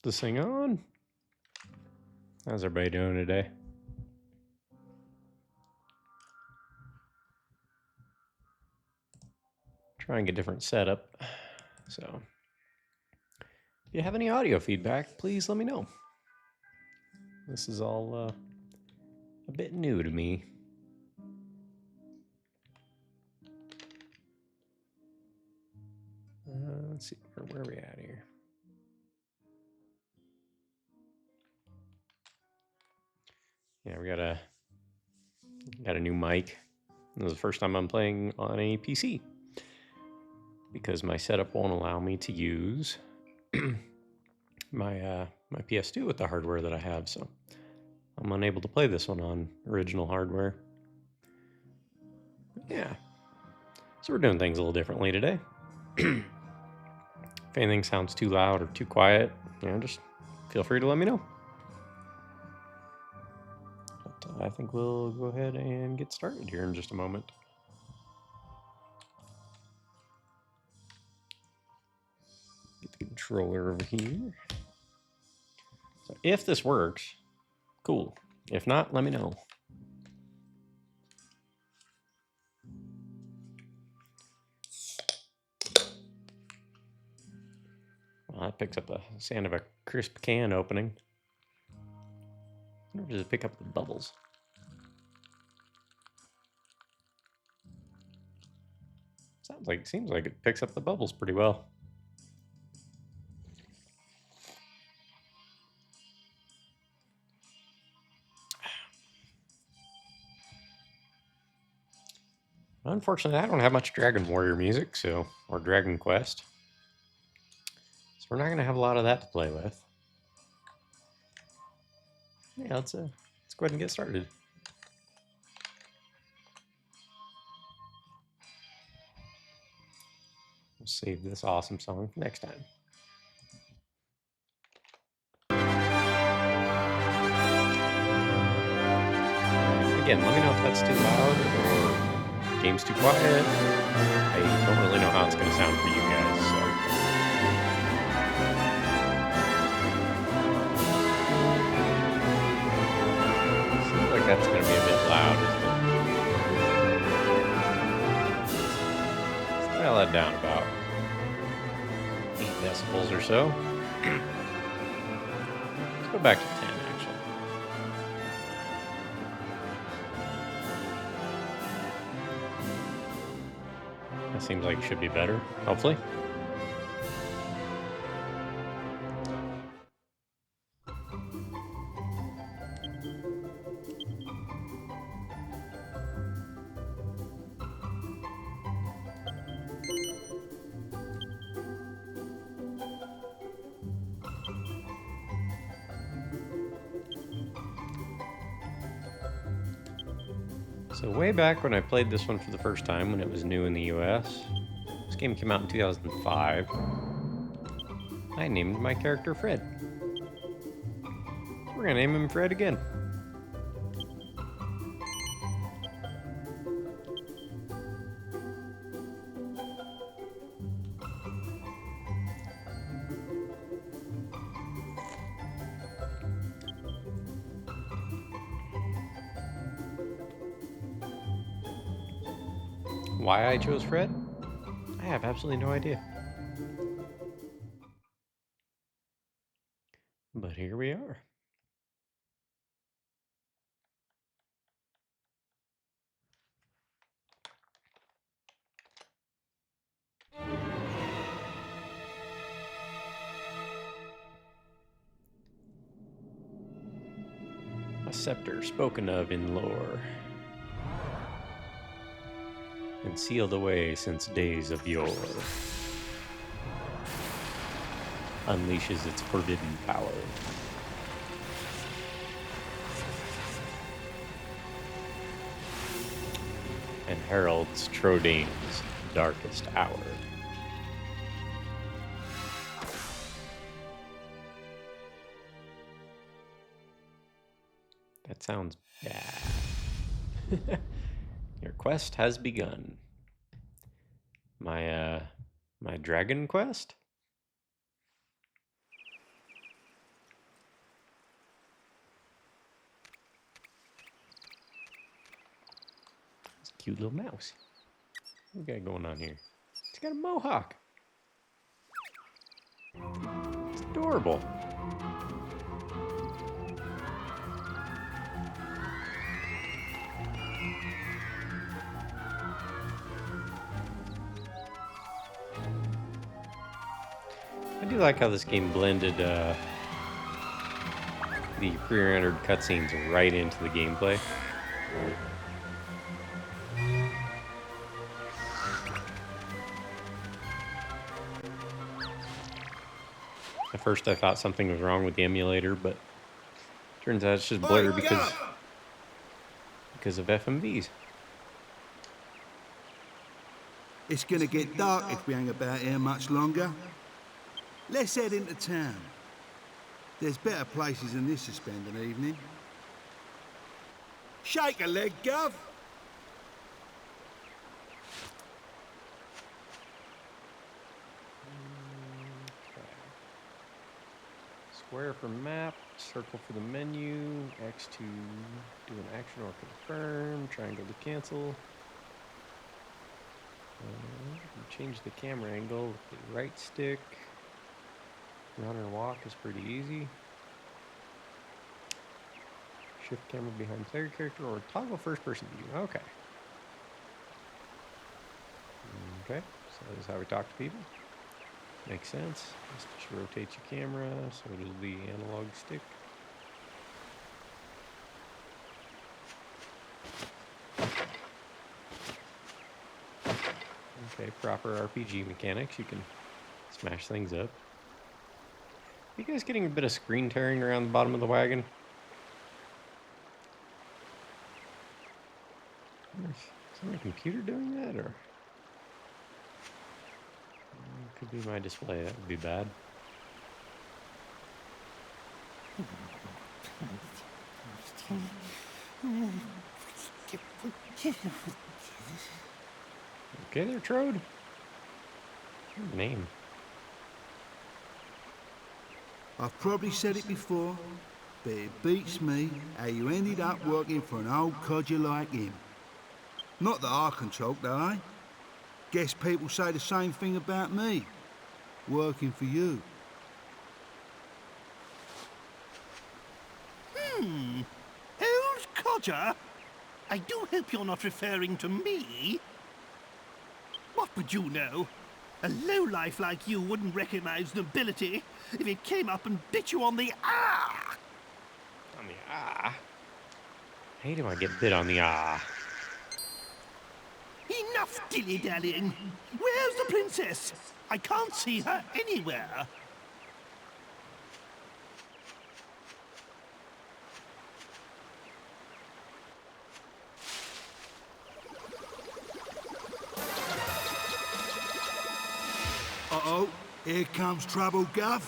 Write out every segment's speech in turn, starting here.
this thing on. How's everybody doing today? Try and get different setup. So if you have any audio feedback, please let me know. This is all a bit new to me. Let's see, where are we at here? Yeah, we got a new mic. This is the first time I'm playing on a PC because my setup won't allow me to use my PS2 with the hardware that I have, so I'm unable to play this one on original hardware. Yeah, so we're doing things a little differently today. If anything sounds too loud or too quiet, just feel free to let me know. But I think we'll go ahead and get started here in just a moment. Get the controller over here. So if this works, cool. If not, let me know. Well, that picks up the sound of a crisp can opening. Or does it pick up the bubbles? Seems like it picks up the bubbles pretty well. Unfortunately, I don't have much Dragon Warrior music, or Dragonquest. So we're not going to have a lot of that to play with. Yeah, let's go ahead and get started. We'll save this awesome song for next time. Again, let me know if that's too loud or game's too quiet. I don't really know how it's going to sound for you guys, so. Seems like that's going to be a bit loud, isn't it? Let's dial that down about 8 decibels or so. Let's go back to 10, actually. That seems like it should be better, hopefully. So way back when I played this one for the first time, when it was new in the US, this game came out in 2005, I named my character Fred. We're gonna name him Fred again. Why I chose Fred? I have absolutely no idea. But here we are. A scepter spoken of in lore, and sealed away since days of yore, unleashes its forbidden power. And heralds Trodane's darkest hour. That sounds bad. Your quest has begun. My Dragon quest? cute little mouse. What we got going on here? It's got a mohawk. It's adorable. I do like how this game blended the pre-rendered cutscenes right into the gameplay. At first I thought something was wrong with the emulator, but turns out it's just blurred because of FMVs. It's gonna get dark if we hang about here much longer. Let's head into town. There's better places than this to spend an evening. Shake a leg, Gov. Square for map, circle for the menu, X to do an action or confirm, triangle to cancel. Change the camera angle with the right stick. Run or walk is pretty easy. Shift camera behind player character or toggle first person view. Okay. Okay, so this is how we talk to people. Makes sense. Just rotate your camera, so does the analog stick. Okay, proper RPG mechanics. You can smash things up. You guys getting a bit of screen tearing around the bottom of the wagon? Is my computer doing that, or could be my display? That would be bad. Okay, there, Trode. What's your name? I've probably said it before, but it beats me how you ended up working for an old codger like him. Not that I can talk, though, eh? Guess people say the same thing about me, working for you. Old codger? I do hope you're not referring to me. What would you know? A lowlife like you wouldn't recognize nobility if it came up and bit you on the ah! On the ah. I hate when I get bit on the ah. Enough dilly-dallying. Where's the princess? I can't see her anywhere. Uh-oh, here comes trouble, Gov.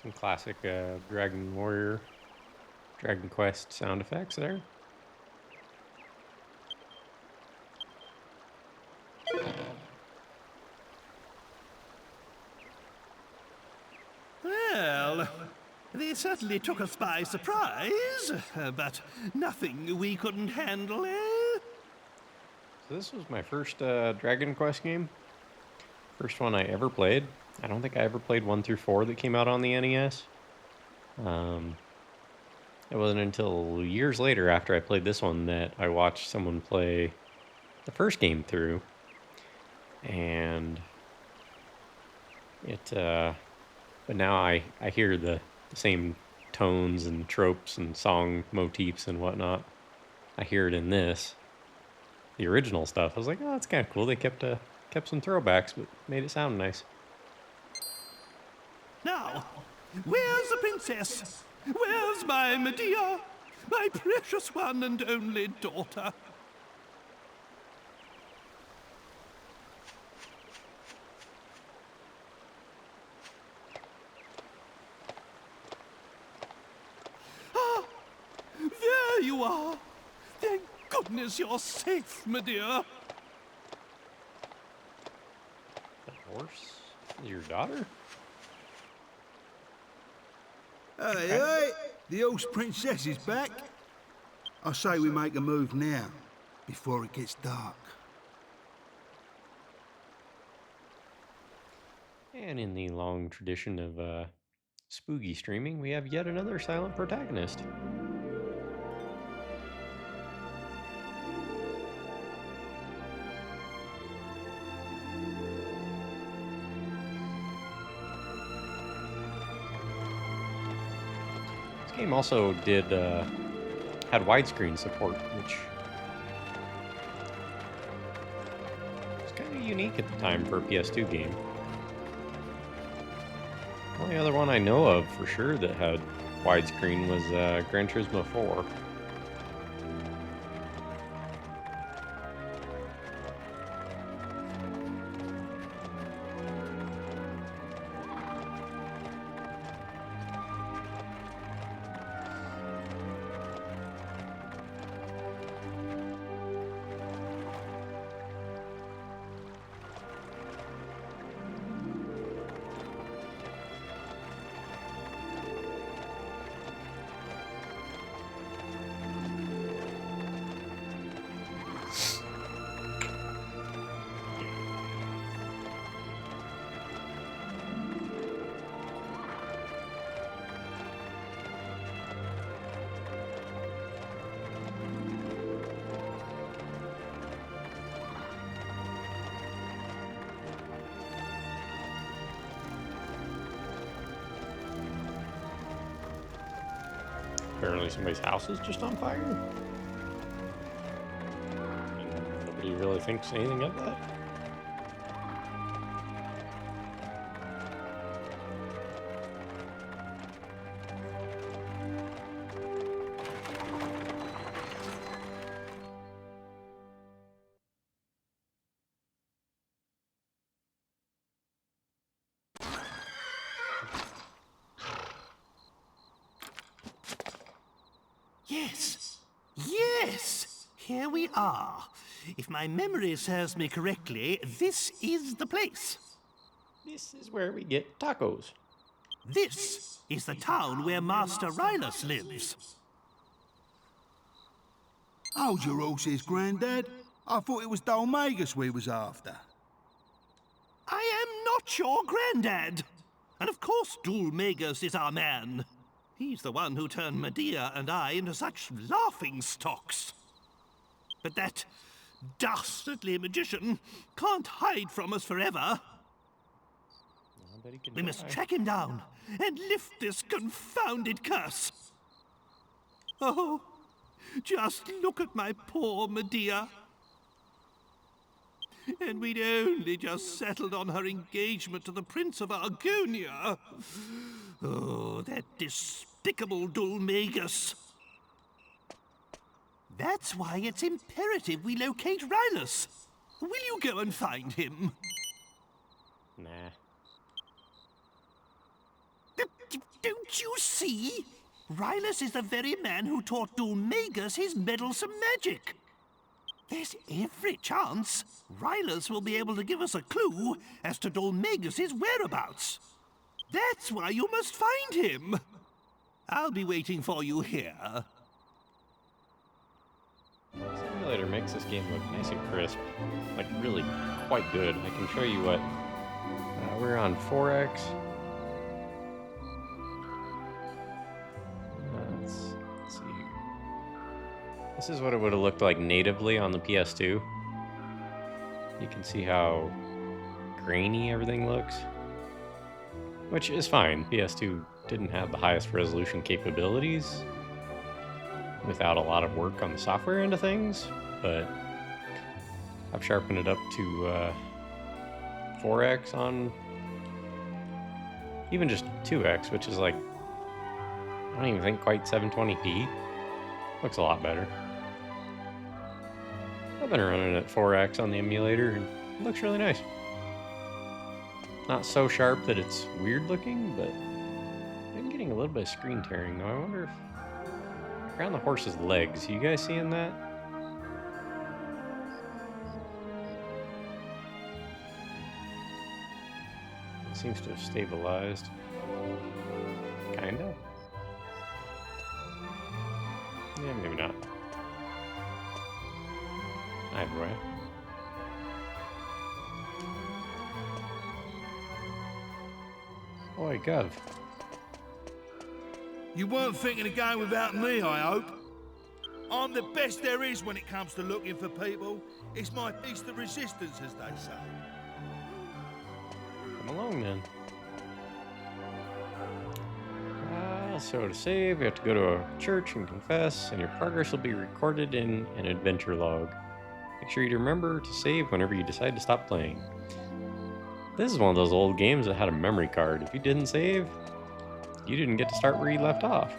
Some classic Dragonquest sound effects there. Well, they certainly took us by surprise, but nothing we couldn't handle, eh? So this was my first Dragon Quest game. First one I ever played. I don't think I ever played 1 through 4 that came out on the NES. It wasn't until years later after I played this one that I watched someone play the first game through. And it, but now I hear the same tones and tropes and song motifs and whatnot. I hear it in this. The original stuff. I was like, oh, that's kind of cool. They kept some throwbacks, but made it sound nice. Now, where's the princess? Where's my Medea? my precious one and only daughter. Ah, there you are. Thank goodness you're safe, my dear. The horse is your daughter? Hey, hey! The horse princess is back. I say we make a move now, before it gets dark. And in the long tradition of spooky streaming, we have yet another silent protagonist. This game also had widescreen support, which was kind of unique at the time for a PS2 game. The only other one I know of for sure that had widescreen was Gran Turismo 4. Apparently somebody's house is just on fire. And nobody really thinks anything of that. Yes, yes, here we are. If my memory serves me correctly, this is the place. This is where we get tacos. This is the town where Master Rylus lives. Hold your horses, Grandad. I thought it was Dolmagus we was after. I am not your granddad. And of course Dulmagus is our man. He's the one who turned Medea and I into such laughing stocks. But that dastardly magician can't hide from us forever. I bet he can We must die. track him down and lift this confounded curse. Oh, just look at my poor Medea. And we'd only just settled on her engagement to the Prince of Argonia. Oh, that despicable Dulmagus. That's why it's imperative we locate Rylus. Will you go and find him? Nah. Don't you see? Rylus is the very man who taught Dulmagus his meddlesome magic. There's every chance Rylus will be able to give us a clue as to Dulmagus' whereabouts. That's why you must find him. I'll be waiting for you here. The simulator makes this game look nice and crisp. Like, really quite good. I can show you what. We're on 4X. Let's see. This is what it would have looked like natively on the PS2. You can see how grainy everything looks. Which is fine. PS2 didn't have the highest resolution capabilities without a lot of work on the software end of things, but I've sharpened it up to 4X on even just 2X, which is like, I don't even think quite 720p. Looks a lot better. I've been running at 4x on the emulator, and it looks really nice. Not so sharp that it's weird looking, but I'm getting a little bit of screen tearing, though. I wonder if... Around the horse's legs, you guys seeing that? It seems to have stabilized. Kinda? Yeah, maybe not. Either way. Boy, Gov. You weren't thinking of going without me, I hope. I'm the best there is when it comes to looking for people. It's my piece of resistance, as they say. Come along, then. So to save, you have to go to a church and confess, and your progress will be recorded in an adventure log. Make sure you remember to save whenever you decide to stop playing. This is one of those old games that had a memory card. If you didn't save, you didn't get to start where you left off.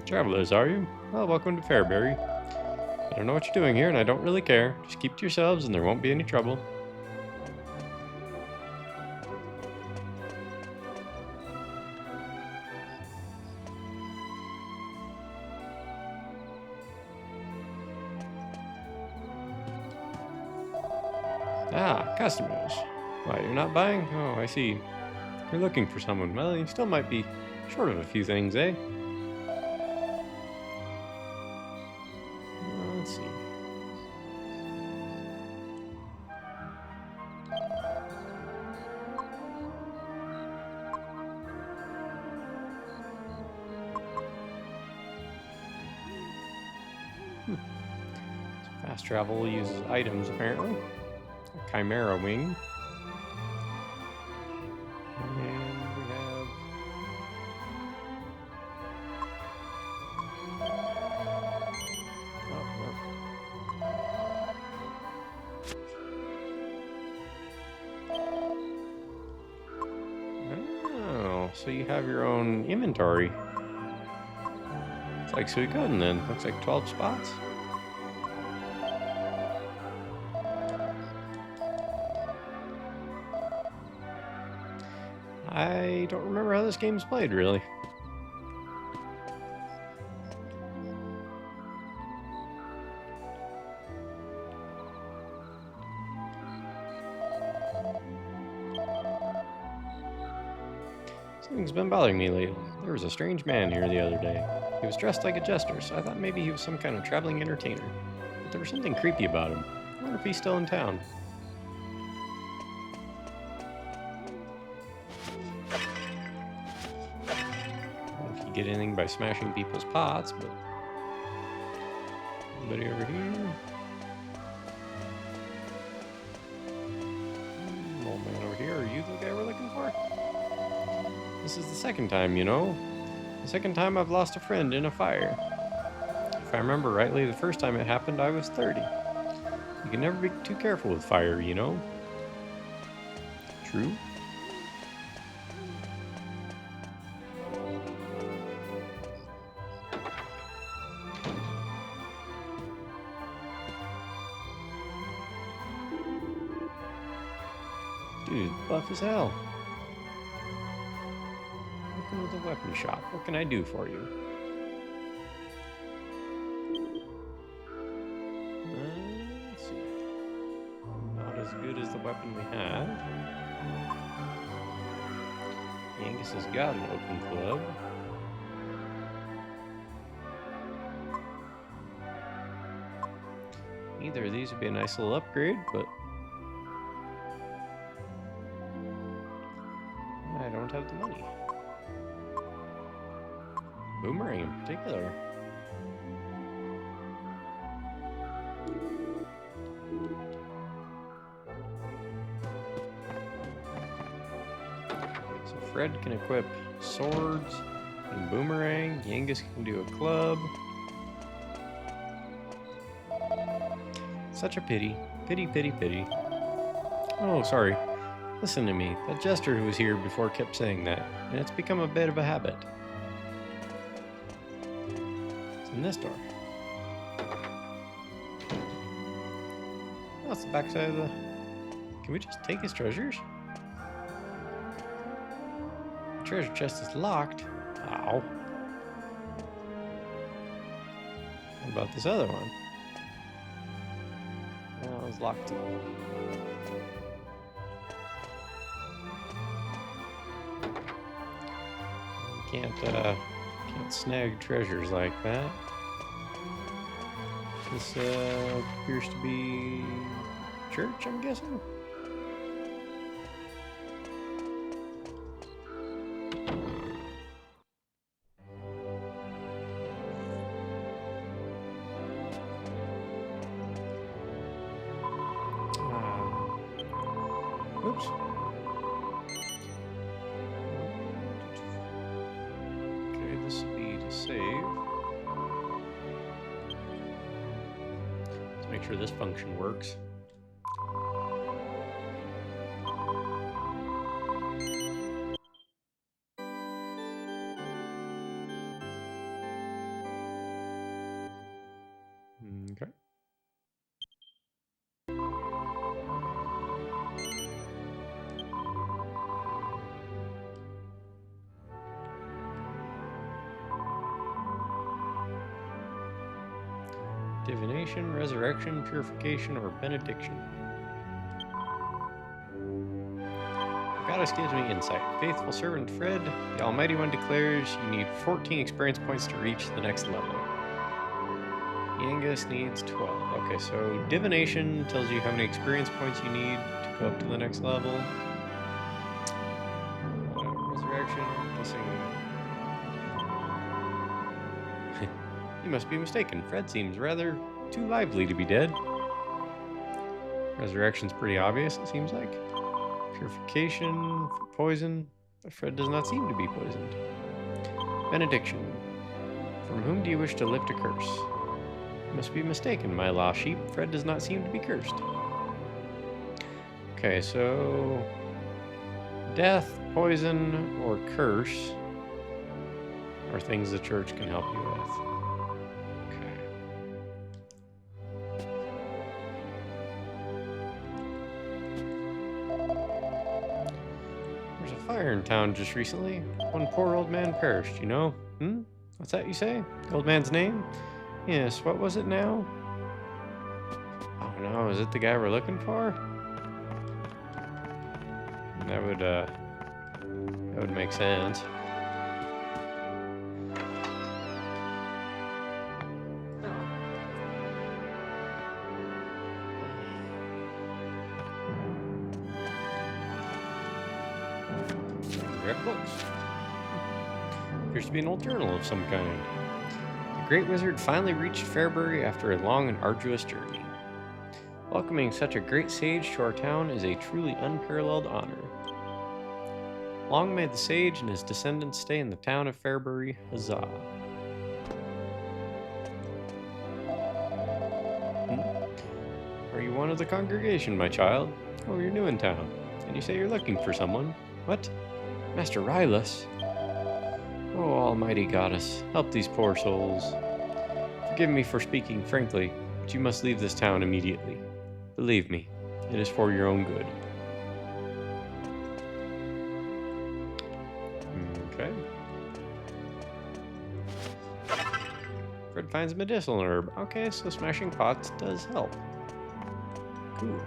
Travelers, are you? Well, welcome to Fairbury. I don't know what you're doing here, and I don't really care. Just keep to yourselves, and there won't be any trouble. Ah, customers. Why, you're not buying? Oh, I see. You're looking for someone. Well, you still might be short of a few things, eh? Let's see. Fast travel uses items, apparently. A chimera wing. And we have... Oh, so you have your own inventory. It's like Suikoden then. Looks like 12 spots. I don't remember how this game's played, really. Something's been bothering me lately. There was a strange man here the other day. He was dressed like a jester, so I thought maybe he was some kind of traveling entertainer. But there was something creepy about him. I wonder if he's still in town. Get anything by smashing people's pots, but anybody over here? Old man over here, are you the guy we're looking for? This is the second time, you know. The second time I've lost a friend in a fire. If I remember rightly, the first time it happened, I was 30. You can never be too careful with fire, you know. True. Dude, buff as hell. Welcome to the weapon shop. What can I do for you? Let's see. Not as good as the weapon we had. Angus has got an open club. Either of these would be a nice little upgrade, but I don't have the money. Boomerang in particular. So Fred can equip swords and boomerang. Yangus can do a club. Such a pity. Pity, pity, pity. Oh, sorry. Listen to me. That jester who was here before kept saying that, and it's become a bit of a habit. in this door? Oh, it's the back side of the... Can we just take his treasures? The treasure chest is locked. Ow. What about this other one? Oh, it's locked too. Can't snag treasures like that. This appears to be church, I'm guessing. Oops. Okay, this would be to save. Let's make sure this function works. Okay. Divination, resurrection, purification, or benediction. The goddess gives me insight. Faithful servant Fred, the Almighty One declares you need 14 experience points to reach the next level. Yangus needs 12. Okay, so divination tells you how many experience points you need to go up to the next level. Resurrection, guessing. You must be mistaken. Fred seems rather too lively to be dead. Resurrection's pretty obvious, it seems like. Purification for poison, but Fred does not seem to be poisoned. Benediction. From whom do you wish to lift a curse? You must be mistaken, my lost sheep. Fred does not seem to be cursed. Okay, so... death, poison, or curse are things the church can help you with. Fire in town just recently. One poor old man perished, you know? What's that you say? The old man's name? Yes, what was it now? Oh no, is it the guy we're looking for? That would make sense. Books. Appears to be an old journal of some kind. The Great Wizard finally reached Fairbury after a long and arduous journey. Welcoming such a great sage to our town is a truly unparalleled honor. Long may the sage and his descendants stay in the town of Fairbury, huzzah. Are you one of the congregation, my child? Oh, you're new in town, and you say you're looking for someone. What? Master Rylus? Oh, almighty goddess, help these poor souls. Forgive me for speaking frankly, but you must leave this town immediately. Believe me, it is for your own good. Okay. Fred finds a medicinal herb. Okay, so smashing pots does help. Cool.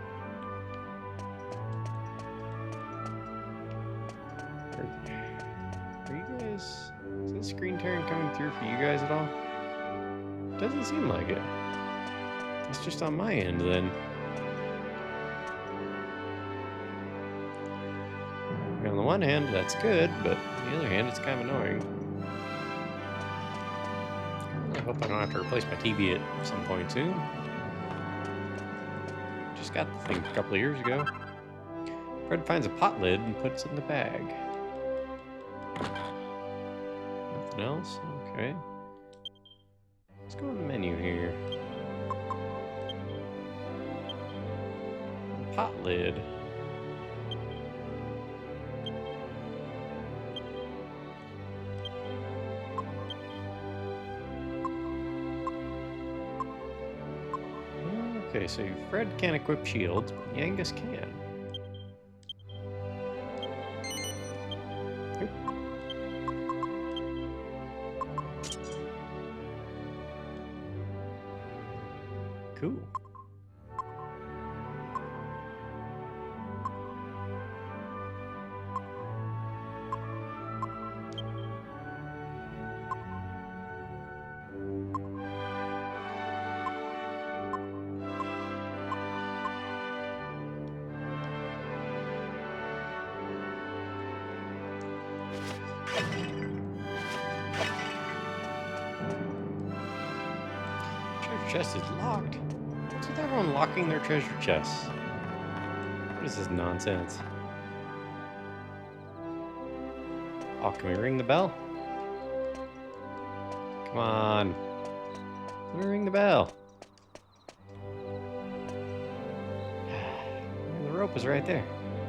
Are you guys... is this screen tearing coming through for you guys at all? Doesn't seem like it. It's just on my end then. On the one hand, that's good, but on the other hand, it's kind of annoying. I hope I don't have to replace my TV at some point soon. Just got the thing a couple of years ago. Fred finds a pot lid and puts it in the bag. Nothing else? Okay. Let's go to the menu here. Pot lid. Okay, so Fred can't equip shields, but Yangus can. Oop. Cool. Treasure chest is locked. What's with everyone locking their treasure chests? What is this nonsense? Oh, can we ring the bell? Come on. Let me ring the bell. The rope is right there.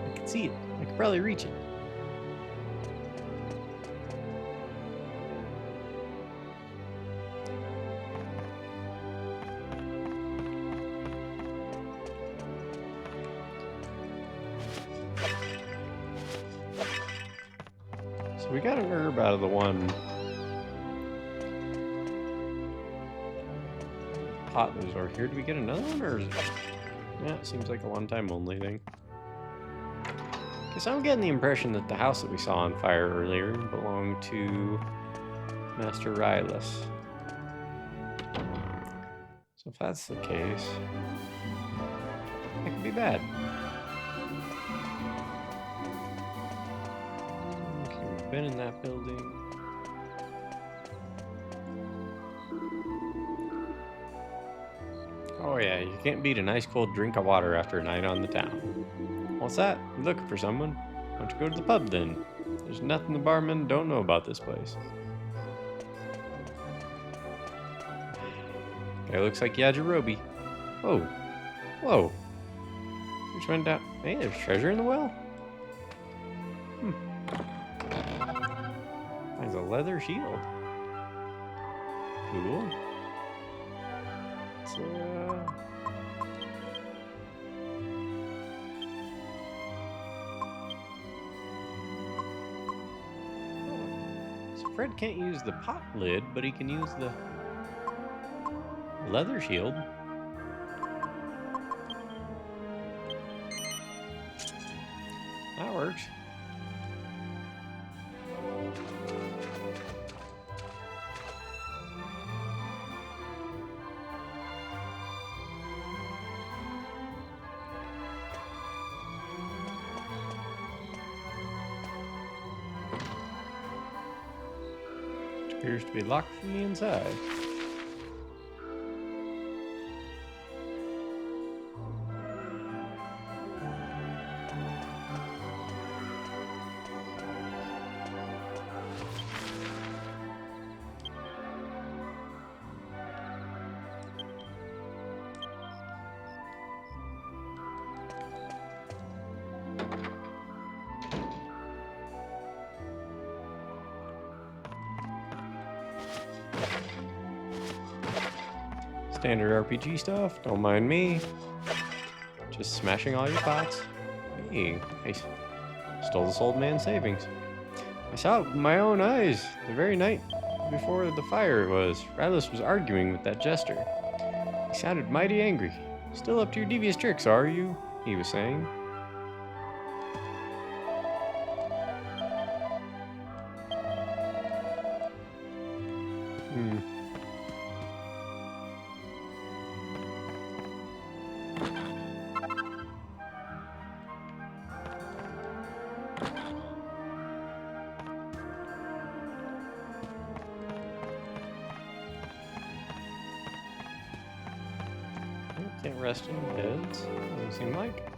I can see it. I could probably reach it. So we got an herb out of the one pot that was over here. Did we get another one, or is it... Yeah, it seems like a one-time only thing. Guess I'm getting the impression that the house that we saw on fire earlier belonged to Master Rylus. So if that's the case, that could be bad. Okay, we've been in that building. Oh yeah, you can't beat a nice cold drink of water after a night on the town. What's that? You looking for someone? Why don't you go to the pub then? There's nothing the barmen don't know about this place. Guy looks like Yajirobe. Whoa. Whoa. Just went down. Hey, there's treasure in the well. Finds a leather shield. Cool. It's, So Fred can't use the pot lid, but he can use the leather shield. That works. Appears to be locked from the inside. Standard RPG stuff, don't mind me. Just smashing all your pots. Hey, I stole this old man's savings. I saw it with my own eyes the very night before the fire Rylus was arguing with that jester. He sounded mighty angry. Still up to your devious tricks, are you? He was saying. Can't rest in beds, doesn't seem like.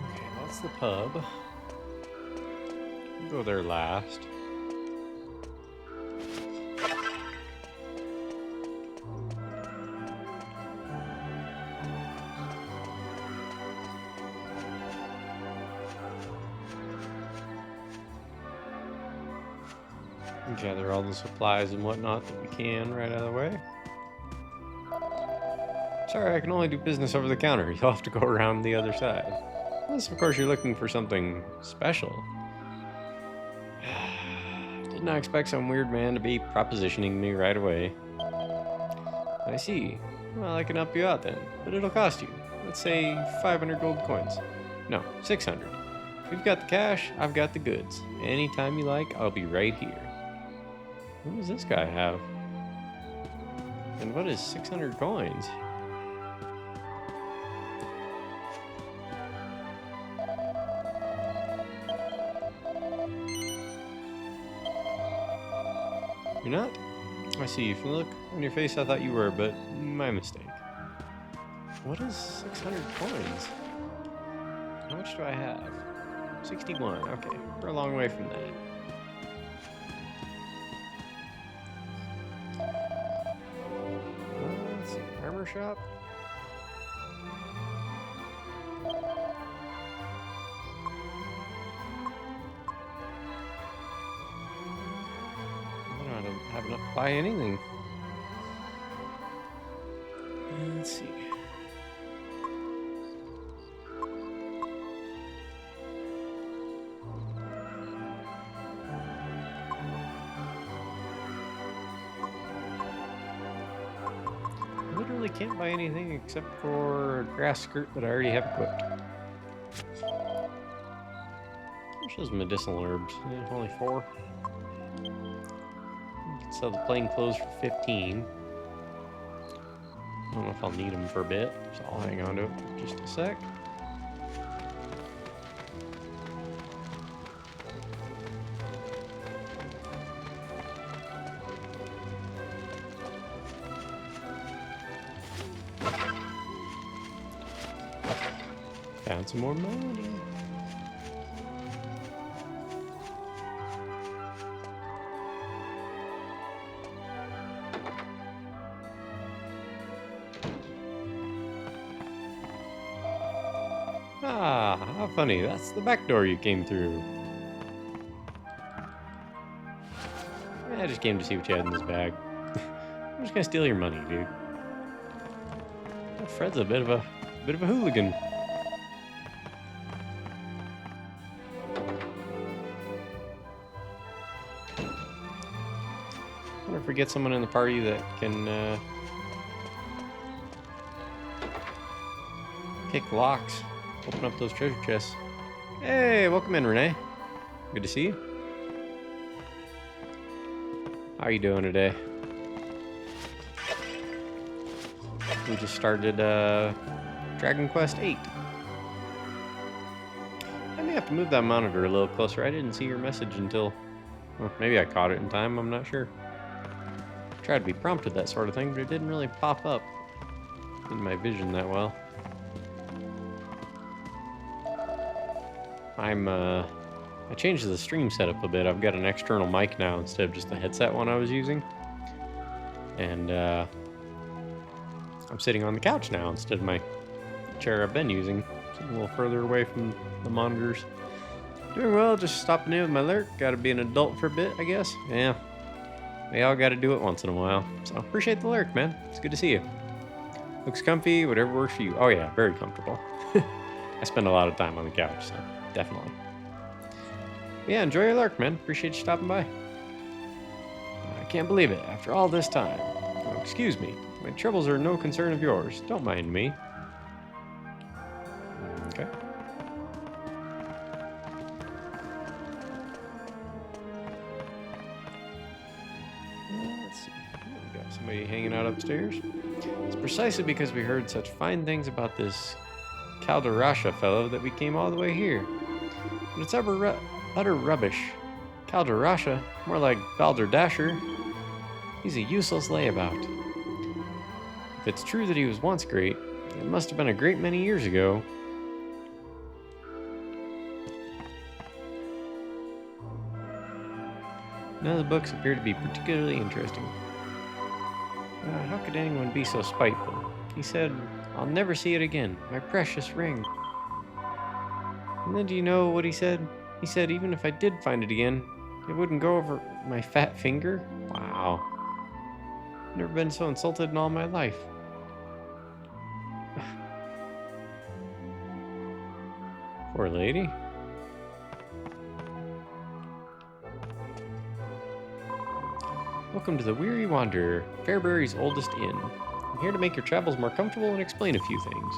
Okay, that's the pub. We'll go there last. Gather all the supplies and whatnot that we can right out of the way. Sorry, I can only do business over the counter. You'll have to go around the other side. Unless, of course, you're looking for something special. Did not expect some weird man to be propositioning me right away. I see. Well, I can help you out then, but it'll cost you. Let's say 500 gold coins. No, 600. If you've got the cash, I've got the goods. Anytime you like, I'll be right here. What does this guy have? And what is 600 coins? You're not? I see. From the look on your face, I thought you were, but my mistake. What is 600 coins? How much do I have? 61. Okay, we're a long way from that. Let's see. Armor shop? I don't have enough to buy anything. Let's see. Literally can't buy anything except for a grass skirt that I already have equipped. Which is medicinal herbs. Only 4. Sell the plain clothes for 15. I don't know if I'll need them for a bit, so I'll hang on to it for just a sec. Found some more money. Ah, how funny. That's the back door you came through. I just came to see what you had in this bag. I'm just gonna steal your money, dude. Fred's a bit of a hooligan. I wonder if we get someone in the party that can pick locks. Open up those treasure chests. Hey, welcome in, Renee. Good to see you. How are you doing today? We just started Dragonquest VIII. I may have to move that monitor a little closer. I didn't see your message until... Well, maybe I caught it in time, I'm not sure. I tried to be prompt with that sort of thing, but it didn't really pop up in my vision that well. I changed the stream setup a bit. I've got an external mic now instead of just the headset one I was using. And I'm sitting on the couch now instead of my chair I've been using. Sitting a little further away from the monitors. Doing well, just stopping in with my lurk. Gotta be an adult for a bit, I guess. Yeah. We all gotta do it once in a while. So appreciate the lurk, man. It's good to see you. Looks comfy, whatever works for you. Oh yeah, very comfortable. I spend a lot of time on the couch, so definitely. Yeah, enjoy your lurk, man. Appreciate you stopping by. I can't believe it. After all this time. Oh, excuse me. My troubles are no concern of yours. Don't mind me. Okay. Let's see. We got somebody hanging out upstairs. It's precisely because we heard such fine things about this Calderasha fellow that we came all the way here. But it's utter rubbish. Calderasha, more like Balderdasher. He's a useless layabout. If it's true that he was once great, it must have been a great many years ago. None of the books appear to be particularly interesting. How could anyone be so spiteful? He said, "I'll never see it again, my precious ring." And then do you know what he said? He said, even if I did find it again, It wouldn't go over my fat finger? Wow. Never been so insulted in all my life. Poor lady. Welcome to the Weary Wanderer, Fairbury's oldest inn. I'm here to make your travels more comfortable and explain a few things.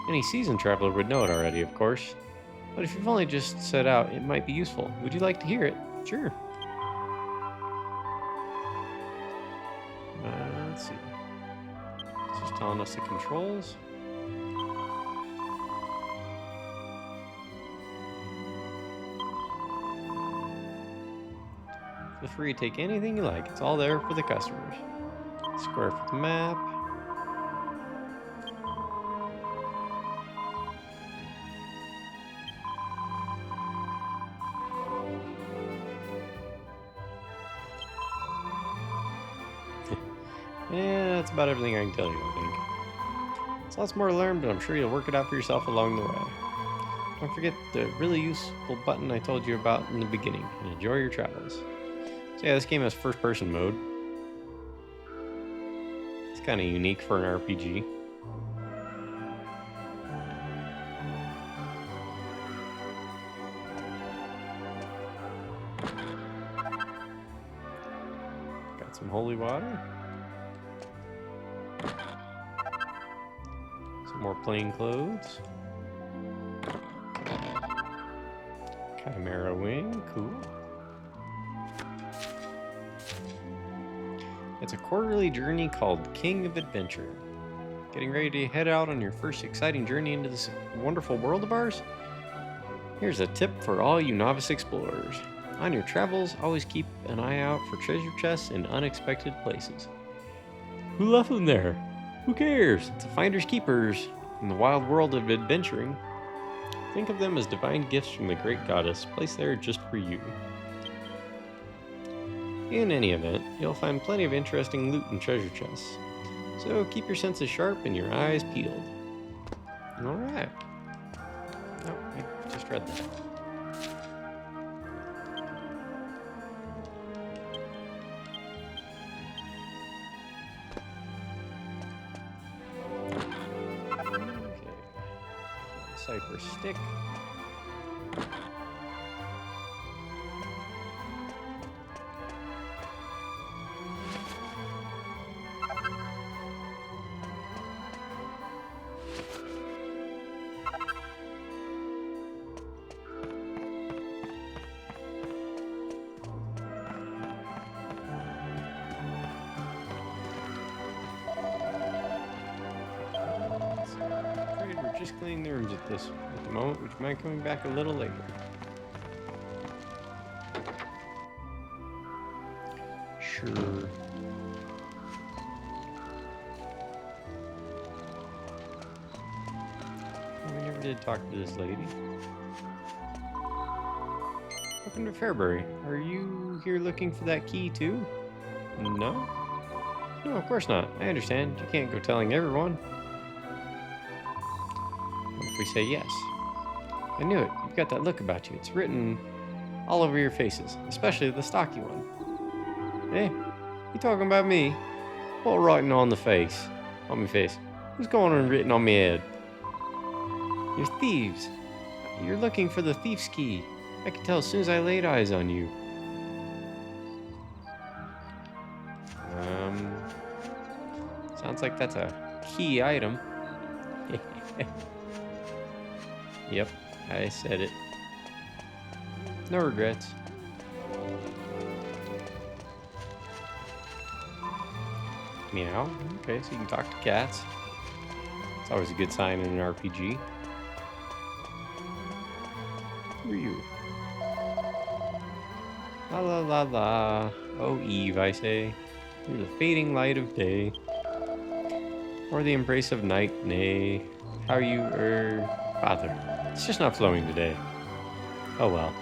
Any seasoned traveler would know it already, of course. But if you've only just set out, it might be useful. Would you like to hear it? Sure. Let's see. It's just telling us the controls. Feel free to take anything you like. It's all there for the customers. Square for the map. Yeah, that's about everything I can tell you, I think. There's lots more to learn, but I'm sure you'll work it out for yourself along the way. Don't forget the really useful button I told you about in the beginning, and enjoy your travels. So yeah, this game has first-person mode. It's kind of unique for an RPG. Got some holy water. Some more plain clothes. Chimera wing, cool. It's a quarterly journey called King of Adventure. Getting ready to head out on your first exciting journey into this wonderful world of ours? Here's a tip for all you novice explorers. On your travels, always keep an eye out for treasure chests in unexpected places. Who left them there? Who cares? It's a finders keepers in the wild world of adventuring. Think of them as divine gifts from the great goddess, placed there just for you. In any event, you'll find plenty of interesting loot and treasure chests, so keep your senses sharp and your eyes peeled. Alright. Oh, I just read that. Okay. Cypress stick. We're just cleaning the rooms at the moment, which might coming back a little later. Sure. We never did talk to this lady. Welcome to Fairbury. Are you here looking for that key too? No? No, of course not. I understand. You can't go telling everyone. What if we say yes? I knew it. You've got that look about you. It's written all over your faces, especially the stocky one. Hey, you talking about me? What writing on the face? On my face? What's going on written on my head? You're thieves. You're looking for the thief's key. I could tell as soon as I laid eyes on you. Sounds like that's a key item. Yep, I said it. No regrets. Meow. Okay, so you can talk to cats. It's always a good sign in an RPG. Who are you? La la la la. Oh, Eve, I say. You're the fading light of day. Or the embrace of night, nay. How you, father. It's just not flowing today. Oh well.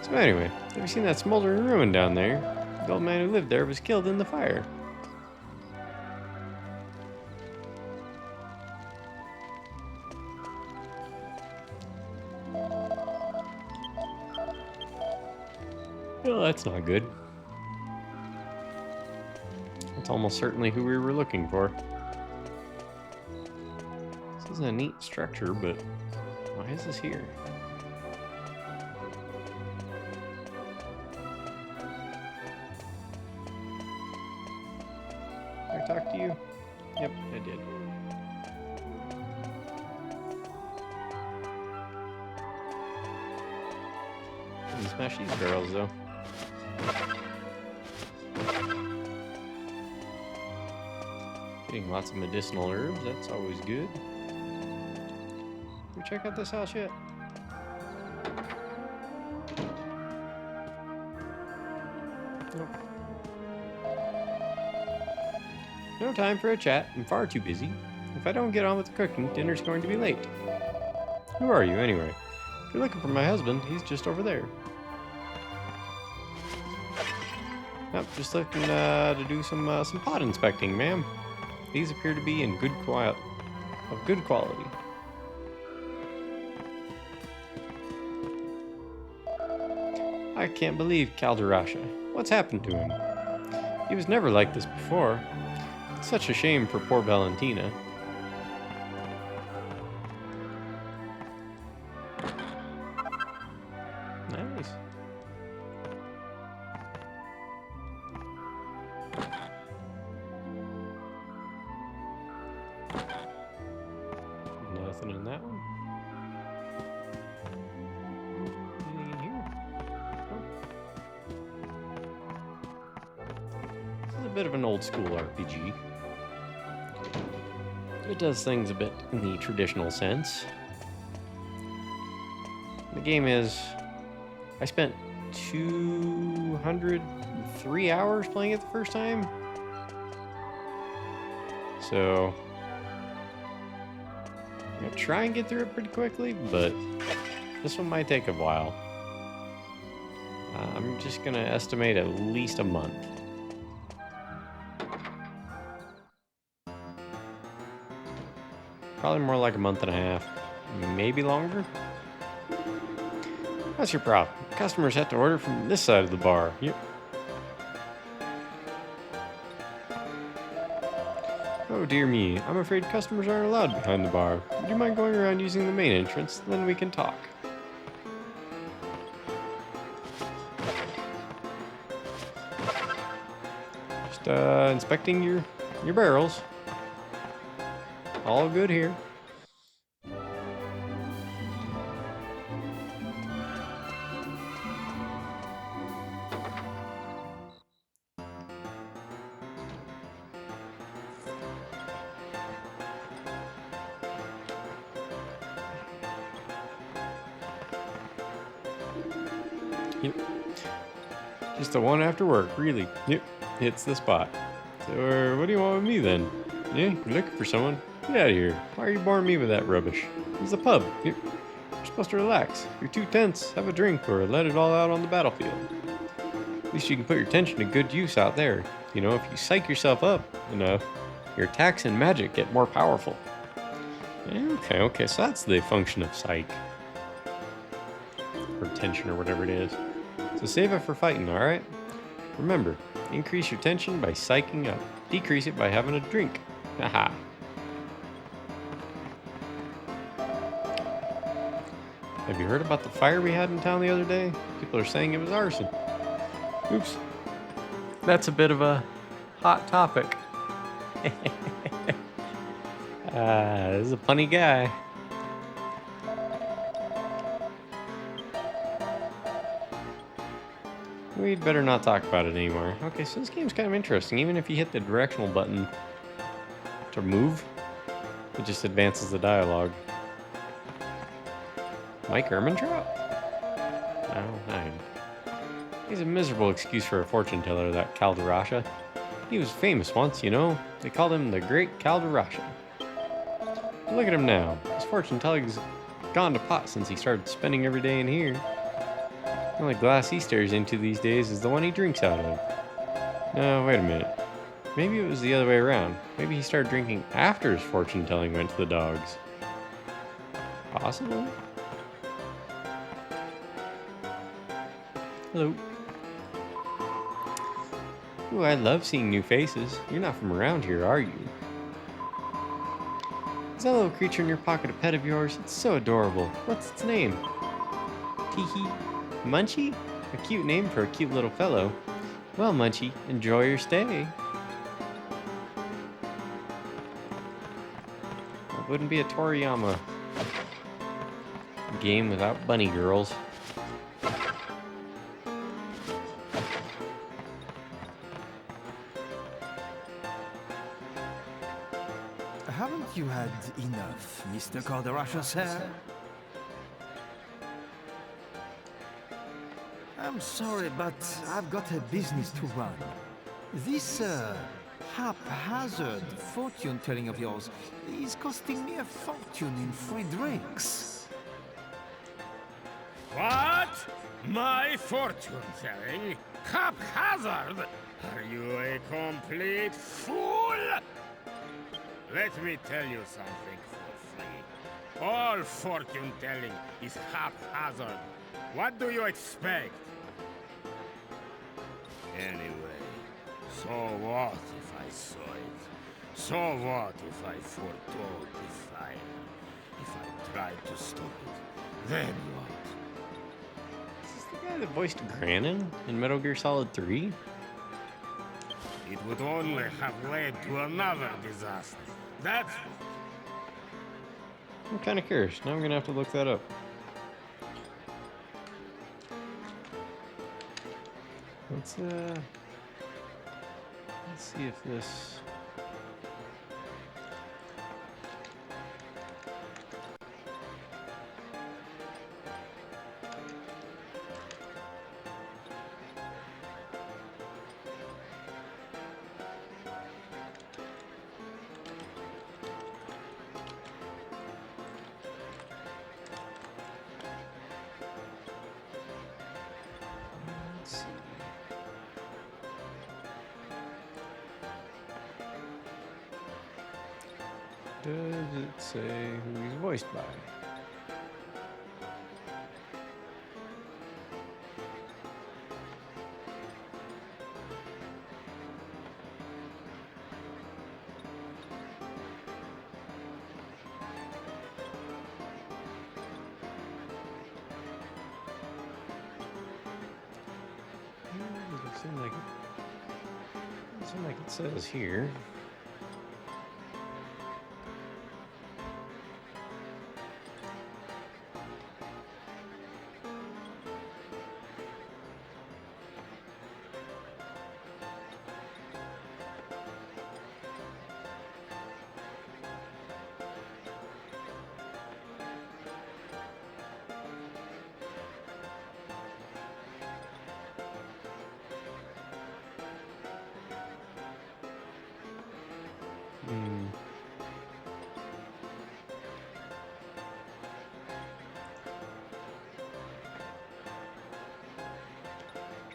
So anyway, have you seen that smoldering ruin down there? The old man who lived there was killed in the fire. Well, that's not good. That's almost certainly who we were looking for. This is a neat structure, but why is this here? Did I talk to you? Yep, I did. Didn't smash these barrels, though. Getting lots of medicinal herbs, that's always good. Can we check out this house yet? Nope. No time for a chat. I'm far too busy. If I don't get on with the cooking, dinner's going to be late. Who are you, anyway? If you're looking for my husband, he's just over there. Yep, just looking to do some pot inspecting, ma'am. These appear to be in good quality. I can't believe Calderasha. What's happened to him? He was never like this before. It's such a shame for poor Valentina. Nice. Nothing in that one. Anything in here? Nope. This is a bit of an old school RPG. It does things a bit in the traditional sense. The game is... I spent 203 hours playing it the first time. So... I'm gonna try and get through it pretty quickly, but this one might take a while. I'm just gonna estimate at least a month. Probably more like a month and a half, maybe longer. That's your problem. Customers have to order from this side of the bar. Yep. Oh dear me, I'm afraid customers aren't allowed behind the bar. Would you mind going around using the main entrance? Then we can talk. Just inspecting your barrels. All good here. Yep. Just the one after work, really. Yep. Hits the spot. So, what do you want with me then? Yeah, you're looking for someone? Get out of here. Why are you boring me with that rubbish? It's a pub. You're supposed to relax. If you're too tense, have a drink or let it all out on the battlefield. At least you can put your tension to good use out there. You know, if you psych yourself up enough, your attacks and magic get more powerful. Okay, so that's the function of psych. Or tension or whatever it is. So save it for fighting, alright? Remember, increase your tension by psyching up. Decrease it by having a drink. Haha. Have you heard about the fire we had in town the other day? People are saying it was arson. Oops. That's a bit of a hot topic. This is a punny guy. We'd better not talk about it anymore. Okay, so this game's kind of interesting. Even if you hit the directional button to move, it just advances the dialogue. Mike Ehrmantraut? Oh, hi. He's a miserable excuse for a fortune teller, that Calderasha. He was famous once, you know. They called him the Great Calderasha. But look at him now. His fortune telling's gone to pot since he started spending every day in here. The only glass he stares into these days is the one he drinks out of. No, wait a minute. Maybe it was the other way around. Maybe he started drinking after his fortune telling went to the dogs. Possibly. Hello. Ooh, I love seeing new faces. You're not from around here, are you? Is that little creature in your pocket a pet of yours? It's so adorable. What's its name? Teehee. Munchie? A cute name for a cute little fellow. Well, Munchie, enjoy your stay. It wouldn't be a Toriyama game without bunny girls. Haven't you had enough, Mr. Calderasha, sir? I'm sorry, but I've got a business to run. This, haphazard fortune-telling of yours is costing me a fortune in free drinks. What? My fortune-telling? Haphazard? Are you a complete fool? Let me tell you something for free. All fortune-telling is haphazard. What do you expect? Anyway, so what if I saw it? So what if I foretold the fire? If I tried to stop it, then what? Is this the guy that voiced Granin in Metal Gear Solid 3? It would only have led to another disaster. That's... I'm kind of curious. Now I'm going to have to look that up. Let's see if this... Let's see. Does it say who he's voiced by? Doesn't seem like it. Doesn't seem like it says here.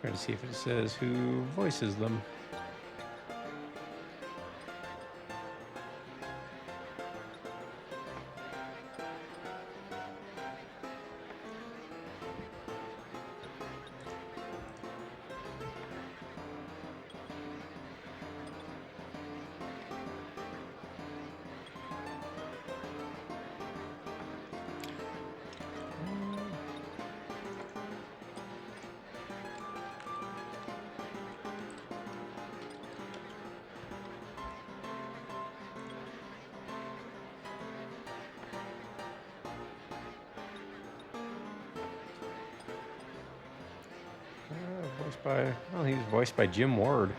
Try to see if it says who voices them. Voiced by, well, he was voiced by Jim Ward.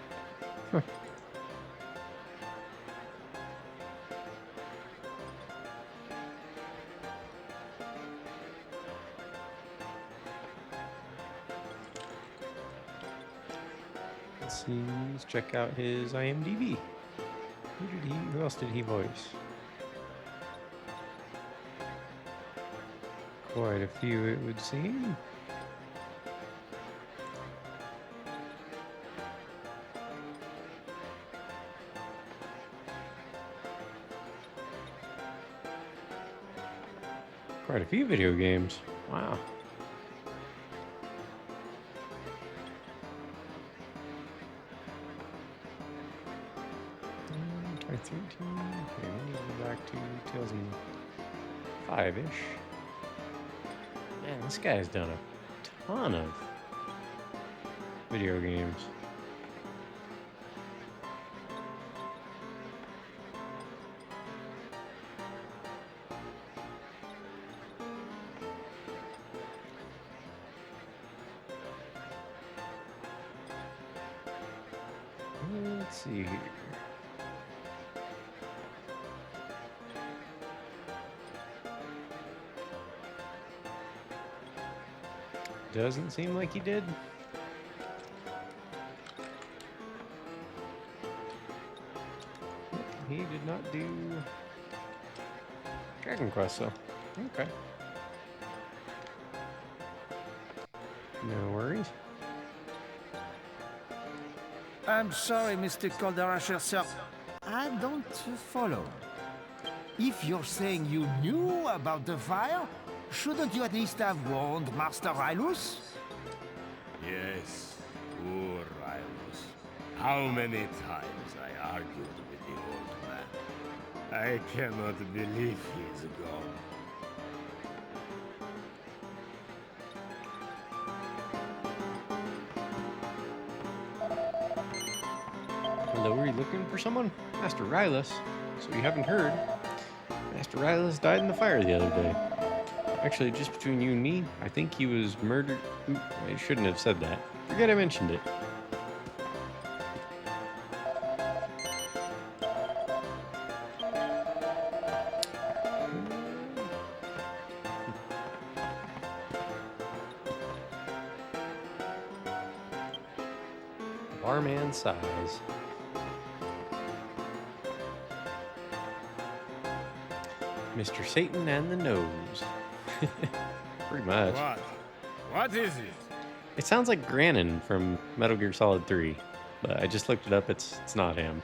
Let's see, let's check out his IMDb. Who else did he voice? Quite a few, it would seem. Quite a few video games. Wow. 2013. Okay, we need to go back to 2005-ish. Man, this guy's done a ton of video games. Let's see here. Doesn't seem like he did. He did not do Dragonquest, so okay. No worries. I'm sorry, Mr. Calderasher, sir. I don't follow. If you're saying you knew about the fire, shouldn't you at least have warned Master Rylus? Yes, poor Rylus. How many times I argued with the old man. I cannot believe he's gone. Hello, are you looking for someone? Master Rylus. So you haven't heard. Master Rylus died in the fire the other day. Actually, just between you and me, I think he was murdered. I shouldn't have said that. Forget I mentioned it. Barman size. Mr. Satan and the Nose. Pretty much. What? What is it? It sounds like Granin from Metal Gear Solid 3, but I just looked it up. It's not him.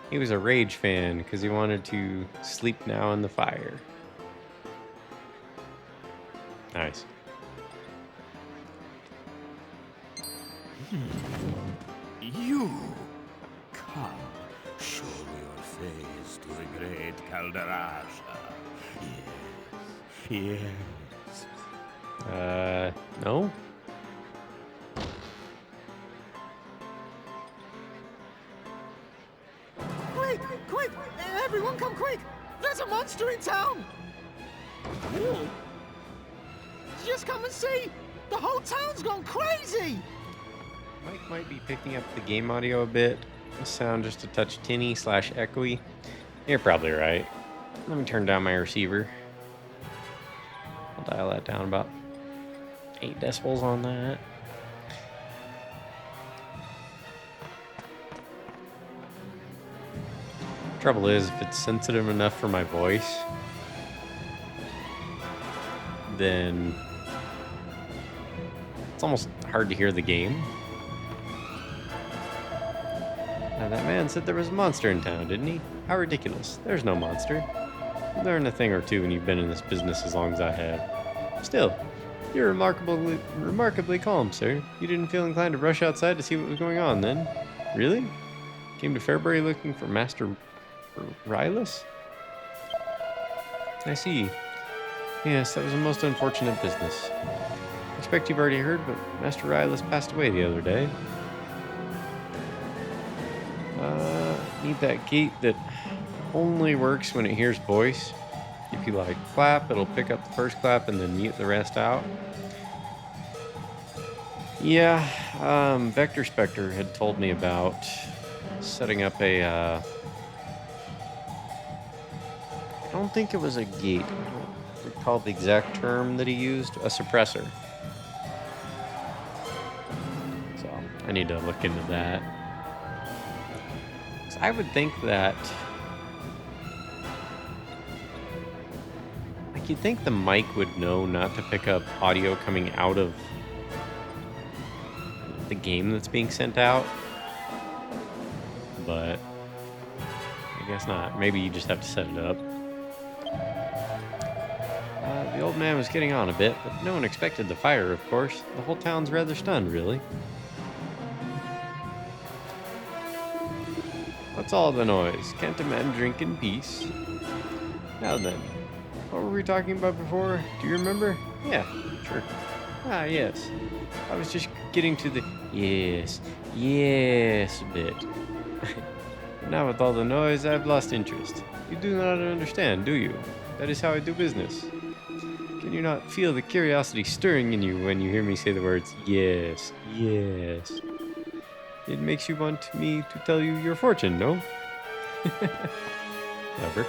He was a Rage fan because he wanted to sleep now in the fire. Nice. You! Come, show your face to the great Calderasha. Yes, yes. No? Quick! Quick! Everyone come quick! There's a monster in town! Ooh. Just come and see! The whole town's gone crazy! Mike might be picking up the game audio a bit. The sound just a touch tinny / echoey. You're probably right. Let me turn down my receiver. I'll dial that down about 8 decibels on that. Trouble is, if it's sensitive enough for my voice, then it's almost hard to hear the game. Now, that man said there was a monster in town, didn't he? How ridiculous. There's no monster. You learn a thing or two when you've been in this business as long as I have. Still, you're remarkably calm, sir. You didn't feel inclined to rush outside to see what was going on, then? Really? Came to Fairbury looking for Master Rylus? I see. Yes, that was a most unfortunate business. I expect you've already heard, but Master Rylus passed away the other day. Need that gate that only works when it hears voice. If you clap, it'll pick up the first clap and then mute the rest out. Yeah, Vector Spectre had told me about setting up a, I don't think it was a gate. I don't recall the exact term that he used. A suppressor. So, I need to look into that. I would think that, you'd think the mic would know not to pick up audio coming out of the game that's being sent out, but I guess not. Maybe you just have to set it up. The old man was getting on a bit, but no one expected the fire, of course. The whole town's rather stunned, really. What's all the noise? Can't a man drink in peace? Now then, what were we talking about before? Do you remember? Yeah, sure. Ah, yes. I was just getting to the yes bit. Now with all the noise, I've lost interest. You do not understand, do you? That is how I do business. Can you not feel the curiosity stirring in you when you hear me say the words yes? It makes you want me to tell you your fortune, no? Clever.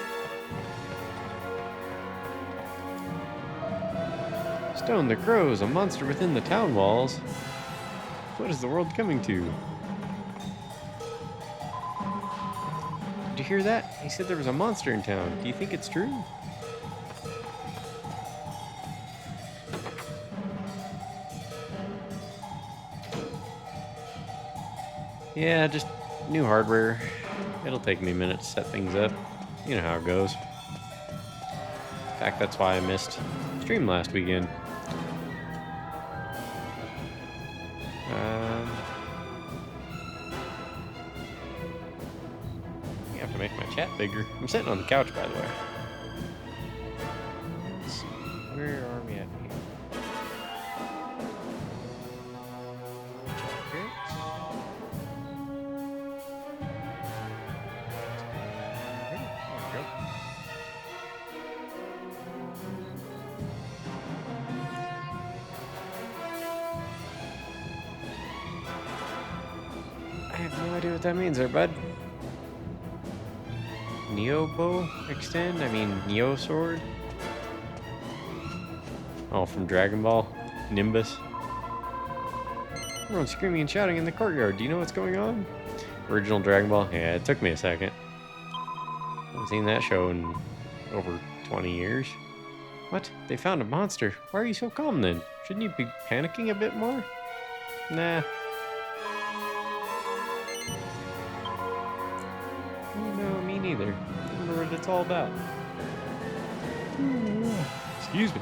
Stone that grows, a monster within the town walls. What is the world coming to? Did you hear that? He said there was a monster in town. Do you think it's true? Yeah, just new hardware. It'll take me a minute to set things up. You know how it goes. In fact, that's why I missed stream last weekend. I have to make my chat bigger. I'm sitting on the couch, by the way. Let's see. Where are we at here? I have no idea what that means there, bud. Neo bow extend? I mean, Neo sword? Oh, from Dragon Ball? Nimbus? Everyone's screaming and shouting in the courtyard. Do you know what's going on? Original Dragon Ball? Yeah, it took me a second. I haven't seen that show in over 20 years. What? They found a monster. Why are you so calm then? Shouldn't you be panicking a bit more? Nah. No, me neither. I wonder what it's all about. Excuse me.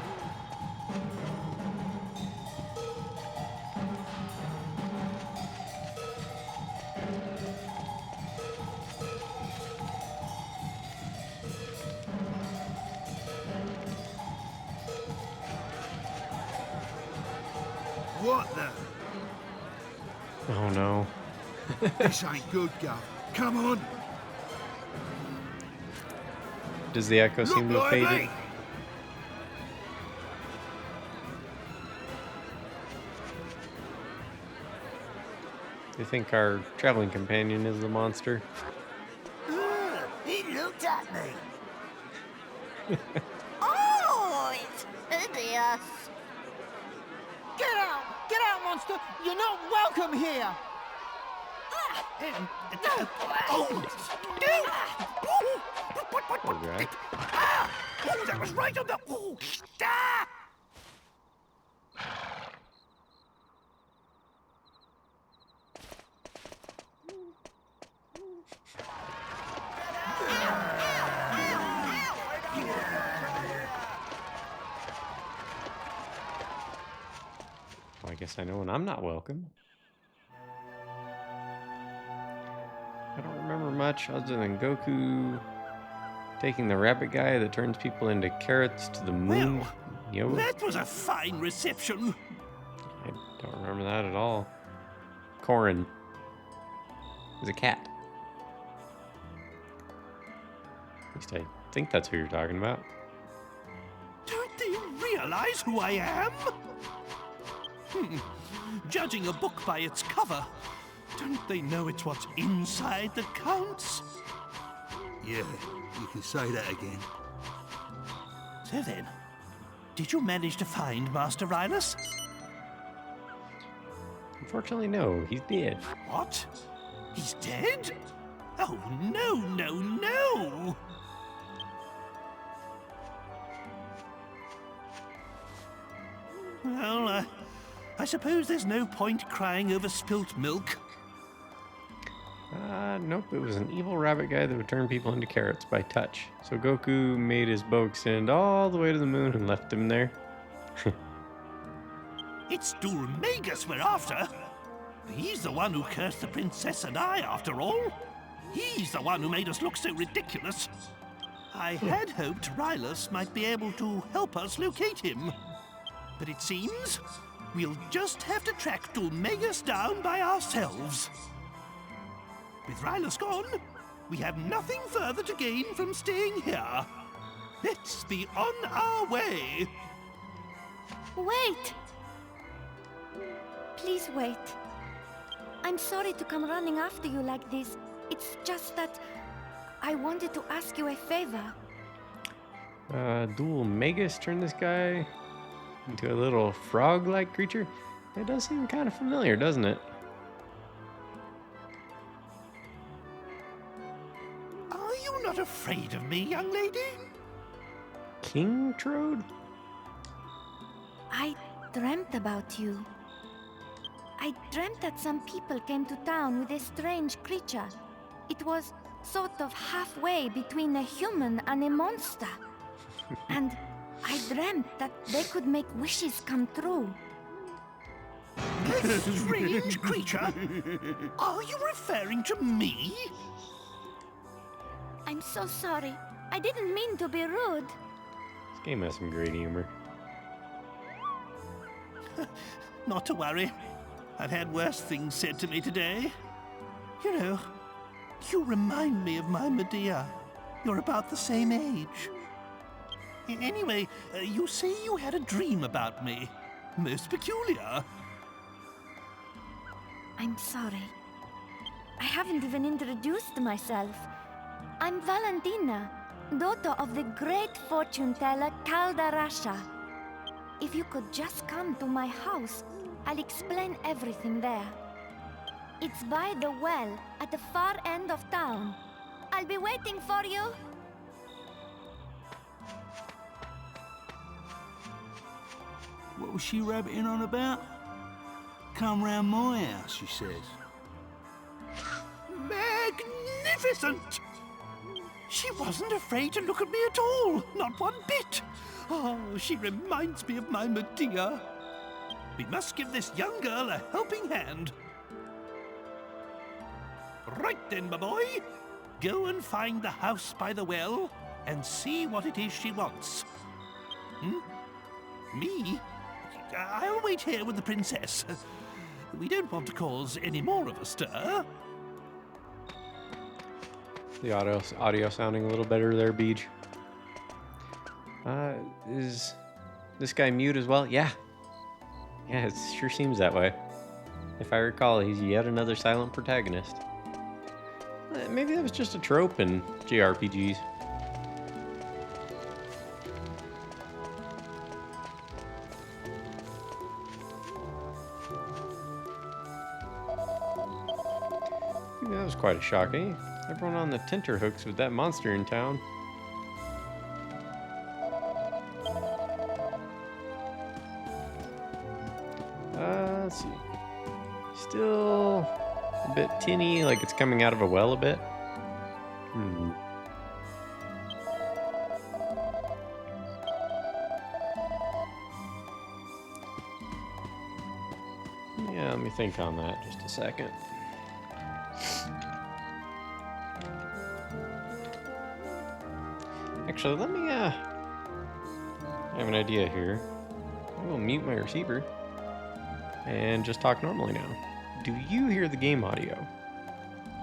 What the? Oh no. This ain't good, Gov. Come on. Does the echo seem to have faded? lively. Do you think our traveling companion is the monster? He looked at me. Oh, it's hideous. Get out! Get out, monster! You're not welcome here! Oh, Poor guy. oh, that was right on the. Oh, ah! Well, I guess I know when I'm not welcome. I don't remember much other than Goku taking the rabbit guy that turns people into carrots to the moon. Well, Yo, that was a fine reception. I don't remember that at all. Korin is a cat. At least I think that's who you're talking about. Don't they realize who I am? Judging a book by its cover, don't they know it's what's inside that counts? Yeah, you can say that again. So then, did you manage to find Master Rylus? Unfortunately, no. He's dead. What? He's dead? Oh, no, no, no! Well, I suppose there's no point crying over spilt milk. Nope. It was an evil rabbit guy that would turn people into carrots by touch. So Goku made his bow extend all the way to the moon and left him there. It's Durmagus we're after. He's the one who cursed the princess and I, after all. He's the one who made us look so ridiculous. I had hoped Rylus might be able to help us locate him. But it seems we'll just have to track Dulmegas down by ourselves. With Rylus gone, we have nothing further to gain from staying here. Let's be on our way. Wait! Please wait. I'm sorry to come running after you like this. It's just that I wanted to ask you a favor. Dulmegas turned this guy into a little frog-like creature? It does seem kind of familiar, doesn't it? Are you not afraid of me, young lady? King Trode? I dreamt about you. I dreamt that some people came to town with a strange creature. It was sort of halfway between a human and a monster. And I dreamt that they could make wishes come true. A strange creature? Are you referring to me? I'm so sorry. I didn't mean to be rude. This game has some great humor. Not to worry. I've had worse things said to me today. You know, you remind me of my Medea. You're about the same age. Anyway, you say you had a dream about me. Most peculiar. I'm sorry. I haven't even introduced myself. I'm Valentina, daughter of the great fortune teller Caldarasha. If you could just come to my house, I'll explain everything there. It's by the well at the far end of town. I'll be waiting for you. What was she rabbiting on about? Come round my house, she says. Magnificent! She wasn't afraid to look at me at all, not one bit. Oh, she reminds me of my Medea. We must give this young girl a helping hand. Right then, my boy. Go and find the house by the well and see what it is she wants. Me? I'll wait here with the princess. We don't want to cause any more of a stir. The audio sounding a little better there, Beej. Is this guy mute as well? Yeah. Yeah, it sure seems that way. If I recall, he's yet another silent protagonist. Maybe that was just a trope in JRPGs. I think that was quite a shock, eh? Everyone on the tenterhooks with that monster in town. Let's see. Still a bit tinny, like it's coming out of a well a bit. Yeah, let me think on that just a second. Actually, let me, I have an idea here. I will mute my receiver and just talk normally now. Do you hear the game audio?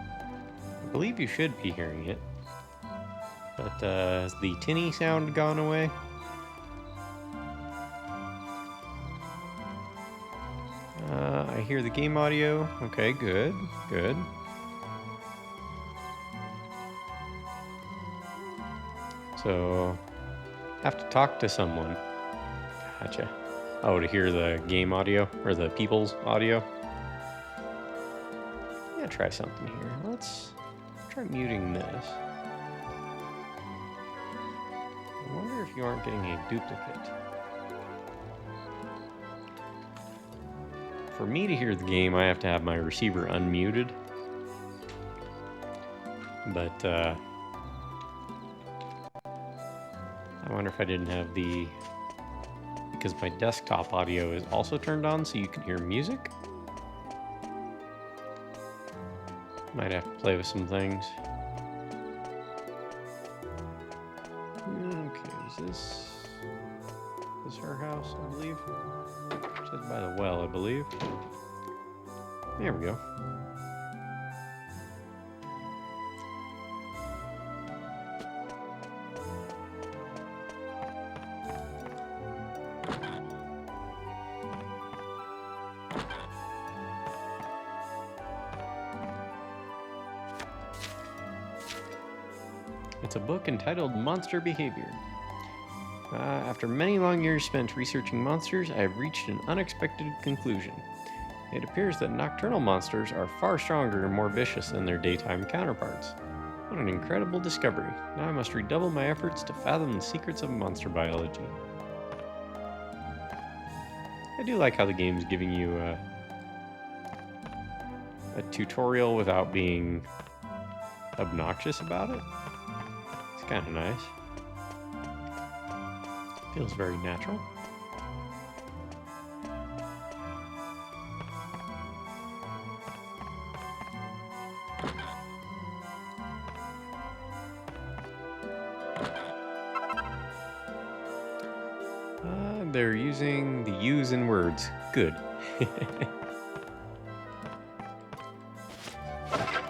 I believe you should be hearing it. But, has the tinny sound gone away? I hear the game audio. Okay, good, good. So, have to talk to someone. Gotcha. Oh, to hear the game audio, or the people's audio? Yeah, try something here. Let's try muting this. I wonder if you aren't getting a duplicate. For me to hear the game, I have to have my receiver unmuted. But, I wonder if I didn't have the... Because my desktop audio is also turned on so you can hear music. Might have to play with some things. Okay, is this her house, I believe? It says by the well, I believe. There we go. It's a book entitled Monster Behavior. After many long years spent researching monsters, I have reached an unexpected conclusion. It appears that nocturnal monsters are far stronger and more vicious than their daytime counterparts. What an incredible discovery. Now I must redouble my efforts to fathom the secrets of monster biology. I do like how the game's giving you a tutorial without being obnoxious about it. It's kind of nice. Feels very natural. They're using the U's in words. Good.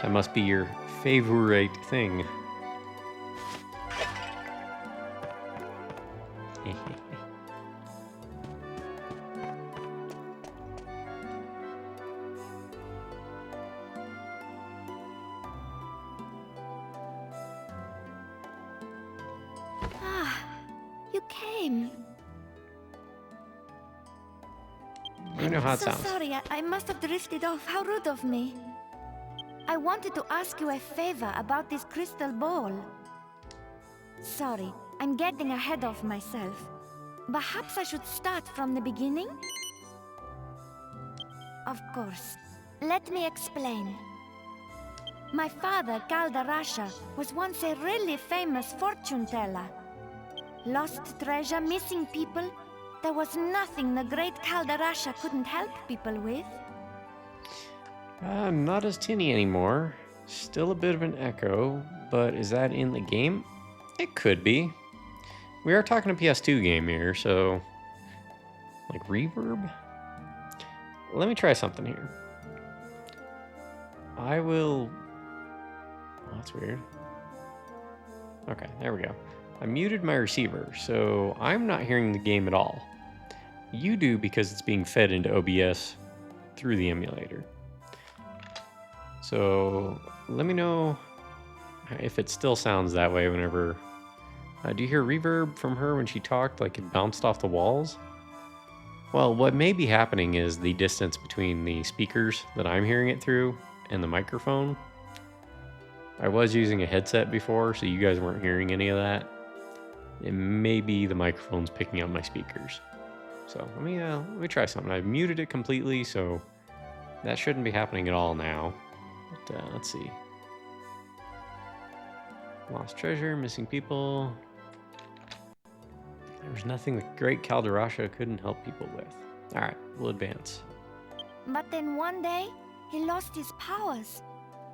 That must be your favorite thing. You came. I know how it So sounds. sorry, I must have drifted off. How rude of me. I wanted to ask you a favor about this crystal ball. Sorry, I'm getting ahead of myself. Perhaps I should start from the beginning? Of course. Let me explain. My father, Galdarasha, was once a really famous fortune teller. Lost treasure, missing people. There was nothing the great Galdarasha couldn't help people with. Not as tinny anymore. Still a bit of an echo, but is that in the game? It could be. We are talking a PS2 game here, so... like reverb? Let me try something here. I will... oh, that's weird. Okay, there we go. I muted my receiver, so I'm not hearing the game at all. You do because it's being fed into OBS through the emulator. So let me know if it still sounds that way whenever... do you hear reverb from her when she talked, like it bounced off the walls? Well, what may be happening is the distance between the speakers that I'm hearing it through and the microphone. I was using a headset before, so you guys weren't hearing any of that. It may be the microphone's picking up my speakers. So let me try something. I've muted it completely, so that shouldn't be happening at all now. But let's see. Lost treasure, missing people. There was nothing the great Galdarasha couldn't help people with. All right, we'll advance. But then one day, he lost his powers.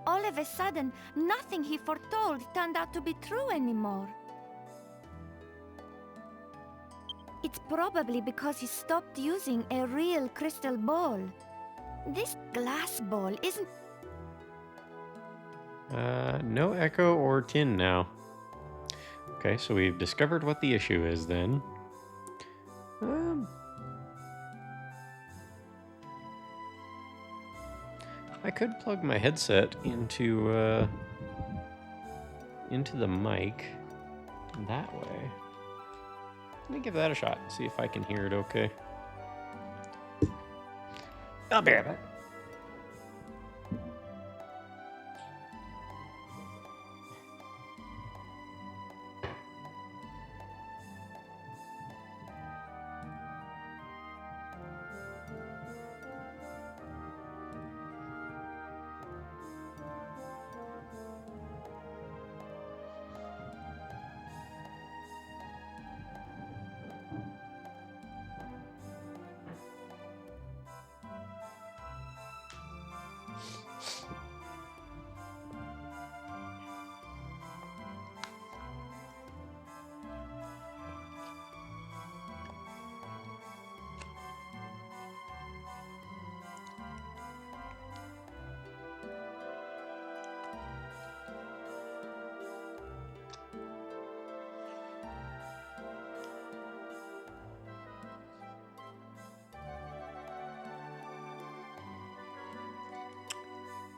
All of a sudden, nothing he foretold turned out to be true anymore. It's probably because he stopped using a real crystal ball. This glass ball isn't... No echo or tin now. Okay, so we've discovered what the issue is then. I could plug my headset into the mic that way. Let me give that a shot and see if I can hear it okay. I'll be right back.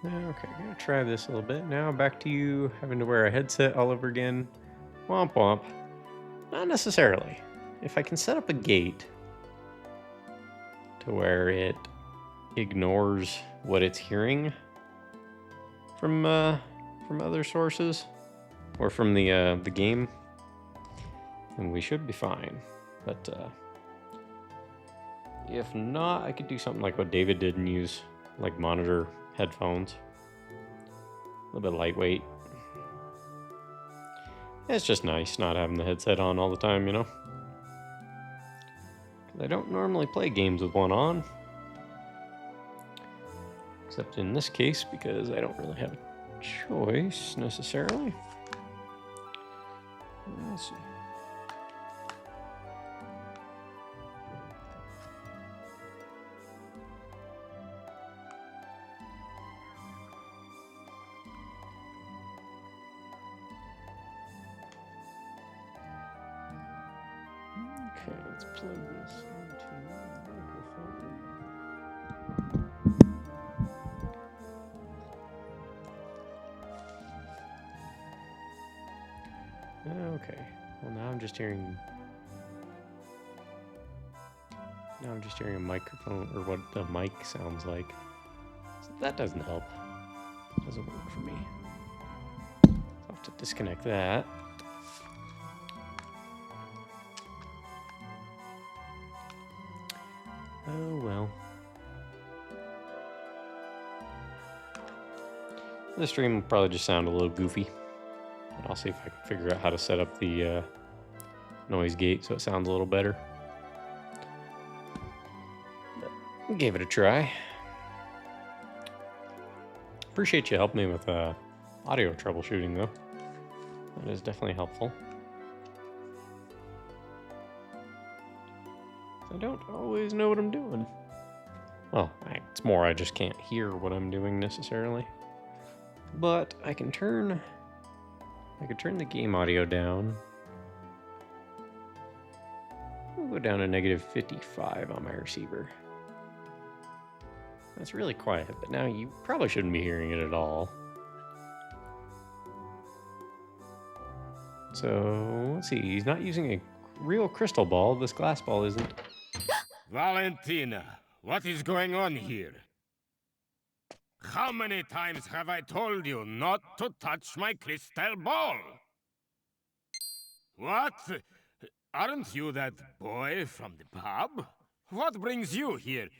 Okay, gonna try this a little bit. Now back to you having to wear a headset all over again. Womp womp. Not necessarily. If I can set up a gate to where it ignores what it's hearing from other sources or from the game, then we should be fine. But if not, I could do something like what David did and use like monitor headphones. A little bit lightweight. It's just nice not having the headset on all the time, you know? 'Cause I don't normally play games with one on. Except in this case, because I don't really have a choice necessarily. Let's see. Okay, let's plug this into the microphone. Okay, well now I'm just hearing a microphone, or what the mic sounds like. So that doesn't help. Doesn't work for me. So I'll have to disconnect that. Oh well. The stream will probably just sound a little goofy. But I'll see if I can figure out how to set up the noise gate so it sounds a little better. But gave it a try. Appreciate you helping me with audio troubleshooting though. That is definitely helpful. I don't always know what I'm doing. Well, it's more I just can't hear what I'm doing necessarily. But I can turn the game audio down. We'll go down to -55 on my receiver. That's really quiet, but now you probably shouldn't be hearing it at all. So, let's see, he's not using a real crystal ball. This glass ball isn't. Valentina, what is going on here? How many times have I told you not to touch my crystal ball? What? Aren't you that boy from the pub? What brings you here?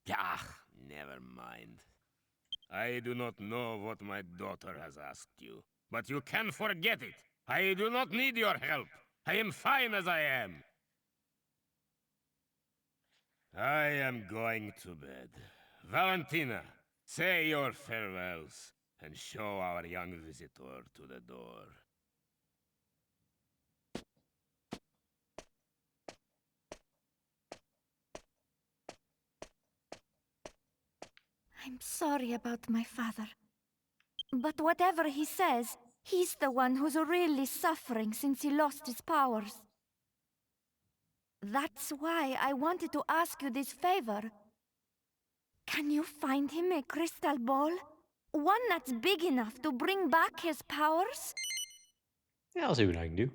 Ah, never mind. I do not know what my daughter has asked you, but you can forget it. I do not need your help. I am fine as I am. I am going to bed. Valentina, say your farewells and show our young visitor to the door. I'm sorry about my father. But whatever he says, he's the one who's really suffering since he lost his powers. That's why I wanted to ask you this favor. Can you find him a crystal ball? One that's big enough to bring back his powers? Yeah, I'll see what I can do.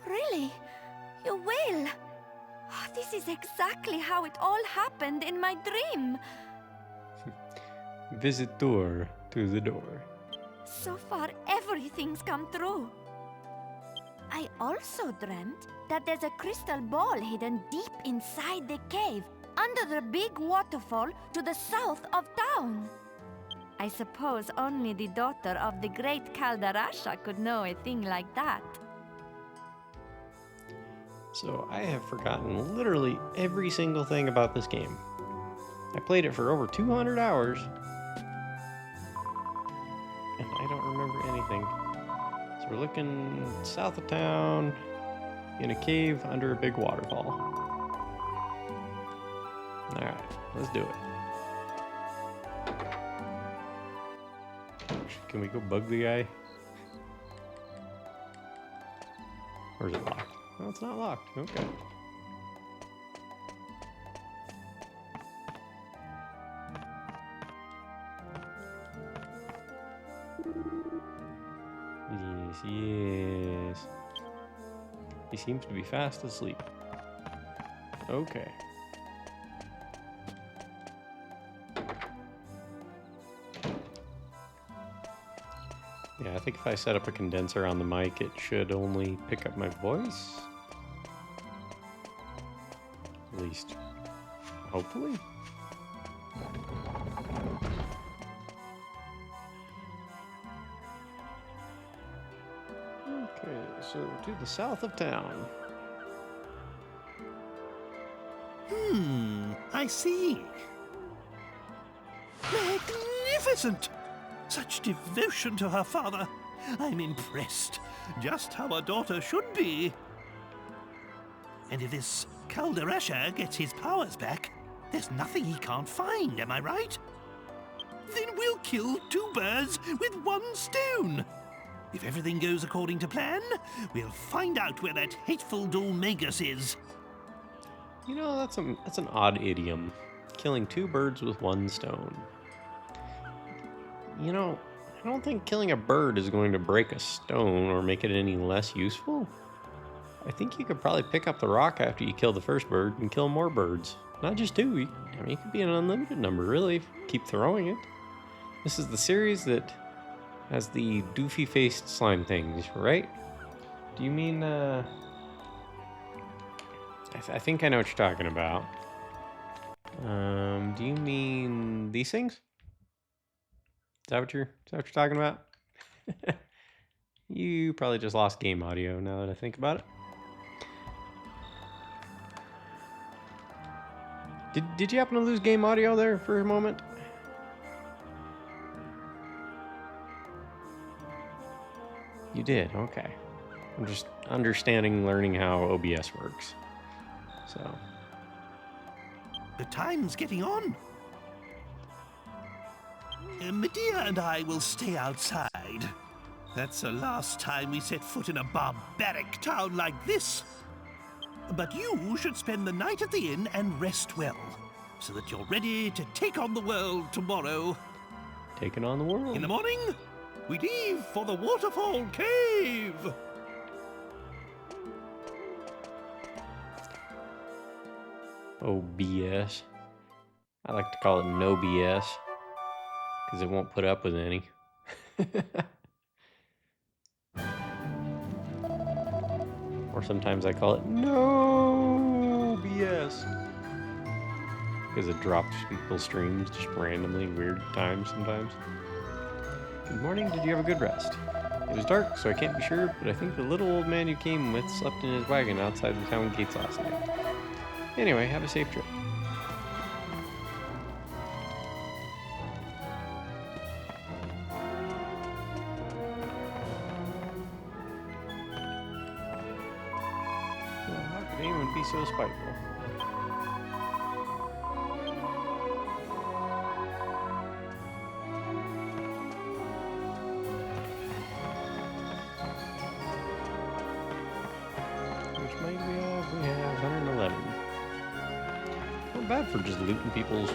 Really? You will? Oh, this is exactly how it all happened in my dream. Visitor to the door. So far, everything's come true. I also dreamt that there's a crystal ball hidden deep inside the cave, under the big waterfall to the south of town. I suppose only the daughter of the great Kaldarasha could know a thing like that. So I have forgotten literally every single thing about this game. I played it for over 200 hours, and I don't remember anything. So we're looking south of town, in a cave under a big waterfall. Alright, let's do it. Can we go bug the guy? Or is it locked? No, it's not locked. Okay. Yes, yes. He seems to be fast asleep. Okay. Yeah, I think if I set up a condenser on the mic, it should only pick up my voice. At least, hopefully. Okay, so to the south of town. I see. Magnificent! Such devotion to her father. I'm impressed. Just how a daughter should be. And if this Calderasha gets his powers back, there's nothing he can't find, am I right? Then we'll kill two birds with one stone. If everything goes according to plan, we'll find out where that hateful Dulmagus is. You know, that's an odd idiom. Killing two birds with one stone. You know, I don't think killing a bird is going to break a stone or make it any less useful. I think you could probably pick up the rock after you kill the first bird and kill more birds. Not just two. I mean, it could be an unlimited number, really, if you keep throwing it. This is the series that has the doofy-faced slime things, right? Do you mean, I think I know what you're talking about. Do you mean these things? Is that what you're talking about? You probably just lost game audio now that I think about it. Did you happen to lose game audio there for a moment? You did, okay. I'm just learning how OBS works. So. The time's getting on. Medea and I will stay outside. That's the last time we set foot in a barbaric town like this. But you should spend the night at the inn and rest well, so that you're ready to take on the world tomorrow. Taking on the world? In the morning, we leave for the Waterfall Cave. Oh, BS. I like to call it no BS, because it won't put up with any. Or sometimes I call it no BS, because it drops people's streams just randomly weird times sometimes. Good morning, did you have a good rest? It was dark, so I can't be sure, but I think the little old man you came with slept in his wagon outside the town gates last night. Anyway, have a safe trip. Well, how could anyone be so spiteful? Which might we have? We have 111. Not bad for just looting people's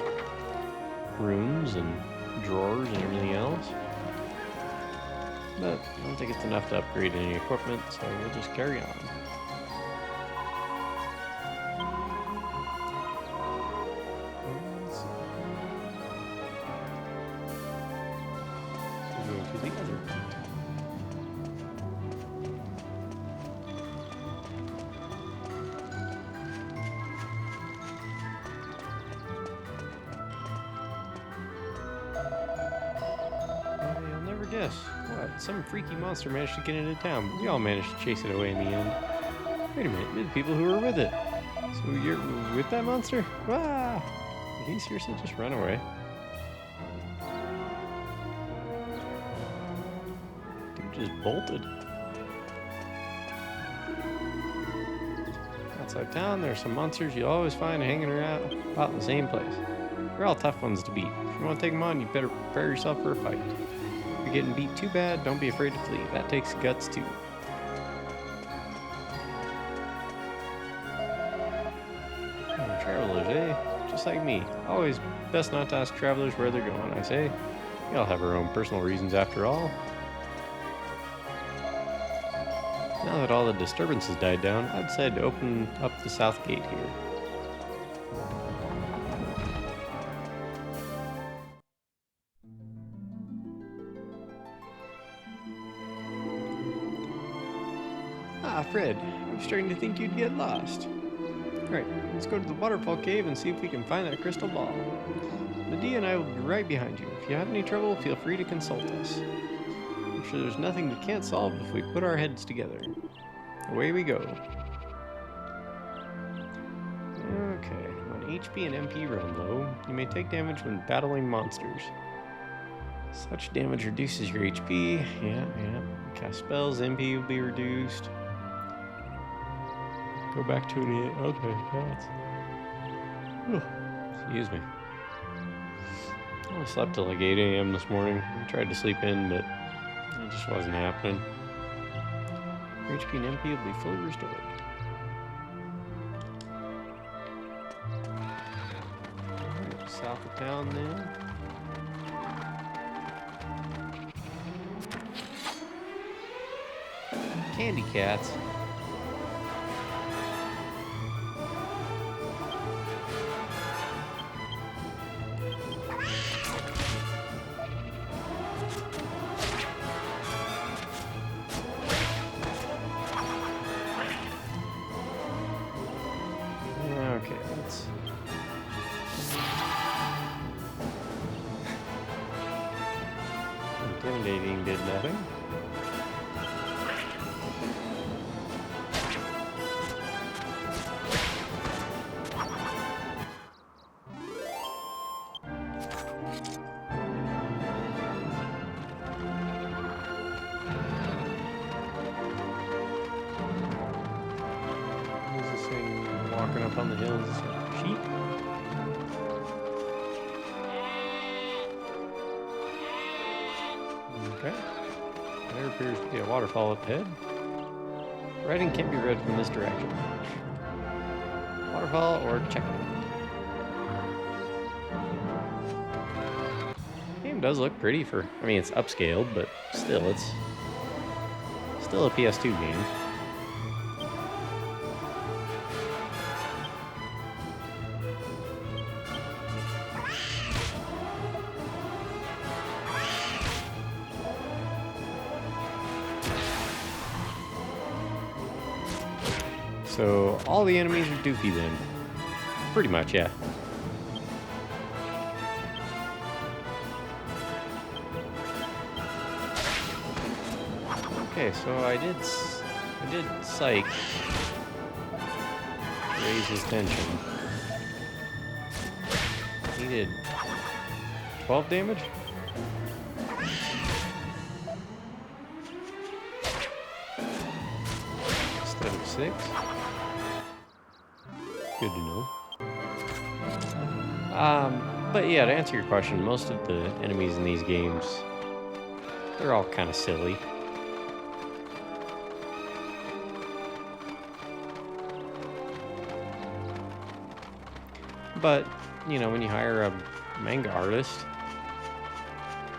rooms and drawers and everything else. But I don't think it's enough to upgrade any equipment, so we'll just carry on. Let's see. We'll go to the other one. You'll never guess. What? Some freaky monster managed to get into town, but we all managed to chase it away in the end. Wait a minute, you're the people who were with it. So you're with that monster? Ah! Did he seriously just run away? Dude just bolted. Outside town, there are some monsters you'll always find hanging around about in the same place. They're all tough ones to beat. If you want to take them on, you better prepare yourself for a fight. If you're getting beat too bad, don't be afraid to flee. That takes guts too. Travelers, eh? Just like me. Always best not to ask travelers where they're going, I say. We all have our own personal reasons after all. Now that all the disturbances died down, I decided to open up the south gate here. Ah, Fred, I was starting to think you'd get lost. Alright, let's go to the waterfall cave and see if we can find that crystal ball. Medea and I will be right behind you. If you have any trouble, feel free to consult us. I'm sure there's nothing we can't solve if we put our heads together. Away we go. Okay, when HP and MP run low, you may take damage when battling monsters. Such damage reduces your HP. Yeah. Cast spells, MP will be reduced. Go back to an 8. Okay, cats. Excuse me. I only slept till like 8 a.m. this morning. I tried to sleep in, but it just wasn't happening. Your HP and MP will be fully restored. Alright, south of town then. Candy cats. Okay, let's... Intimidating did nothing. Who's this thing walking up on the hills? Sheep? Okay. There appears to be a waterfall up ahead. Writing can't be read from this direction. Waterfall or checkpoint. Game does look pretty for, I mean, it's upscaled, but still, it's still a PS2 game. So, all the enemies are doofy then. Pretty much, yeah. Okay, so I did psych. Raise his tension. He did 12 damage? Instead of 6? Good to know. But yeah, to answer your question, most of the enemies in these games, they're all kind of silly. But, you know, when you hire a manga artist,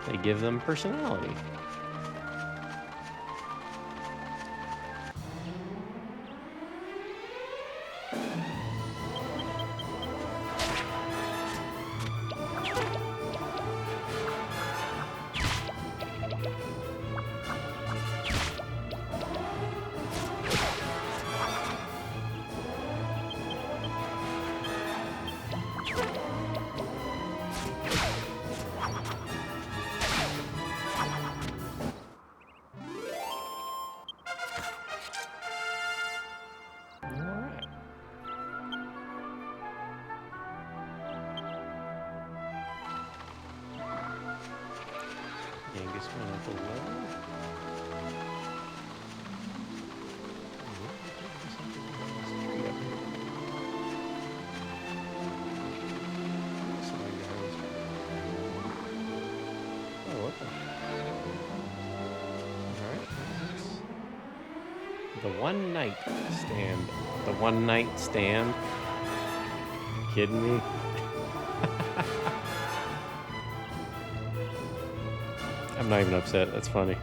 they give them personality. Angus went up a level. Oh, what the? Alright. The one night stand. The one night stand? You kidding me? I'm not even upset. That's funny.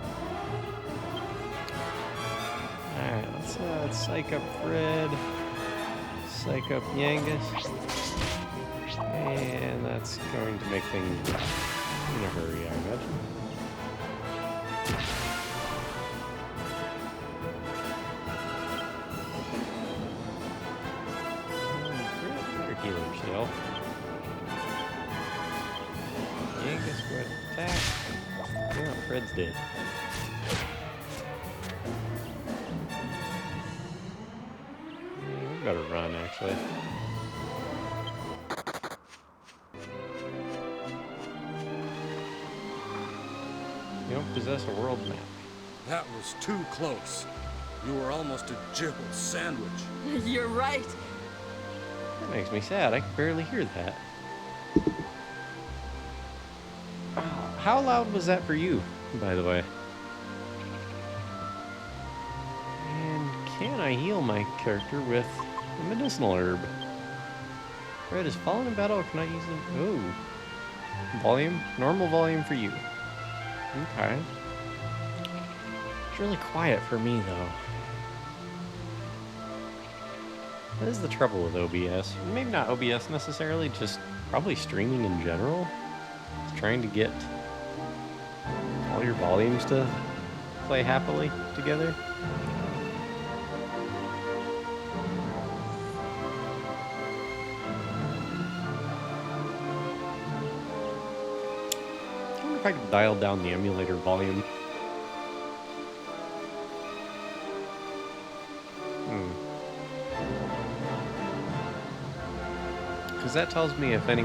Alright, let's psych up Fred. Psych up Yangus. And that's going to make things in a hurry, I imagine. Fred, heal yourself. Yangus, go ahead and attack. Yeah, Fred's dead. Yeah, we better run, actually. You don't possess a world map. That was too close. You were almost a jibble sandwich. You're right. That makes me sad. I can barely hear that. How loud was that for you, by the way? And can I heal my character with a medicinal herb? Fred is fallen in battle. Can I use them? Oh. Volume? Normal volume for you. Okay. It's really quiet for me, though. That is the trouble with OBS. Maybe not OBS necessarily, just probably streaming in general. It's trying to get all your volumes to play happily together. I wonder if I could dial down the emulator volume. Because that tells me if any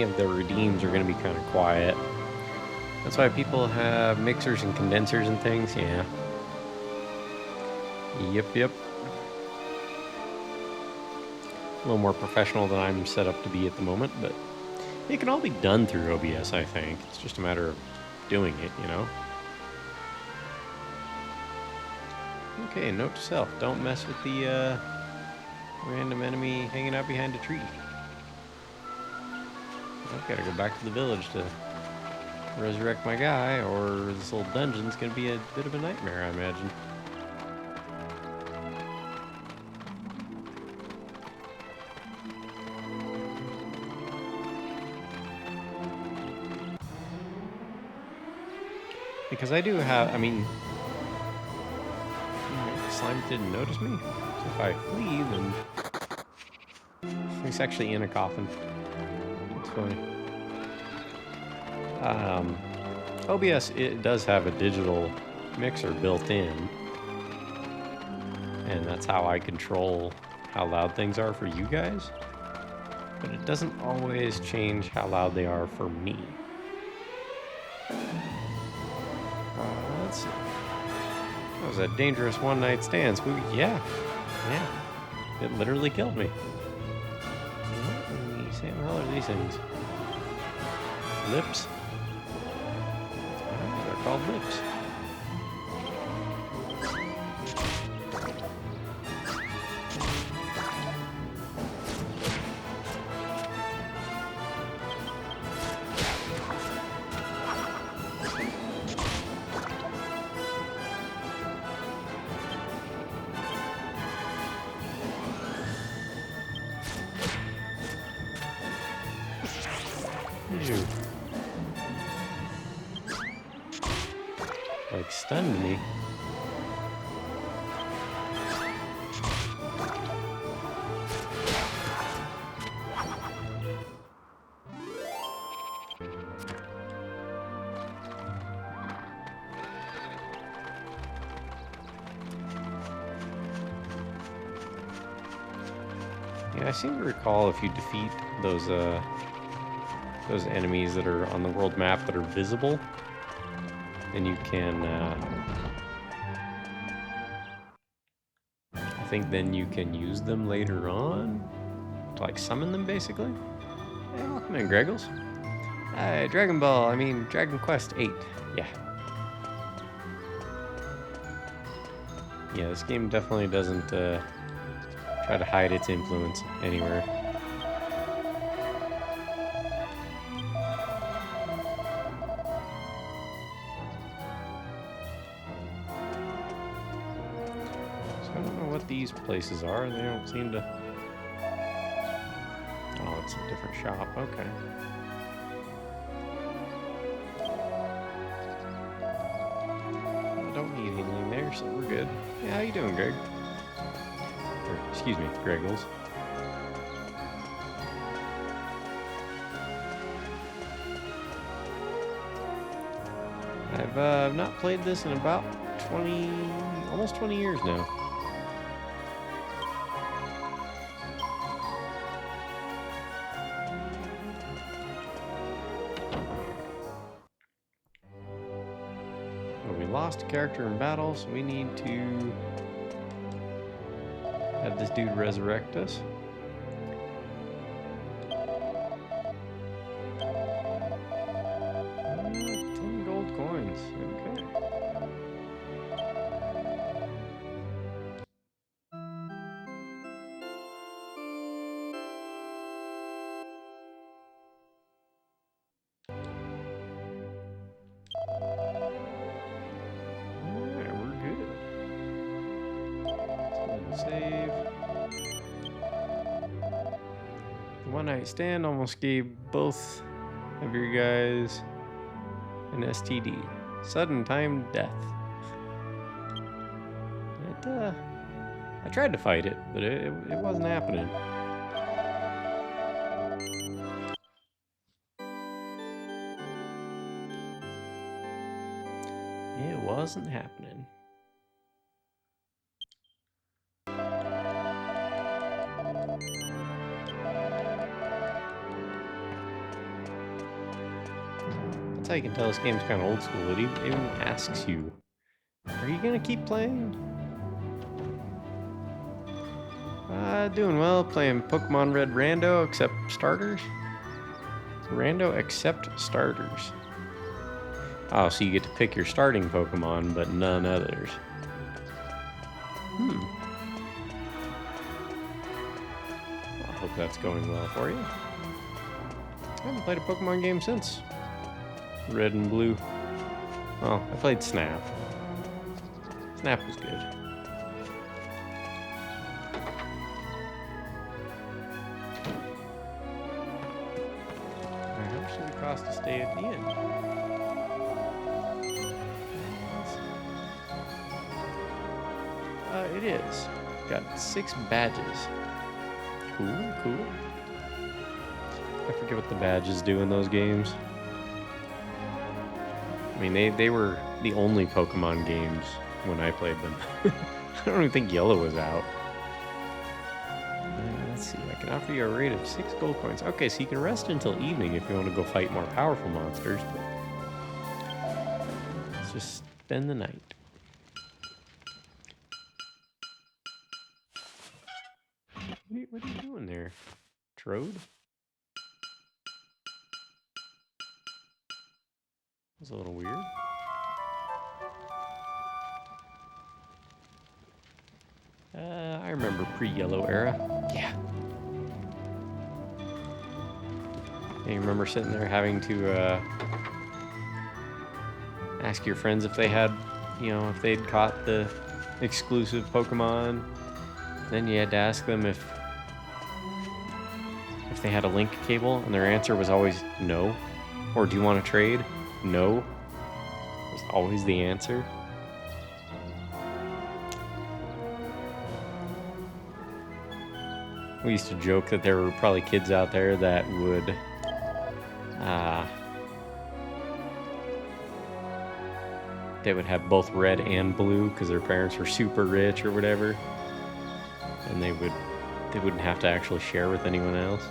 of the redeems are going to be kind of quiet. That's why people have mixers and condensers and things, yeah. Yep. A little more professional than I'm set up to be at the moment, but it can all be done through OBS, I think. It's just a matter of doing it, you know? Okay, note to self, don't mess with the random enemy hanging out behind a tree. I've got to go back to the village to resurrect my guy, or this little dungeon's going to be a bit of a nightmare, I imagine. Because I do have, I mean, slime didn't notice me. So if I flee, then he's actually in a coffin. That's funny. OBS, it does have a digital mixer built in, and that's how I control how loud things are for you guys, but it doesn't always change how loud they are for me. Let's see. That was a dangerous one-night stand, Spooky. Yeah. It literally killed me. What in the Sam hell are these things? Lips? They're called lips. Ew. Like stunned me. Yeah, I seem to recall if you defeat those enemies that are on the world map that are visible, and you can, I think then you can use them later on to like summon them, basically. Hey, welcome in, Greggles. Dragonquest VIII. Yeah, this game definitely doesn't try to hide its influence anywhere. what these places are. They don't seem to... Oh, it's a different shop. Okay. I don't need anything there, so we're good. Yeah, how you doing, Greg? Or, excuse me, Greggles. I've not played this in about 20, almost 20 years now. Well, we lost a character in battle, so we need to have this dude resurrect us. 10 gold coins. Okay. Alright, we're good. Let's go ahead and save. The one night stand almost gave both of your guys an STD. Sudden time death. I tried to fight it, but it wasn't happening. It wasn't happening. That's how you can tell this game's kind of old school. It even asks you, are you gonna keep playing? Doing well, playing Pokemon Red Rando, except starters. Rando except starters. Oh, so you get to pick your starting Pokemon, but none others. Well, I hope that's going well for you. I haven't played a Pokemon game since Red and Blue. Well, I played Snap. Snap was good. Alright, how much does it cost to stay at the inn? It is. Got 6 badges. Cool, cool. I forget what the badges do in those games. I mean, they were the only Pokemon games when I played them. I don't even think Yellow was out. Let's see, I can offer you a rate of 6 gold coins. Okay, so you can rest until evening if you want to go fight more powerful monsters, but let's just spend the night. What are you doing there, Trode? That's a little weird. I remember pre-Yellow era. Yeah. And you remember sitting there having to ask your friends if they had, if they'd caught the exclusive Pokemon. Then you had to ask them if they had a link cable, and their answer was always no. Or do you want to trade? No. Was always the answer. We used to joke that there were probably kids out there that would they would have both red and blue because their parents were super rich or whatever, and they wouldn't have to actually share with anyone else.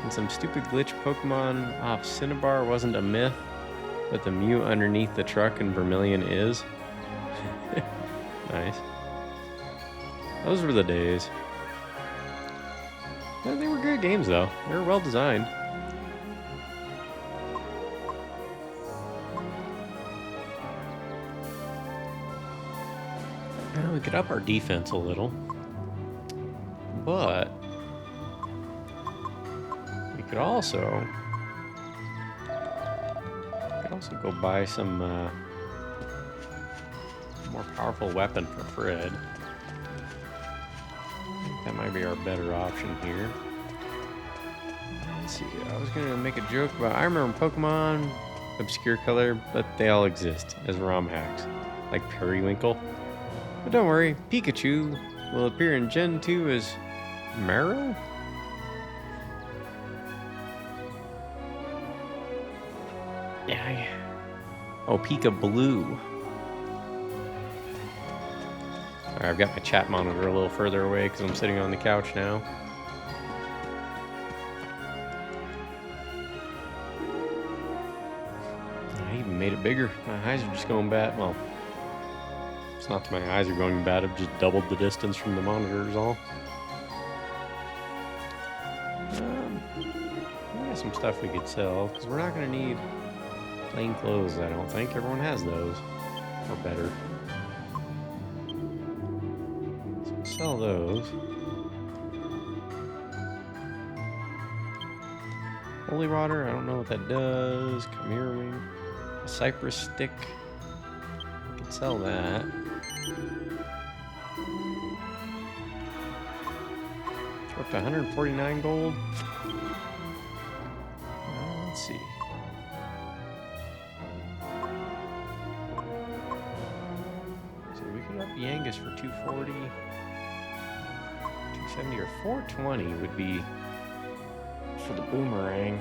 And some stupid glitch Pokemon off Cinnabar wasn't a myth, but the Mew underneath the truck in Vermilion is. Nice. Those were the days. Yeah, they were good games though. They were well designed. Well, we could up our defense a little, but we could also go buy some more powerful weapon for Fred. That might be our better option here. Let's see. I was gonna make a joke about. I remember Pokemon Obscure Color, but they all exist as ROM hacks, like Periwinkle. But don't worry, Pikachu will appear in Gen 2 as Marrow? Yeah. Oh, Pika Blue. Alright, I've got my chat monitor a little further away because I'm sitting on the couch now. I even made it bigger. My eyes are just going bad. Well, it's not that my eyes are going bad. I've just doubled the distance from the monitor is all. We got some stuff we could sell because we're not going to need plain clothes, I don't think. Everyone has those. Or better. So sell those. Holy water, I don't know what that does. Chimera wing. A cypress stick. I could sell that. We're up to 149 gold. Let's see. So we could up Yangus for 240. 270 or 420 would be for the boomerang.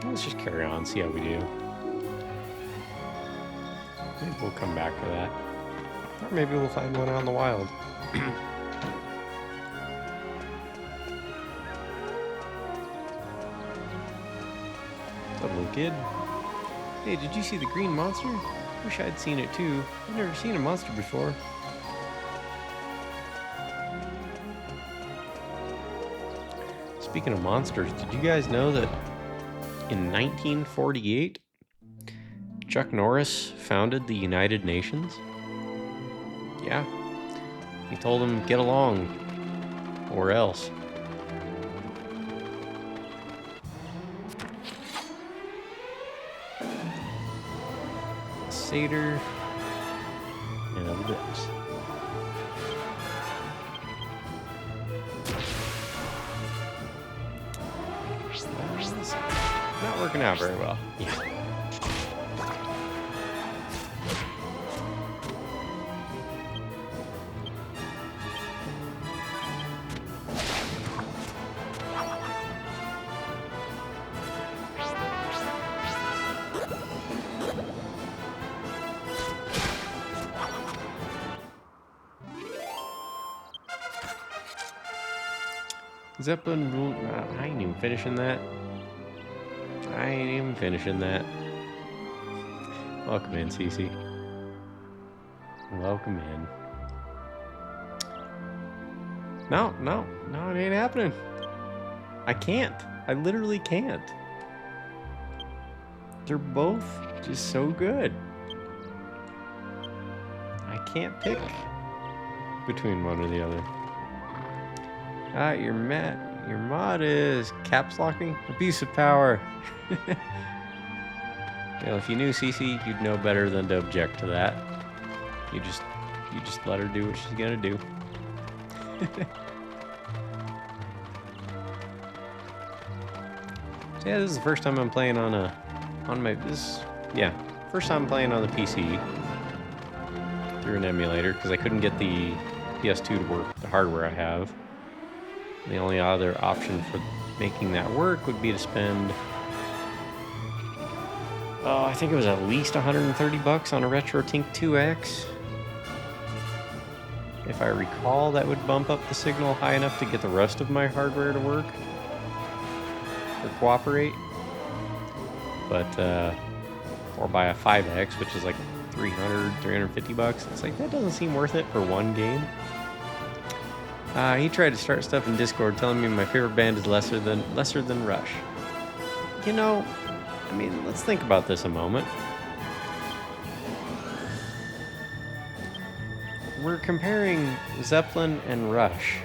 Let's just carry on, see how we do. Maybe we'll come back to that. Or maybe we'll find one out in the wild. What's up, little kid? Hey, did you see the green monster? Wish I'd seen it too. I've never seen a monster before. Speaking of monsters, did you guys know that in 1948, Chuck Norris founded the United Nations? Yeah. He told them, get along, or else. Satyr and other dips. Not working out very well. Yeah. Zeppelin rule. I ain't even finishing that. Welcome in, Cece. Welcome in. No, it ain't happening. I can't. I literally can't. They're both just so good. I can't pick between one or the other. Your mod is caps locking? Abuse of power. Well, if you knew Cece, you'd know better than to object to that. You just let her do what she's gonna do. So yeah, this is the first time I'm playing first time playing on the PC through an emulator because I couldn't get the PS2 to work, the hardware I have. The only other option for making that work would be to spend, I think it was at least $130 on a RetroTink 2X. If I recall, that would bump up the signal high enough to get the rest of my hardware to work or cooperate. But, or buy a 5X, which is like $350. It's like, that doesn't seem worth it for one game. He tried to start stuff in Discord telling me my favorite band is lesser than Rush. You know, I mean, let's think about this a moment. We're comparing Zeppelin and Rush.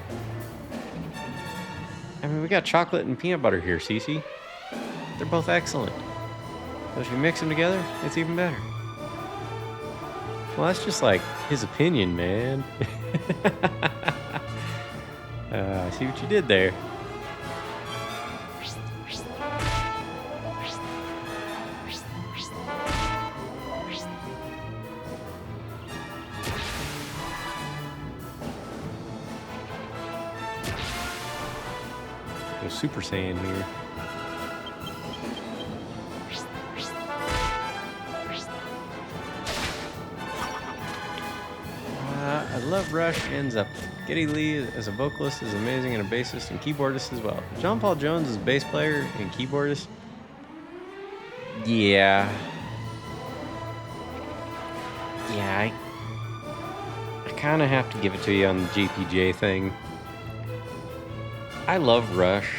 I mean, we got chocolate and peanut butter here, Cece. They're both excellent. But if you mix them together, it's even better. Well, that's just like his opinion, man. I see what you did there. Go Super Saiyan here. I love Rush and Zeppelin. Geddy Lee as a vocalist is amazing and a bassist and keyboardist as well. John Paul Jones is a bass player and keyboardist. Yeah. Yeah, I kind of have to give it to you on the JPJ thing. I love Rush,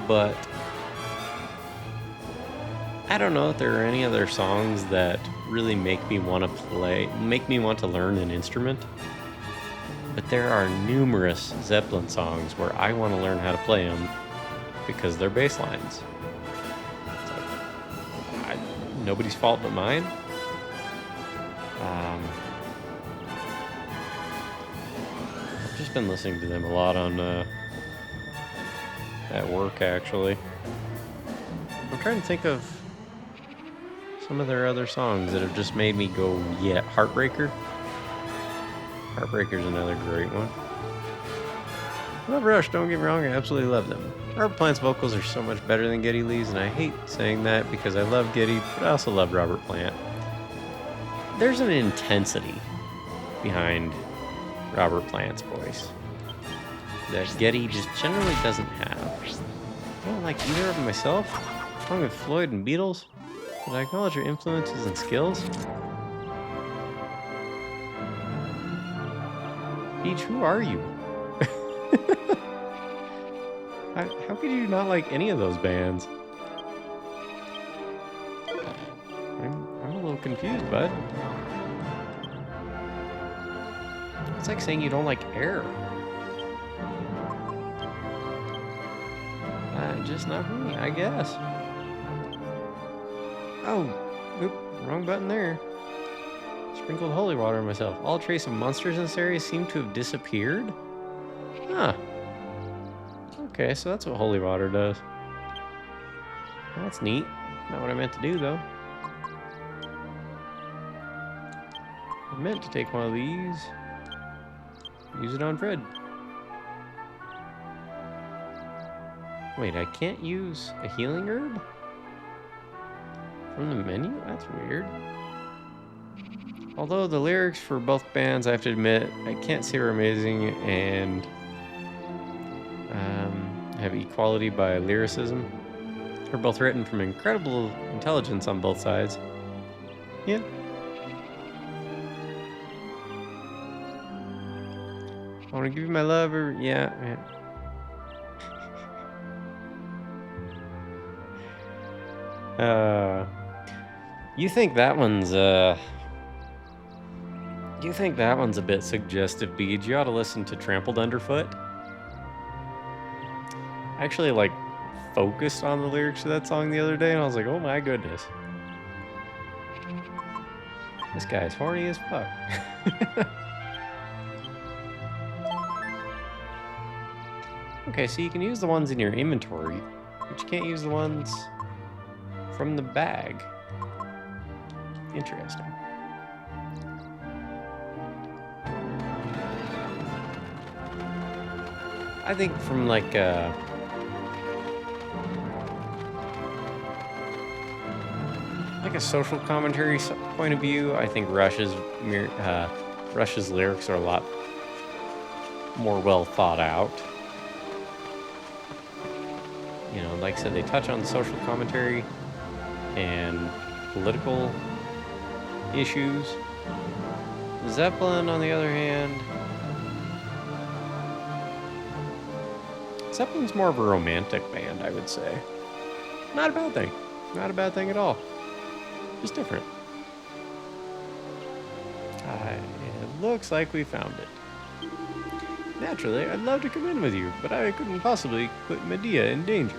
but I don't know if there are any other songs that really make me want to learn an instrument. But there are numerous Zeppelin songs where I want to learn how to play them because they're bass lines. Nobody's fault but mine. I've just been listening to them a lot on at work, actually. I'm trying to think of some of their other songs that have just made me go, yeah. Heartbreaker. Heartbreaker's another great one. I love Rush, don't get me wrong, I absolutely love them. Robert Plant's vocals are so much better than Geddy Lee's, and I hate saying that because I love Geddy, but I also love Robert Plant. There's an intensity behind Robert Plant's voice that Geddy just generally doesn't have. I don't like either of them myself, along with Floyd and Beatles, but I acknowledge your influences and skills. Beach, who are you? How could you not like any of those bands? I'm a little confused, bud. It's like saying you don't like air. Just not for me, I guess. Oh, oop, wrong button there. Sprinkled holy water on myself. All trace of monsters in this area seem to have disappeared? Huh. Okay, so that's what holy water does. Well, that's neat. Not what I meant to do, though. I meant to take one of these. Use it on Fred. Wait, I can't use a healing herb? From the menu? That's weird. Although the lyrics for both bands, I have to admit, I can't say are amazing and have equality by lyricism. They're both written from incredible intelligence on both sides. Yeah. I want to give you my love, or yeah. You think that one's a bit suggestive, Beej? You ought to listen to Trampled Underfoot. I actually focused on the lyrics of that song the other day, and I was like, oh my goodness. This guy's horny as fuck. Okay, so you can use the ones in your inventory, but you can't use the ones from the bag. Interesting. I think from a social commentary point of view, I think Rush's lyrics are a lot more well thought out. You know, like I said, they touch on social commentary and political issues. Zeppelin, on the other hand, Zeppelin's more of a romantic band, I would say. Not a bad thing. Not a bad thing at all. Just different. It looks like we found it. Naturally, I'd love to come in with you, but I couldn't possibly put Medea in danger.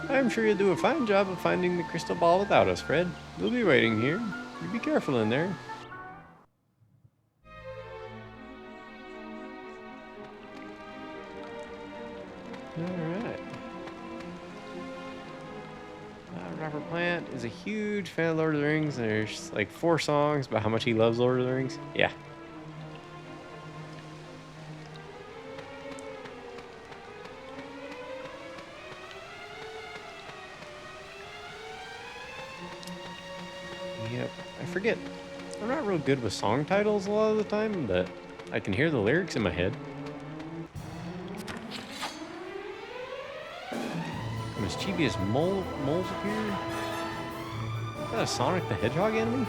I'm sure you'll do a fine job of finding the crystal ball without us, Fred. We'll be waiting here. You be careful in there. Robert Plant is a huge fan of Lord of the Rings. There's like 4 songs about how much he loves Lord of the Rings. Yeah. Yep. I forget. I'm not real good with song titles a lot of the time, but I can hear the lyrics in my head. Mischievous moles appear. Is that a Sonic the Hedgehog enemy?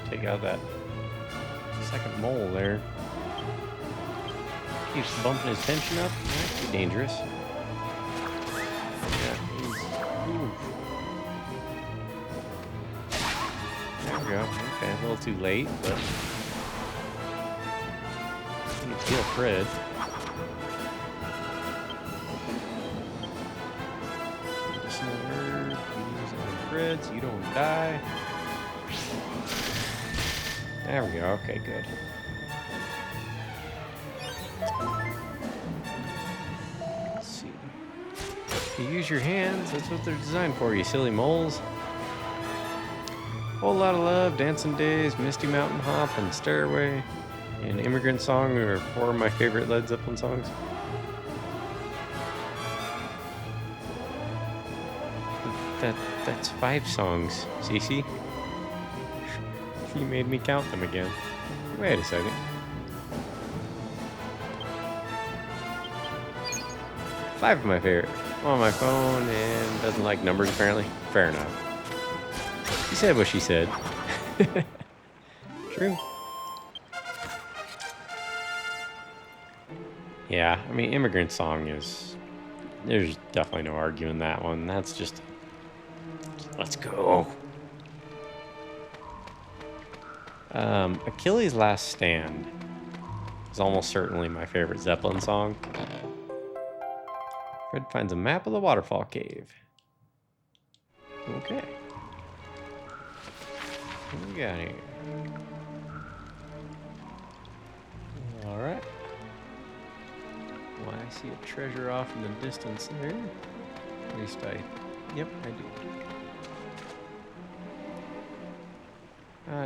Take out that second mole there. Keeps bumping his tension up. That could be dangerous. Yeah, ooh. There we go. Okay, a little too late, but you can kill Fred. Medicinal herb. Use it on Fred so you don't die. There we go, okay, good. Let's see. You use your hands, that's what they're designed for, you silly moles. Whole Lot of Love, Dancing Days, Misty Mountain Hop, and Stairway, and Immigrant Song are 4 of my favorite Led Zeppelin songs. That's 5 songs, Cece. You made me count them again. Wait a second. 5 of my favorite. I'm on my phone and doesn't like numbers apparently. Fair enough. She said what she said. True. Yeah, I mean, Immigrant Song is... There's definitely no arguing that one. That's just... Let's go. Achilles' Last Stand is almost certainly my favorite Zeppelin song. Fred finds a map of the waterfall cave. Okay. What we got here? Alright. Well, I see a treasure off in the distance there. At least yep, I do.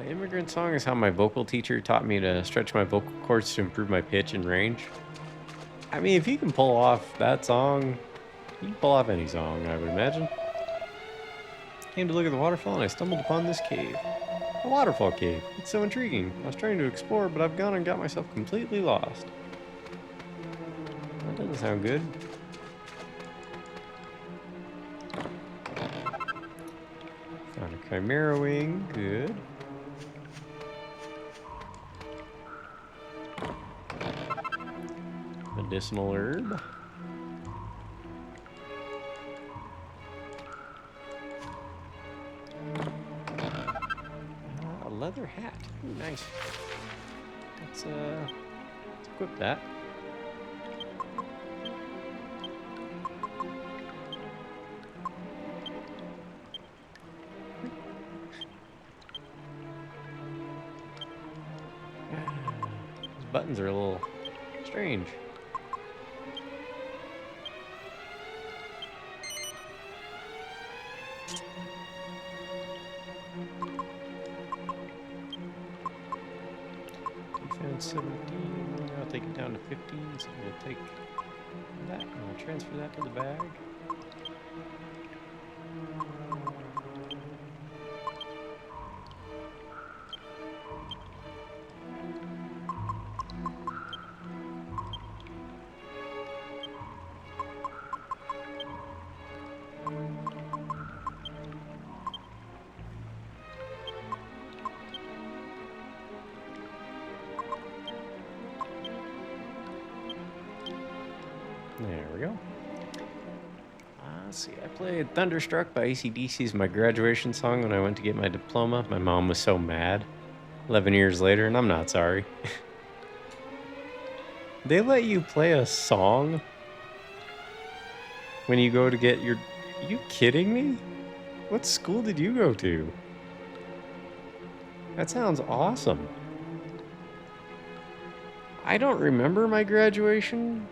Immigrant Song is how my vocal teacher taught me to stretch my vocal cords to improve my pitch and range. I mean, if you can pull off that song, you can pull off any song, I would imagine. Came to look at the waterfall and I stumbled upon this cave. A waterfall cave. It's so intriguing. I was trying to explore, but I've gone and got myself completely lost. That doesn't sound good. Found a Chimera Wing. Good. Medicinal herb. A leather hat. Ooh, nice. Let's equip that. These buttons are a little strange. Defense 17, I'll take it down to 15, so we'll take that and we'll transfer that to the bag. Let's see. I played Thunderstruck by AC/DC as my graduation song when I went to get my diploma. My mom was so mad. 11 years later, and I'm not sorry. They let you play a song when you go to get your... Are you kidding me? What school did you go to? That sounds awesome. I don't remember my graduation,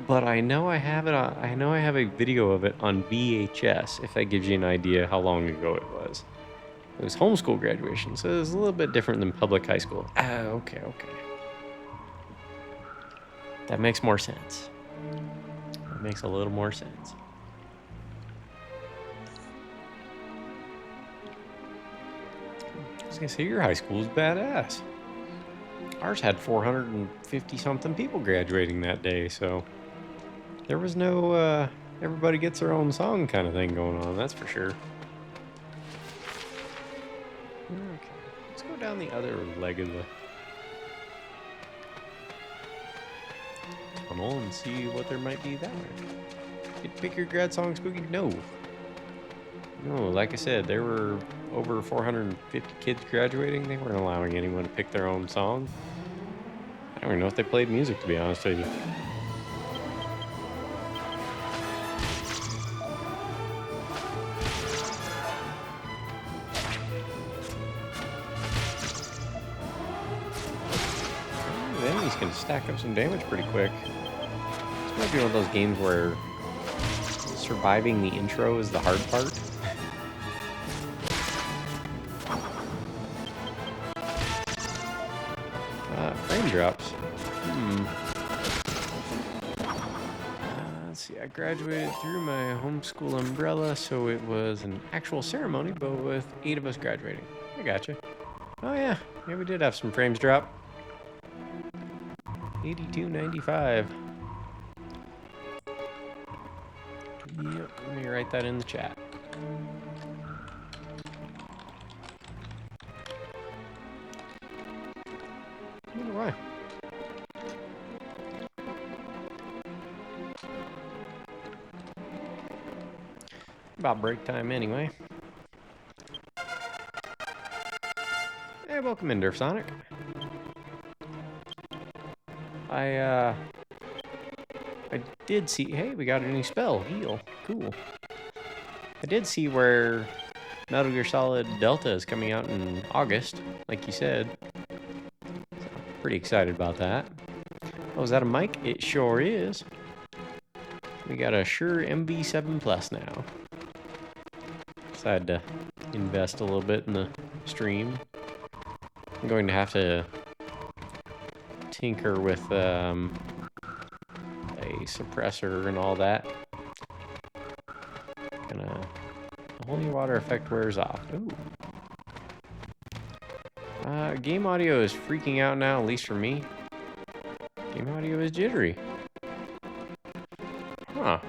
but I know I have it. I know I have a video of it on VHS. If that gives you an idea how long ago it was. It was homeschool graduation, so it was a little bit different than public high school. Okay. That makes more sense. That makes a little more sense. I was gonna say, your high school is badass. Ours had 450 something people graduating that day, so there was no everybody gets their own song kind of thing going on, that's for sure. Okay, let's go down the other leg of the tunnel and see what there might be that way. Get to pick your grad song, Spooky? No, like I said, there were over 450 kids graduating. They weren't allowing anyone to pick their own song. I don't even know if they played music, to be honest with you. Ooh, the enemies can stack up some damage pretty quick. This might be one of those games where surviving the intro is the hard part. Frame drops. Let's see, I graduated through my homeschool umbrella, so it was an actual ceremony, but with 8 of us graduating. I gotcha. Oh yeah, we did have some frames drop. 82.95. Yep, let me write that in the chat. I wonder why. About break time anyway. Hey, welcome in, Durf Sonic. I did see... Hey, we got a new spell. Heal. Cool. I did see where Metal Gear Solid Delta is coming out in August, like you said. So, pretty excited about that. Oh, is that a mic? It sure is. We got a Shure MV7 Plus now. Decided to invest a little bit in the stream. I'm going to have to tinker with a suppressor and all that. The holy water effect wears off. Ooh. Game audio is freaking out now, at least for me. Game audio is jittery. Huh.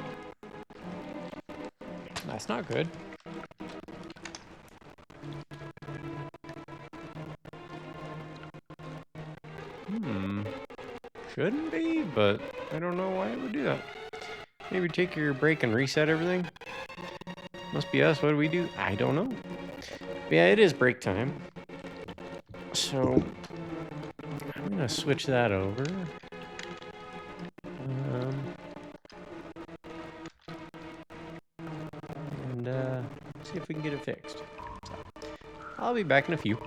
That's not good. Shouldn't be, but I don't know why it would do that. Maybe take your break and reset everything. Must be us. What do we do? I don't know. But yeah, it is break time. So I'm gonna switch that over. And see if we can get it fixed. So, I'll be back in a few.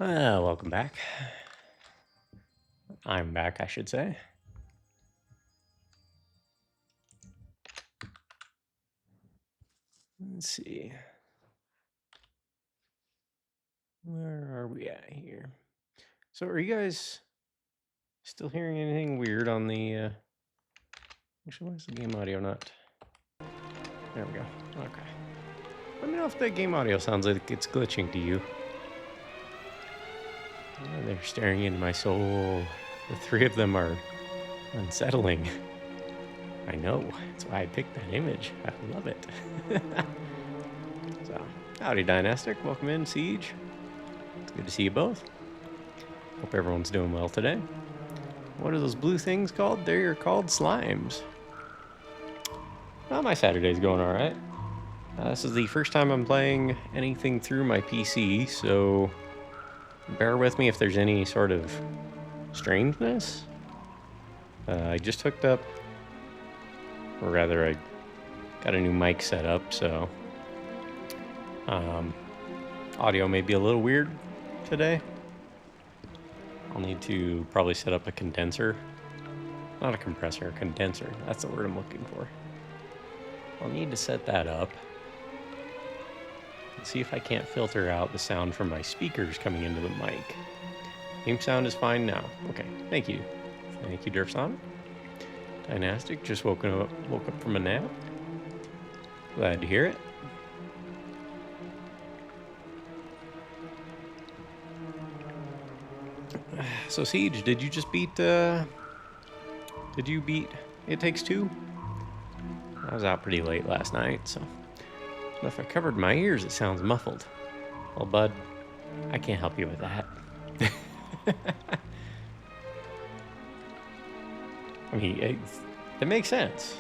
Welcome back. I'm back, I should say. Let's see. Where are we at here? So are you guys still hearing anything weird on the... Actually, why is the game audio not... There we go. Okay. Let me know if the game audio sounds like it's glitching to you. Oh, they're staring into my soul. The three of them are unsettling. I know. That's why I picked that image. I love it. So, howdy, Dynastic. Welcome in, Siege. It's good to see you both. Hope everyone's doing well today. What are those blue things called? They're called slimes. Well, my Saturday's going all right. This is the first time I'm playing anything through my PC, so bear with me if there's any sort of strangeness. I just hooked up, or rather I got a new mic set up, so audio may be a little weird today. I'll need to probably set up a condenser. Not a compressor, a condenser. That's the word I'm looking for. I'll need to set that up. And see if I can't filter out the sound from my speakers coming into the mic. Game sound is fine now. Okay, thank you. Thank you, Durfson. Dynastic, just woke up from a nap. Glad to hear it. So Siege, did you just beat, did you beat It Takes Two? I was out pretty late last night, so if I covered my ears, it sounds muffled. Well, bud, I can't help you with that. I mean, it makes sense.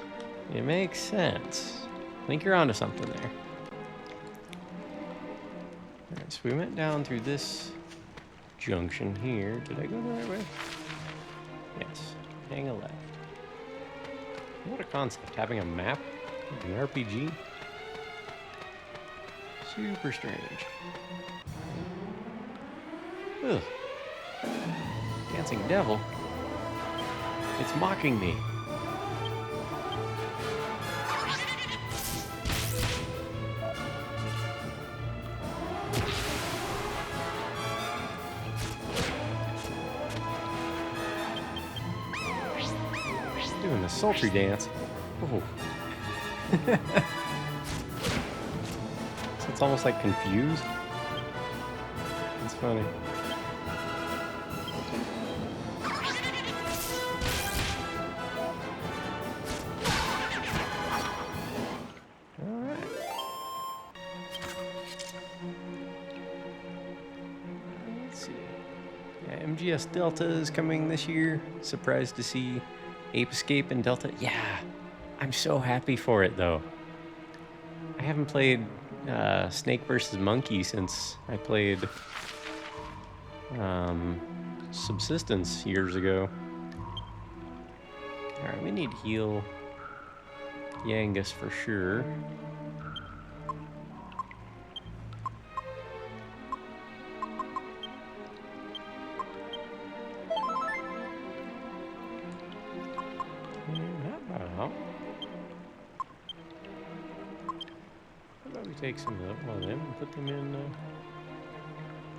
It makes sense. I think you're onto something there. Alright, so we went down through this junction here. Did I go the right way? Yes. Hang a left. What a concept, having a map with an RPG. Super strange. Ugh. Dancing devil. It's mocking me. Doing the sultry dance. Oh. So it's almost like confused. It's funny. Alright. Let's see. Yeah, MGS Delta is coming this year. Surprised to see Ape Escape in Delta. Yeah, I'm so happy for it though. I haven't played Snake vs. Monkey since I played Subsistence years ago. Alright, we need to heal Yangus for sure. Take some of them and put them in.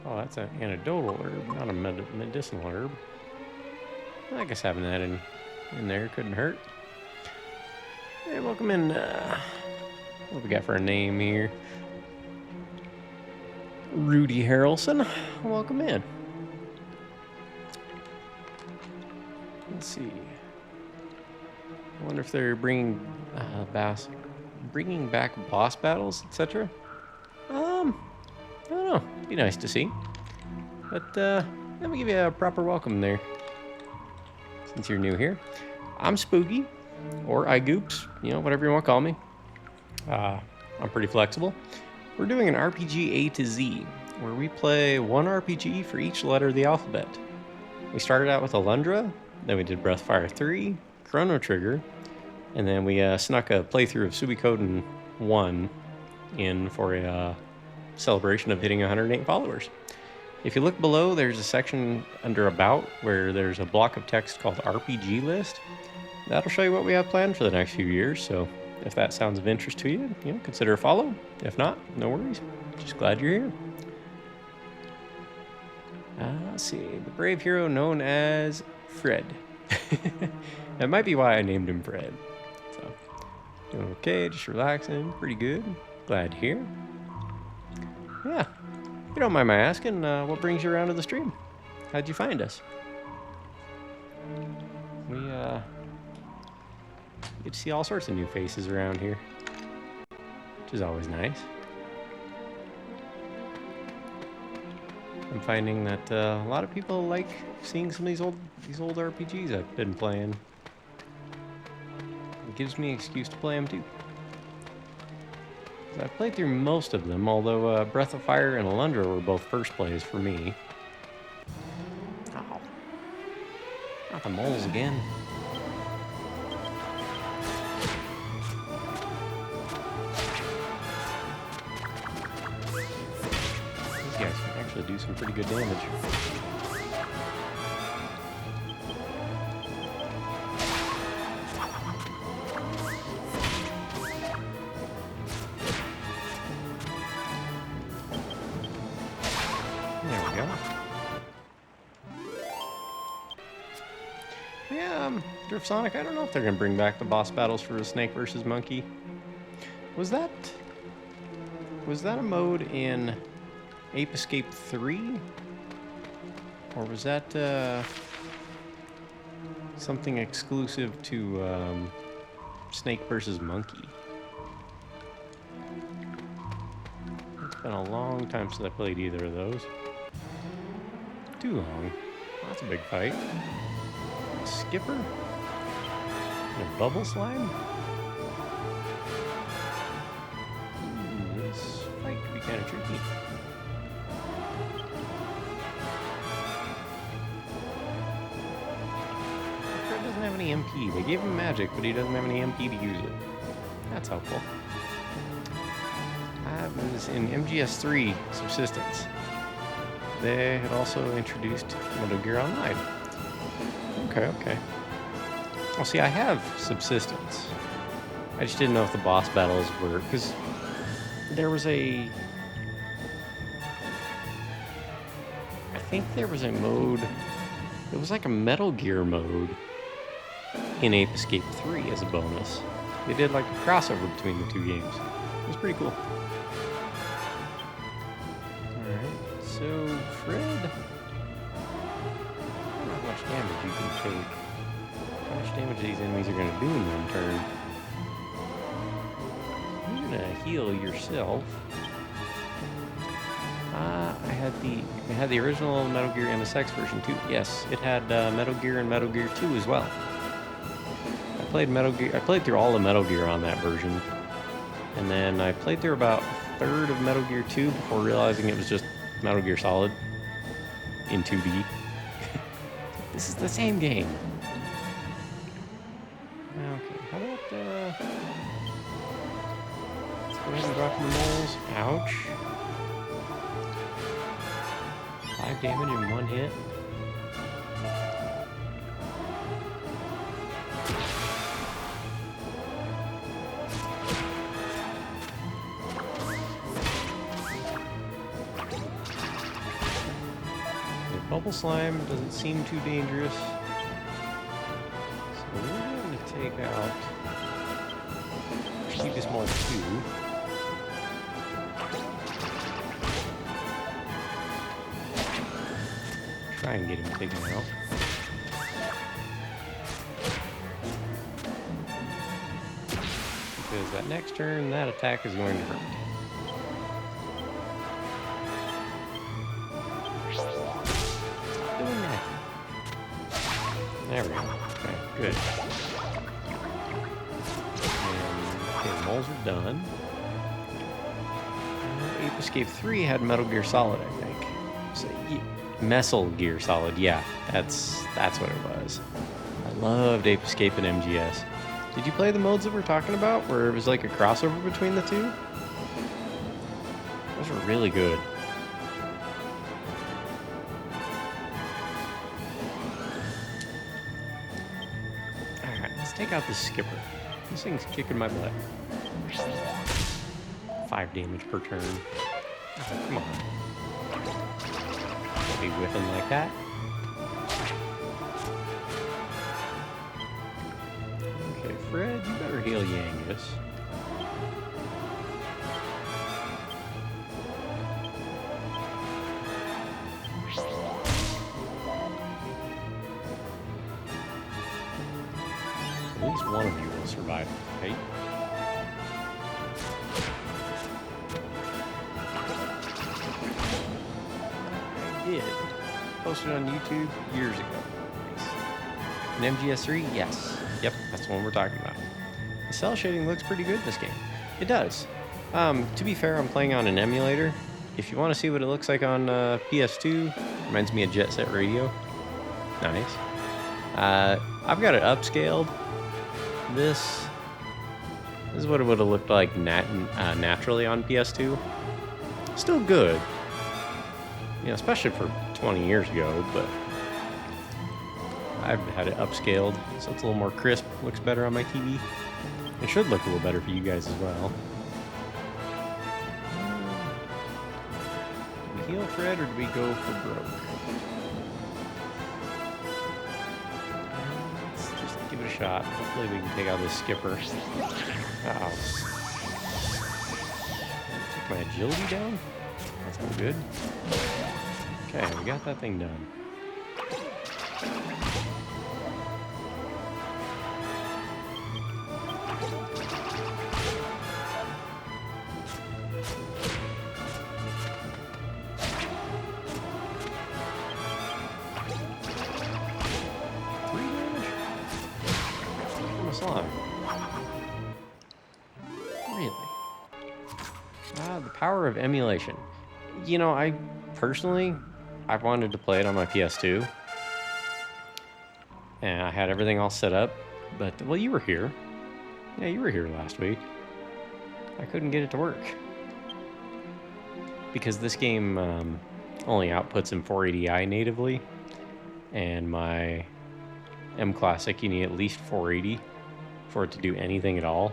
Oh, that's an antidotal herb, not a medicinal herb. I guess having that in there couldn't hurt. Hey, welcome in. What we got for a name here? Rudy Harrelson. Welcome in. Let's see. I wonder if they're bringing back boss battles, etc. I don't know. Be nice to see. But let me give you a proper welcome there, since you're new here. I'm Spooky, or iGoops, whatever you want to call me. I'm pretty flexible. We're doing an RPG A to Z, where we play one RPG for each letter of the alphabet. We started out with Alundra, then we did Breathfire 3, Chrono Trigger, and then we snuck a playthrough of Suikoden 1 in for a celebration of hitting 108 followers. If you look below, there's a section under About where there's a block of text called RPG List. That'll show you what we have planned for the next few years, so if that sounds of interest to you, consider a follow. If not, no worries. Just glad you're here. Let's see. The brave hero known as Fred. That might be why I named him Fred. So, doing okay, just relaxing, pretty good. Glad to hear. Yeah, if you don't mind my asking, what brings you around to the stream? How'd you find us? We get to see all sorts of new faces around here, which is always nice. I'm finding that a lot of people like seeing some of these old RPGs I've been playing. It gives me an excuse to play them too. I've played through most of them, although Breath of Fire and Alundra were both first plays for me. Oh, not the moles again. These guys can actually do some pretty good damage. Drift Sonic, I don't know if they're going to bring back the boss battles for the Snake versus Monkey. Was that a mode in Ape Escape 3? Or was that something exclusive to Snake versus Monkey? It's been a long time since I played either of those. Too long. That's a big fight. A skipper? And a bubble slime? This fight could be kind of tricky. Fred doesn't have any MP. They gave him magic, but he doesn't have any MP to use it. That's helpful. I was in MGS3 Subsistence. They had also introduced Metal Gear Online. Okay. Well, see, I have Subsistence. I just didn't know if the boss battles were... Because there was a... I think there was a mode... It was like a Metal Gear mode in Ape Escape 3 as a bonus. They did like a crossover between the two games. It was pretty cool. Alright, so Fred... I don't know how much damage you can take. How much damage these enemies are going to do in one turn. You're going to heal yourself. I had the original Metal Gear MSX version too. Yes, it had Metal Gear and Metal Gear 2 as well. I played through all the Metal Gear on that version, and then I played through about a third of Metal Gear 2 before realizing it was just Metal Gear Solid in 2D. This is the same game. Okay, how about let's go ahead and drop the moles. Ouch. 5 damage in one hit. The bubble slime doesn't seem too dangerous. So we're going to take out Keep Mole 2. Try and get him taken out. Because that next turn, that attack is going to hurt. Stop doing that. There we go. Okay, good. And, okay, the moles are done. Ape Escape 3 had Metal Gear Solid, I think. So, Metal Gear Solid, yeah, that's what it was. I loved Ape Escape and MGS. Did you play the modes that we're talking about, where it was like a crossover between the two? Those were really good. take out this skipper. This thing's kicking my butt. 5 damage per turn. Oh, come on. Don't be whiffing like that. Okay, Fred, you better heal Yangus. At least one of you will survive, right? I did. Posted on YouTube years ago. Nice. An MGS3? Yes. Yep, that's the one we're talking about. The cell shading looks pretty good in this game. It does. To be fair, I'm playing on an emulator. If you want to see what it looks like on PS2, reminds me of Jet Set Radio. Nice. I've got it upscaled. This is what it would have looked like naturally on PS2. Still good. You know, especially for 20 years ago, but I've had it upscaled, so it's a little more crisp, looks better on my TV. It should look a little better for you guys as well. Do we heal Fred or do we go for broke? Let's just give it a shot. Hopefully we can take out this skipper. Uh-oh. Took my agility down? That's not good. Okay, we got that thing done. Really? The power of emulation. You know, I wanted to play it on my PS2. And I had everything all set up. But, well, you were here. Yeah, you were here last week. I couldn't get it to work. Because this game only outputs in 480i natively. And my M Classic, you need at least 480 for it to do anything at all.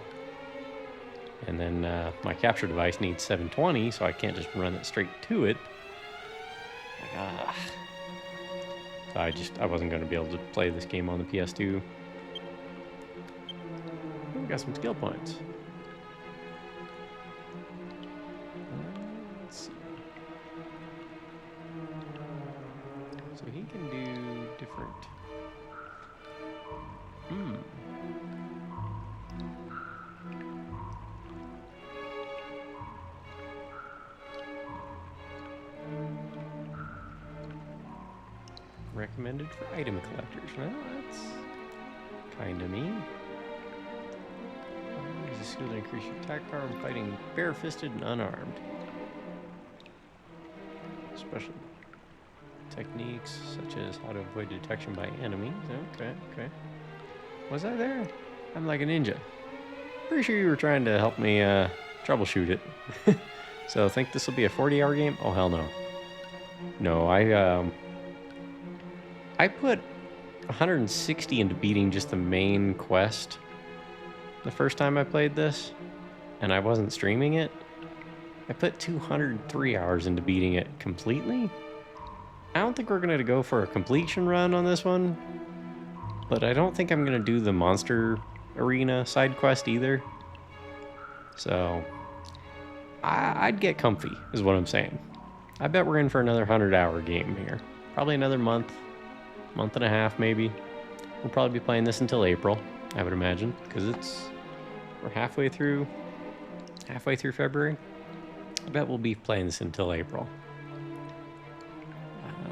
And then my capture device needs 720, so I can't just run it straight to it. So I wasn't going to be able to play this game on the PS2. We got some skill points. Let's see. So he can do different. Recommended for item collectors. Well, that's kind of mean. Use a skill to increase your attack power when fighting bare-fisted and unarmed. Special techniques such as how to avoid detection by enemies. Okay. Was I there? I'm like a ninja. Pretty sure you were trying to help me troubleshoot it. So think this will be a 40-hour game? Oh, hell no. No, I put 160 into beating just the main quest the first time I played this, and I wasn't streaming it. I put 203 hours into beating it completely. I don't think we're going to go for a completion run on this one, but I don't think I'm going to do the monster arena side quest either. So I'd get comfy is what I'm saying. I bet we're in for another 100-hour game here. Probably another month and a half maybe. We'll probably be playing this until April, I would imagine, because we're halfway through February. I bet we'll be playing this until April.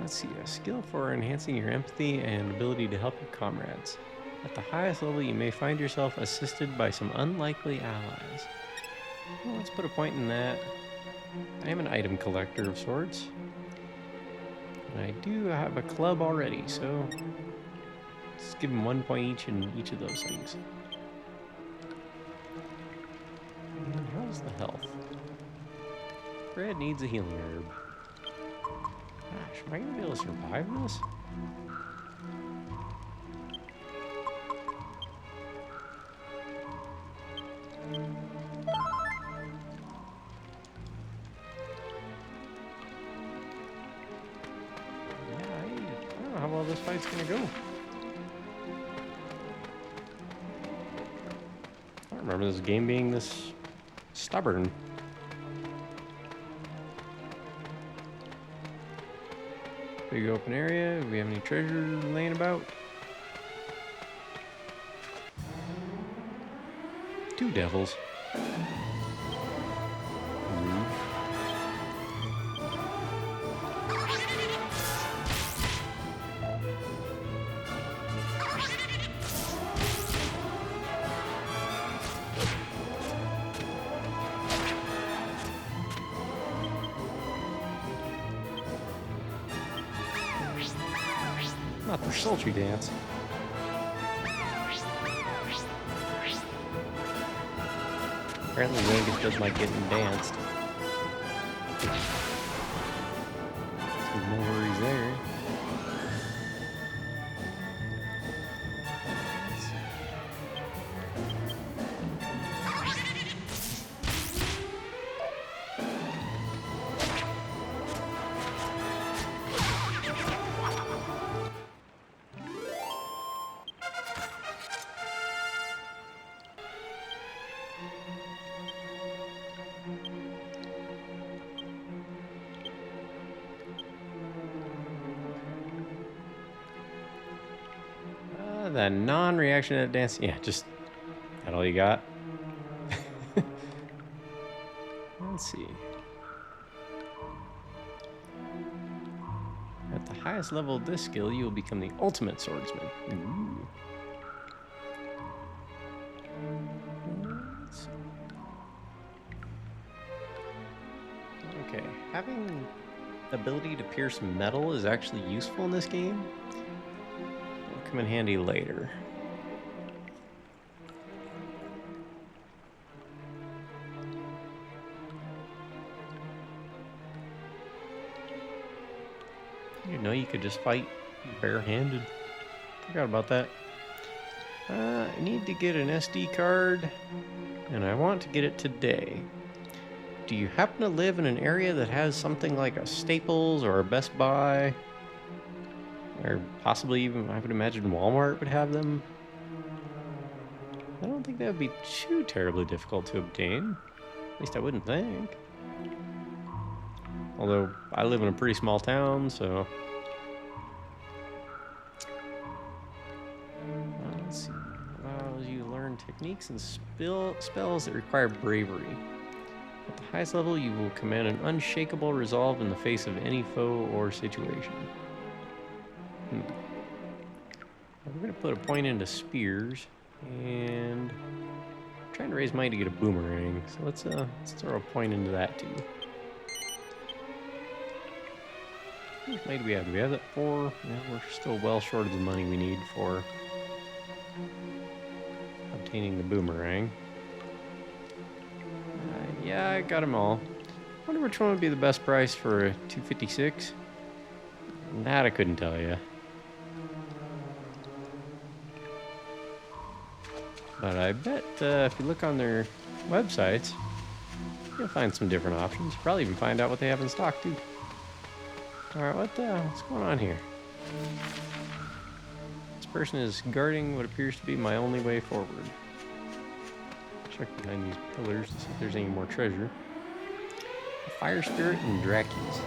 Let's see, a skill for enhancing your empathy and ability to help your comrades. At the highest level, you may find yourself assisted by some unlikely allies. Well, let's put a point in that. I am an item collector of sorts. And I do have a club already, so let's give them 1 point each in each of those things. And how's the health? Fred needs a healing herb. Gosh, am I going to be able to survive this? well this fight's gonna go. I don't remember this game being this stubborn. Big open area. Do we have any treasure laying about? 2 devils. Rude. Not the sultry dance. Apparently Wangus does like getting danced. So no worries there. The non-reaction at dance. Yeah, just that all you got? Let's see. At the highest level of this skill, you will become the ultimate swordsman. Ooh. Let's see. Okay, having the ability to pierce metal is actually useful in this game. Come in handy later. You know you could just fight barehanded. Forgot about that. I need to get an SD card, and I want to get it today. Do you happen to live in an area that has something like a Staples or a Best Buy? Or possibly even, I would imagine Walmart would have them. I don't think that would be too terribly difficult to obtain. At least I wouldn't think. Although, I live in a pretty small town, so... let's see. Allows you to learn techniques and spells that require bravery. At the highest level, you will command an unshakable resolve in the face of any foe or situation. We're going to put a point into spears, and I'm trying to raise money to get a boomerang, so let's throw a point into that too. How much money do we have? Do we have that 4? Yeah, we're still well short of the money we need for obtaining the boomerang. Yeah, I got them all. I wonder which one would be the best price for a 256? That I couldn't tell you. But I bet if you look on their websites, you'll find some different options. Probably even find out what they have in stock, too. Alright, what's going on here? This person is guarding what appears to be my only way forward. Check behind these pillars to see if there's any more treasure. A fire spirit and Drackies.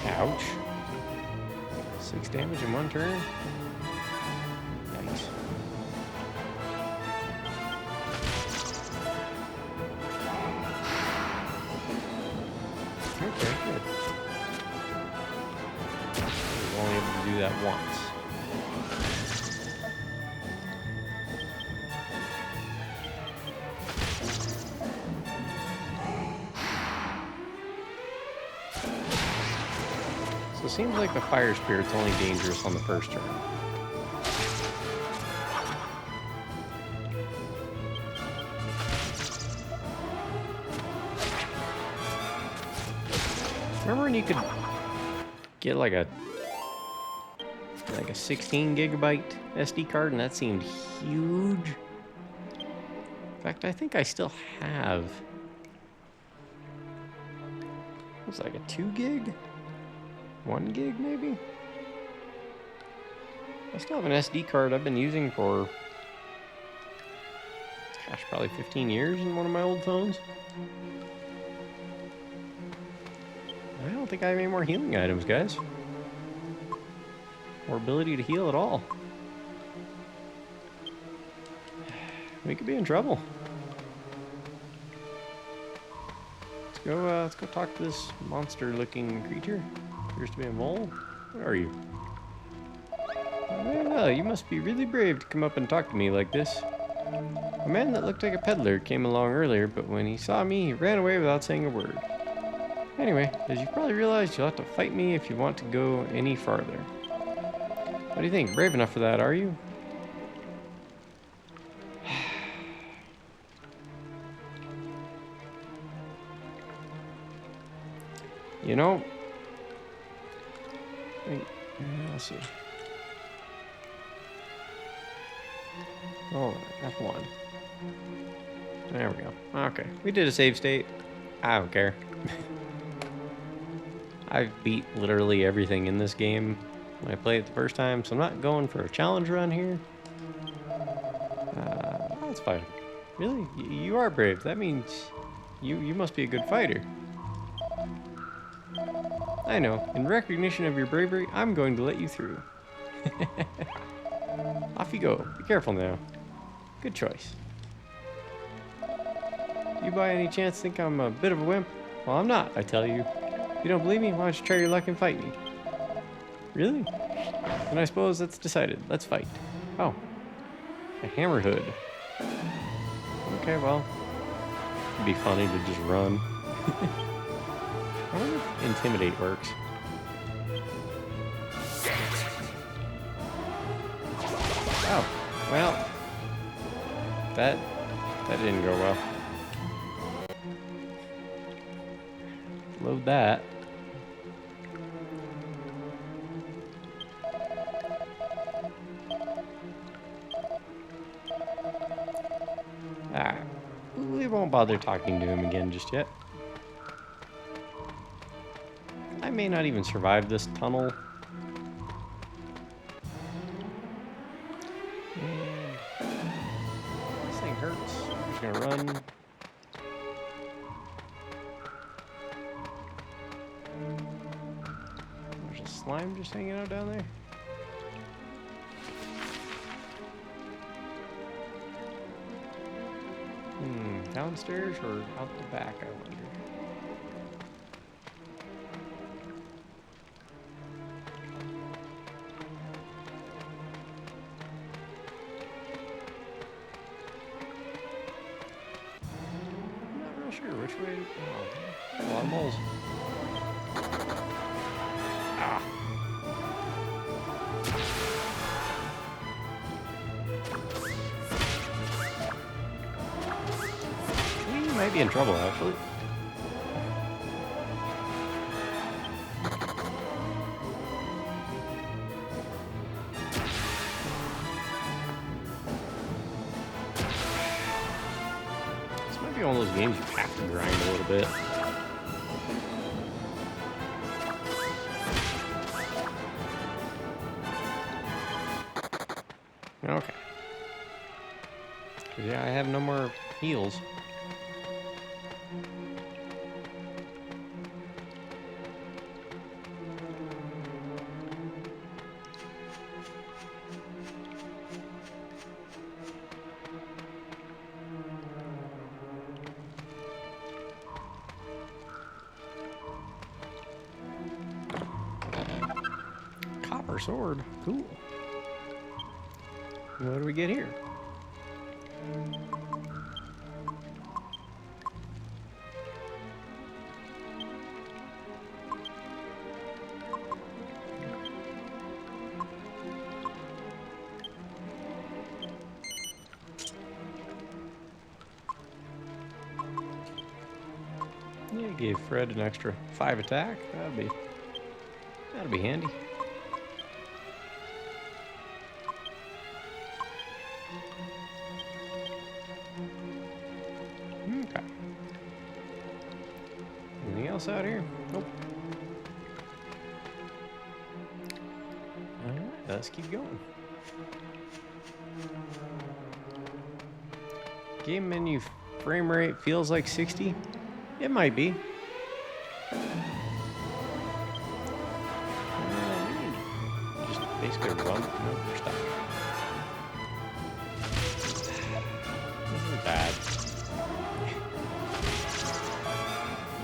Ouch. 6 damage in one turn? Nice. Okay, good. We're only able to do that once. So it seems like the fire spirit's only dangerous on the first turn. Remember when you could get like a 16 gigabyte SD card, and that seemed huge. In fact, I think I still have. It's like a 2 gig, 1 gig maybe. I still have an SD card I've been using for, gosh, probably 15 years in one of my old phones. I don't think I have any more healing items, guys. Or ability to heal at all. We could be in trouble. Let's go talk to this monster-looking creature. Appears to be a mole. Where are you? Well, you must be really brave to come up and talk to me like this. A man that looked like a peddler came along earlier, but when he saw me, he ran away without saying a word. Anyway, as you probably realized, you'll have to fight me if you want to go any farther. What do you think? Brave enough for that, are you? You know, let's see. Oh, F1. There we go. Okay, we did a save state. I don't care. I've beat literally everything in this game when I played it the first time, so I'm not going for a challenge run here. That's fine. Really? You are brave. That means you must be a good fighter. I know. In recognition of your bravery, I'm going to let you through. Off you go. Be careful now. Good choice. Do you by any chance think I'm a bit of a wimp? Well, I'm not, I tell you. If you don't believe me, why don't you try your luck and fight me? Really? Then I suppose that's decided. Let's fight. Oh. A hammer hood. Okay, well. It'd be funny to just run. I wonder if intimidate works. Oh, well. That didn't go well. Load that. Alright. We won't bother talking to him again just yet. I may not even survive this tunnel. And this thing hurts. I'm just gonna run. There's a slime just hanging out down there. Downstairs or out the back, I wonder. I'm not real sure which way. Oh, a lot of moles. Ah. We might be in trouble, actually. This might be one of those games you have to grind a little bit. Okay. 'Cause, yeah, I have no more heals. Copper sword. Cool. What do we get here? Yeah, gave Fred an extra 5 attack. That'd be That'll be handy. Okay. Anything else out here? Nope. Alright, let's keep going. Game menu frame rate feels like 60. It might be. Just basically run. No, we're stuck. This is bad.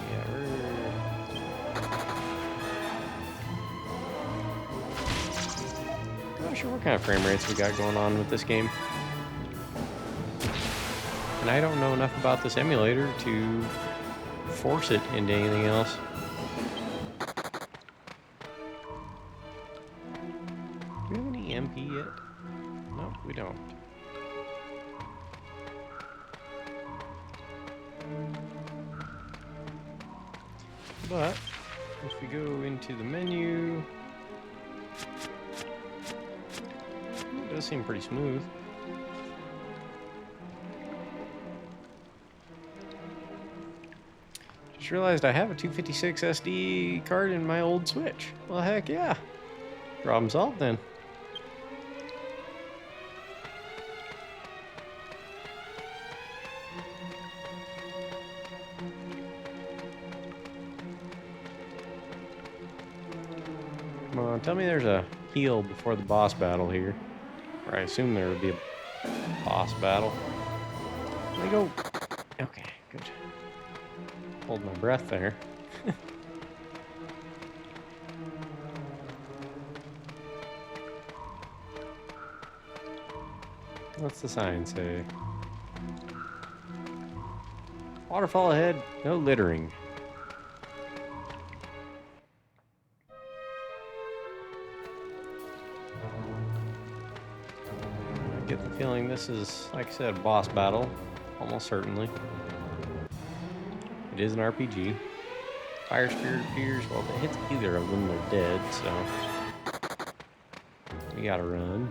Yeah, we're not sure what kind of frame rates we got going on with this game. And I don't know enough about this emulator to force it into anything else. Do we have any MP yet? No, we don't. But if we go into the menu, it does seem pretty smooth. Just realized I have a 256 SD card in my old Switch. Well, heck yeah. Problem solved then. Come on, tell me there's a heal before the boss battle here. Or I assume there would be a boss battle. Let me go. Okay, good. Hold my breath there. What's the sign say? Waterfall ahead, no littering. I get the feeling this is, like I said, a boss battle. Almost certainly. It is an RPG. Fire Spirit appears. Well, if it hits either of them, they're dead, so we gotta run.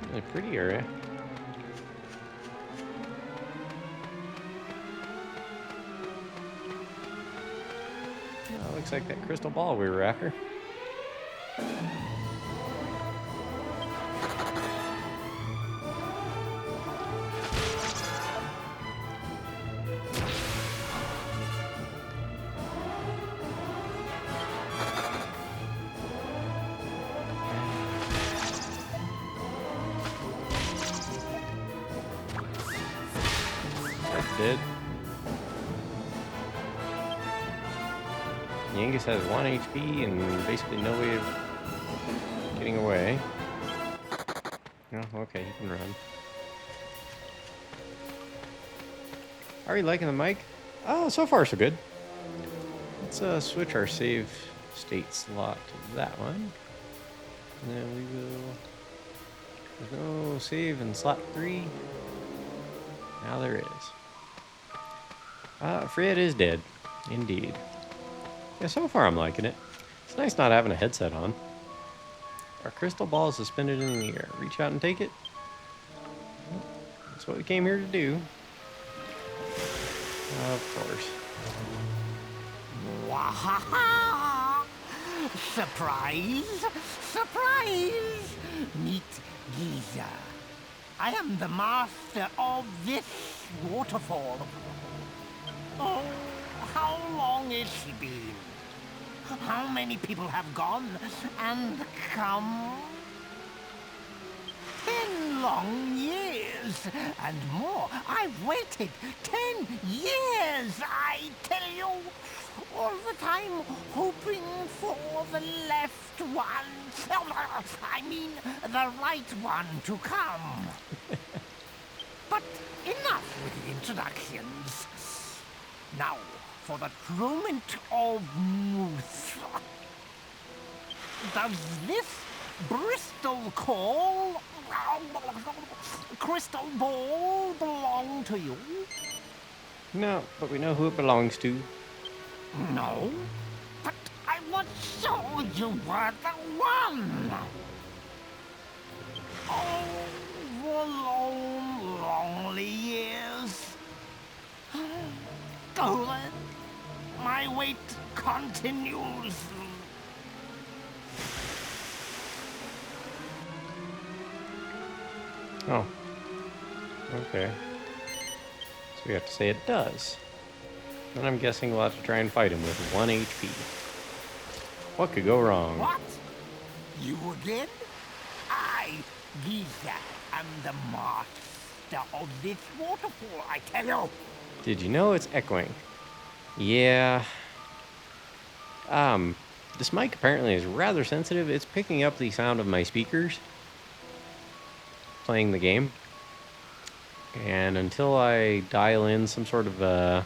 Really pretty area. Oh, looks like that crystal ball we were after. Dead. Yangus has 1 HP and basically no way of getting away. Oh, okay, he can run. Are you liking the mic? Oh, so far so good. Let's switch our save state slot to that one. And then we will... There's no save in slot 3. Now there is. Fred is dead. Indeed. Yeah, so far I'm liking it. It's nice not having a headset on. Our crystal ball is suspended in the air. Reach out and take it. That's what we came here to do. Of course. Wahaha! Surprise! Surprise! Meet Giza. I am the master of this waterfall. Oh, how long has she been? How many people have gone and come? 10 long years and more. I've waited 10 years, I tell you. All the time hoping for the left one. I mean, the right one to come. But enough with the introductions. Now, for the truant of Moose. Does this Bristol Call, Crystal Ball belong to you? No, but we know who it belongs to. No, but I was sure you were the one. Oh, the long, lonely years. Go then. My wait continues. Oh. Okay. So we have to say it does. And I'm guessing we'll have to try and fight him with 1 HP. What could go wrong? What? You again? I, Giza, am the master of this waterfall, I tell you. Did you know it's echoing? Yeah. This mic apparently is rather sensitive. It's picking up the sound of my speakers playing the game. And until I dial in some sort of what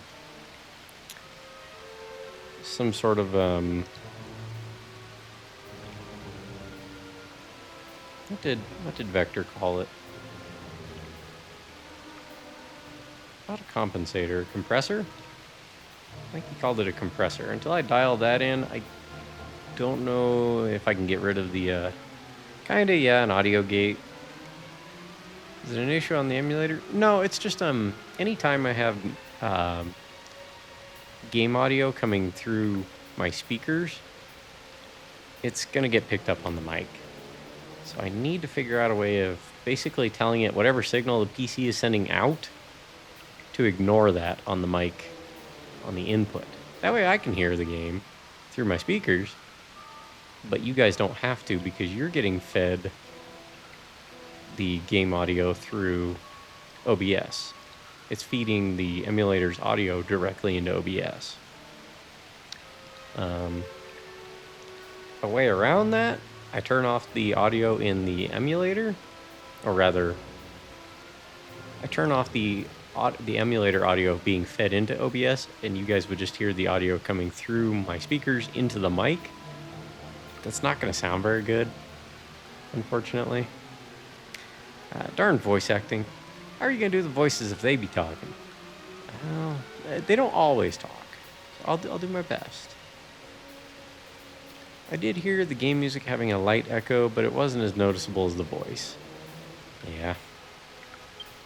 did Vector call it? Not a compensator, compressor? I think he called it a compressor. Until I dial that in, I don't know if I can get rid of the kinda, yeah, an audio gate. Is it an issue on the emulator? No, it's just anytime I have game audio coming through my speakers, it's gonna get picked up on the mic. So I need to figure out a way of basically telling it whatever signal the PC is sending out to ignore that on the mic, on the input. That way I can hear the game through my speakers, but you guys don't have to because you're getting fed the game audio through OBS. It's feeding the emulator's audio directly into OBS. A way around that, I turn off the audio in the emulator, or rather, I turn off the emulator audio being fed into OBS, and you guys would just hear the audio coming through my speakers into the mic. That's not going to sound very good, unfortunately. Darn voice acting. How are you going to do the voices if they be talking? Well, they don't always talk. So I'll do my best. I did hear the game music having a light echo, but it wasn't as noticeable as the voice. Yeah.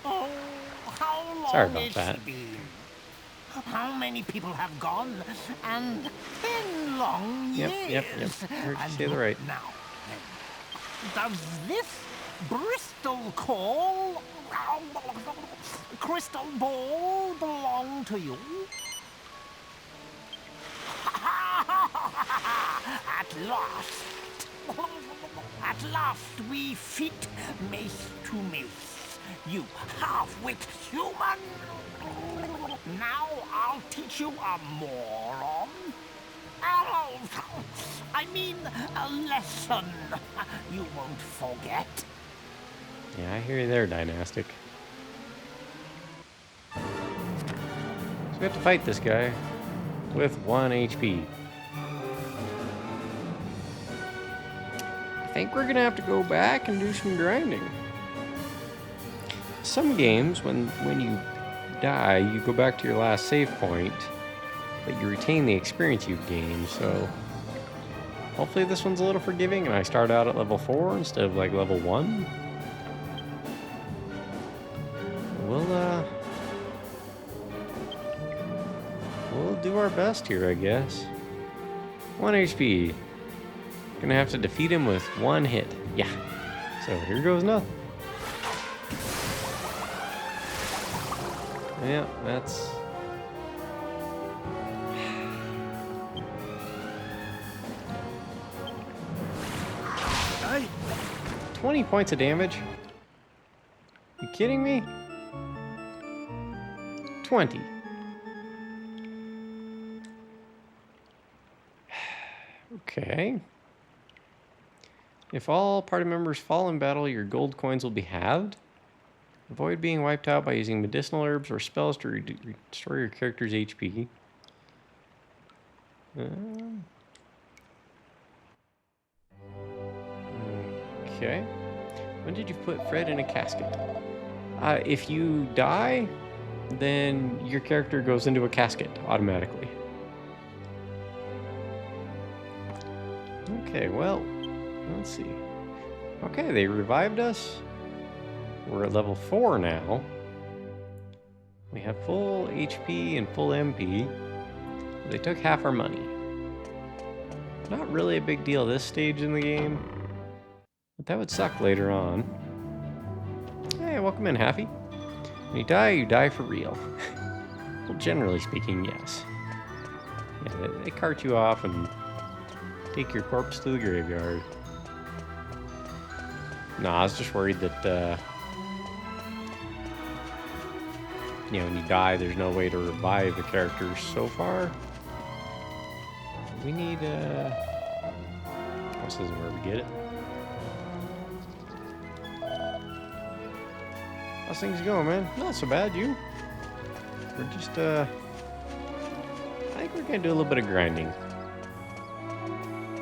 Oh, how long Sorry about has that. she been? How many people have gone? And in long years. Yep. Heard you say the right. Now, then, does this Bristol Call, Crystal Ball belong to you? At last we fit mace to mace. You half-wit human. Now I'll teach you a moron. I mean a lesson you won't forget. Yeah, I hear you there, Dynastic. So we have to fight this guy with 1 HP. I think we're gonna have to go back and do some grinding. Some games, when you die, you go back to your last save point, but you retain the experience you've gained, so hopefully this one's a little forgiving and I start out at level 4 instead of like level 1. We'll do our best here, I guess. 1 HP. Gonna have to defeat him with 1 hit. Yeah. So here goes nothing. Yeah, that's... Hey, 20 points of damage? You kidding me? 20. Okay. If all party members fall in battle, your gold coins will be halved. Avoid being wiped out by using medicinal herbs or spells to restore your character's HP. Okay. When did you put Fred in a casket? If you die, then your character goes into a casket automatically. Okay, well, let's see. Okay, they revived us. We're at level 4 now. We have full HP and full MP. They took half our money. Not really a big deal this stage in the game, but that would suck later on. Hey, welcome in, Happy. When you die for real. Well, generally speaking, yes. Yeah, they cart you off and take your corpse to the graveyard. No, I was just worried that, you know, when you die, there's no way to revive the characters so far. We need, this isn't where we get it. How's things going, man? Not so bad, you? We're just, I think we're gonna do a little bit of grinding.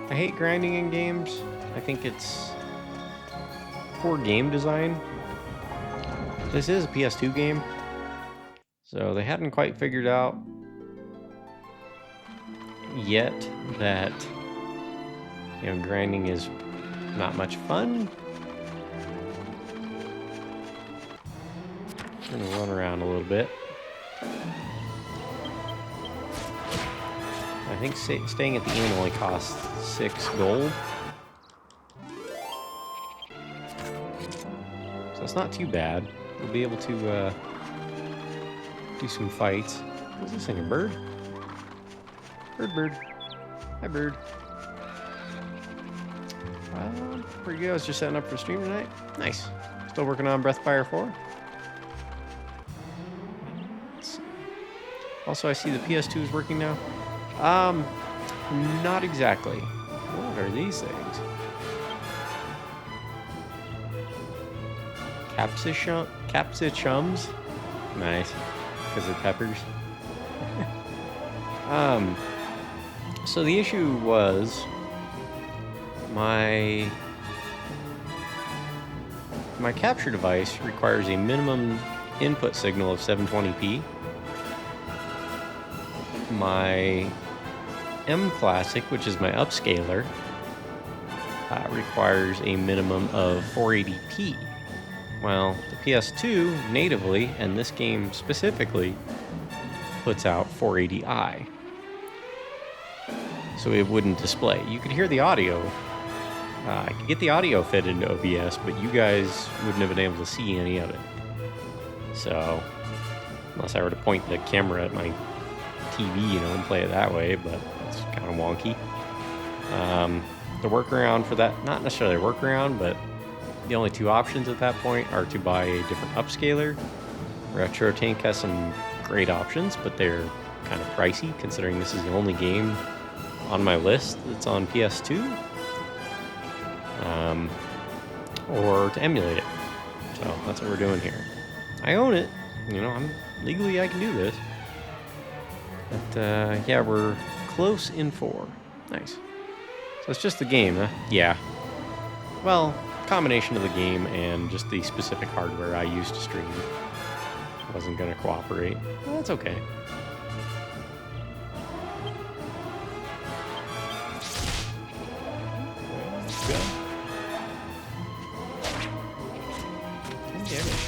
I hate grinding in games. I think it's poor game design. This is a PS2 game, so they hadn't quite figured out yet that, you know, grinding is not much fun. I'm gonna run around a little bit. I think staying at the inn only costs 6 gold. So it's not too bad. We'll be able to do some fights. What's this thing, a bird? Bird. Hi, bird. Pretty good. I was just setting up for stream tonight. Nice. Still working on Breathfire 4. Also, I see the PS2 is working now. Not exactly. What are these things? Capsicums? Nice. Because of peppers. So the issue was my capture device requires a minimum input signal of 720p. My M Classic, which is my upscaler, requires a minimum of 480p. Well, the PS2 natively, and this game specifically, puts out 480i. So it wouldn't display. You could hear the audio. I could get the audio fed into OBS, but you guys wouldn't have been able to see any of it. So, unless I were to point the camera at my TV, you know, and play it that way, but it's kind of wonky. The workaround for that, not necessarily a workaround, but the only two options at that point are to buy a different upscaler. RetroTank has some great options, but they're kind of pricey considering this is the only game on my list that's on PS2. Or to emulate it. So that's what we're doing here. I own it, you know, legally I can do this. But yeah, we're close in 4. Nice. So it's just the game, huh? Yeah. Well, combination of the game and just the specific hardware I used to stream wasn't going to cooperate. Well, that's okay. Let's go. 10 damage.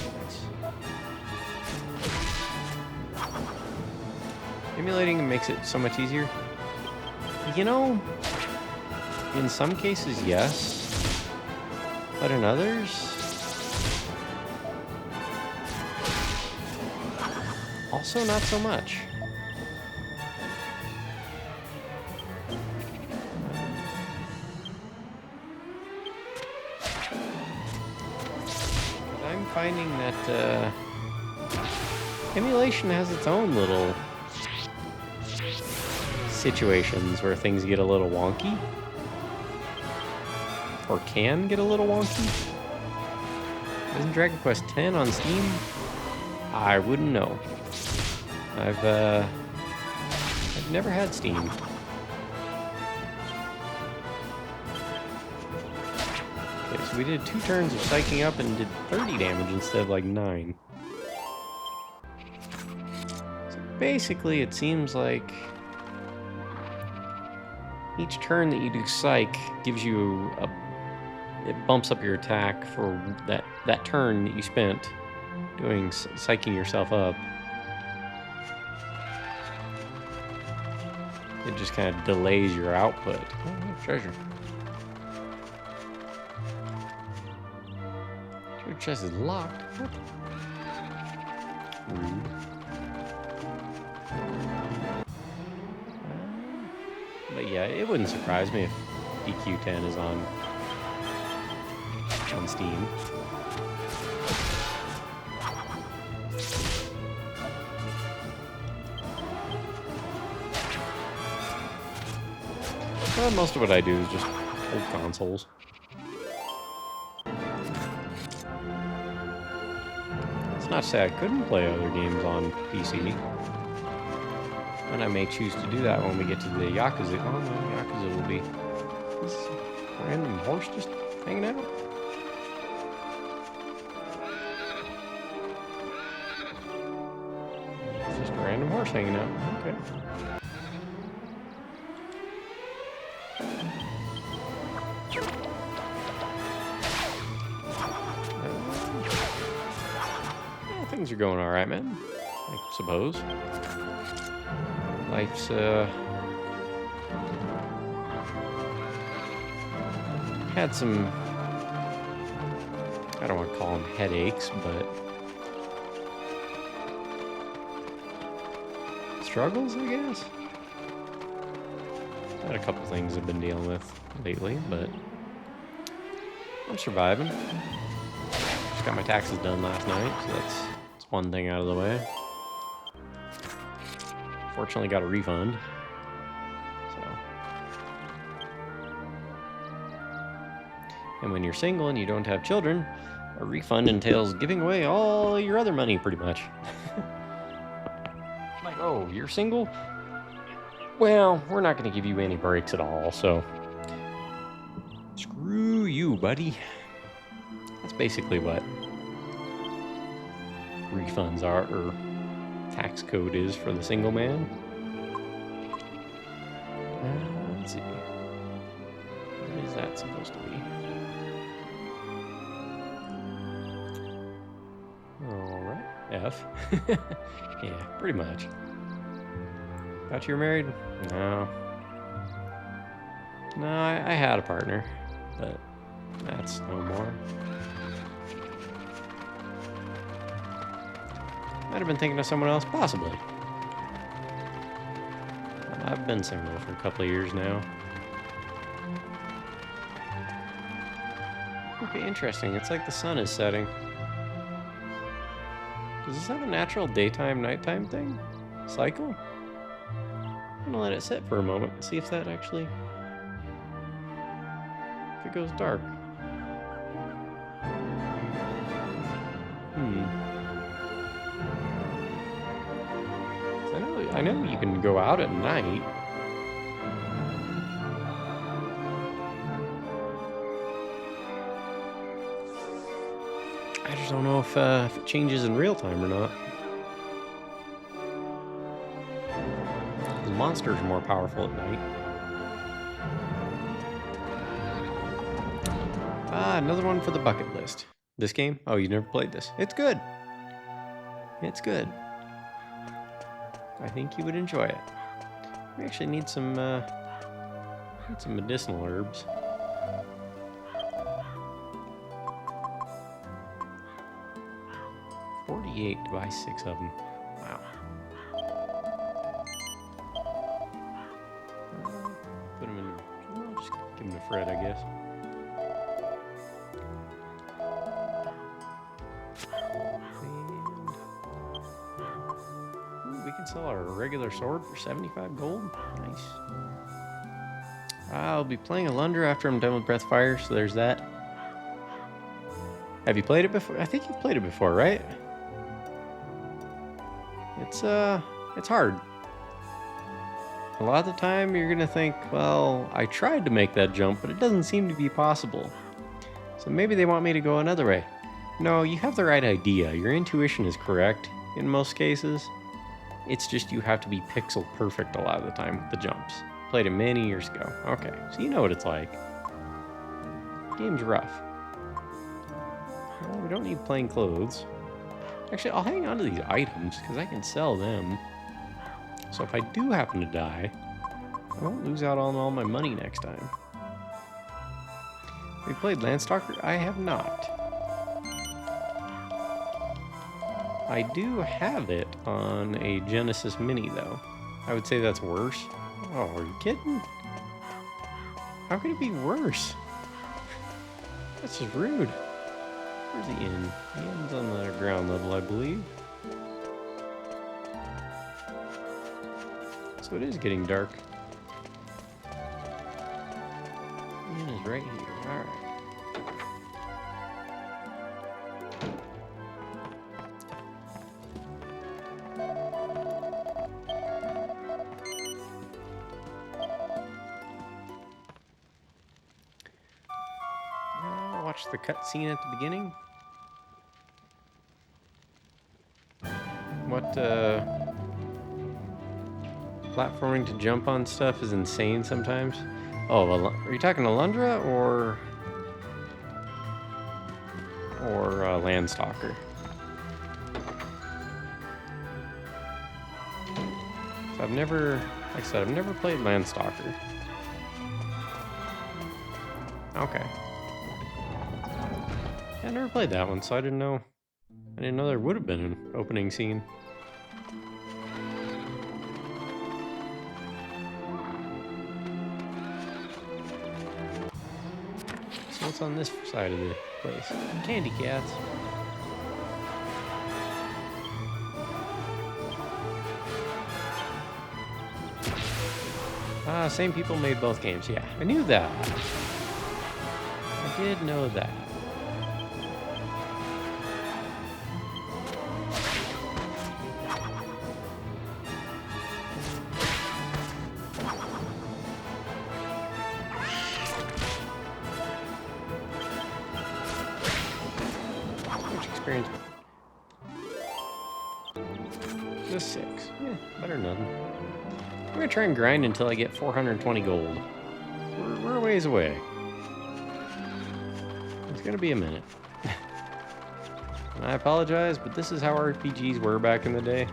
Emulating makes it so much easier. You know, in some cases, yes. But in others, also not so much. I'm finding that emulation has its own little situations where things get a little wonky. Or can get a little wonky. Isn't Dragonquest 10 on Steam? I wouldn't know. I've never had Steam. Okay, so So we did 2 turns of psyching up and did 30 damage instead of like 9. So basically, it seems like each turn that you do psych gives you it bumps up your attack for that turn that you spent doing psyching yourself up. It just kind of delays your output. Oh, treasure. Your chest is locked. What? Rude. But yeah, it wouldn't surprise me if DQ10 is on Steam. Well, most of what I do is just old consoles. It's not to say I couldn't play other games on PC. And I may choose to do that when we get to the Yakuza. Oh no, Yakuza will be this random horse just hanging out. It's just a random horse hanging out. Okay. Yeah, things are going all right, man. I suppose. Life's, had some, I don't want to call them headaches, but struggles, I guess. Had a couple things I've been dealing with lately, but I'm surviving. Just got my taxes done last night, so that's one thing out of the way. Fortunately got a refund. So. And when you're single and you don't have children, a refund entails giving away all your other money pretty much. Like, oh, you're single? Well, we're not going to give you any breaks at all, so screw you, buddy. That's basically what refunds are, or tax code is for the single man. Let's see. What is that supposed to be? Alright. F. Yeah, pretty much. Thought you were married? No. No, I had a partner, but that's no more. Might have been thinking of someone else, possibly. I've been single for a couple of years now. Okay, interesting. It's like the sun is setting. Does this have a natural daytime, nighttime thing? Cycle? I'm gonna let it sit for a moment and see if that actually... if it goes dark. I know you can go out at night. I just don't know if it changes in real time or not. The monsters are more powerful at night. Ah, another one for the bucket list. This game? Oh, you never played this. It's good. It's good. I think you would enjoy it. We actually need some medicinal herbs. $48 to buy 6 of them. Wow. Put them in. I'll just give them to Fred, I guess. Sell our regular sword for 75 gold. Nice. I'll be playing Alundra after I'm done with Breath of Fire, so there's that. Have you played it before? I think you've played it before, right? It's hard. A lot of the time you're gonna think, well, I tried to make that jump, but it doesn't seem to be possible. So maybe they want me to go another way. No, you have the right idea. Your intuition is correct in most cases. It's just you have to be pixel perfect a lot of the time with the jumps. Played it many years ago. Okay, so you know what it's like. Game's rough. Well, we don't need plain clothes. Actually, I'll hang on to these items because I can sell them. So if I do happen to die, I won't lose out on all my money next time. Have you played Landstalker? I have not. I do have it on a Genesis Mini, though. I would say that's worse. Oh, are you kidding? How could it be worse? That's just rude. Where's the inn? The inn's on the ground level, I believe. So it is getting dark. The inn is right here. Alright. Watch the cutscene at the beginning. What, platforming to jump on stuff is insane sometimes. Oh, are you talking Alundra or Landstalker? So like I said, I've never played Landstalker. Okay. Yeah, I never played that one, so I didn't know there would have been an opening scene. So what's on this side of the place? Candy cats. Ah, same people made both games. Yeah, I knew that. I did know that. Experience. Just 6. Yeah, better than nothing. I'm gonna try and grind until I get 420 gold. We're a ways away. It's gonna be a minute. And I apologize, but this is how RPGs were back in the day.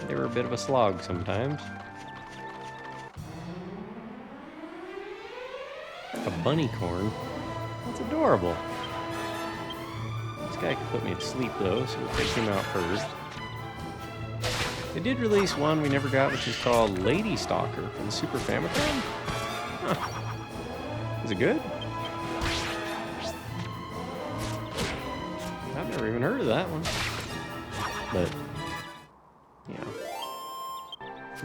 They were a bit of a slog sometimes. A bunny corn? That's adorable. This guy can put me to sleep though, so we'll take him out first. They did release one we never got, which is called Lady Stalker for the Super Famicom. Huh. Is it good? I've never even heard of that one. But, you know,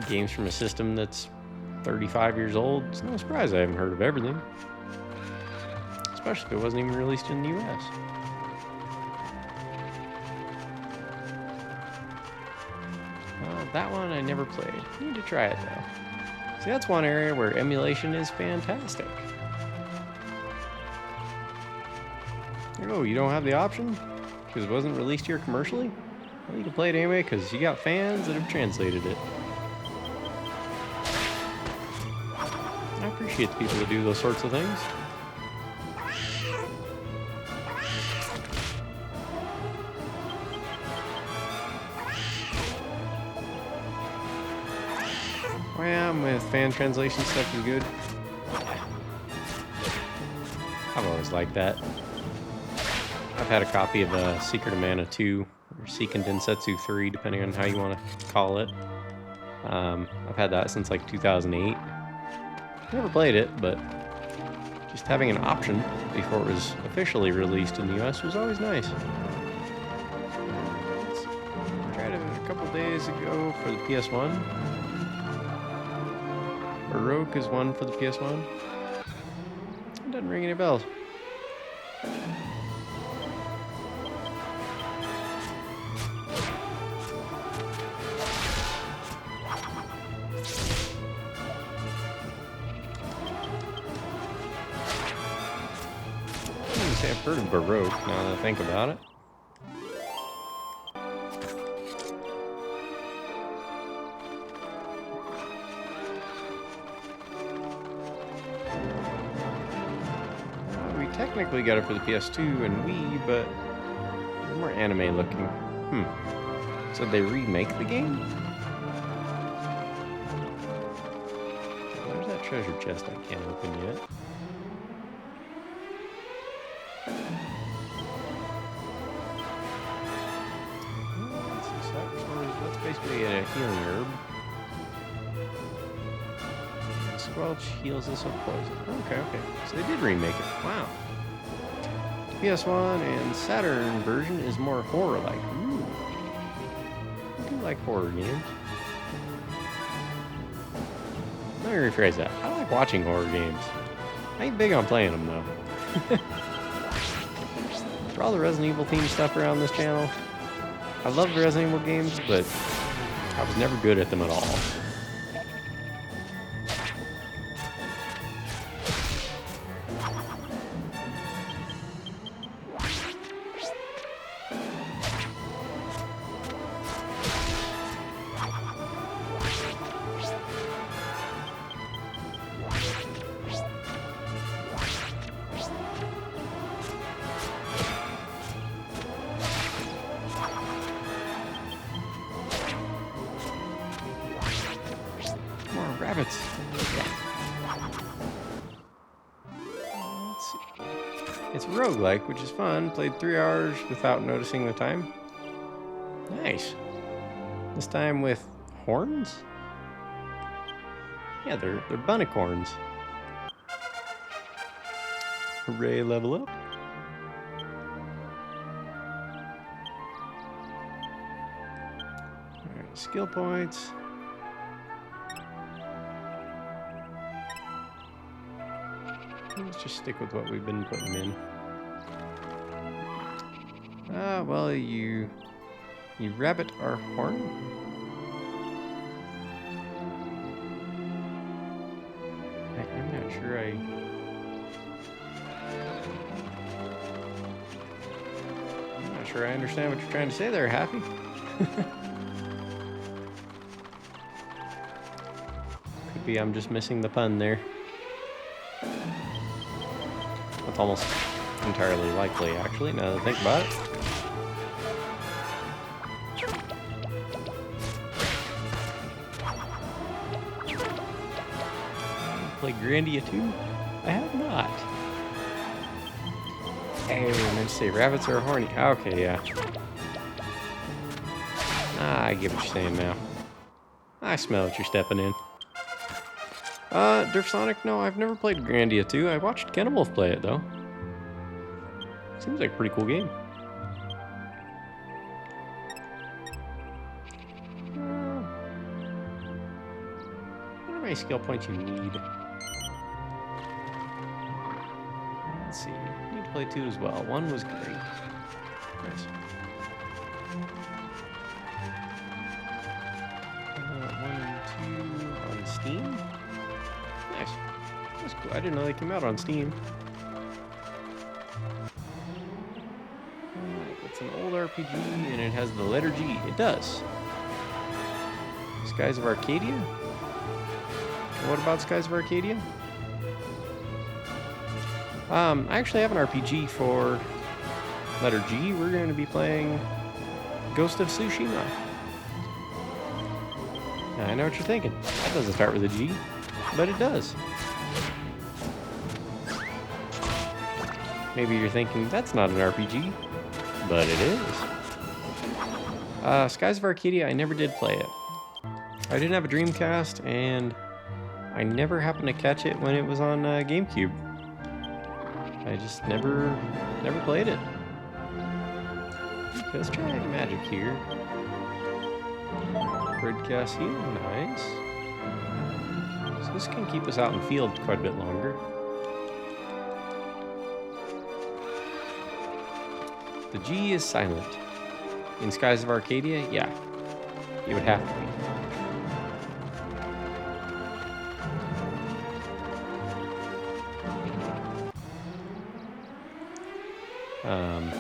games from a system that's 35 years old, it's no surprise I haven't heard of everything. Especially if it wasn't even released in the US. That one I never played. Need to try it though. See, that's one area where emulation is fantastic. Oh, you don't have the option? Because it wasn't released here commercially? Well, you can play it anyway because you got fans that have translated it. I appreciate the people that do those sorts of things. Yeah, with fan translation stuff is good. I've always liked that. I've had a copy of Secret of Mana 2, or Seiken Densetsu 3, depending on how you want to call it. I've had that since like 2008. Never played it, but just having an option before it was officially released in the US was always nice. Tried it a couple days ago for the PS1. Baroque is one for the PS1. It doesn't ring any bells. say I've heard of Baroque now that I think about it. We technically got it for the PS2 and Wii, but they're more anime looking. So they remake the game? Where's that treasure chest I can't open yet? That's basically a healing herb. And Squelch heals us of poison. Okay. So they did remake it. Wow. PS1 and Saturn version is more horror-like. Ooh. I do like horror games. Let me rephrase that. I like watching horror games. I ain't big on playing them, though. For all the Resident Evil themed stuff around this channel, I love the Resident Evil games, but I was never good at them at all. Rabbits. Yeah. Let's see. It's roguelike, which is fun. Played 3 hours without noticing the time. Nice. This time with horns? Yeah, they're bunnicorns. Hooray, level up. Alright, skill points. Let's just stick with what we've been putting in. Well, you rabbit our horn? I'm not sure I understand what you're trying to say there, Happy. Could be I'm just missing the pun there. That's almost entirely likely, actually, now that I think about it. Played Grandia 2? I have not. Hey, I meant to say rabbits are horny. Okay, yeah. I get what you're saying now. I smell what you're stepping in. Sonic, no, I've never played Grandia 2. I watched Kenwolf play it, though. Seems like a pretty cool game. What are many skill points you need? Let's see. You need to play 2 as well. 1 was great. Nice. 1 and 2 on Steam? Nice. That's cool. I didn't know they came out on Steam. It's an old RPG and it has the letter G. It does. Skies of Arcadia? What about Skies of Arcadia? I actually have an RPG for letter G. We're going to be playing Ghost of Tsushima. Now, I know what you're thinking. That doesn't start with a G. But it does. Maybe you're thinking, that's not an RPG. But it is. Skies of Arcadia, I never did play it. I didn't have a Dreamcast, and I never happened to catch it when it was on GameCube. I just never played it. Okay, let's try magic here. Broadcast heal, nice. So this can keep us out in field quite a bit longer. The G is silent. In Skies of Arcadia, yeah. It would have to be. Um,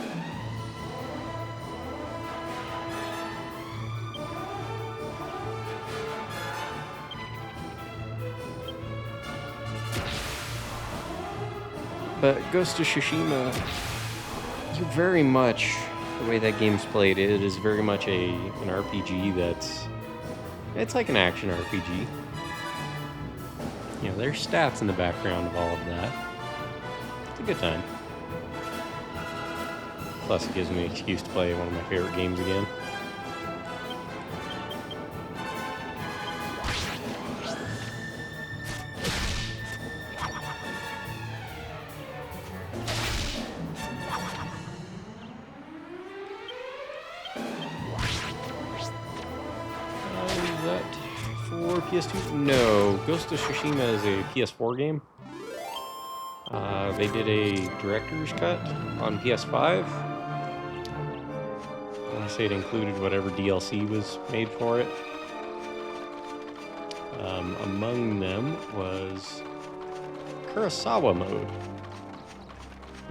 but Ghost of Tsushima, you very much, the way that game's played, it is very much an RPG it's like an action RPG. You know, there's stats in the background of all of that. It's a good time. Plus, it gives me an excuse to play one of my favorite games again. Is that for PS2? No, Ghost of Tsushima is a PS4 game. They did a director's cut on PS5. I say it included whatever DLC was made for it. Among them was Kurosawa mode,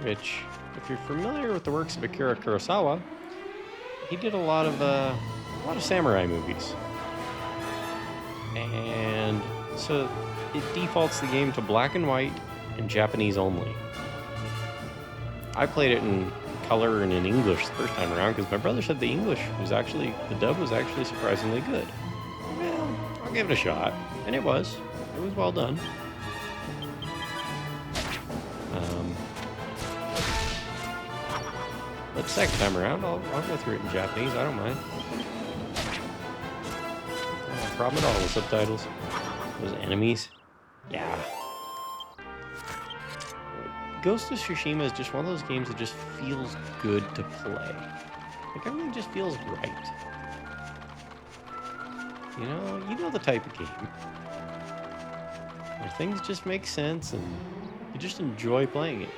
which, if you're familiar with the works of Akira Kurosawa, he did a lot of samurai movies, and so it defaults the game to black and white and Japanese only. I played it in color and in English the first time around because my brother said the dub was actually surprisingly good. Well, I'll give it a shot, and it was well done. But the second time around, I'll go through it in Japanese. I don't mind. No problem at all with subtitles. Those enemies, yeah. Ghost of Tsushima is just one of those games that just feels good to play. Like, everything just feels right. You know the type of game where things just make sense and you just enjoy playing it.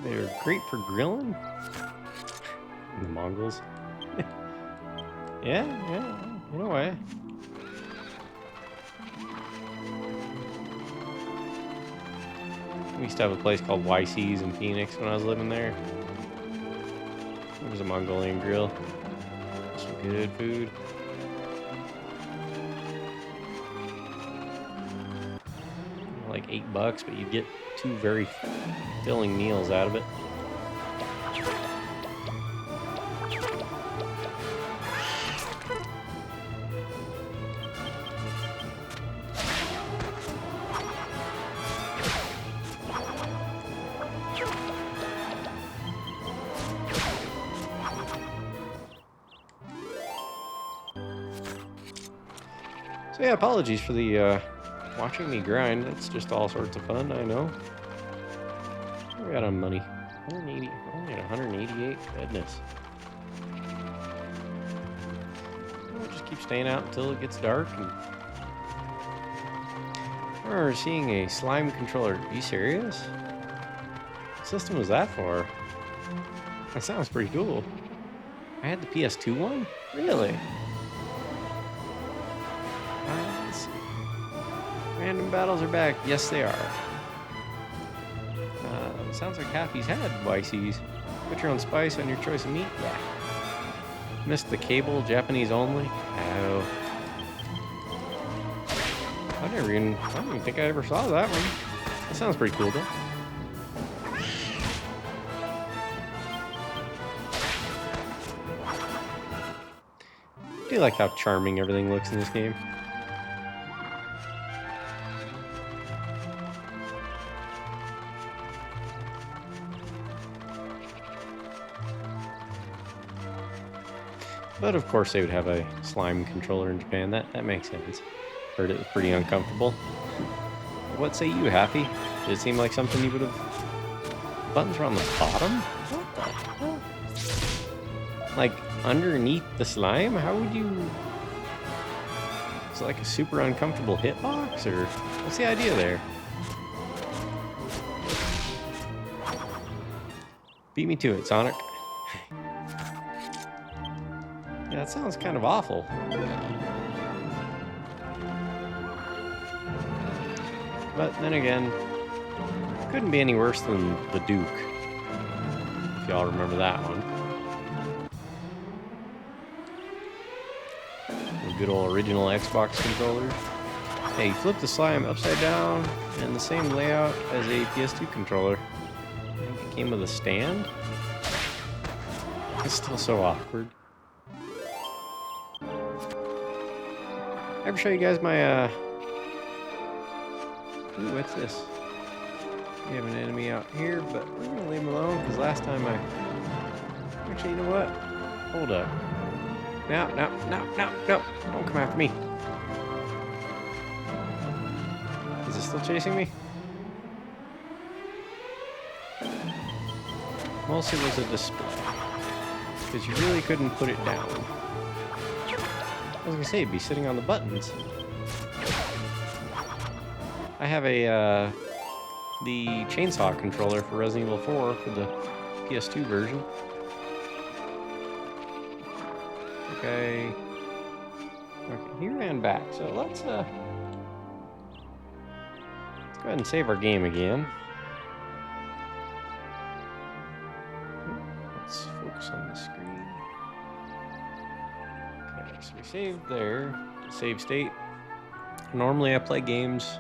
They're great for grilling. The Mongols. yeah, in a way. We used to have a place called VIII's in Phoenix when I was living there. It was a Mongolian grill. Some good food. Like $8, but you'd get 2 very filling meals out of it. So yeah, apologies for the watching me grind. It's just all sorts of fun, I know. What are we at on money? 180, only at 188. Goodness. We'll just keep staying out until it gets dark. And I remember seeing a slime controller. Are you serious? What system was that for? That sounds pretty cool. I had the PS2 one? Really? Let's see. Random battles are back. Yes, they are. Sounds like Happy's had YCs. Put your own spice on your choice of meat? Yeah. Missed the cable, Japanese only? Oh. I don't even think I ever saw that one. That sounds pretty cool, though. I do like how charming everything looks in this game. But of course they would have a slime controller in Japan. That makes sense. Heard it was pretty uncomfortable. What say you, Happy? Did it seem like something you would have... Buttons are on the bottom? What the hell? Like, underneath the slime? How would you... It's like a super uncomfortable hitbox? Or what's the idea there? Beat me to it, Sonic. Yeah, that sounds kind of awful. But then again, couldn't be any worse than the Duke. If y'all remember that one. The good old original Xbox controller. Hey, you flip the slime upside down and the same layout as a PS2 controller. I think it came with a stand. It's still so awkward. Ever show you guys my ooh, what's this? We have an enemy out here, but we're gonna leave him alone because last time actually, you know what? Hold up. No, no, no, no, no. Don't come after me. Is it still chasing me? Mostly was a display. Because you really couldn't put it down. I was gonna say, it'd be sitting on the buttons. I have a, the chainsaw controller for Resident Evil 4 for the PS2 version. Okay, he ran back, so let's go ahead and save our game again. Let's focus on the screen. Okay, so we saved there, save state. Normally I play games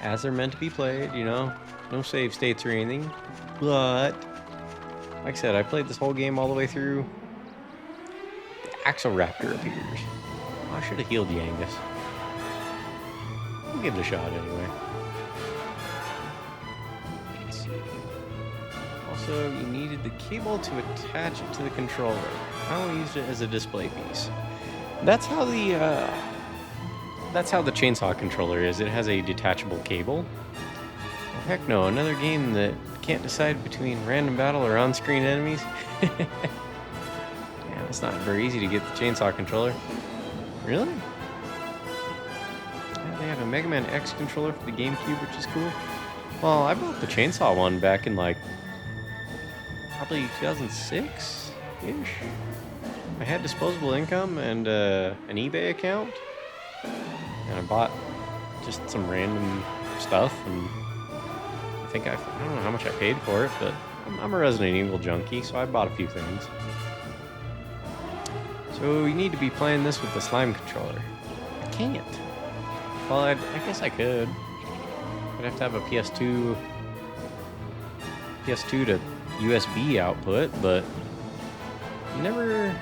as they're meant to be played, you know, no save states or anything, but like I said, I played this whole game all the way through. Axoraptor appears. Oh, I should have healed the Angus. We'll give it a shot anyway. Let's see. Also, you needed the cable to attach it to the controller. I only used it as a display piece. That's how the chainsaw controller is. It has a detachable cable. Oh, heck no, another game that can't decide between random battle or on-screen enemies. It's not very easy to get the chainsaw controller. Really? Yeah, they have a Mega Man X controller for the GameCube, which is cool. Well, I bought the chainsaw one back in like probably 2006-ish. I had disposable income and an eBay account, and I bought just some random stuff. And I don't know how much I paid for it, but I'm a Resident Evil junkie, so I bought a few things. So you need to be playing this with the slime controller. I can't. Well, I guess I could. I'd have to have a PS2 to USB output, but never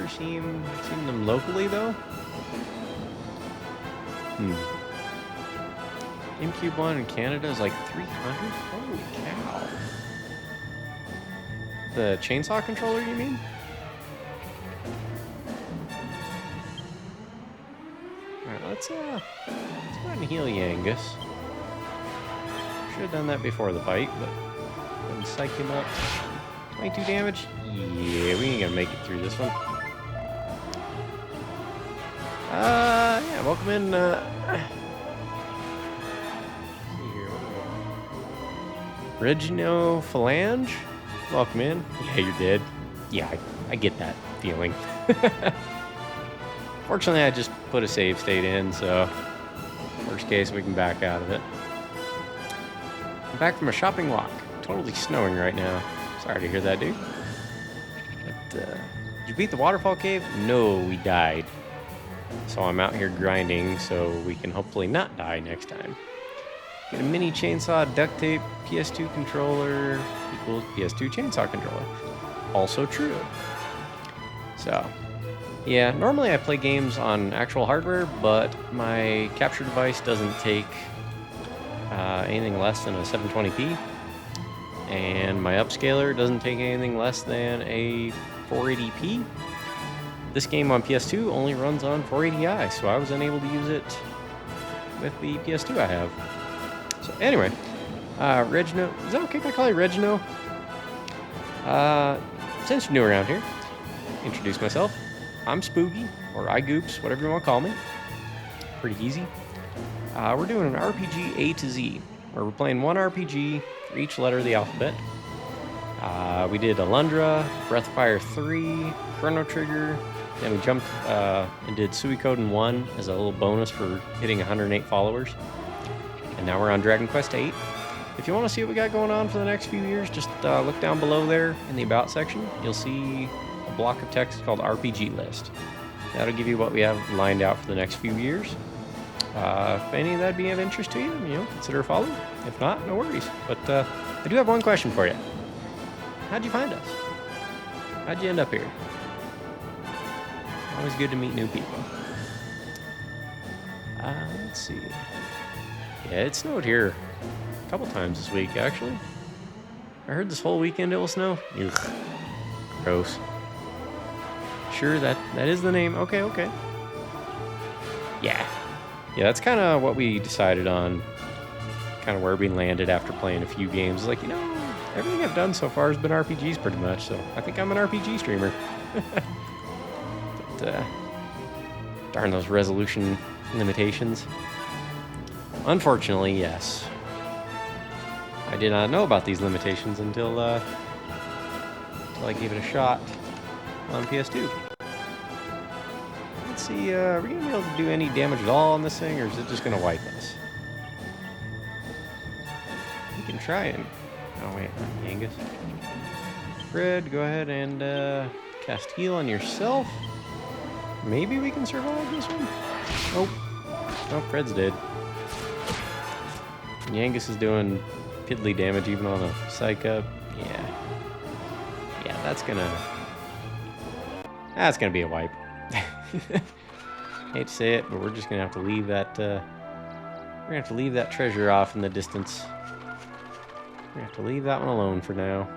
seen them locally though. GameCube one in Canada is like $300. Holy cow! The chainsaw controller, you mean? Let's go ahead and heal you, Angus. Should have done that before the fight, but go ahead and psych him up. 22 damage? Yeah, we ain't gonna make it through this one. Yeah, welcome in, let's see here, what are we? Regino Phalange? Welcome in. Yeah, you're dead. Yeah, I get that feeling. Fortunately, I just put a save state in, so worst case, we can back out of it. I'm back from a shopping walk. Totally snowing right now. Sorry to hear that, dude. But, did you beat the waterfall cave? No, we died. So I'm out here grinding so we can hopefully not die next time. Get a mini chainsaw, duct tape, PS2 controller equals PS2 chainsaw controller. Also true. So, yeah, normally I play games on actual hardware, but my capture device doesn't take anything less than a 720p, and my upscaler doesn't take anything less than a 480p. This game on PS2 only runs on 480i, so I was unable to use it with the PS2 I have. So anyway, Regino, is that okay if I call you Regino? Since you're new around here, introduce myself. I'm Spooky, or iGoops, whatever you want to call me. Pretty easy. We're doing an RPG A to Z, where we're playing one RPG for each letter of the alphabet. We did Alundra, Breath of Fire 3, Chrono Trigger, then we jumped and did Suikoden 1 as a little bonus for hitting 108 followers. And now we're on Dragonquest VIII. If you want to see what we got going on for the next few years, just look down below there in the About section. You'll see a block of text called RPG List. That'll give you what we have lined out for the next few years. If any of that be of interest to you, consider a follow. If not, no worries. But I do have one question for you. How'd you find us? How'd you end up here? Always good to meet new people. Let's see. Yeah, it snowed here a couple times this week, actually. I heard this whole weekend it will snow. Ugh. Gross. Sure, that is the name. Okay. Yeah, that's kind of what we decided on. Kind of where we landed after playing a few games. Like, everything I've done so far has been RPGs pretty much, so I think I'm an RPG streamer. But, darn those resolution limitations. Unfortunately, yes. I did not know about these limitations until I gave it a shot on PS2. Let's see, are we going to be able to do any damage at all on this thing, or is it just going to wipe us? We can try and... Oh, wait, not Angus. Fred, go ahead and cast heal on yourself. Maybe we can survive this one? Nope, Fred's dead. And Angus is doing piddly damage even on a psych up. Yeah, that's gonna be a wipe. Hate to say it, but we're just gonna have to leave that treasure off in the distance. We have to leave that one alone for now.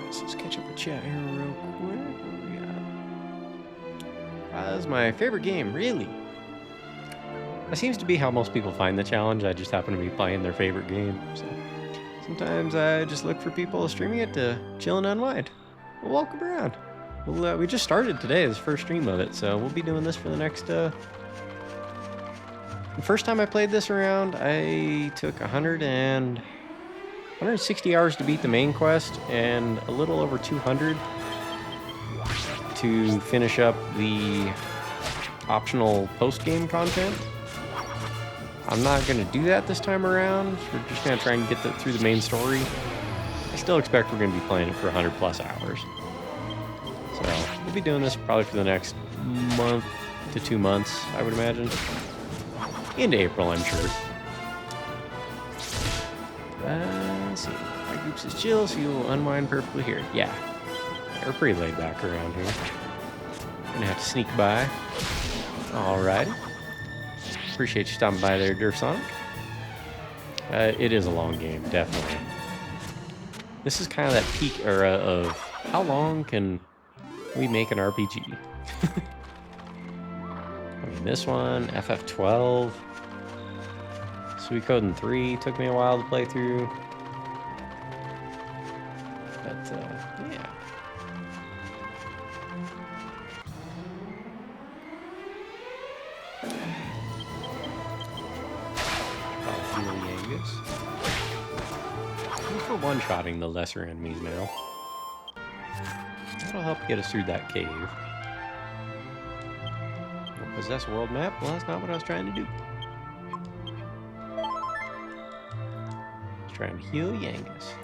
Let's just catch up with chat here real quick. What do we got? This is my favorite game, really. That seems to be how most people find the challenge. I just happen to be playing their favorite game. So sometimes I just look for people streaming it to chill and unwind. Well, welcome around. We just started today, this first stream of it, so we'll be doing this for the next... The first time I played this around, I took 160 hours to beat the main quest and a little over 200 to finish up the optional post-game content. I'm not going to do that this time around. We're just going to try and get through the main story. I still expect we're going to be playing it for 100 plus hours. So we'll be doing this probably for the next month to 2 months, I would imagine. Into April, I'm sure. Let's see. My groups is chill, so you'll unwind perfectly here. Yeah, we're pretty laid back around here. Gonna have to sneak by. Alrighty. Appreciate you stopping by there, Durfsonic. It is a long game, definitely. This is kind of that peak era of how long can we make an RPG? I mean, this one, FF12, Suikoden 3 took me a while to play through. But, yeah. We're one-shotting the lesser enemies now. That'll help get us through that cave. Possess world map? Well, that's not what I was trying to do. I was trying to heal Yangus.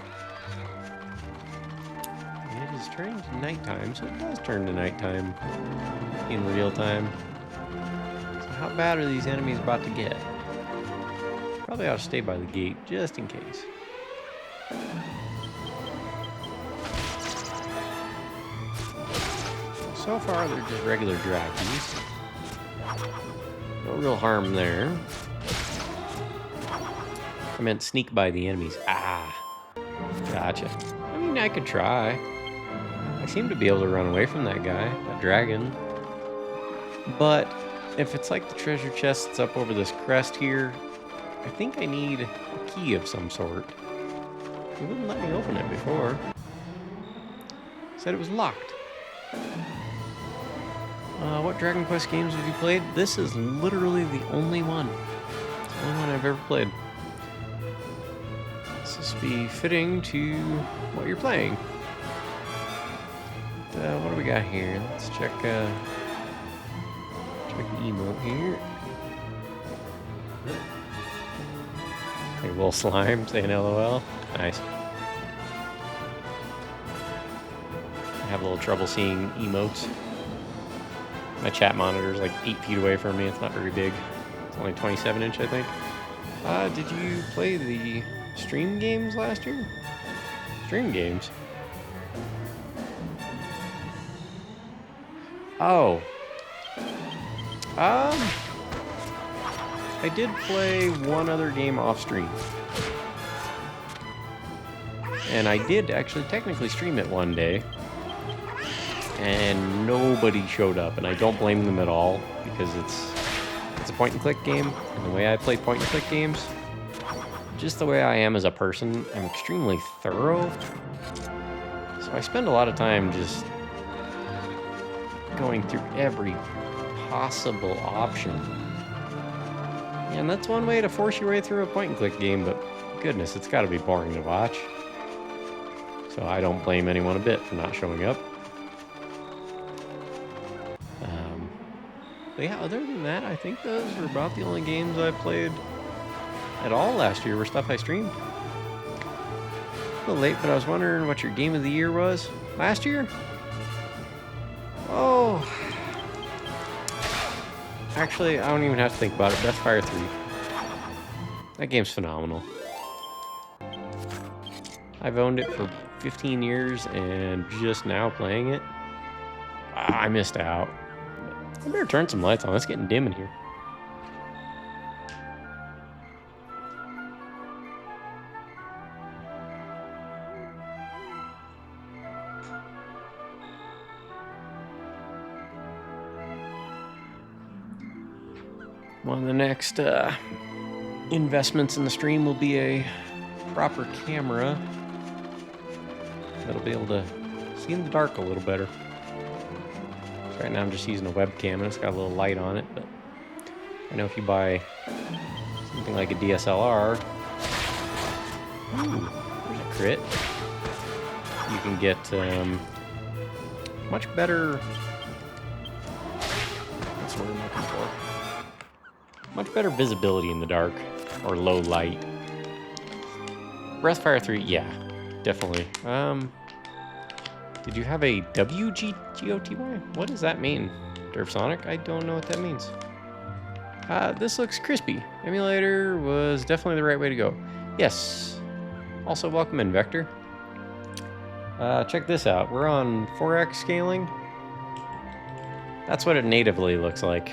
And it is turning to nighttime, so it does turn to nighttime in real time. So how bad are these enemies about to get? Probably ought to stay by the gate, just in case. So far, they're just regular dragons. No real harm there. I meant sneak by the enemies. Ah. Gotcha. I mean, I could try. I seem to be able to run away from that guy, that dragon. But if it's like the treasure chest that's up over this crest here, I think I need a key of some sort. It wouldn't let me open it before. It said it was locked. What Dragon Quest games have you played? This is literally the only one. It's the only one I've ever played. This must be fitting to what you're playing. What do we got here? Let's check the emote here. Hey, Will Slime saying LOL. Nice. I have a little trouble seeing emotes. My chat monitor is like 8 feet away from me. It's not very big. It's only 27 inch, I think. Did you play the stream games last year? Stream games? Oh. I did play one other game off stream. And I did actually technically stream it one day. And nobody showed up, and I don't blame them at all, because it's a point-and-click game, and the way I play point-and-click games, just the way I am as a person, I'm extremely thorough. So I spend a lot of time just going through every possible option. And that's one way to force your way through a point-and-click game, but goodness, it's got to be boring to watch. So I don't blame anyone a bit for not showing up. But yeah, other than that, I think those were about the only games I played at all last year were stuff I streamed. A little late, but I was wondering what your game of the year was last year? Oh. Actually, I don't even have to think about it. Breathfire 3. That game's phenomenal. I've owned it for 15 years and just now playing it. I missed out. I better turn some lights on. It's getting dim in here. One of the next investments in the stream will be a proper camera that'll be able to see in the dark a little better. Right now I'm just using a webcam and it's got a little light on it, but I know if you buy something like a DSLR, ooh, there's a crit, you can get much better, what's the word I'm looking for? Much better visibility in the dark, or low light. Breathfire 3, yeah, definitely. Did you have a WGOTY? What does that mean? Derpsonic? I don't know what that means. This looks crispy. Emulator was definitely the right way to go. Yes. Also, welcome in, Vector. Check this out. We're on 4x scaling. That's what it natively looks like.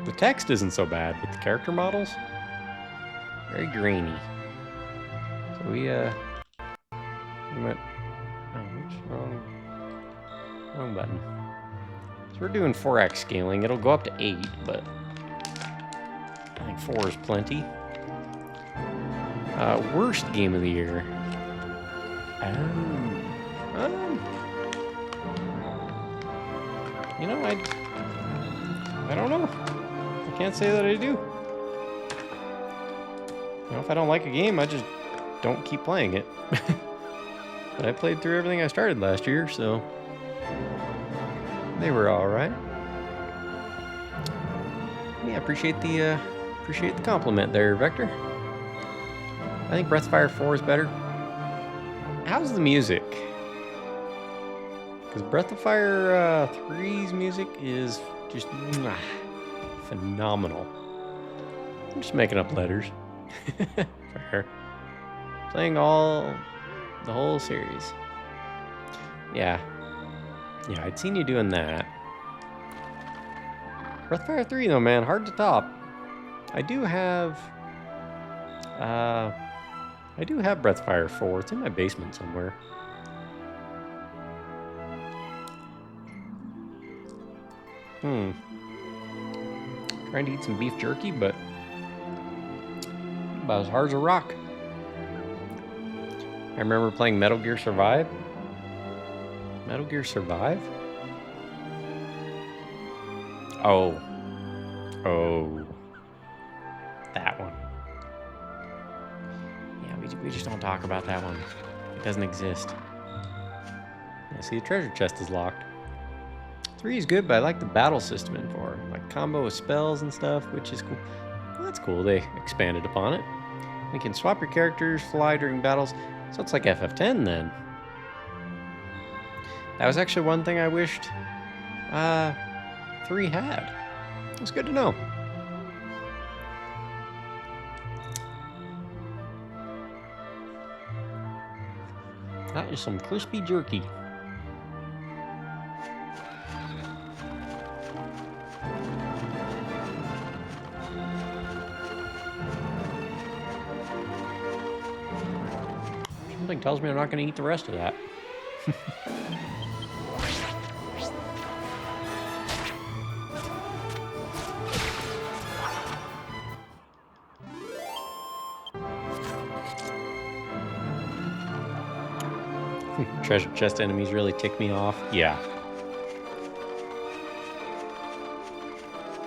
The text isn't so bad, but the character models, very grainy. So we went, wrong button. So we're doing 4x scaling. It'll go up to 8, but I think 4 is plenty. Worst game of the year. You know, I don't know. I can't say that I do. You know, if I don't like a game, I just don't keep playing it. But I played through everything I started last year, so they were all right. Yeah, appreciate the compliment there, Vector. I think Breathfire 4 is better. How's the music? Because Breath of Fire 3's music is just phenomenal. I'm just making up letters. Fair. Playing the whole series. Yeah, I'd seen you doing that. Breathfire 3 though, man, hard to top. I do have Breathfire 4. It's in my basement somewhere. Trying to eat some beef jerky, but about as hard as a rock. I remember playing Metal Gear Survive. Metal Gear Survive? Oh. Oh. That one. Yeah, we just don't talk about that one. It doesn't exist. Yeah, see, the treasure chest is locked. 3 is good, but I like the battle system in 4. Like combo with spells and stuff, which is cool. Well, that's cool. They expanded upon it. We can swap your characters, fly during battles. So it's like FF10 then. That was actually one thing I wished 3 had. It's good to know. That is some crispy jerky. Something tells me I'm not going to eat the rest of that. Treasure chest enemies really tick me off. Yeah.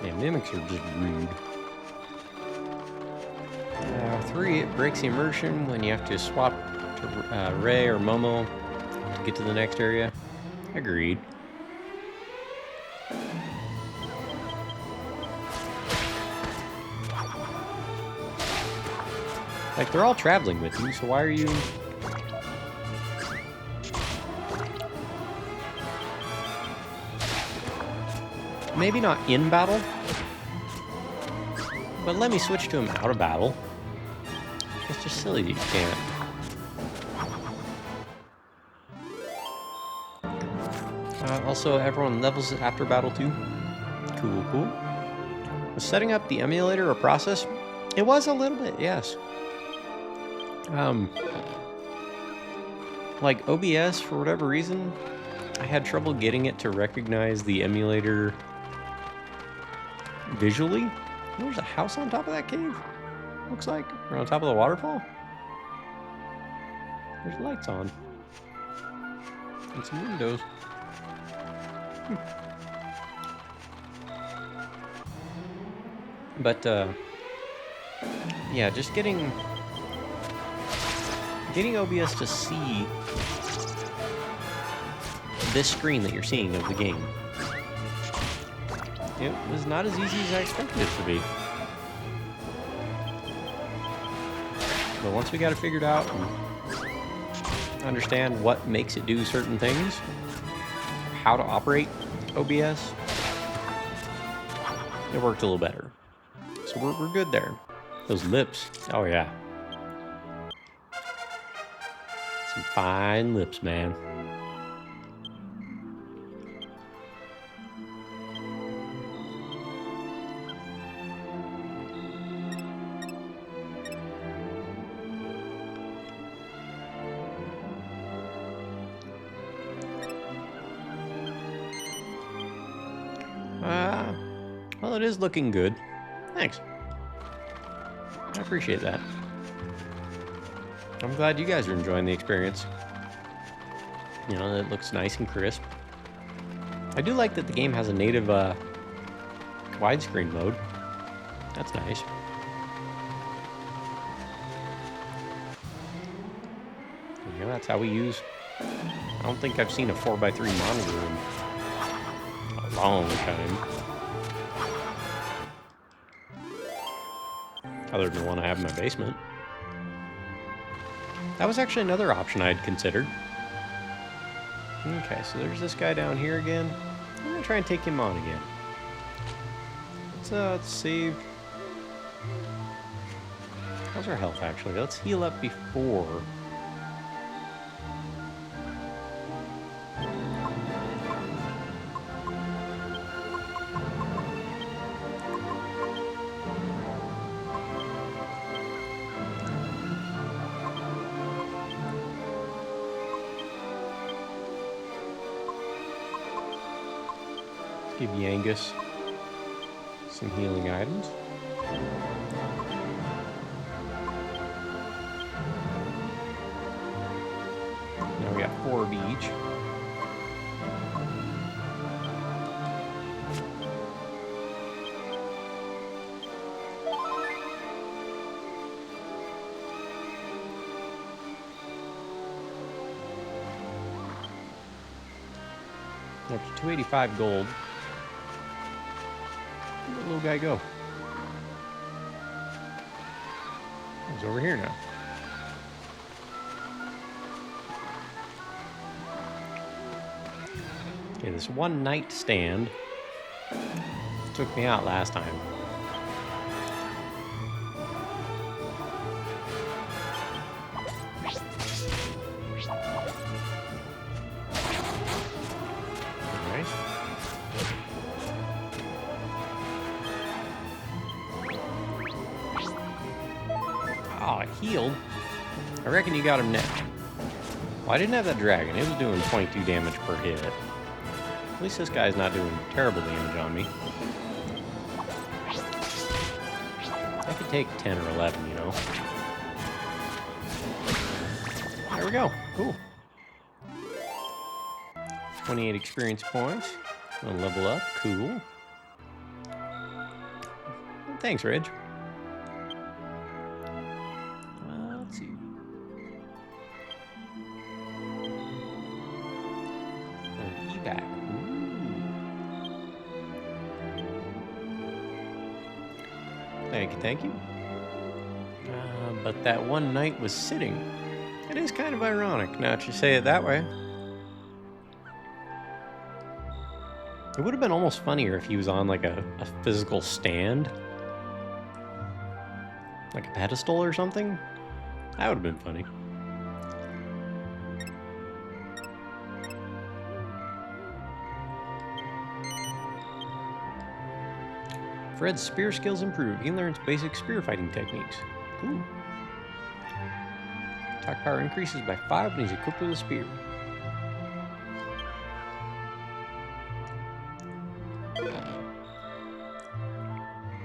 Yeah, mimics are just rude. 3, it breaks the immersion when you have to swap to Ray or Momo to get to the next area. Agreed. Like, they're all traveling with you, so why are you... Maybe not in battle, but let me switch to him out of battle. It's just silly that you can't. Also, everyone levels after battle too. Cool, cool. Was setting up the emulator a process? It was a little bit, yes. Like OBS, for whatever reason, I had trouble getting it to recognize the emulator visually. There's a house on top of that cave, looks like, or on top of the waterfall. There's lights on and some windows. But yeah, just getting OBS to see this screen that you're seeing of the game. It was not as easy as I expected it to be. But once we got it figured out and understand what makes it do certain things, how to operate OBS, it worked a little better. So we're good there. Those lips, oh yeah. Some fine lips, man. Well, it is looking good. Thanks. I appreciate that. I'm glad you guys are enjoying the experience. You know, it looks nice and crisp. I do like that the game has a native widescreen mode. That's nice. You know, that's how we use... I don't think I've seen a 4x3 monitor in a long time. Other than the one I have in my basement. That was actually another option I'd considered. Okay, so there's this guy down here again. I'm gonna try and take him on again. Let's save. How's our health actually? Let's heal up before. Give Yangus some healing items. Now we got 4 of each. Up to 285 gold. Where'd the little guy go? He's over here now. Okay, this one night stand took me out last time. Nice. Oh, it healed. I reckon you got him now. Well, I didn't have that dragon. It was doing 22 damage per hit. At least this guy's not doing terrible damage on me. I could take 10 or 11, you know. There we go. Cool. 28 experience points. Gonna level up. Cool. Thanks, Reg. Let's see. An evac. Thank you, thank you. But that one knight was sitting. It is kind of ironic, now that you say it that way. It would have been almost funnier if he was on like a physical stand. Like a pedestal or something. That would have been funny. Fred's spear skills improve. He learns basic spear fighting techniques. Cool. Attack power increases by 5 when he's equipped with a spear.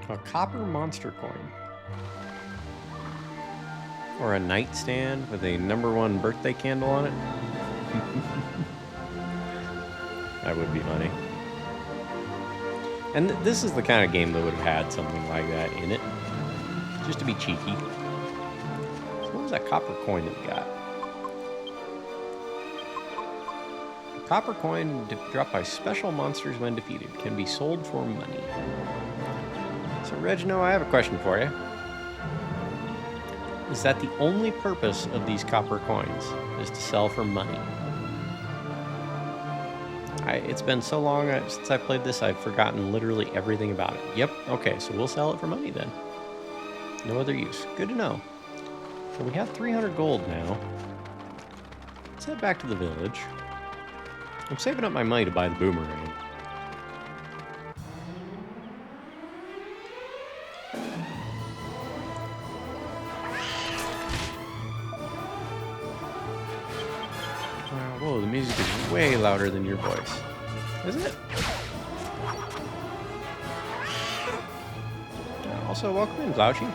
A copper monster coin. Or a nightstand with a #1 birthday candle on it. That would be funny. And this is the kind of game that would have had something like that in it. Just to be cheeky. So what was that copper coin that we got? A copper coin dropped by special monsters when defeated. Can be sold for money. So Regino, I have a question for you. Is that the only purpose of these copper coins? Is to sell for money? It's been so long since I played this, I've forgotten literally everything about it. Yep, okay, so we'll sell it for money then. No other use. Good to know. So we have 300 gold now. Let's head back to the village. I'm saving up my money to buy the boomerang. Whoa, the music is way louder than your voice. Is it? Also, welcome in, Glouchy.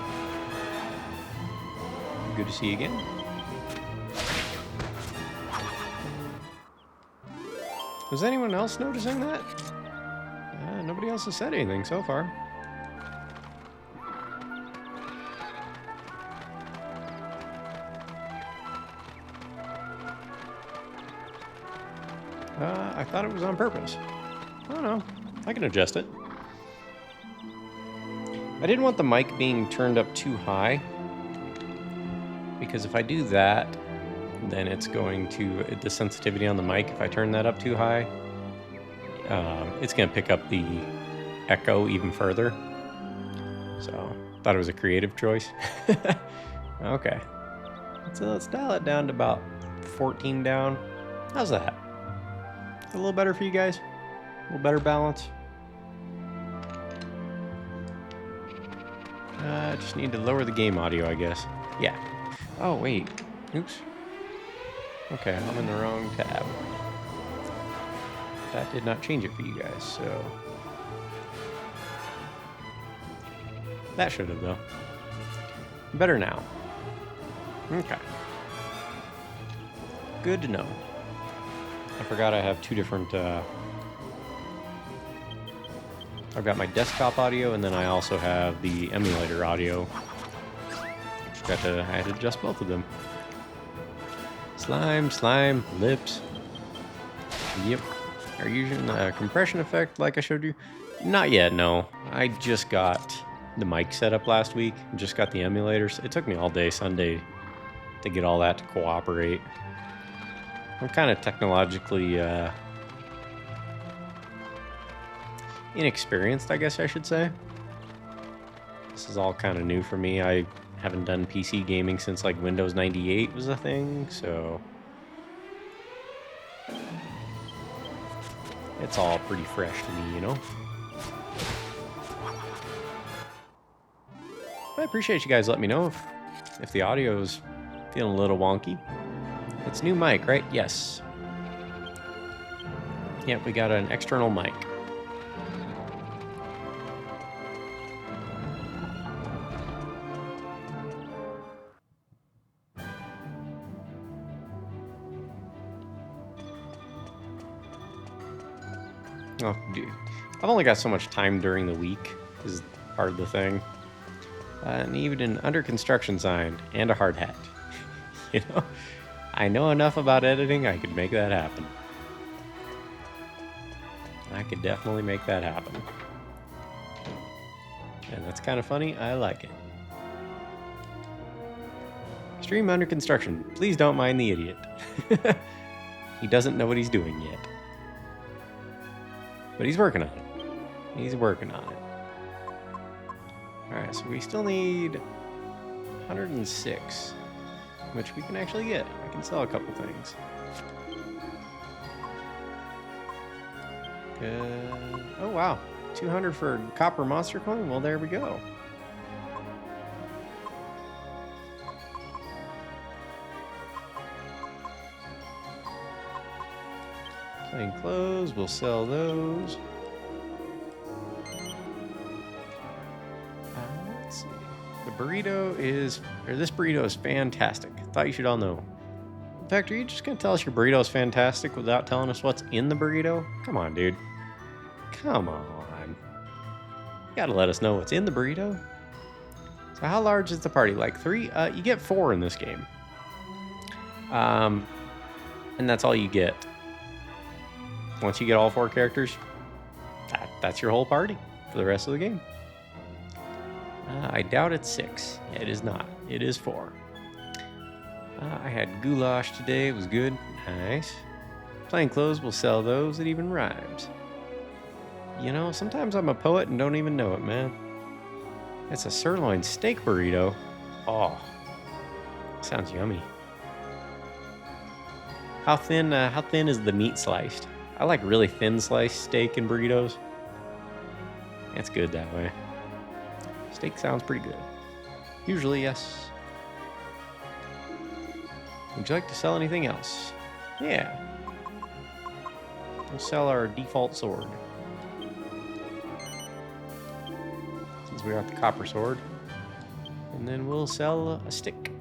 Good to see you again. Was anyone else noticing that? Nobody else has said anything so far. I thought it was on purpose. I don't know. I can adjust it. I didn't want the mic being turned up too high, because if I do that, then it's going to, the sensitivity on the mic, if I turn that up too high, it's going to pick up the echo even further. So, thought it was a creative choice. Okay. So let's dial it down to about 14 down. How's that? A little better for you guys? A little better balance? I just need to lower the game audio, I guess. Yeah. Oh, wait. Oops. Okay, I'm in the wrong tab. That did not change it for you guys, so... That should have, though. Better now. Okay. Good to know. I forgot I have two different, I've got my desktop audio, and then I also have the emulator audio. I had to adjust both of them. Slime, lips. Yep. Are you using the compression effect like I showed you? Not yet, no. I just got the mic set up last week. Just got the emulators. It took me all day Sunday to get all that to cooperate. I'm kind of technologically inexperienced, I guess I should say. This is all kind of new for me. I haven't done PC gaming since like Windows 98 was a thing, so it's all pretty fresh to me, you know? I appreciate you guys letting me know if the audio is feeling a little wonky. It's new mic, right? Yes. Yep, we got an external mic. Oh, dude. I've only got so much time during the week, is part of the thing. And even an under construction sign and a hard hat. You know? I know enough about editing, I could make that happen. I could definitely make that happen. And that's kind of funny, I like it. Stream under construction. Please don't mind the idiot. He doesn't know what he's doing yet. But he's working on it. He's working on it. Alright, so we still need 106, which we can actually get. I can sell a couple things. Oh wow, 200 for copper monster coin? Well, there we go. Plain clothes, we'll sell those. Let's see. The burrito is, or this burrito is fantastic. Thought you should all know. In fact, are you just gonna tell us your burrito is fantastic without telling us what's in the burrito? Come on, dude. Come on. You gotta let us know what's in the burrito. So how large is the party? Like 3? You get 4 in this game. And that's all you get. Once you get all 4 characters, that's your whole party for the rest of the game. I doubt it's 6. Yeah, it is not. It is 4. I had goulash today. It was good. Nice. Plain clothes, we'll sell those. It even rhymes. You know, sometimes I'm a poet and don't even know it, man. It's a sirloin steak burrito. Oh, sounds yummy. How thin is the meat sliced? I like really thin sliced steak and burritos. It's good that way. Steak sounds pretty good. Usually, yes. Would you like to sell anything else? Yeah. We'll sell our default sword. Since we got the copper sword. And then we'll sell a stick.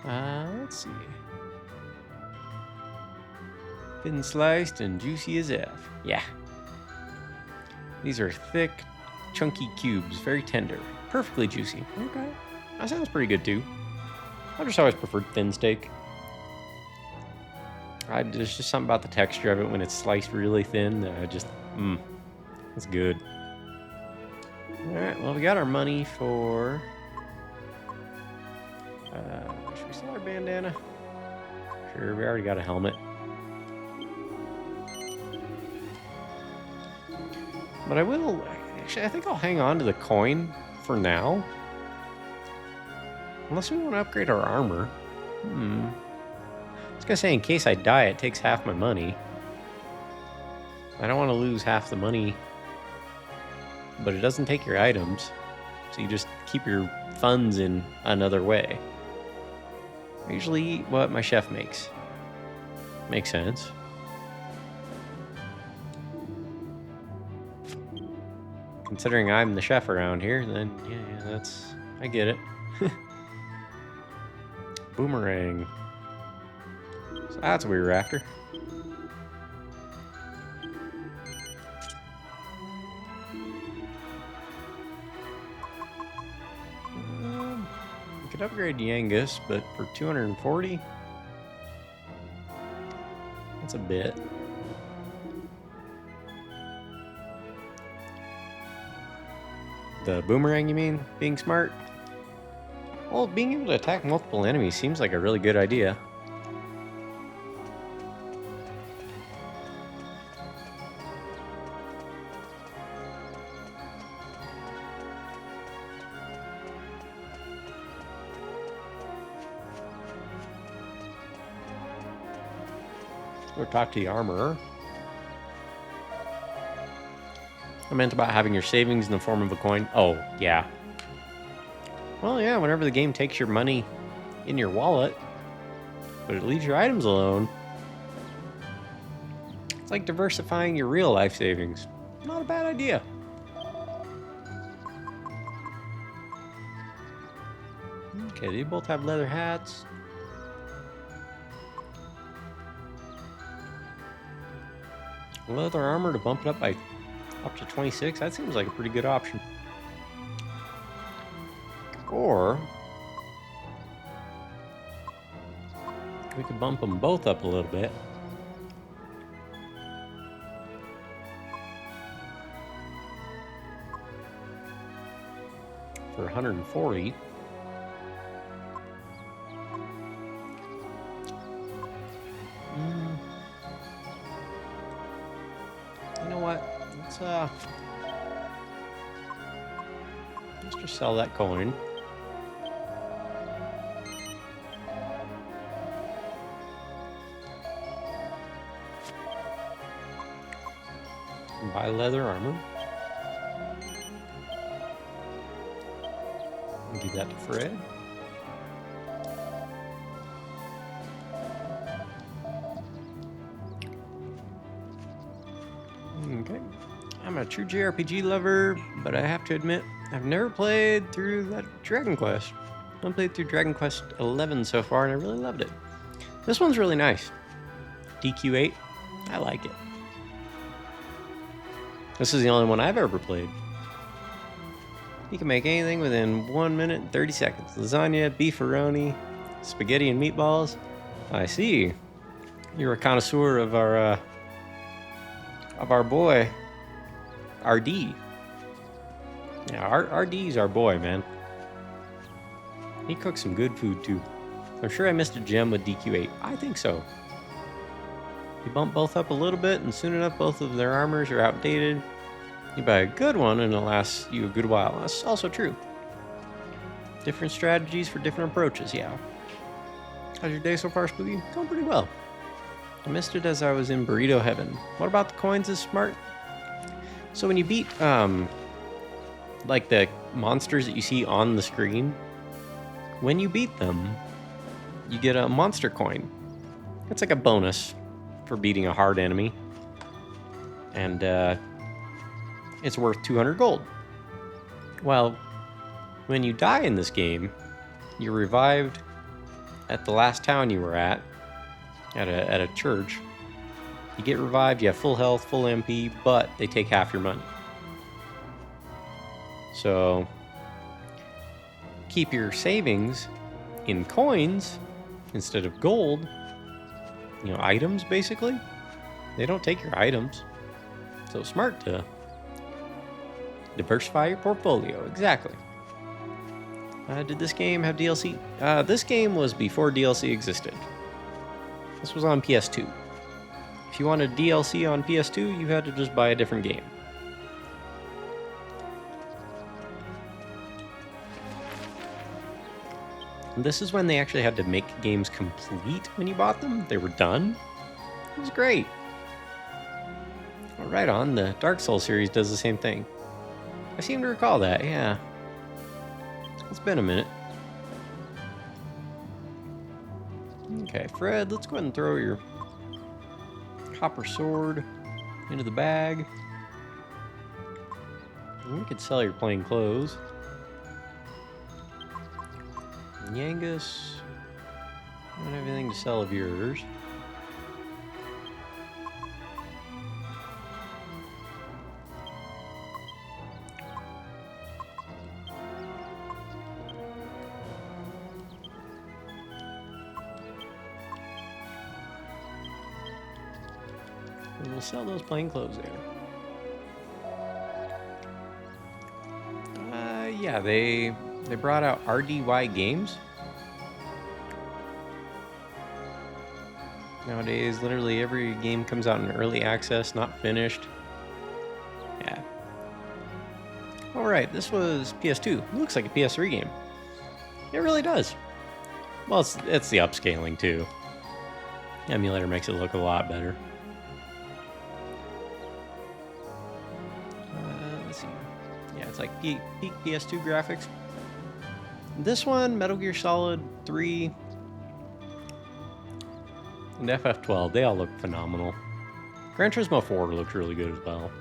Let's see. Thin sliced and juicy as F. Yeah. These are thick, chunky cubes, very tender, perfectly juicy. Okay. That sounds pretty good too. I just always preferred thin steak. There's just something about the texture of it when it's sliced really thin. It's good. Alright, well, we got our money for... should we sell our bandana? Sure, we already got a helmet. But I will... Actually, I think I'll hang on to the coin for now. Unless we want to upgrade our armor. I was going to say, in case I die, it takes half my money. I don't want to lose half the money. But it doesn't take your items. So you just keep your funds in another way. I usually eat what my chef makes. Makes sense. Considering I'm the chef around here, then yeah, that's... I get it. Boomerang. So that's what we were after. We could upgrade Yangus, but for 240, That's a bit. The boomerang, you mean? Being smart? Well, being able to attack multiple enemies seems like a really good idea. Go talk to the armorer. I meant about having your savings in the form of a coin. Oh, yeah. Well, yeah, whenever the game takes your money in your wallet, but it leaves your items alone, it's like diversifying your real life savings. Not a bad idea. Okay, they both have leather hats. Leather armor to bump it up by up to 26. That seems like a pretty good option. Or we could bump them both up a little bit. For 140. You know what? Let's just sell that coin. And buy leather armor. And give that to Fred. Okay. I'm a true JRPG lover, but I have to admit, I've never played through that Dragonquest. I've played through Dragonquest 11 so far, and I really loved it. This one's really nice. DQ8, I like it. This is the only one I've ever played. You can make anything within 1 minute and 30 seconds. Lasagna, beefaroni, spaghetti and meatballs. I see. You're a connoisseur of our boy, RD. Yeah, RD's our boy, man. He cooks some good food, too. I'm sure I missed a gem with DQ8. I think so. You bump both up a little bit, and soon enough, both of their armors are outdated. You buy a good one, and it'll last you a good while. That's also true. Different strategies for different approaches, yeah. How's your day so far, Spooky? Going pretty well. I missed it as I was in burrito heaven. What about the coins is smart? So when you beat, like the monsters that you see on the screen, when you beat them, you get a monster coin. It's like a bonus for beating a hard enemy. And, it's worth 200 gold. Well, when you die in this game, you're revived at the last town you were at a church. You get revived, you have full health, full MP, but they take half your money. So, keep your savings in coins instead of gold. You know, items, basically. They don't take your items. So smart to diversify your portfolio. Exactly. Did this game have DLC? This game was before DLC existed. This was on PS2. If you wanted DLC on PS2, you had to just buy a different game. And this is when they actually had to make games complete when you bought them. They were done. It was great. Well, right on, the Dark Souls series does the same thing. I seem to recall that, yeah. It's been a minute. Okay, Fred, let's go ahead and throw your copper sword into the bag. And we could sell your plain clothes. Yangus, I don't have anything to sell of yours. we'll sell those plain clothes there. Yeah, they brought out RDY games. Nowadays, literally every game comes out in early access, not finished. Yeah. Alright, this was PS2. Looks like a PS3 game. It really does. Well, it's the upscaling too. The emulator makes it look a lot better. Let's see. Yeah, it's like peak PS2 graphics. This one, Metal Gear Solid 3, and FF12, they all look phenomenal. Gran Turismo 4 looks really good as well.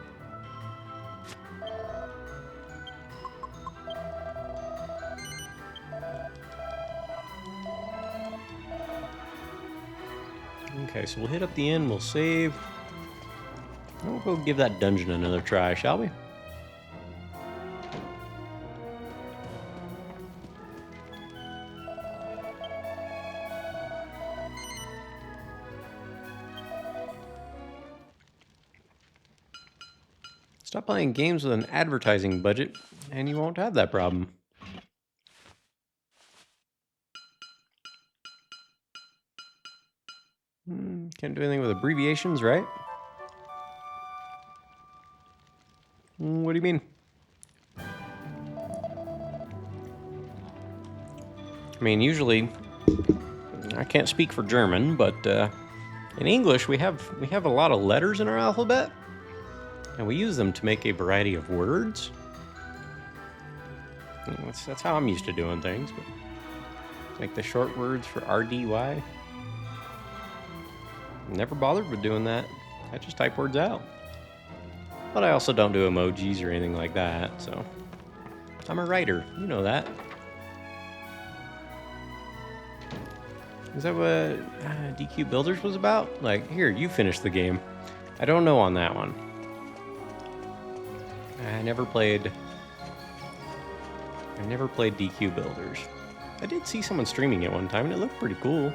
Okay, so we'll hit up the inn, we'll save. And we'll go give that dungeon another try, shall we? Stop playing games with an advertising budget, and you won't have that problem. Can't do anything with abbreviations, right? What do you mean? I mean, usually, I can't speak for German, but in English we have a lot of letters in our alphabet, and we use them to make a variety of words. That's how I'm used to doing things. But like the short words for RDY. Never bothered with doing that. I just type words out. But I also don't do emojis or anything like that, so I'm a writer. You know that. Is that what DQ Builders was about? Like, here, you finish the game. I don't know on that one. I never played DQ Builders. I did see someone streaming it one time, and it looked pretty cool.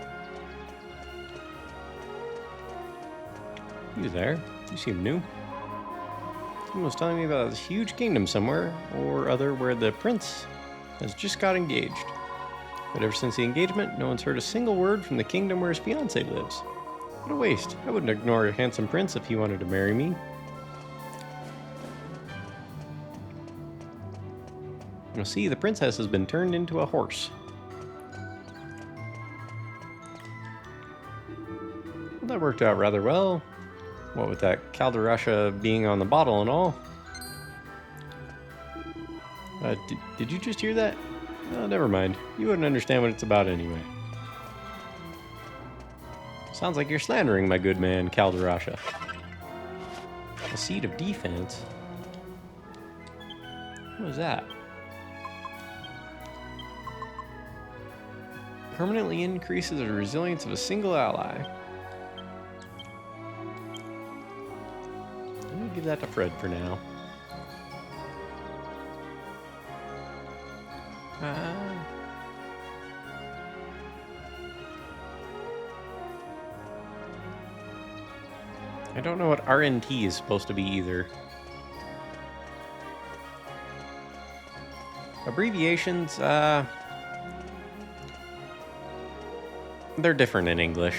You there? You seem new. Someone was telling me about this huge kingdom somewhere or other where the prince has just got engaged. But ever since the engagement, no one's heard a single word from the kingdom where his fiancée lives. What a waste. I wouldn't ignore a handsome prince if he wanted to marry me. You'll see, the princess has been turned into a horse. Well, that worked out rather well. What with that Calderasha being on the bottle and all. Did you just hear that? Oh, never mind. You wouldn't understand what it's about anyway. Sounds like you're slandering my good man, Calderasha. A seat of defense? What was that? Permanently increases the resilience of a single ally. I'm gonna give that to Fred for now. I don't know what RNT is supposed to be either. Abbreviations, they're different in English.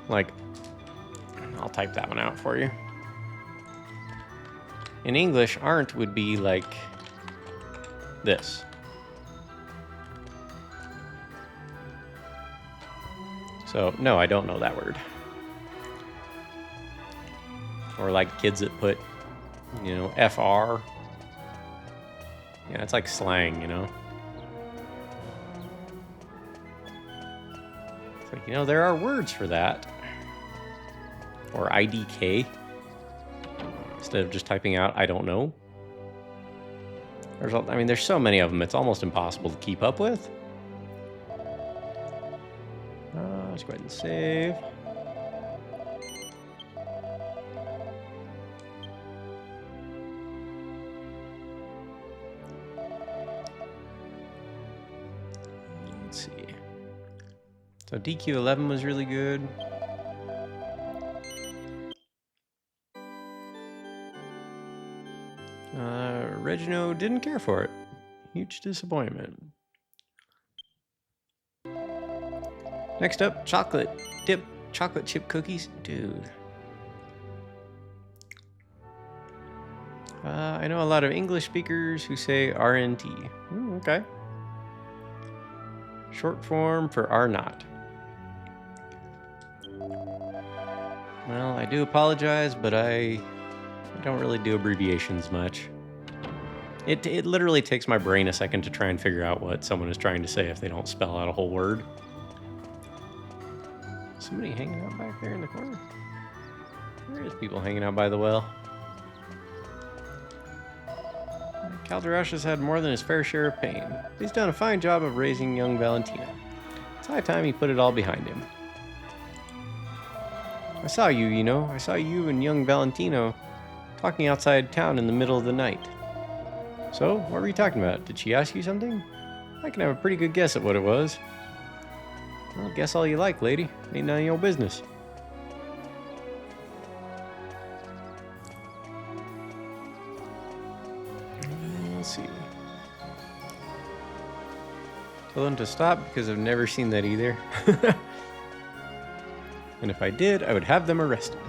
Like, I'll type that one out for you. In English, aren't would be like this. So, no, I don't know that word. Or like kids that put, you know, FR. Yeah, it's like slang, you know? It's like, you know, there are words for that. Or IDK. Instead of just typing out, I don't know. There's so many of them, it's almost impossible to keep up with. Let's go ahead and save. So DQ11 was really good. Regino didn't care for it. Huge disappointment. Next up, chocolate dip chocolate chip cookies. Dude. I know a lot of English speakers who say RNT. Okay. Short form for R not. Well, I do apologize, but I don't really do abbreviations much. It literally takes my brain a second to try and figure out what someone is trying to say if they don't spell out a whole word. Somebody hanging out back there in the corner? There is people hanging out by the well. Calderash has had more than his fair share of pain. He's done a fine job of raising young Valentino. It's high time he put it all behind him. I saw you, you know. I saw you and young Valentino talking outside town in the middle of the night. So, what were you talking about? Did she ask you something? I can have a pretty good guess at what it was. Well, guess all you like, lady. Ain't none of your business. Let's see. Tell them to stop because I've never seen that either. And if I did, I would have them arrested.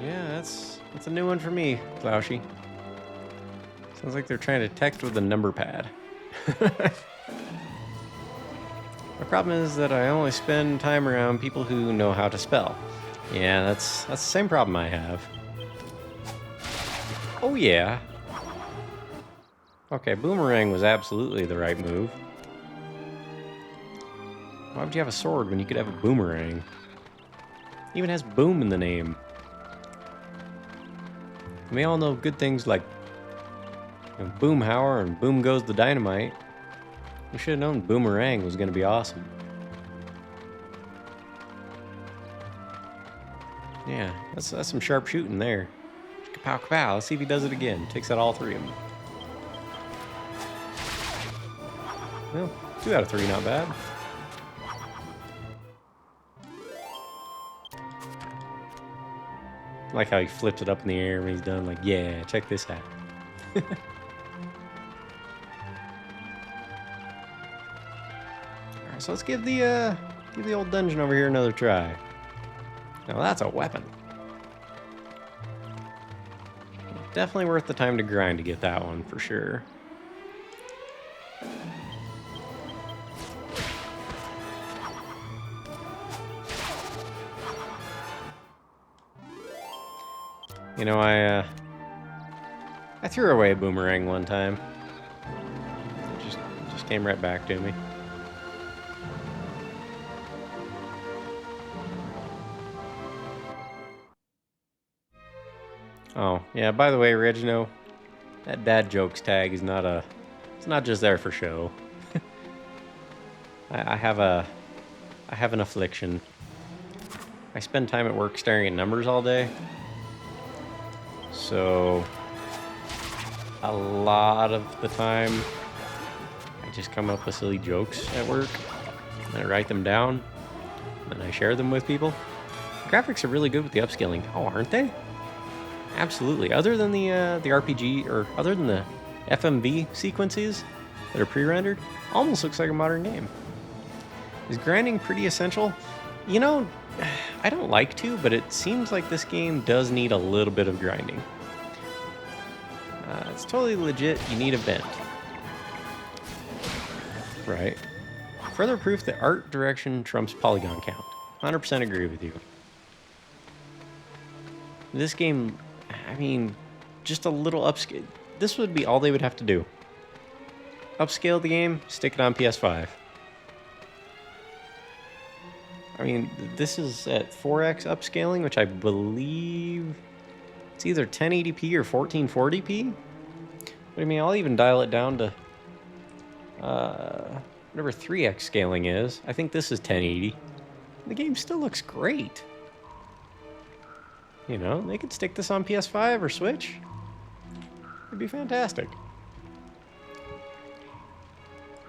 Yeah, that's a new one for me, Klauschi. Sounds like they're trying to text with a number pad. My problem is that I only spend time around people who know how to spell. Yeah, that's the same problem I have. Oh yeah. Okay, boomerang was absolutely the right move. Why would you have a sword when you could have a boomerang? It even has boom in the name. And we all know good things like Boomhauer and Boom Goes the Dynamite. We should have known Boomerang was going to be awesome. Yeah, that's some sharp shooting there. Kapow, kapow. Let's see if he does it again. Takes out all three of them. Well, 2 out of 3, not bad. I like how he flips it up in the air when he's done. Like, yeah, check this out. Alright, so let's give the old dungeon over here another try. Now that's a weapon. Definitely worth the time to grind to get that one for sure. You know, I threw away a boomerang one time. It just came right back to me. Oh, yeah, by the way, Regino, that dad jokes tag is it's not just there for show. I have an affliction. I spend time at work staring at numbers all day. So a lot of the time I just come up with silly jokes at work and I write them down and I share them with people. The graphics are really good with the upscaling. Oh, aren't they? Absolutely. Other than the RPG, or other than the FMV sequences that are pre-rendered, almost looks like a modern game. Is grinding pretty essential? You know, I don't like to, but it seems like this game does need a little bit of grinding. It's totally legit. You need a vent. Right. Further proof that art direction trumps polygon count. 100% agree with you. This game, I mean, just a little upscale. This would be all they would have to do. Upscale the game, stick it on PS5. I mean, this is at 4x upscaling, which I believe it's either 1080p or 1440p. But I mean, I'll even dial it down to whatever 3x scaling is. I think this is 1080. The game still looks great. You know, they could stick this on PS5 or Switch. It'd be fantastic.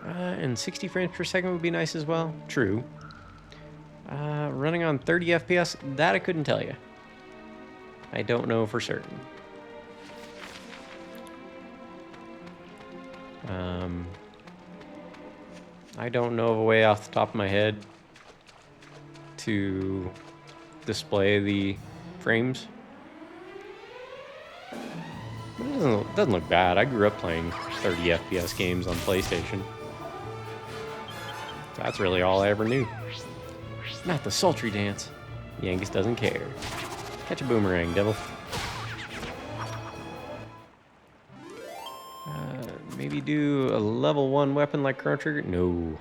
And 60 frames per second would be nice as well. True. Running on 30 FPS, that I couldn't tell you. I don't know for certain. I don't know of a way off the top of my head to display the frames. But it doesn't look bad. I grew up playing 30 FPS games on PlayStation. That's really all I ever knew. Not the sultry dance. Yangus doesn't care. Catch a boomerang, devil. Maybe do a level 1 weapon like Chrono Trigger? No.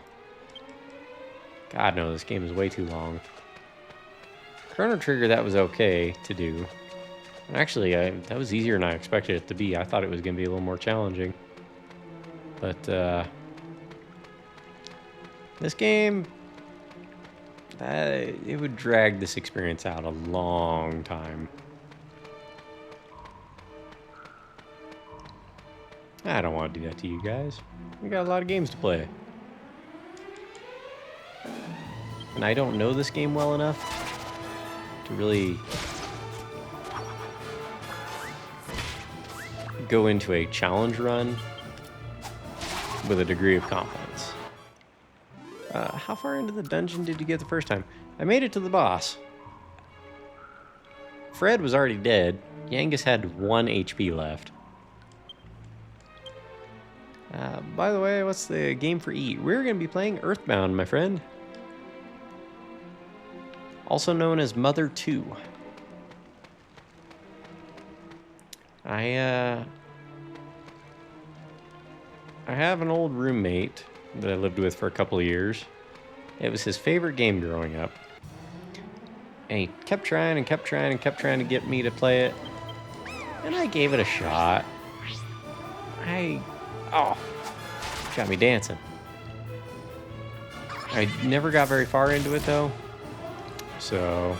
God, no, this game is way too long. Chrono Trigger, that was okay to do. Actually, that was easier than I expected it to be. I thought it was going to be a little more challenging. But, this game, it would drag this experience out a long time. I don't want to do that to you guys. We got a lot of games to play. And I don't know this game well enough to really go into a challenge run with a degree of confidence. How far into the dungeon did you get the first time? I made it to the boss. Fred was already dead. Yangus had 1 HP left. By the way, what's the game for E? We're going to be playing Earthbound, my friend. Also known as Mother 2. I have an old roommate that I lived with for a couple of years. It was his favorite game growing up. And he kept trying and kept trying and kept trying to get me to play it. And I gave it a shot. Oh, got me dancing. I never got very far into it though. So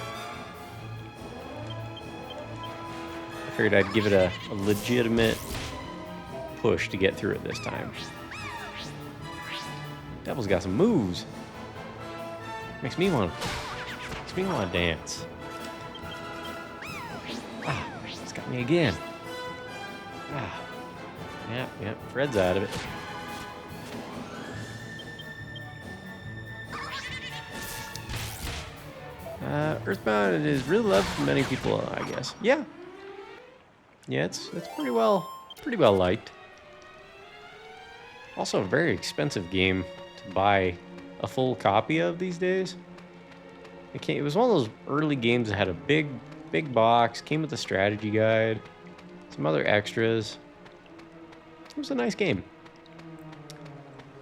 I figured I'd give it a legitimate push to get through it this time. Devil's got some moves. Makes me want to dance. Ah, it's got me again. Ah. Yep, Fred's out of it. Earthbound is really loved by many people, I guess. Yeah, it's pretty well liked. Also a very expensive game to buy a full copy of these days. It was one of those early games that had a big box, came with a strategy guide, some other extras. It was a nice game.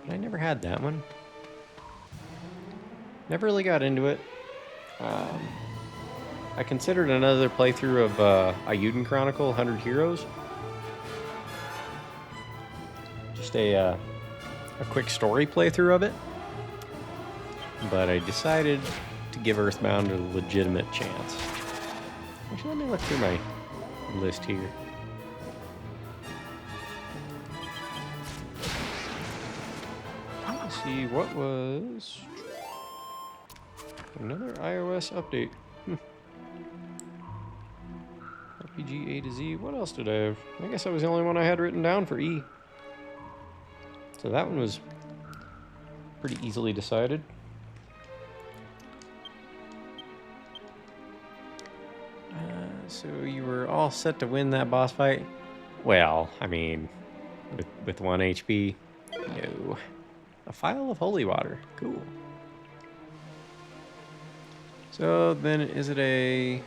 But I never had that one. Never really got into it. I considered another playthrough of VIII Chronicle 100 Heroes. Just a quick story playthrough of it. But I decided to give Earthbound a legitimate chance. Actually, let me look through my list here. Let's see, what was another iOS update? RPG A to Z. What else did I have? I guess that was the only one I had written down for E. So that one was pretty easily decided. So you were all set to win that boss fight? Well, I mean, with 1 HP? No. A vial of holy water. Cool. So then is it a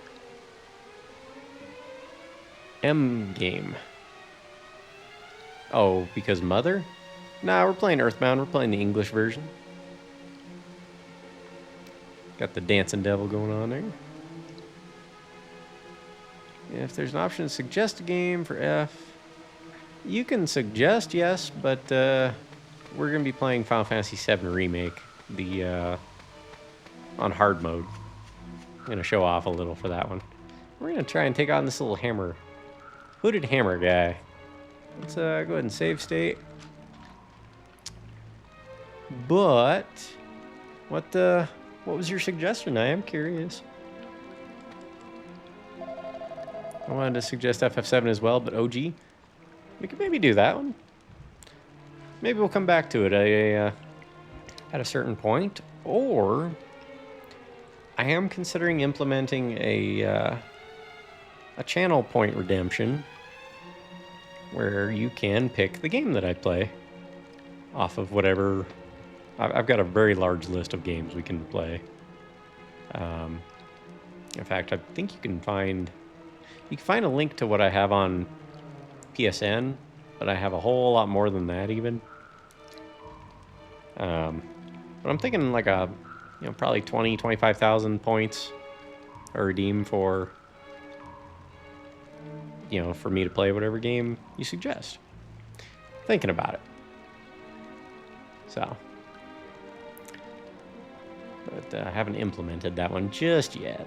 M game? Oh, because Mother? Nah, we're playing Earthbound. We're playing the English version. Got the dancing devil going on there. If there's an option to suggest a game for F, you can suggest, yes, but we're going to be playing Final Fantasy VII Remake, the on hard mode. I'm going to show off a little for that one. We're going to try and take on this little hammer. Hooded hammer guy. Let's go ahead and save state. But what was your suggestion? I am curious. I wanted to suggest FF7 as well, but OG. We could maybe do that one. Maybe we'll come back to it at a certain point. Or I am considering implementing a channel point redemption where you can pick the game that I play off of whatever. I've got a very large list of games we can play. In fact, I think you can find a link to what I have on PSN, but I have a whole lot more than that even. But I'm thinking like probably 20, 25,000 points are redeemed for, for me to play whatever game you suggest. Thinking about it. So. But I haven't implemented that one just yet.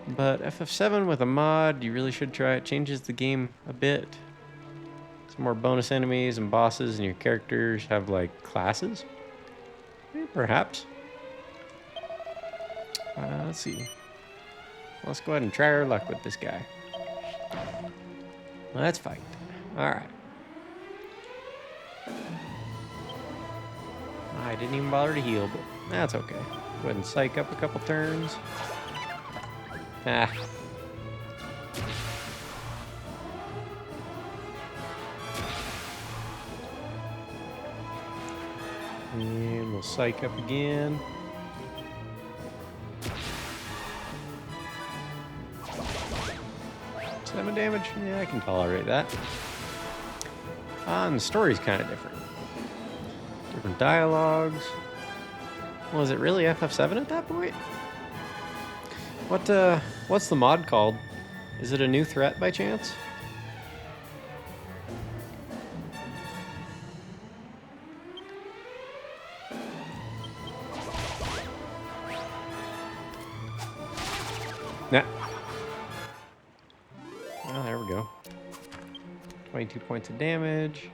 But FF7 with a mod, you really should try it. Changes the game a bit. Some more bonus enemies and bosses, and your characters have like classes. Perhaps. Let's see. Let's go ahead and try our luck with this guy. Let's fight. Alright. I didn't even bother to heal, but that's okay. Go ahead and psych up a couple turns. Ah. And we'll psych up again. 7 damage? Yeah, I can tolerate that. And the story's kind of different. Different dialogues. Was it really FF7 at that point? What's the mod called? Is it a new threat by chance? Nah. Oh, there we go. 22 points of damage.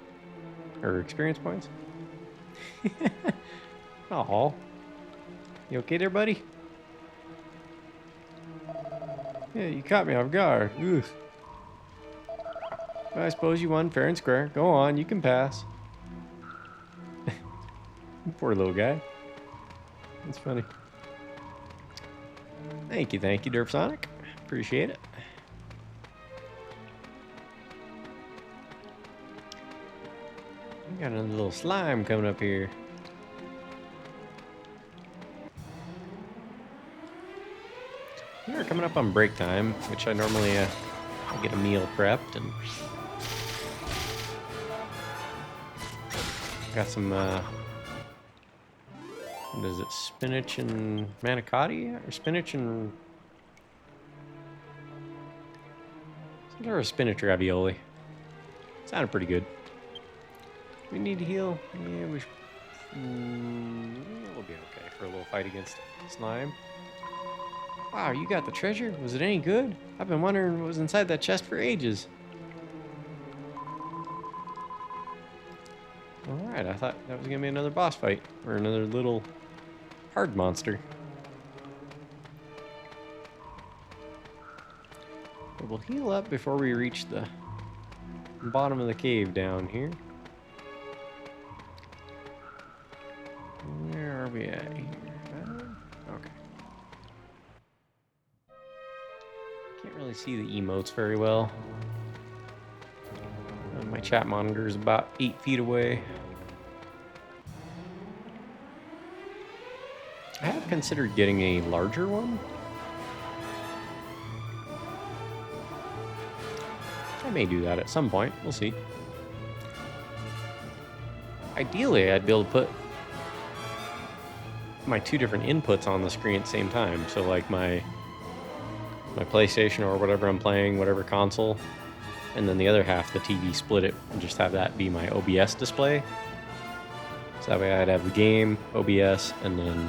Or experience points. Oh. You okay there, buddy? Yeah, you caught me off guard. Oof. Well, I suppose you won fair and square. Go on, you can pass. Poor little guy. That's funny. Thank you, Derp Sonic. Appreciate it. We got another little slime coming up here. We are coming up on break time, which I normally get a meal prepped and got some what is it, spinach and manicotti, or spinach and some sort of spinach ravioli. Sounded pretty good. We need to heal. Yeah, we'll be okay for a little fight against slime. Wow, you got the treasure? Was it any good? I've been wondering what was inside that chest for ages. Alright, I thought that was going to be another boss fight. Or another little hard monster. But we'll heal up before we reach the bottom of the cave down here. Where are we at here? Okay. Can't really see the emotes very well. My chat monitor is about 8 feet away. I have considered getting a larger one. I may do that at some point. We'll see. Ideally, I'd be able to put my 2 different inputs on the screen at the same time. So like my PlayStation or whatever I'm playing, whatever console, and then the other half, the TV, split it and just have that be my OBS display. So that way I'd have the game, OBS, and then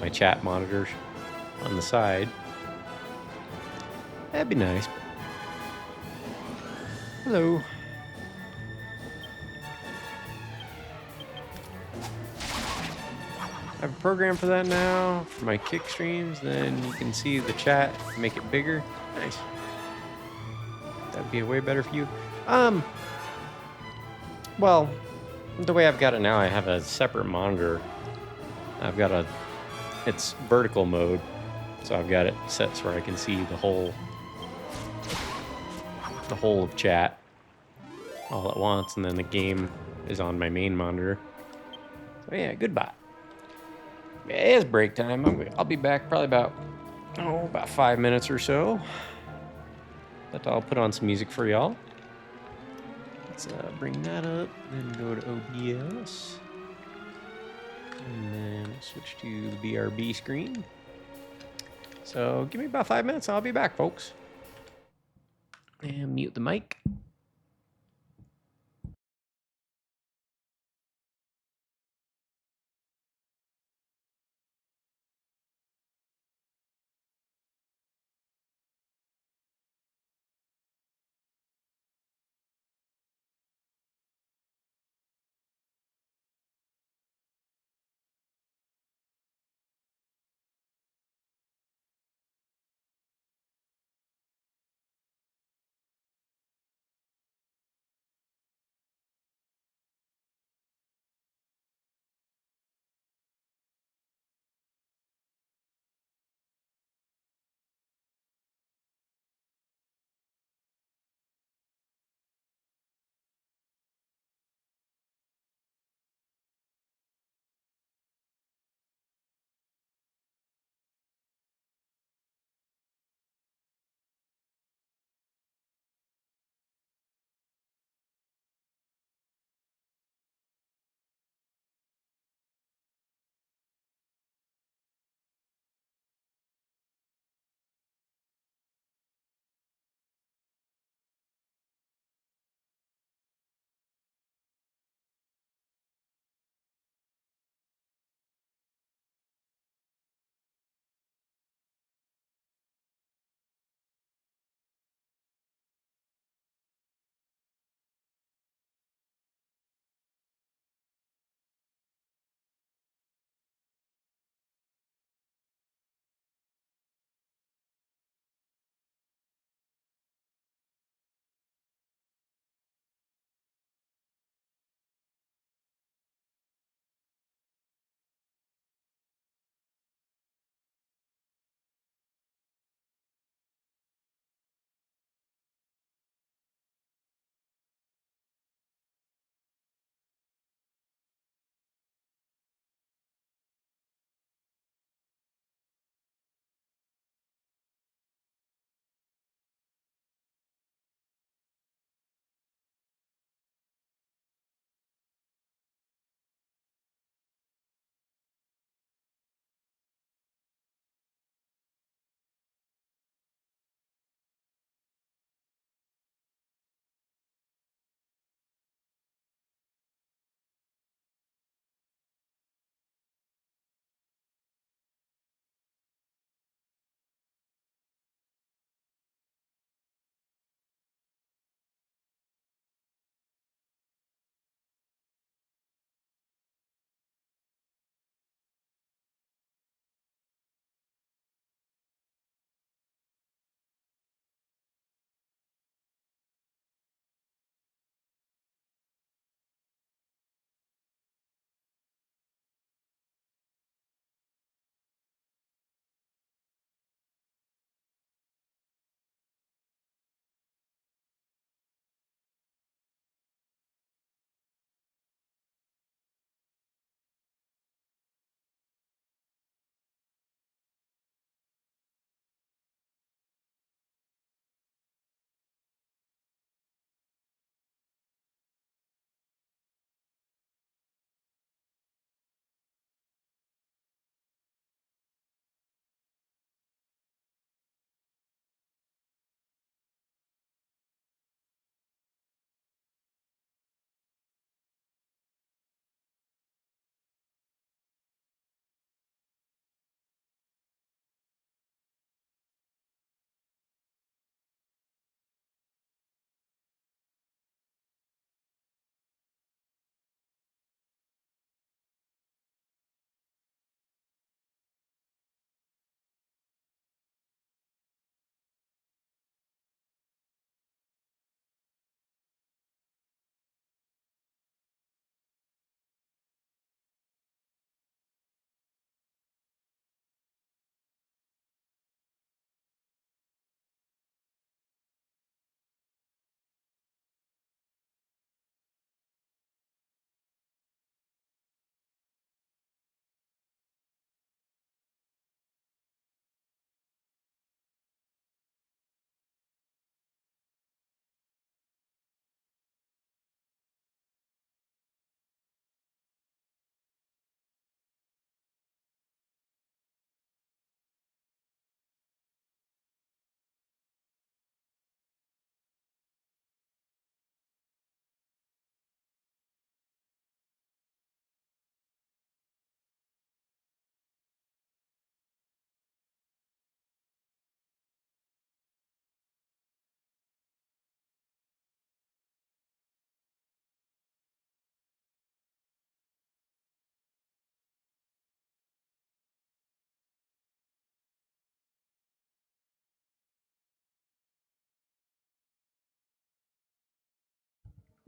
my chat monitors on the side. That'd be nice. Hello. I have a program for that now, for my kick streams. Then you can see the chat, make it bigger. Nice. That'd be a way better view. Well, the way I've got it now, I have a separate monitor. I've got it's vertical mode, so I've got it set so I can see the whole of chat all at once, and then the game is on my main monitor. So yeah, goodbye. Yeah, it's break time. I'll be back probably about 5 minutes or so. But I'll put on some music for y'all. Let's bring that up, then go to OBS. And then switch to the BRB screen. So give me about 5 minutes, I'll be back, folks. And mute the mic.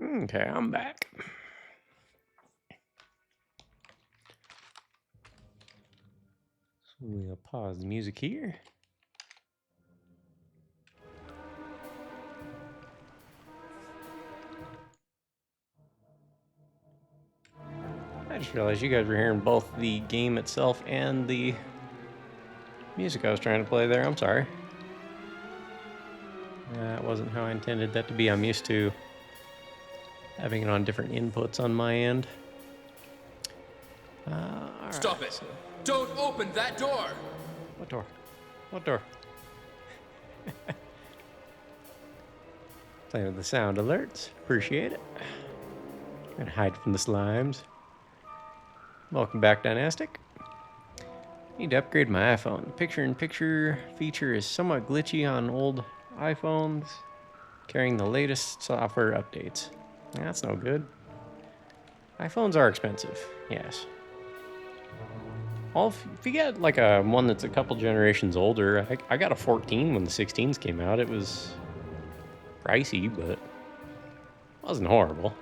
Okay, I'm back. So we'll pause the music here. I just realized you guys were hearing both the game itself and the music I was trying to play there. I'm sorry. That wasn't how I intended that to be. I'm used to having it on different inputs on my end. Stop it! Don't open that door! What door? What door? Playing with the sound alerts. Appreciate it. Gonna hide from the slimes. Welcome back, Dynastic. Need to upgrade my iPhone. The picture-in-picture feature is somewhat glitchy on old iPhones, carrying the latest software updates. That's no good. iPhones are expensive, yes. Well, if you get like a one that's a couple generations older, I got a 14 when the 16s came out. It was pricey, but it wasn't horrible.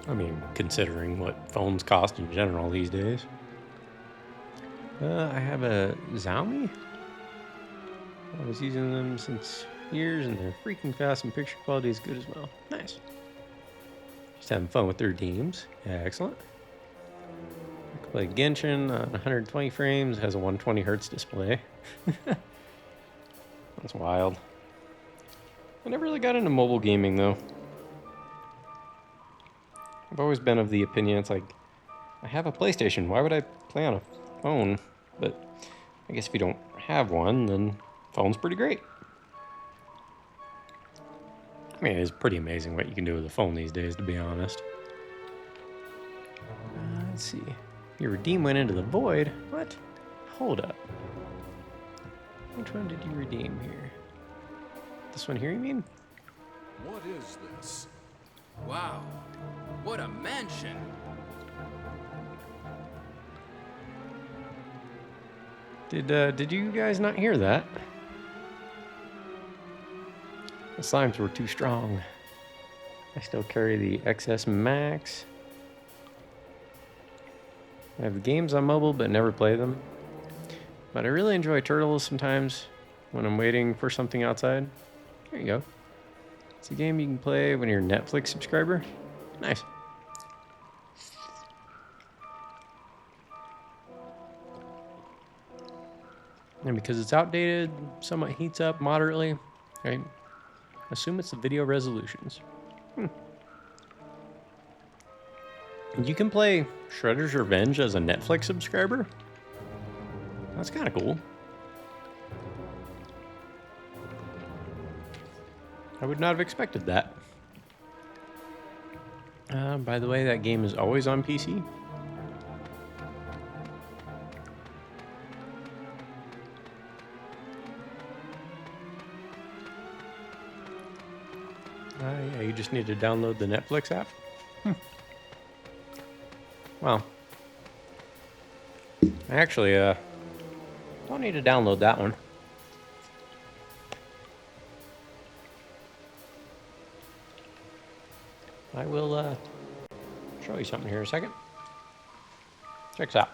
I mean, considering what phones cost in general these days. I have a Xiaomi. I was using them since years, and they're freaking fast, and picture quality is good as well. Nice. Just having fun with their games. Excellent. I can play Genshin on 120 frames. Has a 120 hertz display. That's wild. I never really got into mobile gaming though. I've always been of the opinion it's like, I have a PlayStation. Why would I play on a phone? But I guess if you don't have one, then phone's pretty great. I mean, it's pretty amazing what you can do with a phone these days, to be honest. Let's see. Your redeem went into the void. What? Hold up. Which one did you redeem here? This one here, you mean? What is this? Wow, what a mansion! Did you guys not hear that? The slimes were too strong. I still carry the XS Max. I have games on mobile, but never play them. But I really enjoy Turtles sometimes when I'm waiting for something outside. There you go. It's a game you can play when you're a Netflix subscriber. Nice. And because it's outdated, somewhat heats up moderately, right? Assume it's the video resolutions. You can play Shredder's Revenge as a Netflix subscriber. That's kind of cool. I would not have expected that. By the way, that game is always on PC. Yeah, you just need to download the Netflix app. Well, I actually don't need to download that one. I will show you something here in a second. Check this out.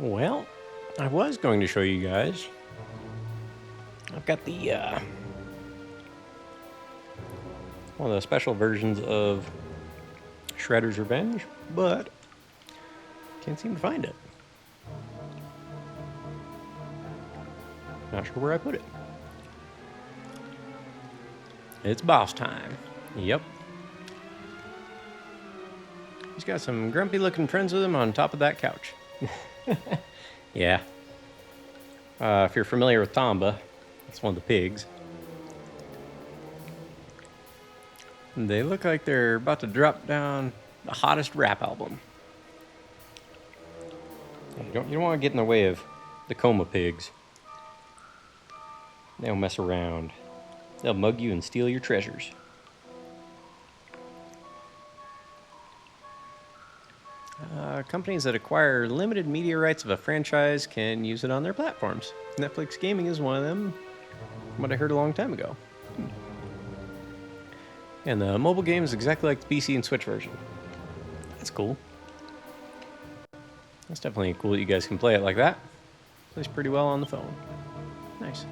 Well, I was going to show you guys. I've got the one of the special versions of Shredder's Revenge, but can't seem to find it. Not sure where I put it. It's boss time. Yep. He's got some grumpy looking friends with him on top of that couch. Yeah. If you're familiar with Tomba, it's one of the pigs. They look like they're about to drop down the hottest rap album. You don't want to get in the way of the coma pigs. They'll mess around. They'll mug you and steal your treasures. Companies that acquire limited media rights of a franchise can use it on their platforms. Netflix Gaming is one of them, from what I heard a long time ago. And the mobile game is exactly like the PC and Switch version. That's cool. That's definitely cool that you guys can play it like that. Plays pretty well on the phone. Nice.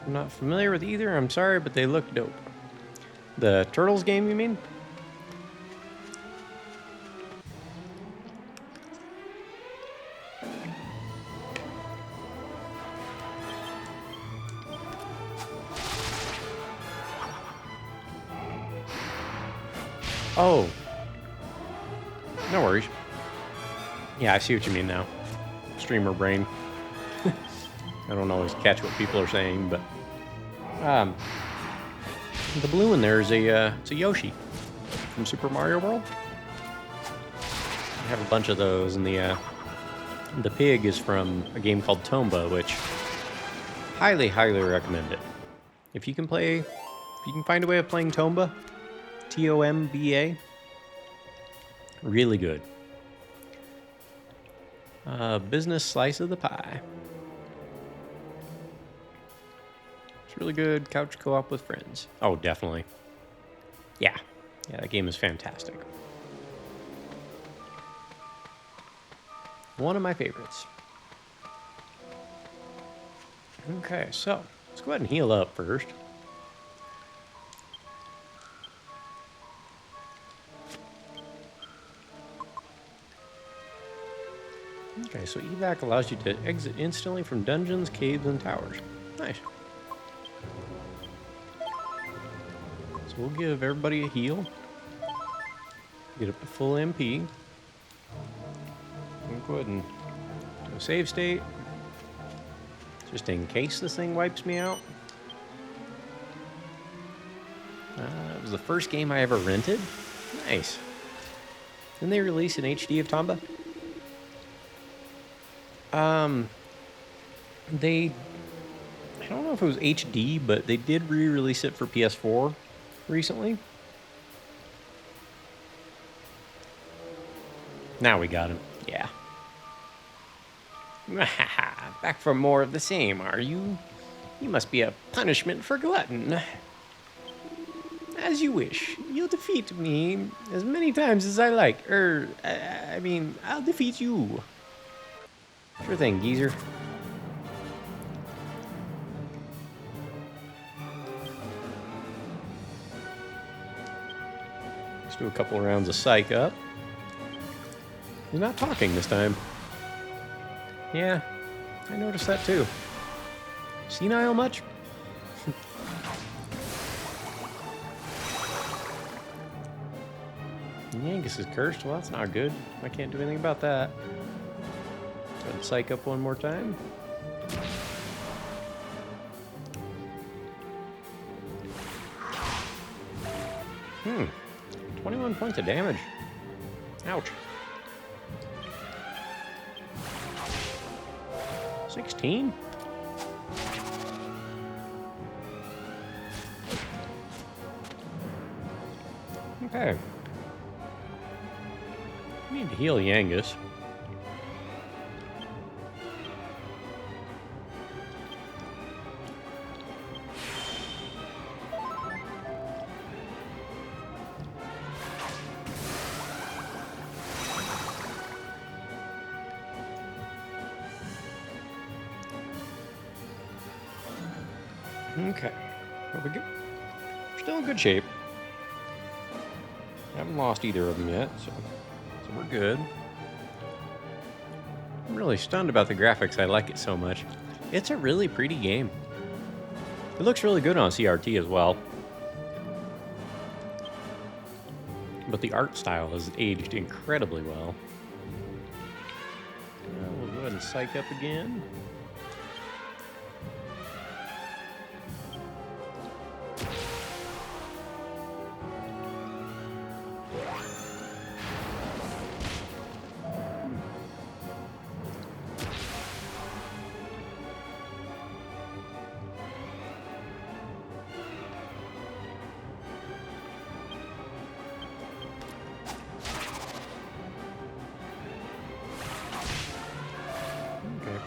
I'm not familiar with either, I'm sorry, but they look dope. The Turtles game, you mean? Oh. No worries. Yeah, I see what you mean now. Streamer brain. I don't always catch what people are saying, but the blue in there is it's a Yoshi from Super Mario World. I have a bunch of those, and the pig is from a game called Tomba, which highly recommend it. If you can find a way of playing Tomba, Tomba, really good. Business slice of the pie. It's really good couch co-op with friends. Oh, definitely. Yeah, that game is fantastic. One of my favorites. Okay, so let's go ahead and heal up first. Okay, so evac allows you to exit instantly from dungeons, caves, and towers. Nice. So we'll give everybody a heal. Get up to full MP. We'll go ahead and do a save state. Just in case this thing wipes me out. It was the first game I ever rented. Nice. Didn't they release an HD of Tomba? I don't know if it was HD, but they did re-release it for PS4 recently. Now we got him. Yeah. Back for more of the same, are you? You must be a punishment for glutton. As you wish. You'll defeat me as many times as I like. I'll defeat you. Sure thing, geezer. Let's do a couple of rounds of psych up. He's not talking this time. Yeah, I noticed that too. Senile much? Yangus is cursed. Well, that's not good. I can't do anything about that. Go ahead and psych up one more time. 21 points of damage. Ouch. 16? Okay. I need to heal Yangus. Okay. Well, we're still in good shape. Haven't lost either of them yet, so we're good. I'm really stunned about the graphics. I like it so much. It's a really pretty game. It looks really good on CRT as well. But the art style has aged incredibly well. We'll go ahead and psych up again.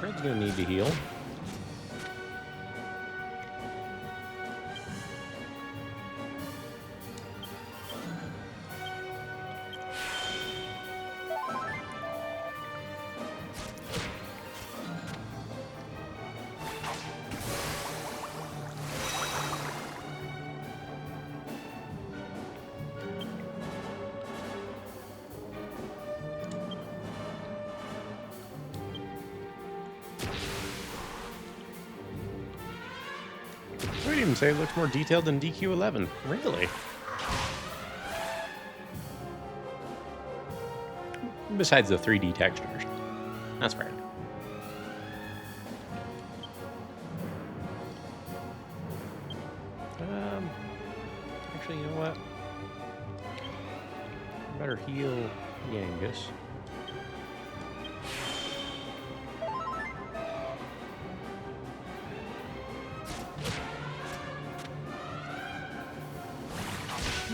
Fred's gonna need to heal. I would even say it looks more detailed than DQ11. Really? Besides the 3D textures. That's fair. Actually, you know what? Better heal Yangus.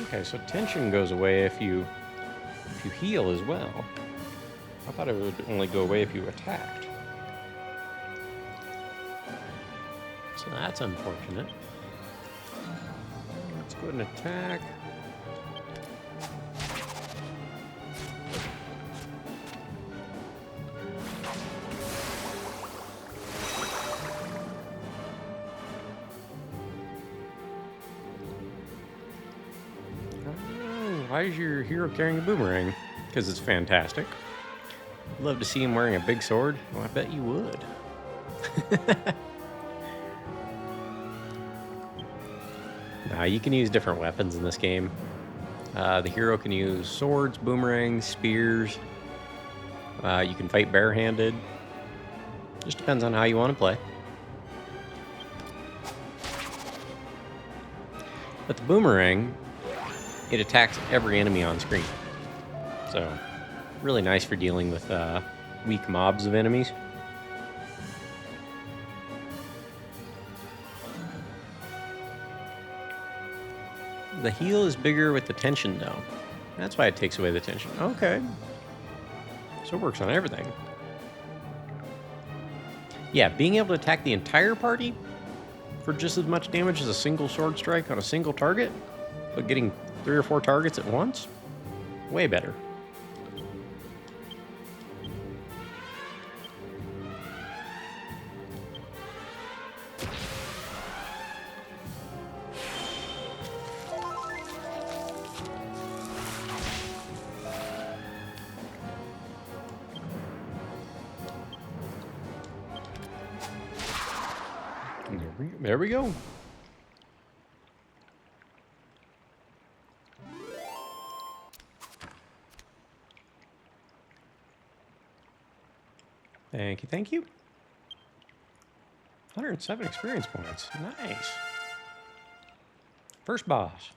Okay, so tension goes away if you heal as well. I thought it would only go away if you attacked. So that's unfortunate. Let's go ahead and attack. Why is your hero carrying a boomerang? Because it's fantastic. Love to see him wearing a big sword. Well, I bet you would. Nah, you can use different weapons in this game. The hero can use swords, boomerangs, spears. You can fight barehanded. Just depends on how you want to play. But the boomerang, it attacks every enemy on screen. So, really nice for dealing with weak mobs of enemies. The heal is bigger with the tension, though. That's why it takes away the tension. Okay. So it works on everything. Yeah, being able to attack the entire party for just as much damage as a single sword strike on a single target, but getting 3 or 4 targets at once, way better. There we go. Thank you, thank you. 107 experience points. Nice. First boss.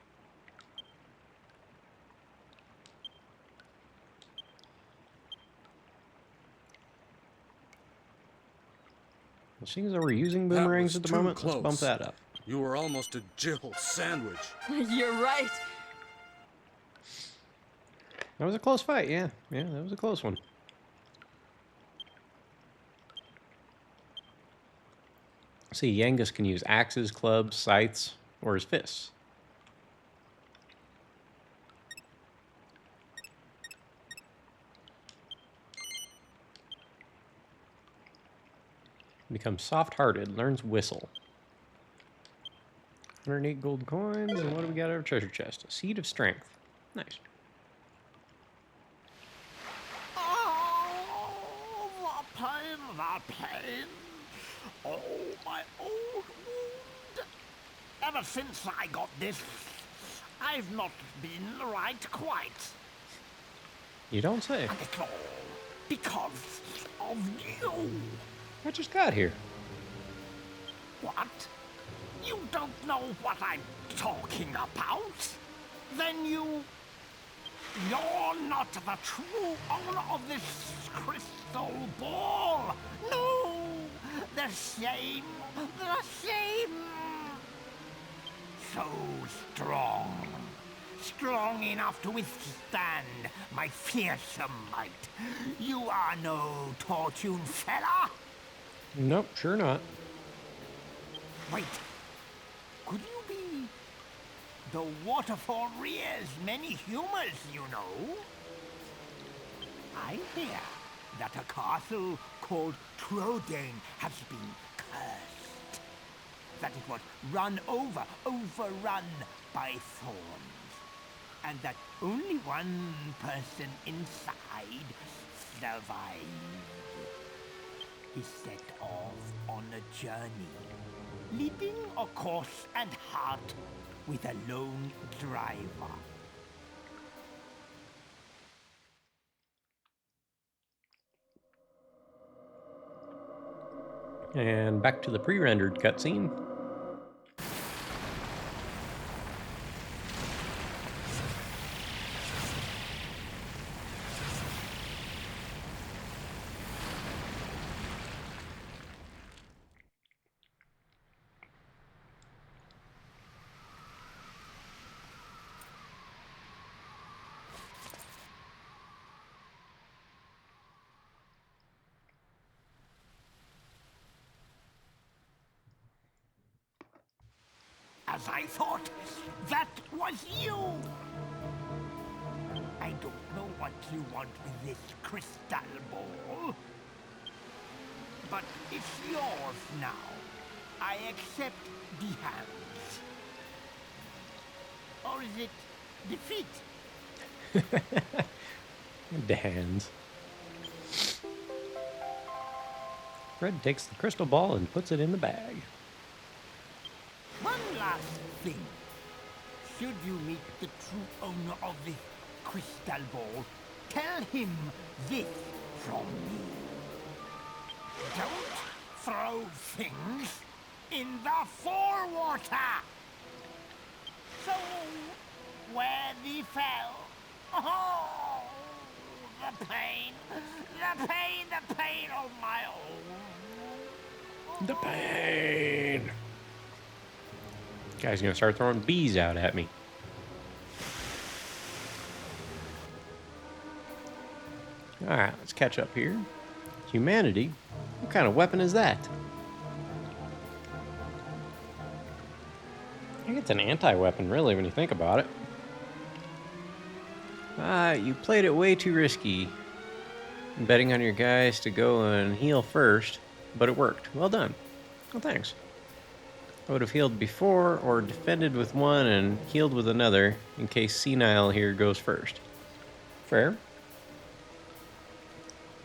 Well, seeing as though we're using boomerangs at the moment, let's bump that up. You were almost a Jill sandwich. You're right. That was a close fight, yeah. Yeah, that was a close one. See, Yangus can use axes, clubs, scythes, or his fists. Becomes soft-hearted, learns whistle. 108 gold coins, and what do we got out of our treasure chest? A seed of strength. Nice. Oh, the pain, the pain. Oh, my old wound. Ever since I got this, I've not been right quite. You don't say. And it's all because of you. I just got here. What? You don't know what I'm talking about? Then you're not the true owner of this crystal ball. No, the same. So strong. Strong enough to withstand my fearsome might. You are no Tortune fella. Nope, sure not. Wait, could you be the waterfall rears many humors, you know? I hear that a castle called Trodain has been cursed. That it was overrun by thorns. And that only one person inside survived. He set off on a journey, leading a course and heart with a lone driver. And back to the pre-rendered cutscene. As I thought, that was you! I don't know what you want with this crystal ball, but it's yours now. I accept the hands. Or is it defeat? The hands. Fred takes the crystal ball and puts it in the bag. One last thing. Should you meet the true owner of this crystal ball, tell him this from me. Don't throw things in the forewater. So, where thee fell. Oh, the pain, the pain of my own. The pain. Guy's gonna start throwing bees out at me. Alright, let's catch up here. Humanity? What kind of weapon is that? I think it's an anti-weapon, really, when you think about it. You played it way too risky. Betting on your guys to go and heal first, but it worked. Well done. Well, thanks. I would have healed before or defended with one and healed with another in case Senile here goes first. Fair.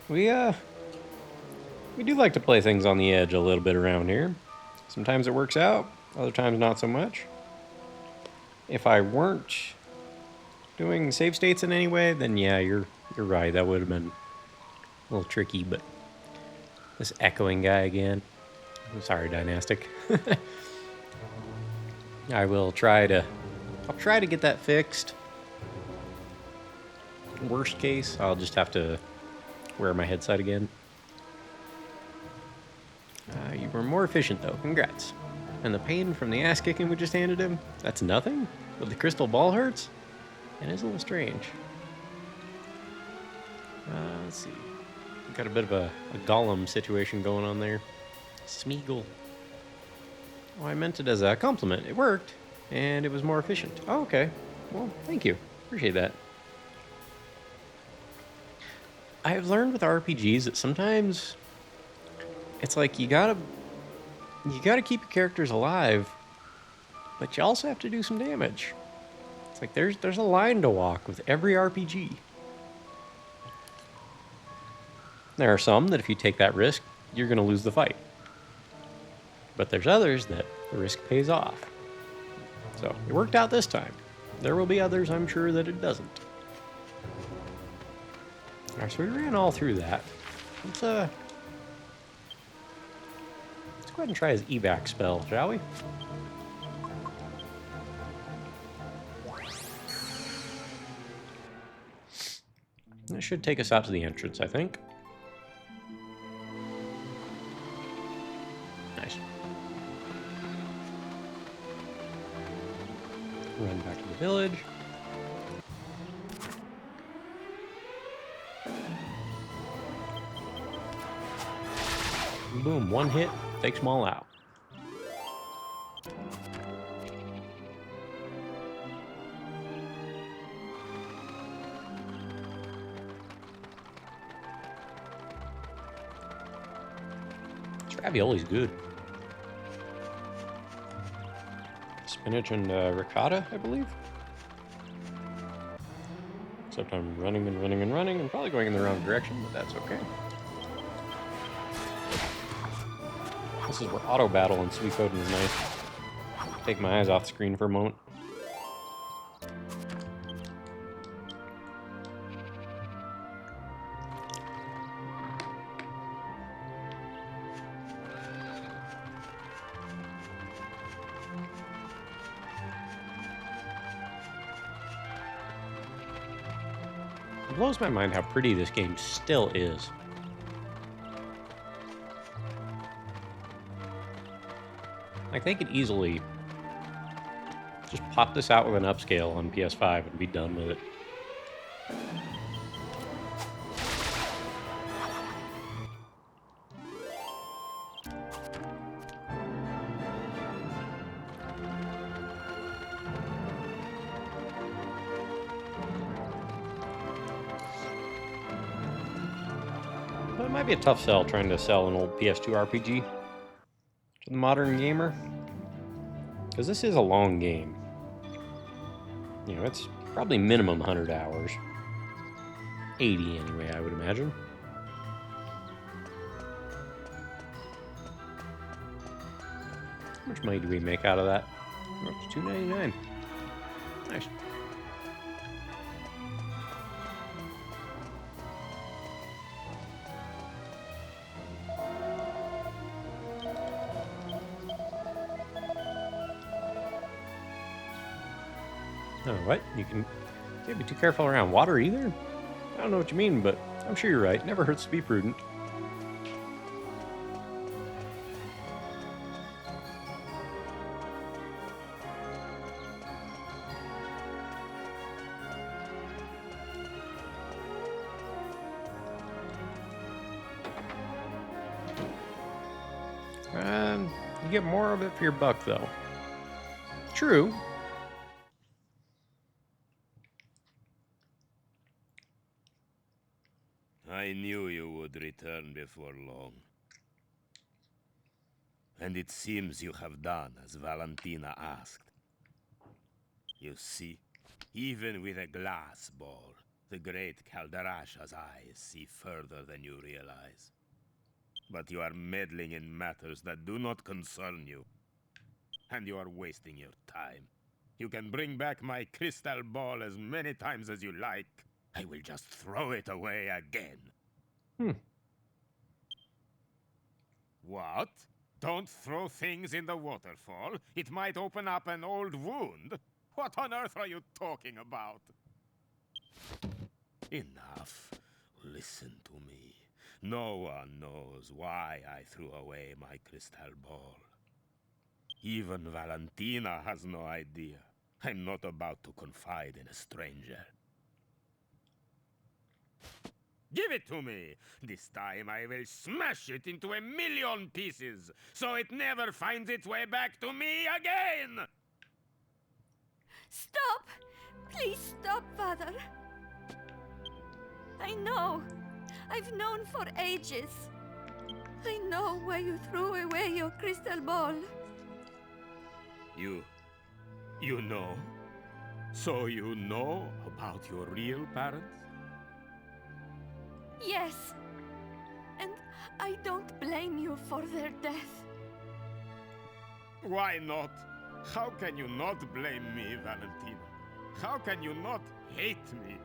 We do like to play things on the edge a little bit around here. Sometimes it works out, other times not so much. If I weren't doing save states in any way, then yeah, you're right. That would have been a little tricky, but this echoing guy again. I'm sorry, Dynastic. I'll try to get that fixed. Worst case, I'll just have to wear my headset again. You were more efficient though, congrats. And the pain from the ass kicking we just handed him, that's nothing? But the crystal ball hurts? It is a little strange. Let's see. Got a bit of a Gollum situation going on there. Smeagol. Oh, I meant it as a compliment. It worked, and it was more efficient. Oh, okay. Well, thank you. Appreciate that. I have learned with RPGs that sometimes it's like you gotta keep your characters alive but you also have to do some damage. It's like there's a line to walk with every RPG. There are some that if you take that risk, you're going to lose the fight. But there's others that the risk pays off. So it worked out this time. There will be others, I'm sure, that it doesn't. Alright, so we ran all through that. Let's go ahead and try his evac spell, shall we? That should take us out to the entrance, I think. Nice. Run back to the village. Boom, one hit, takes them all out. This ravioli's good. Spinach and ricotta, I believe. Except I'm running and running and running and probably going in the wrong direction, but that's okay. This is where auto battle and Suikoden is nice. Take my eyes off the screen for a moment. It blows my mind how pretty this game still is. Like, they could easily just pop this out with an upscale on PS5 and be done with it. But it might be a tough sell trying to sell an old PS2 RPG to the modern gamer, because this is a long game. You know, it's probably minimum 100 hours. 80 anyway, I would imagine. How much money do we make out of that? Oh, it's $2.99. Nice. Oh, what? You can't be too careful around water either? I don't know what you mean, but I'm sure you're right. Never hurts to be prudent. You get more of it for your buck, though. True. I knew you would return before long. And it seems you have done as Valentina asked. You see, even with a glass ball, the great Calderasha's eyes see further than you realize. But you are meddling in matters that do not concern you. And you are wasting your time. You can bring back my crystal ball as many times as you like. I will just throw it away again. What? Don't throw things in the waterfall. It might open up an old wound. What on earth are you talking about? Enough. Listen to me. No one knows why I threw away my crystal ball. Even Valentina has no idea. I'm not about to confide in a stranger. Give it to me! This time I will smash it into 1,000,000 pieces, so it never finds its way back to me again! Stop! Please stop, Father. I know. I've known for ages. I know why you threw away your crystal ball. You You know? So you know about your real parents? Yes. And I don't blame you for their death. Why not? How can you not blame me, Valentina? How can you not hate me?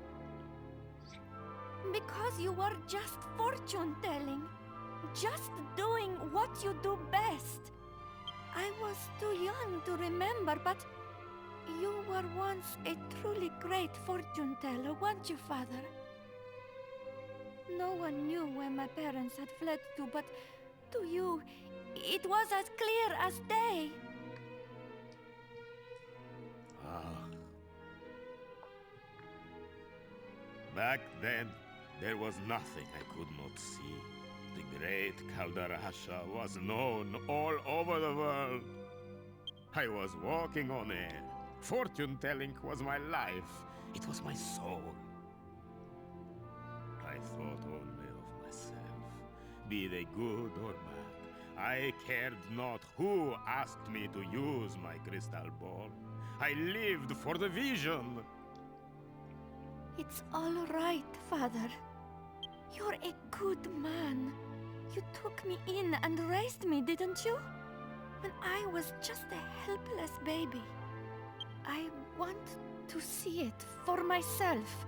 Because you were just fortune-telling. Just doing what you do best. I was too young to remember, but you were once a truly great fortune-teller, weren't you, Father? No one knew where my parents had fled to, but to you, it was as clear as day. Ah. Back then, there was nothing I could not see. The great Caldarasha was known all over the world. I was walking on air. Fortune-telling was my life. It was my soul. I thought only of myself, be they good or bad. I cared not who asked me to use my crystal ball. I lived for the vision. It's all right, Father. You're a good man. You took me in and raised me, didn't you? When I was just a helpless baby. I want to see it for myself.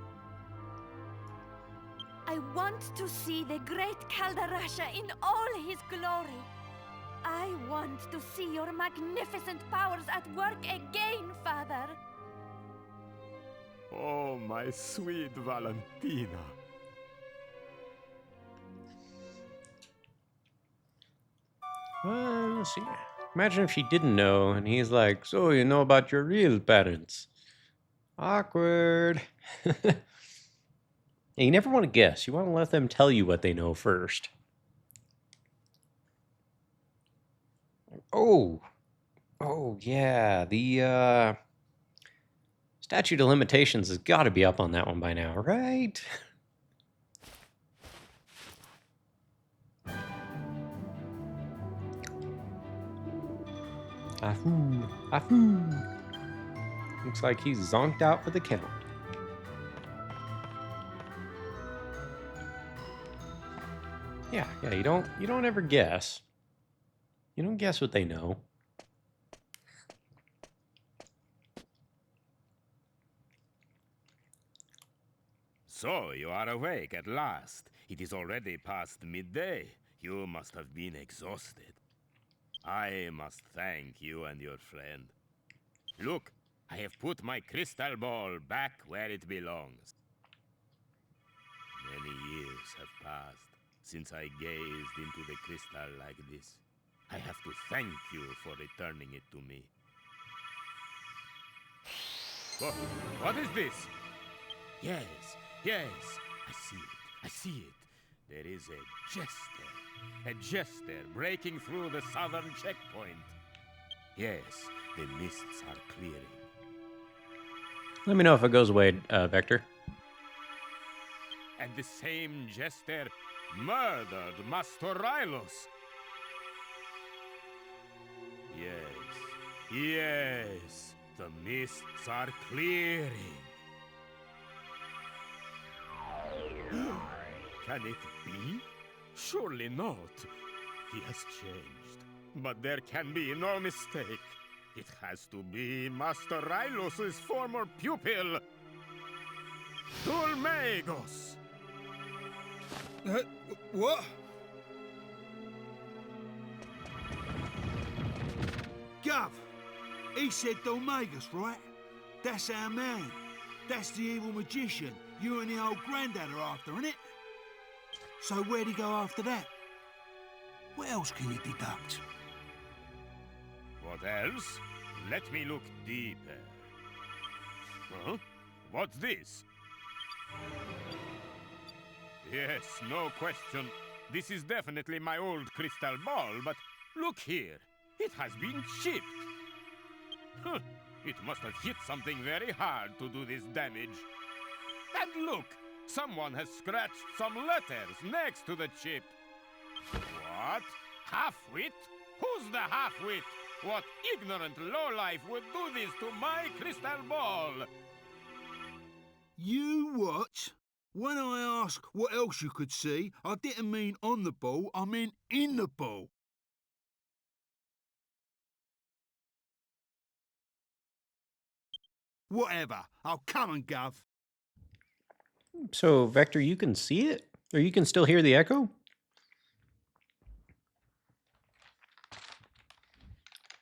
I want to see the great Caldarasha in all his glory. I want to see your magnificent powers at work again, Father. Oh, my sweet Valentina. Well, let's see. Imagine if she didn't know, and he's like, "So you know about your real parents?" Awkward. You never want to guess. You want to let them tell you what they know first. Oh, yeah. The statute of limitations has got to be up on that one by now, right? Ahoo, ahoo. Looks like he's zonked out for the count. Yeah, you don't ever guess. You don't guess what they know. So, you are awake at last. It is already past midday. You must have been exhausted. I must thank you and your friend. Look, I have put my crystal ball back where it belongs. Many years have passed since I gazed into the crystal like this. I have to thank you for returning it to me. What is this? Yes, I see it. There is a jester breaking through the southern checkpoint. Yes, the mists are clearing. Let me know if it goes away, Vector. And the same jester murdered Master Rylos. Yes, the mists are clearing. Can it be? Surely not. He has changed. But there can be no mistake. It has to be Master Rylos' former pupil, Dulmagos. What? Gov, he said Dulmagos, right? That's our man. That's the evil magician you and the old granddad are after, innit? So where'd he go after that? What else can you deduct? What else? Let me look deeper. Huh? What's this? Yes, no question. This is definitely my old crystal ball, but look here. It has been chipped. Huh. It must have hit something very hard to do this damage. And look! Someone has scratched some letters next to the chip. What? Half-wit? Who's the half-wit? What ignorant lowlife would do this to my crystal ball? You what? When I ask what else you could see, I didn't mean on the ball, I meant in the ball. Whatever. I'll come and gov. So, Vector, you can see it? Or you can still hear the echo?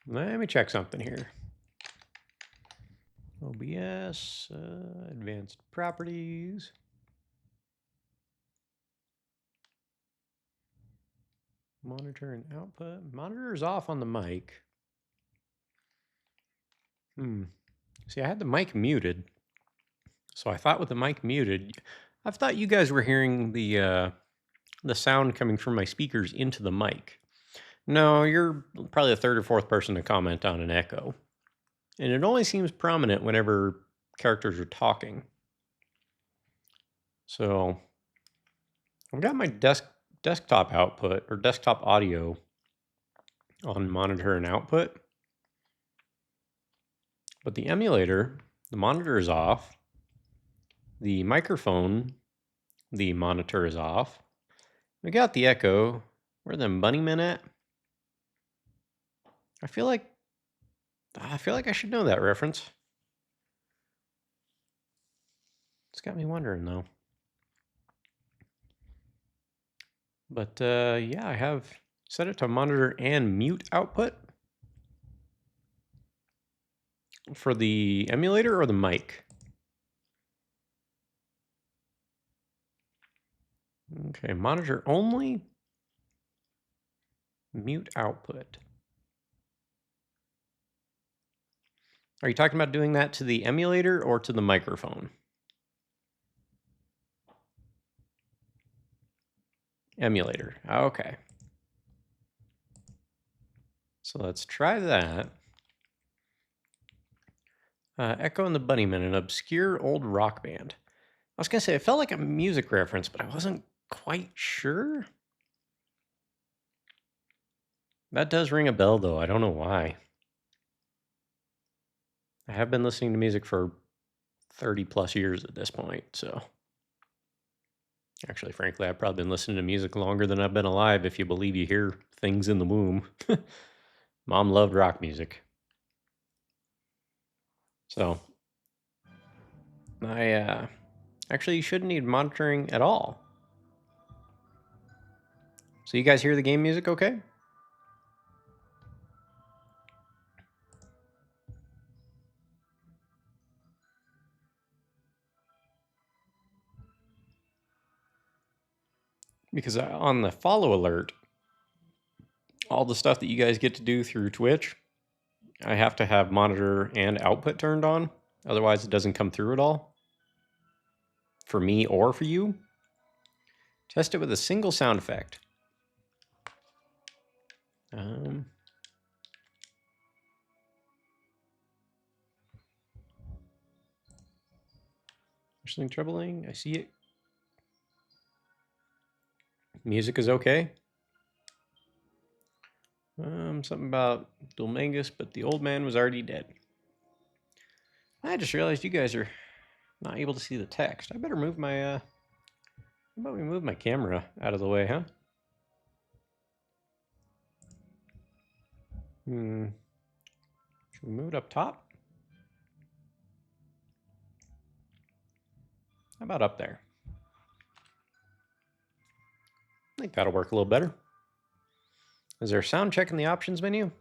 Let me check something here. OBS, advanced properties. Monitor and output. Monitor is off on the mic. See, I had the mic muted. So I thought with the mic muted, I thought you guys were hearing the sound coming from my speakers into the mic. No, you're probably the third or fourth person to comment on an echo. And it only seems prominent whenever characters are talking. So I've got my desktop output or desktop audio on monitor and output. But the emulator, the monitor is off. The microphone, the monitor is off. We got the echo. Where are them bunny men at? I feel like I should know that reference. It's got me wondering though. But yeah, I have set it to monitor and mute output for the emulator or the mic. Okay, monitor only, mute output. Are you talking about doing that to the emulator or to the microphone? Emulator. Okay. So let's try that. Echo and the Bunnymen, an obscure old rock band. I was going to say, it felt like a music reference, but I wasn't quite sure. That does ring a bell, though. I don't know why. I have been listening to music for 30 plus years at this point, so. Actually, frankly, I've probably been listening to music longer than I've been alive, if you believe you hear things in the womb. Mom loved rock music. So, actually, you shouldn't need monitoring at all. So you guys hear the game music okay? Because on the follow alert, all the stuff that you guys get to do through Twitch, I have to have monitor and output turned on. Otherwise, it doesn't come through at all. For me or for you. Test it with a single sound effect. Something troubling. I see it. Music is okay. Something about Dulmangus, but the old man was already dead. I just realized you guys are not able to see the text. I better move my, how about we move my camera out of the way, huh? Should we move it up top? How about up there? I think that'll work a little better. Is there a sound check in the options menu?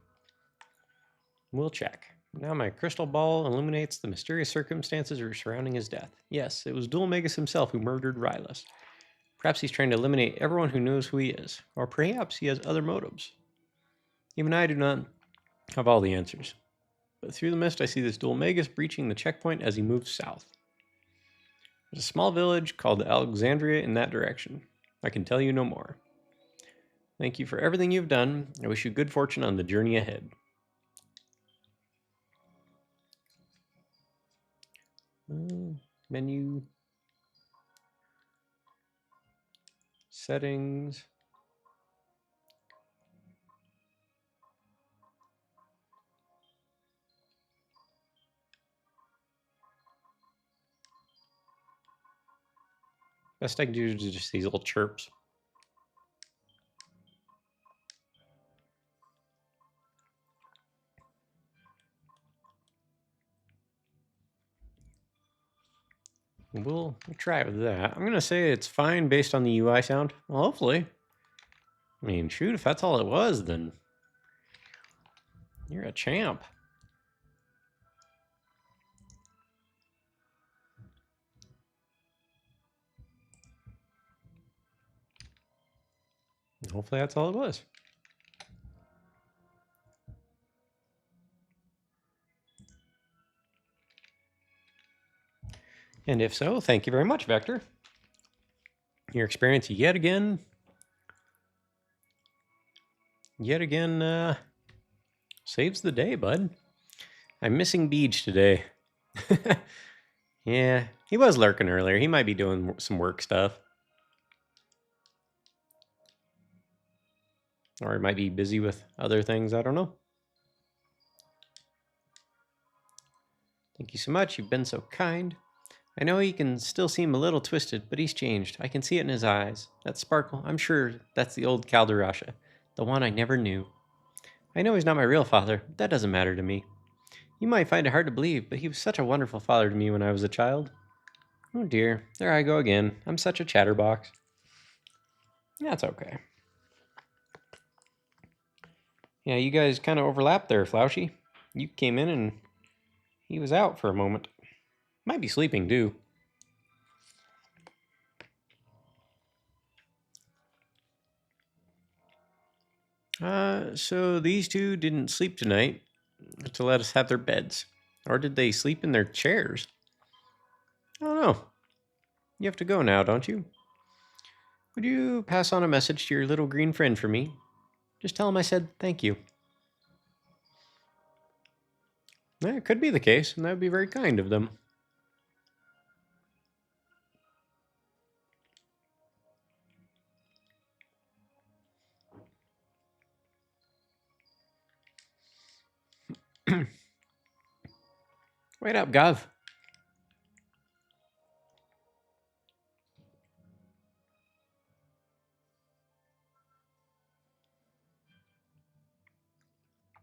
We'll check. Now my crystal ball illuminates the mysterious circumstances surrounding his death. Yes, it was Dulmagus himself who murdered Rylus. Perhaps he's trying to eliminate everyone who knows who he is, or perhaps he has other motives. Even I do not have all the answers. But through the mist, I see this Dulmagus breaching the checkpoint as he moves south. There's a small village called Alexandria in that direction. I can tell you no more. Thank you for everything you've done. I wish you good fortune on the journey ahead. Menu. Settings. Best I can do is just these little chirps. We'll try it with that. I'm going to say it's fine based on the UI sound. Well, hopefully. I mean, shoot, if that's all it was, then you're a champ. Hopefully that's all it was. And if so, thank you very much, Vector. Your experience yet again saves the day, bud. I'm missing Beej today. Yeah, he was lurking earlier. He might be doing some work stuff. Or he might be busy with other things. I don't know. Thank you so much. You've been so kind. I know he can still seem a little twisted, but he's changed. I can see it in his eyes. That sparkle, I'm sure that's the old Calderasha, the one I never knew. I know he's not my real father, but that doesn't matter to me. You might find it hard to believe, but he was such a wonderful father to me when I was a child. Oh dear, there I go again. I'm such a chatterbox. That's okay. Yeah, you guys kind of overlapped there, Floushy. You came in and he was out for a moment. Might be sleeping too. So these two didn't sleep tonight to let us have their beds. Or did they sleep in their chairs? I don't know. You have to go now, don't you? Would you pass on a message to your little green friend for me? Just tell him I said thank you. Yeah, it could be the case, and that would be very kind of them. Wait up, Gov.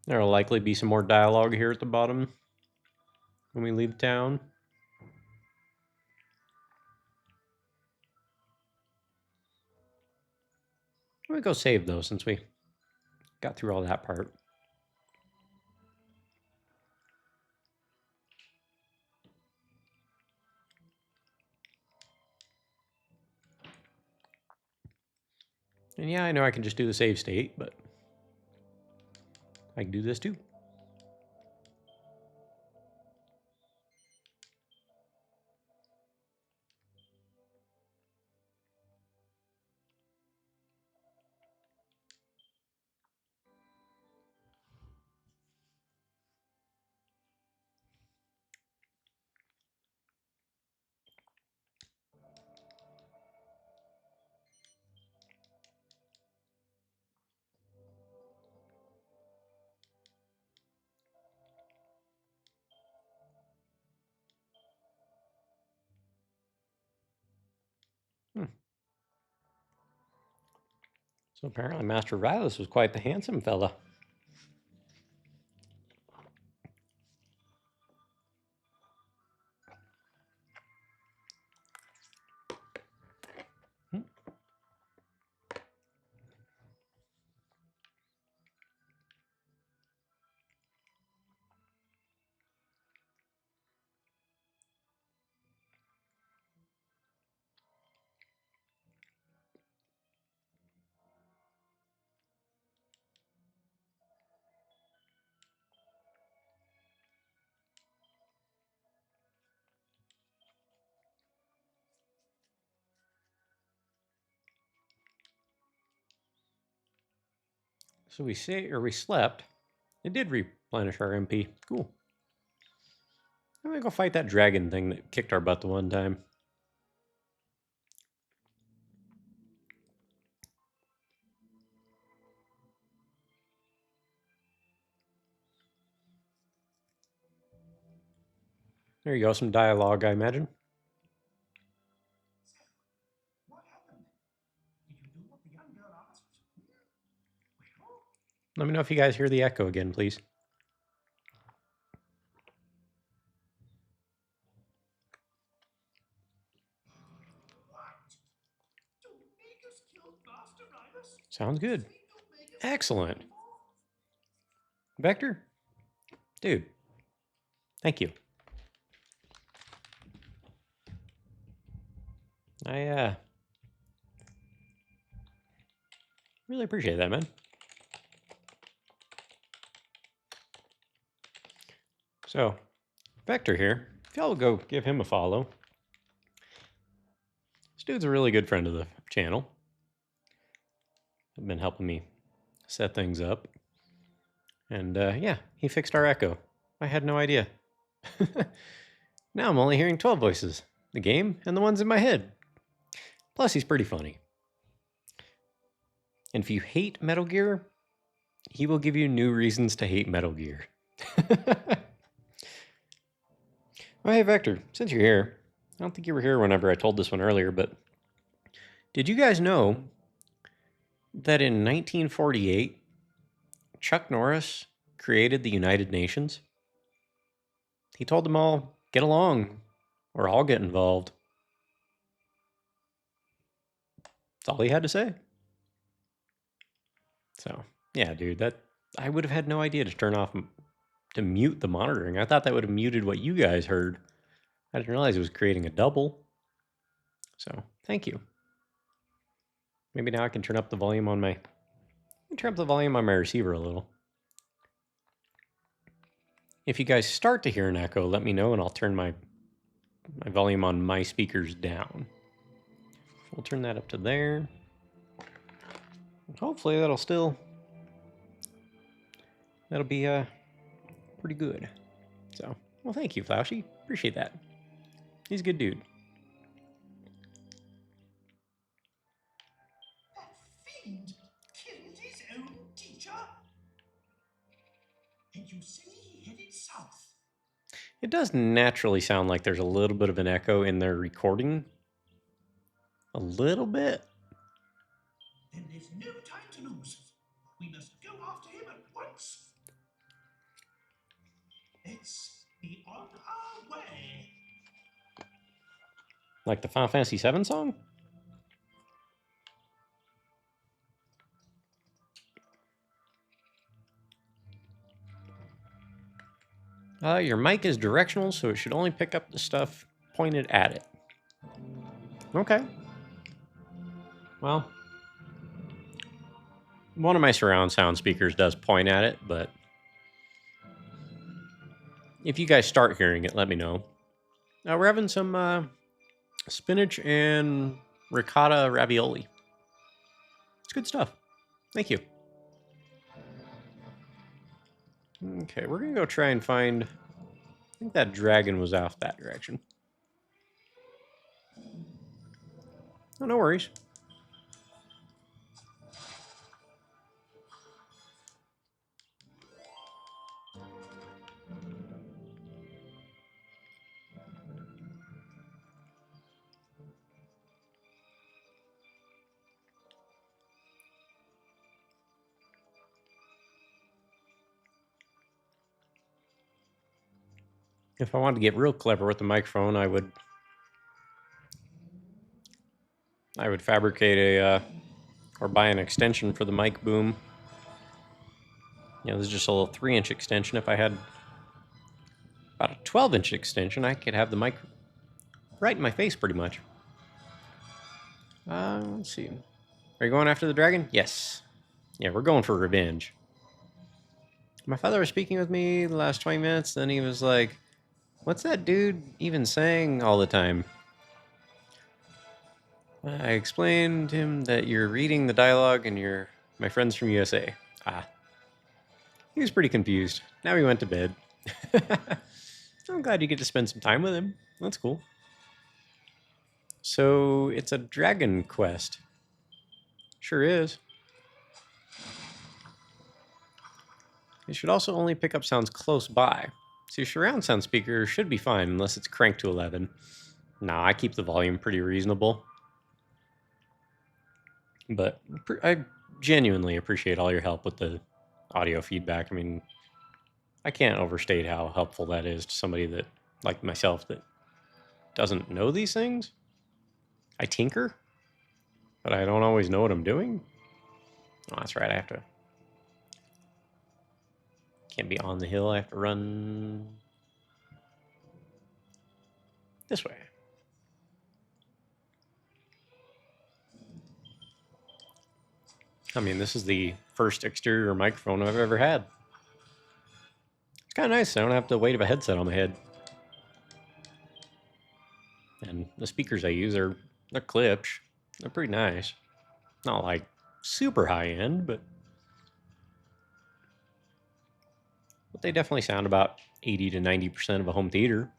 There will likely be some more dialogue here at the bottom when we leave town. Let me go save though, since we got through all that part. And yeah, I know I can just do the save state, but I can do this too. So apparently Master Rylus was quite the handsome fella. So we slept. It did replenish our MP. Cool. I'm gonna go fight that dragon thing that kicked our butt the one time. There you go, some dialogue, I imagine. Let me know if you guys hear the echo again, please. Sounds good. Excellent. Vector? Dude. Thank you. I really appreciate that, man. So, Vector here. If y'all would go give him a follow. This dude's a really good friend of the channel. He's been helping me set things up. And yeah, he fixed our echo. I had no idea. Now I'm only hearing 12 voices. The game and the ones in my head. Plus, he's pretty funny. And if you hate Metal Gear, he will give you new reasons to hate Metal Gear. Oh, hey, Vector, since you're here, I don't think you were here whenever I told this one earlier, but did you guys know that in 1948, Chuck Norris created the United Nations? He told them all, get along, or I'll get involved. That's all he had to say. So, yeah, dude, that I would have had no idea to turn off, to mute the monitoring. I thought that would have muted what you guys heard. I didn't realize it was creating a double. So, thank you. Maybe now I can turn up the volume on my receiver a little. If you guys start to hear an echo, let me know and I'll turn my volume on my speakers down. We'll turn that up to there. Hopefully that'll be pretty good. So, well, thank you, Flowshy. Appreciate that. He's a good dude. That fiend killed his own teacher? And you say he headed south? It does naturally sound like there's a little bit of an echo in their recording. A little bit. Then there's no time to lose. We must go after him at once. Let's be on our way. Like the Final Fantasy VII song? Your mic is directional, so it should only pick up the stuff pointed at it. Okay. Well, one of my surround sound speakers does point at it, but if you guys start hearing it, let me know. We're having some spinach and ricotta ravioli. It's good stuff. Thank you. Okay, we're going to go try and find... I think that dragon was off that direction. Oh, no worries. If I wanted to get real clever with the microphone, I would fabricate or buy an extension for the mic boom. You know, this is just a little 3-inch extension. If I had about a 12-inch extension, I could have the mic right in my face pretty much. Let's see. Are you going after the dragon? Yes. Yeah, we're going for revenge. My father was speaking with me the last 20 minutes, then he was like, what's that dude even saying all the time? I explained to him that you're reading the dialogue and you're my friends from USA. He was pretty confused. Now he went to bed. I'm glad you get to spend some time with him. That's cool. So it's a Dragonquest. Sure is. It should also only pick up sounds close by. So your surround sound speaker should be fine unless it's cranked to 11. Nah, I keep the volume pretty reasonable. But I genuinely appreciate all your help with the audio feedback. I mean, I can't overstate how helpful that is to somebody that, like myself, that doesn't know these things. I tinker, but I don't always know what I'm doing. Oh, that's right. I have to. Can't be on the hill. I have to run this way. I mean, this is the first exterior microphone I've ever had. It's kind of nice. I don't have the weight of a headset on my head. And the speakers I use they're clips. They're pretty nice. Not like super high end, but they definitely sound about 80 to 90% of a home theater.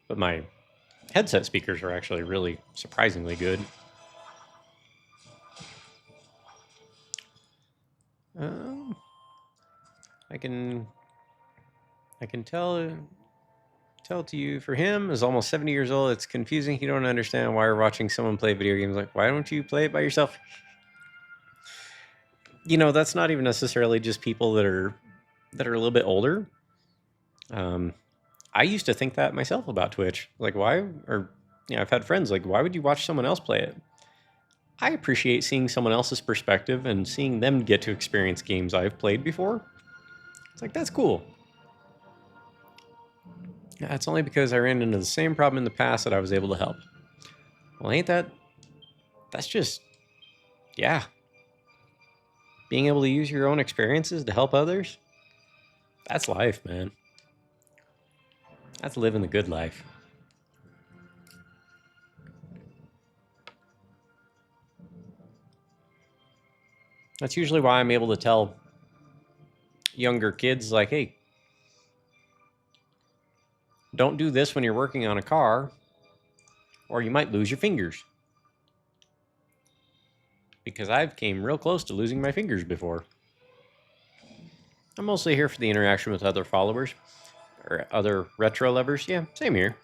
But my headset speakers are actually really surprisingly good. I can tell to you, for him, is almost 70 years old. It's confusing. You don't understand why you're watching someone play video games. Like, why don't you play it by yourself? You know, that's not even necessarily just people that are a little bit older. I used to think that myself about Twitch. Like, why? Or, you know, I've had friends like, why would you watch someone else play it? I appreciate seeing someone else's perspective and seeing them get to experience games I've played before. It's like, that's cool. Yeah, it's only because I ran into the same problem in the past that I was able to help. Well, ain't that's just, yeah. Being able to use your own experiences to help others, that's life, man. That's living the good life. That's usually why I'm able to tell younger kids, like, hey, don't do this when you're working on a car, or you might lose your fingers. Because I've came real close to losing my fingers before. I'm mostly here for the interaction with other followers, or other retro lovers. Yeah, same here.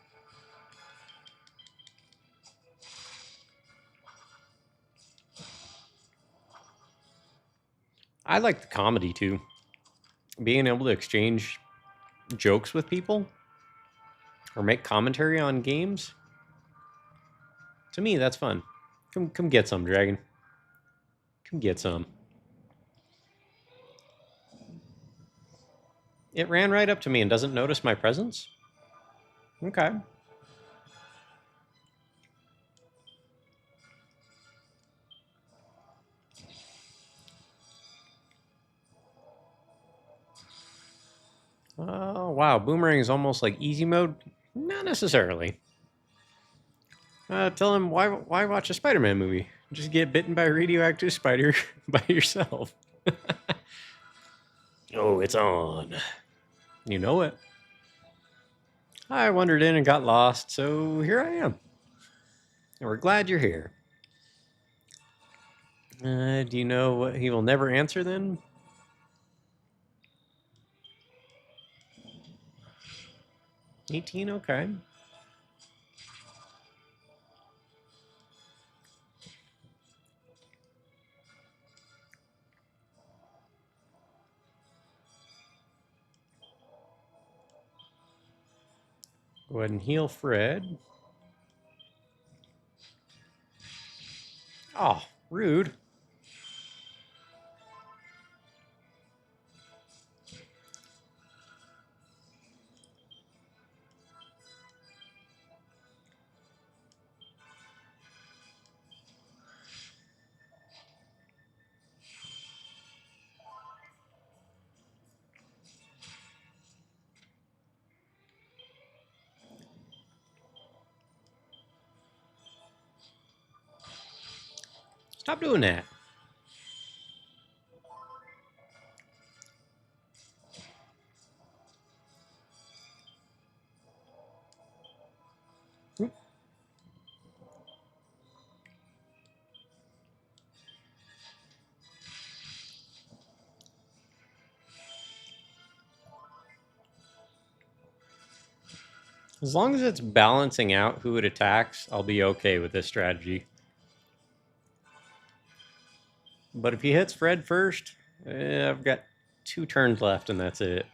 I like the comedy too. Being able to exchange jokes with people or make commentary on games. To me, that's fun. Come get some, Dragon. Come get some. It ran right up to me and doesn't notice my presence? Okay. Oh, wow. Boomerang is almost like easy mode? Not necessarily. Tell him, why watch a Spider-Man movie? Just get bitten by a radioactive spider by yourself. Oh, it's on. You know it. I wandered in and got lost, so here I am. And we're glad you're here. Do you know what he will never answer then? $18, okay. Go ahead and heal Fred. Oh, rude. Stop doing that. As long as it's balancing out who it attacks, I'll be okay with this strategy. But if he hits Fred first, I've got 2 turns left and that's it.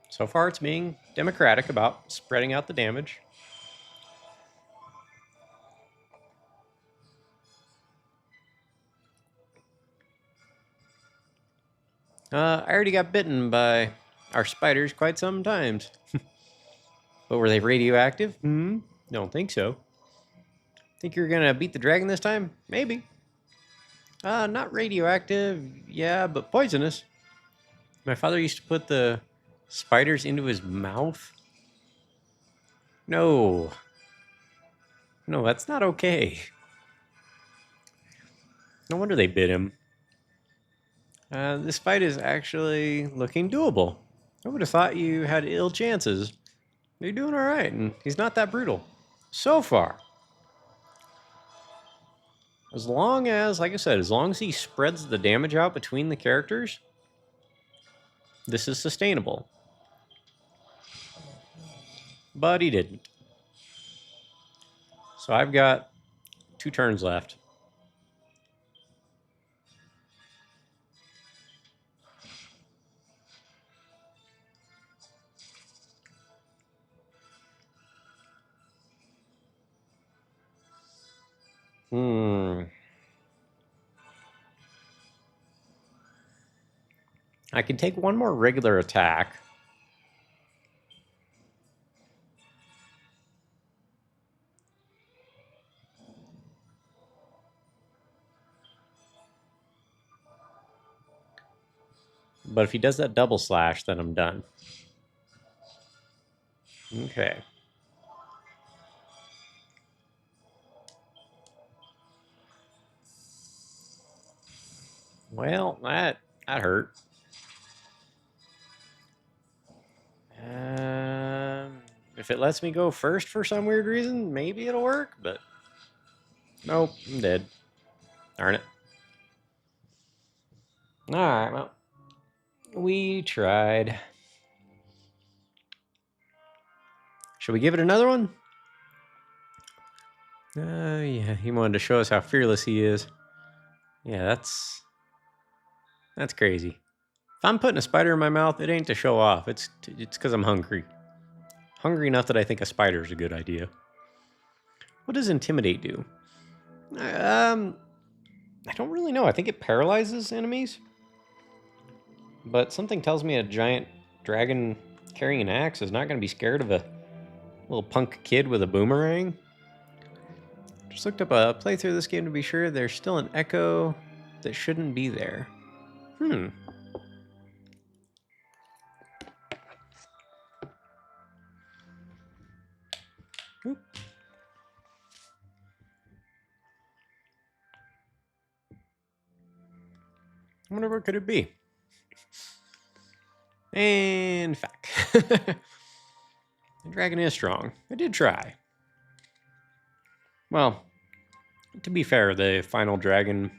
So far it's being democratic about spreading out the damage. I already got bitten by our spiders quite some times. But were they radioactive? Don't think so. Think you're gonna beat the dragon this time? Maybe. Not radioactive, yeah, but poisonous. My father used to put the spiders into his mouth. No. No, that's not okay. No wonder they bit him. This fight is actually looking doable. I would have thought you had ill chances. You're doing alright, and he's not that brutal. So far. As long as, like I said, as long as he spreads the damage out between the characters, this is sustainable. But he didn't. So I've got 2 turns left. I can take 1 more regular attack. But if he does that double slash, then I'm done. Okay. Well, that hurt. If it lets me go first for some weird reason, maybe it'll work, but nope, I'm dead. Darn it. Alright, well, we tried. Should we give it another one? Yeah, he wanted to show us how fearless he is. Yeah, that's crazy. If I'm putting a spider in my mouth, it ain't to show off. It's because I'm hungry. Hungry enough that I think a spider is a good idea. What does Intimidate do? I don't really know. I think it paralyzes enemies. But something tells me a giant dragon carrying an axe is not going to be scared of a little punk kid with a boomerang. Just looked up a playthrough of this game to be sure. There's still an echo that shouldn't be there. Oop. I wonder what could it be? And fact. The dragon is strong. I did try. Well, to be fair, the final dragon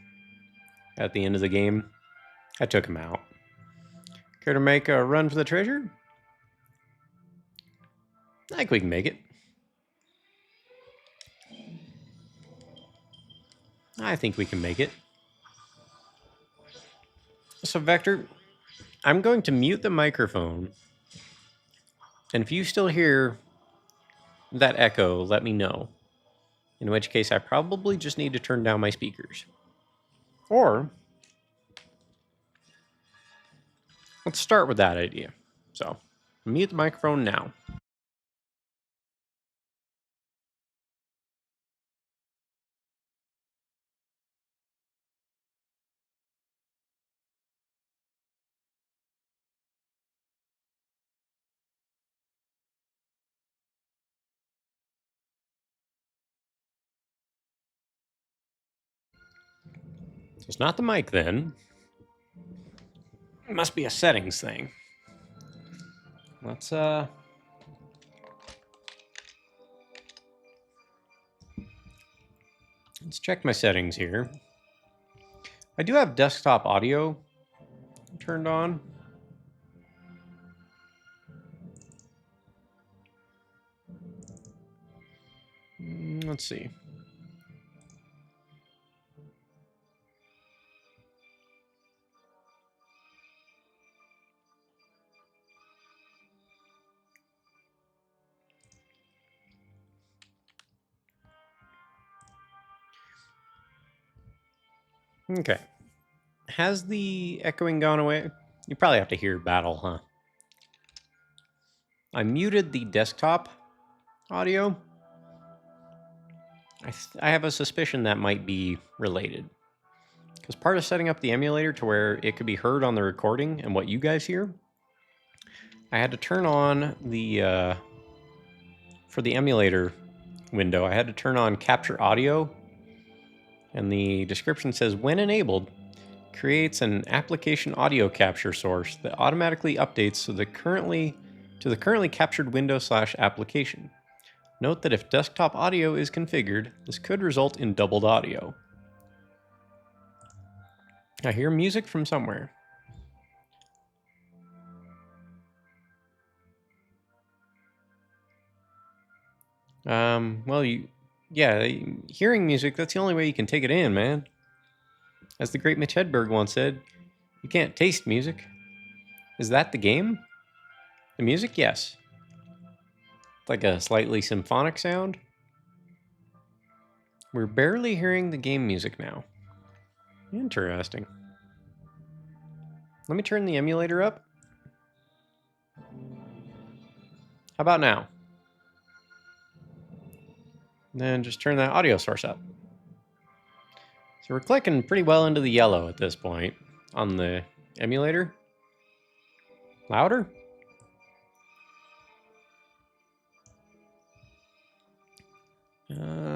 at the end of the game, I took him out. Care to make a run for the treasure? I think we can make it. I think we can make it. So, Vector, I'm going to mute the microphone. And if you still hear that echo, let me know. In which case, I probably just need to turn down my speakers. Or, let's start with that idea. So, mute the microphone now. So it's not the mic then. It must be a settings thing. Let's check my settings here. I do have desktop audio turned on. Let's see. Okay. Has the echoing gone away? You probably have to hear battle, huh? I muted the desktop audio. I have a suspicion that might be related. Because part of setting up the emulator to where it could be heard on the recording and what you guys hear, I had to turn on the, for the emulator window, I had to turn on capture audio. And the description says, when enabled, creates an application audio capture source that automatically updates to the currently captured window/application. Note that if desktop audio is configured, this could result in doubled audio. I hear music from somewhere. Well, yeah, hearing music, that's the only way you can take it in, man. As the great Mitch Hedberg once said, you can't taste music. Is that the game? The music? Yes. It's like a slightly symphonic sound. We're barely hearing the game music now. Interesting. Let me turn the emulator up. How about now? And then just turn that audio source up. So we're clicking pretty well into the yellow at this point on the emulator. Louder?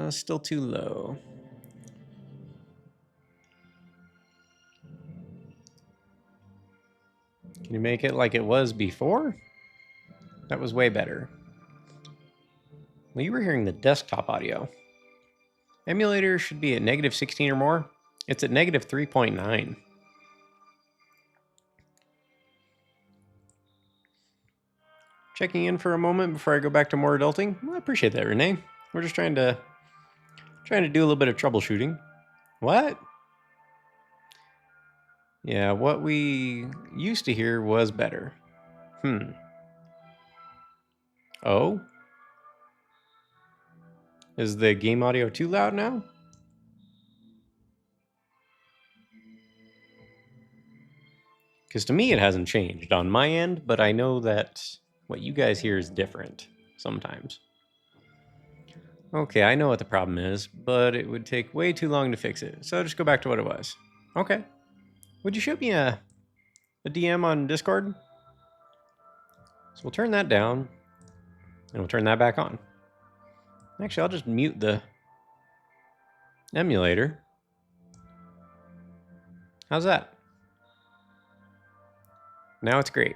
Still too low. Can you make it like it was before? That was way better. Well, you were hearing the desktop audio. Emulator should be at -16 or more. It's at -3.9. Checking in for a moment before I go back to more adulting. Well, I appreciate that, Renee. We're just trying to do a little bit of troubleshooting. What? Yeah, what we used to hear was better. Oh? Is the game audio too loud now? Because to me it hasn't changed on my end, but I know that what you guys hear is different sometimes. Okay, I know what the problem is, but it would take way too long to fix it, so just go back to what it was. Okay. Would you shoot me a DM on Discord? So we'll turn that down, and we'll turn that back on. Actually, I'll just mute the emulator. How's that? Now it's great.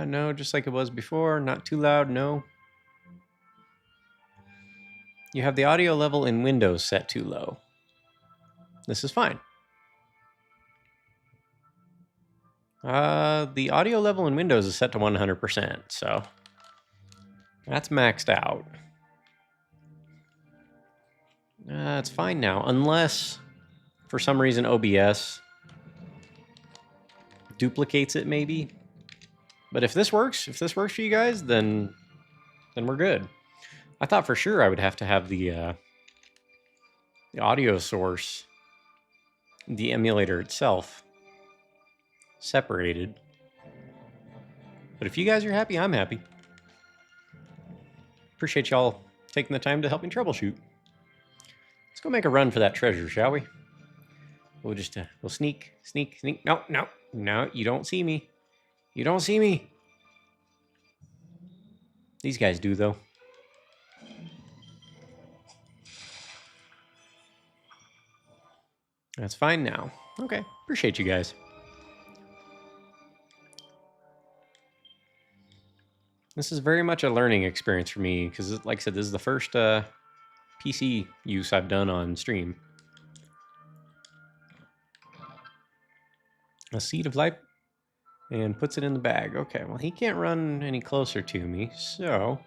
No, just like it was before. Not too loud, no. You have the audio level in Windows set too low. This is fine. The audio level in Windows is set to 100%, so that's maxed out. It's fine now, unless for some reason OBS duplicates it, maybe. But if this works for you guys, then we're good. I thought for sure I would have to have the audio source, the emulator itself, separated. But if you guys are happy, I'm happy. Appreciate y'all taking the time to help me troubleshoot. Let's go make a run for that treasure, shall we? We'll just we'll sneak. No, you don't see me. You don't see me. These guys do, though. That's fine now. Okay, appreciate you guys. This is very much a learning experience for me, because, like I said, this is the first PC use I've done on stream. A seed of life. and puts it in the bag. Okay, well, he can't run any closer to me, so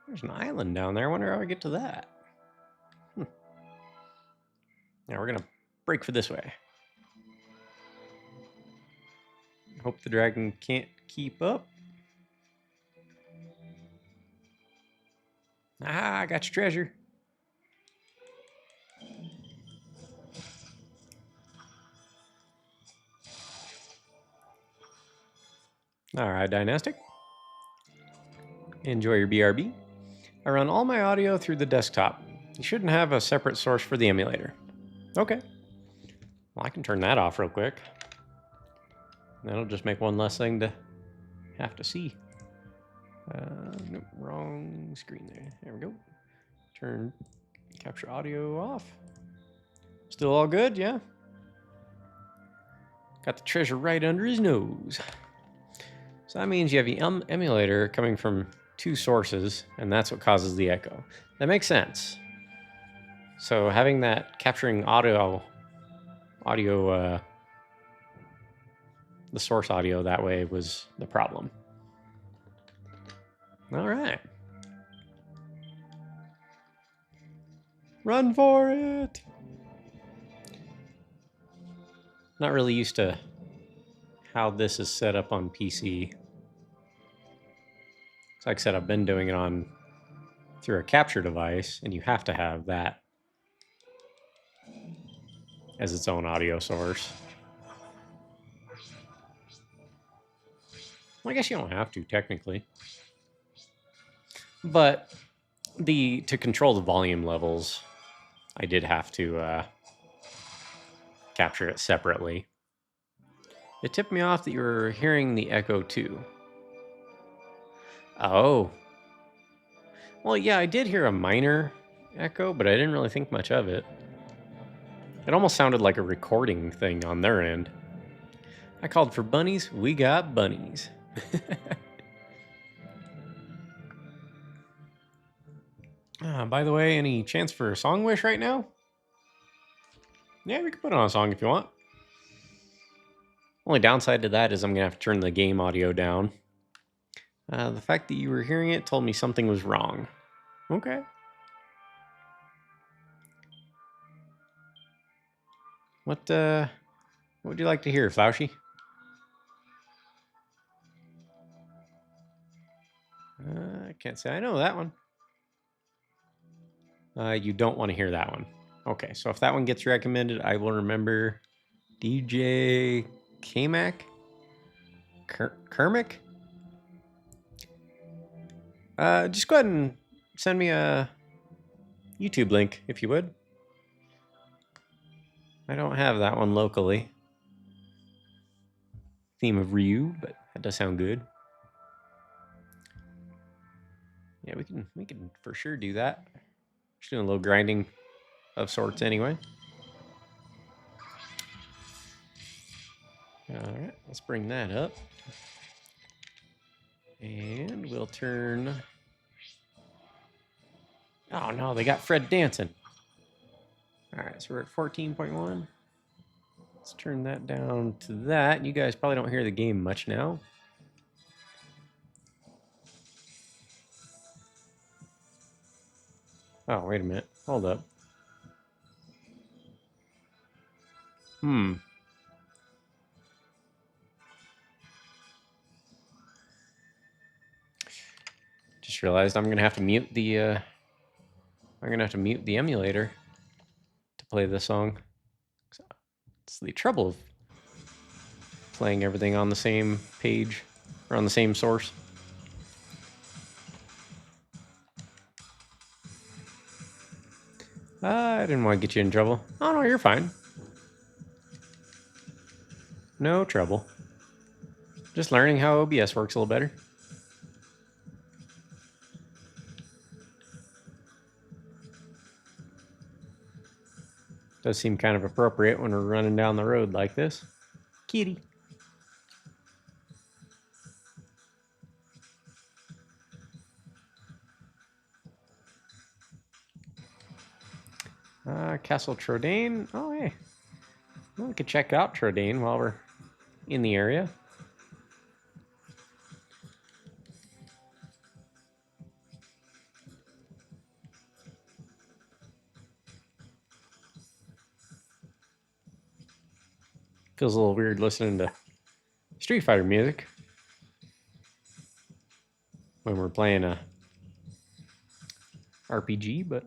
there's an island down there. I wonder how I get to that. Now we're gonna break for this way. Hope the dragon can't keep up. Ah, I got your treasure. All right, Dynastic. Enjoy your BRB. I run all my audio through the desktop. You shouldn't have a separate source for the emulator. Okay. Well, I can turn that off real quick. That'll just make one less thing to have to see. Nope, wrong screen there. There we go. Turn capture audio off. Still all good, yeah? Got the treasure right under his nose. So that means you have the emulator coming from two sources, and that's what causes the echo. That makes sense. So having that capturing the source audio that way was the problem. All right. Run for it. Not really used to how this is set up on PC. So like I said, I've been doing it on through a capture device, and you have to have that as its own audio source. Well, I guess you don't have to technically, but to control the volume levels, I did have to capture it separately. It tipped me off that you were hearing the echo too. Oh. Well, yeah, I did hear a minor echo, but I didn't really think much of it. It almost sounded like a recording thing on their end. I called for bunnies, we got bunnies. By the way, any chance for a song wish right now? Yeah, we can put on a song if you want. Only downside to that is I'm going to have to turn the game audio down. The fact that you were hearing it told me something was wrong. Okay. What would you like to hear, Flauschie? I can't say I know that one. You don't want to hear that one. Okay, so if that one gets recommended, I will remember DJ Kamak? Kermick? Just go ahead and send me a YouTube link, if you would. I don't have that one locally. Theme of Ryu, but that does sound good. Yeah, we can for sure do that. Just doing a little grinding of sorts anyway. Alright, let's bring that up. And we'll turn... Oh no, they got Fred dancing. Alright, so we're at 14.1. Let's turn that down to that. You guys probably don't hear the game much now. Oh, wait a minute. Hold up. Just realized I'm gonna have to mute the emulator to play this song. It's the trouble of playing everything on the same page or on the same source. I didn't want to get you in trouble. Oh no, you're fine. No trouble. Just learning how OBS works a little better. Does seem kind of appropriate when we're running down the road like this. Kitty. Castle Trodaine. Oh, hey. Well, we could check out Trodaine while we're in the area. Feels a little weird listening to Street Fighter music when we're playing a RPG, but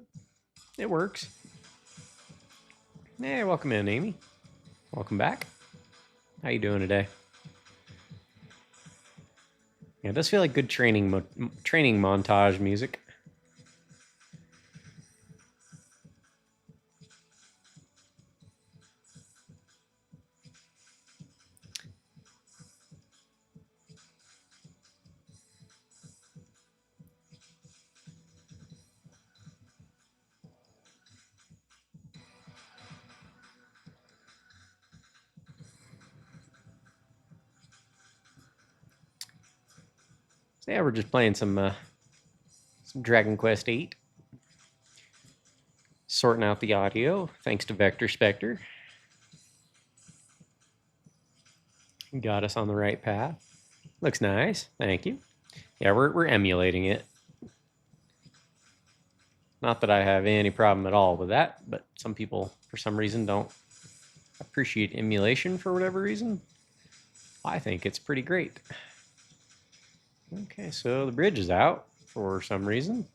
it works. Hey, welcome in, Amy. Welcome back. How you doing today? Yeah, it does feel like good training montage music. So yeah, we're just playing some Dragonquest VIII. Sorting out the audio, thanks to Vector Spectre. Got us on the right path. Looks nice, thank you. Yeah, we're emulating it. Not that I have any problem at all with that, but some people, for some reason, don't appreciate emulation for whatever reason. I think it's pretty great. Okay, so the bridge is out for some reason.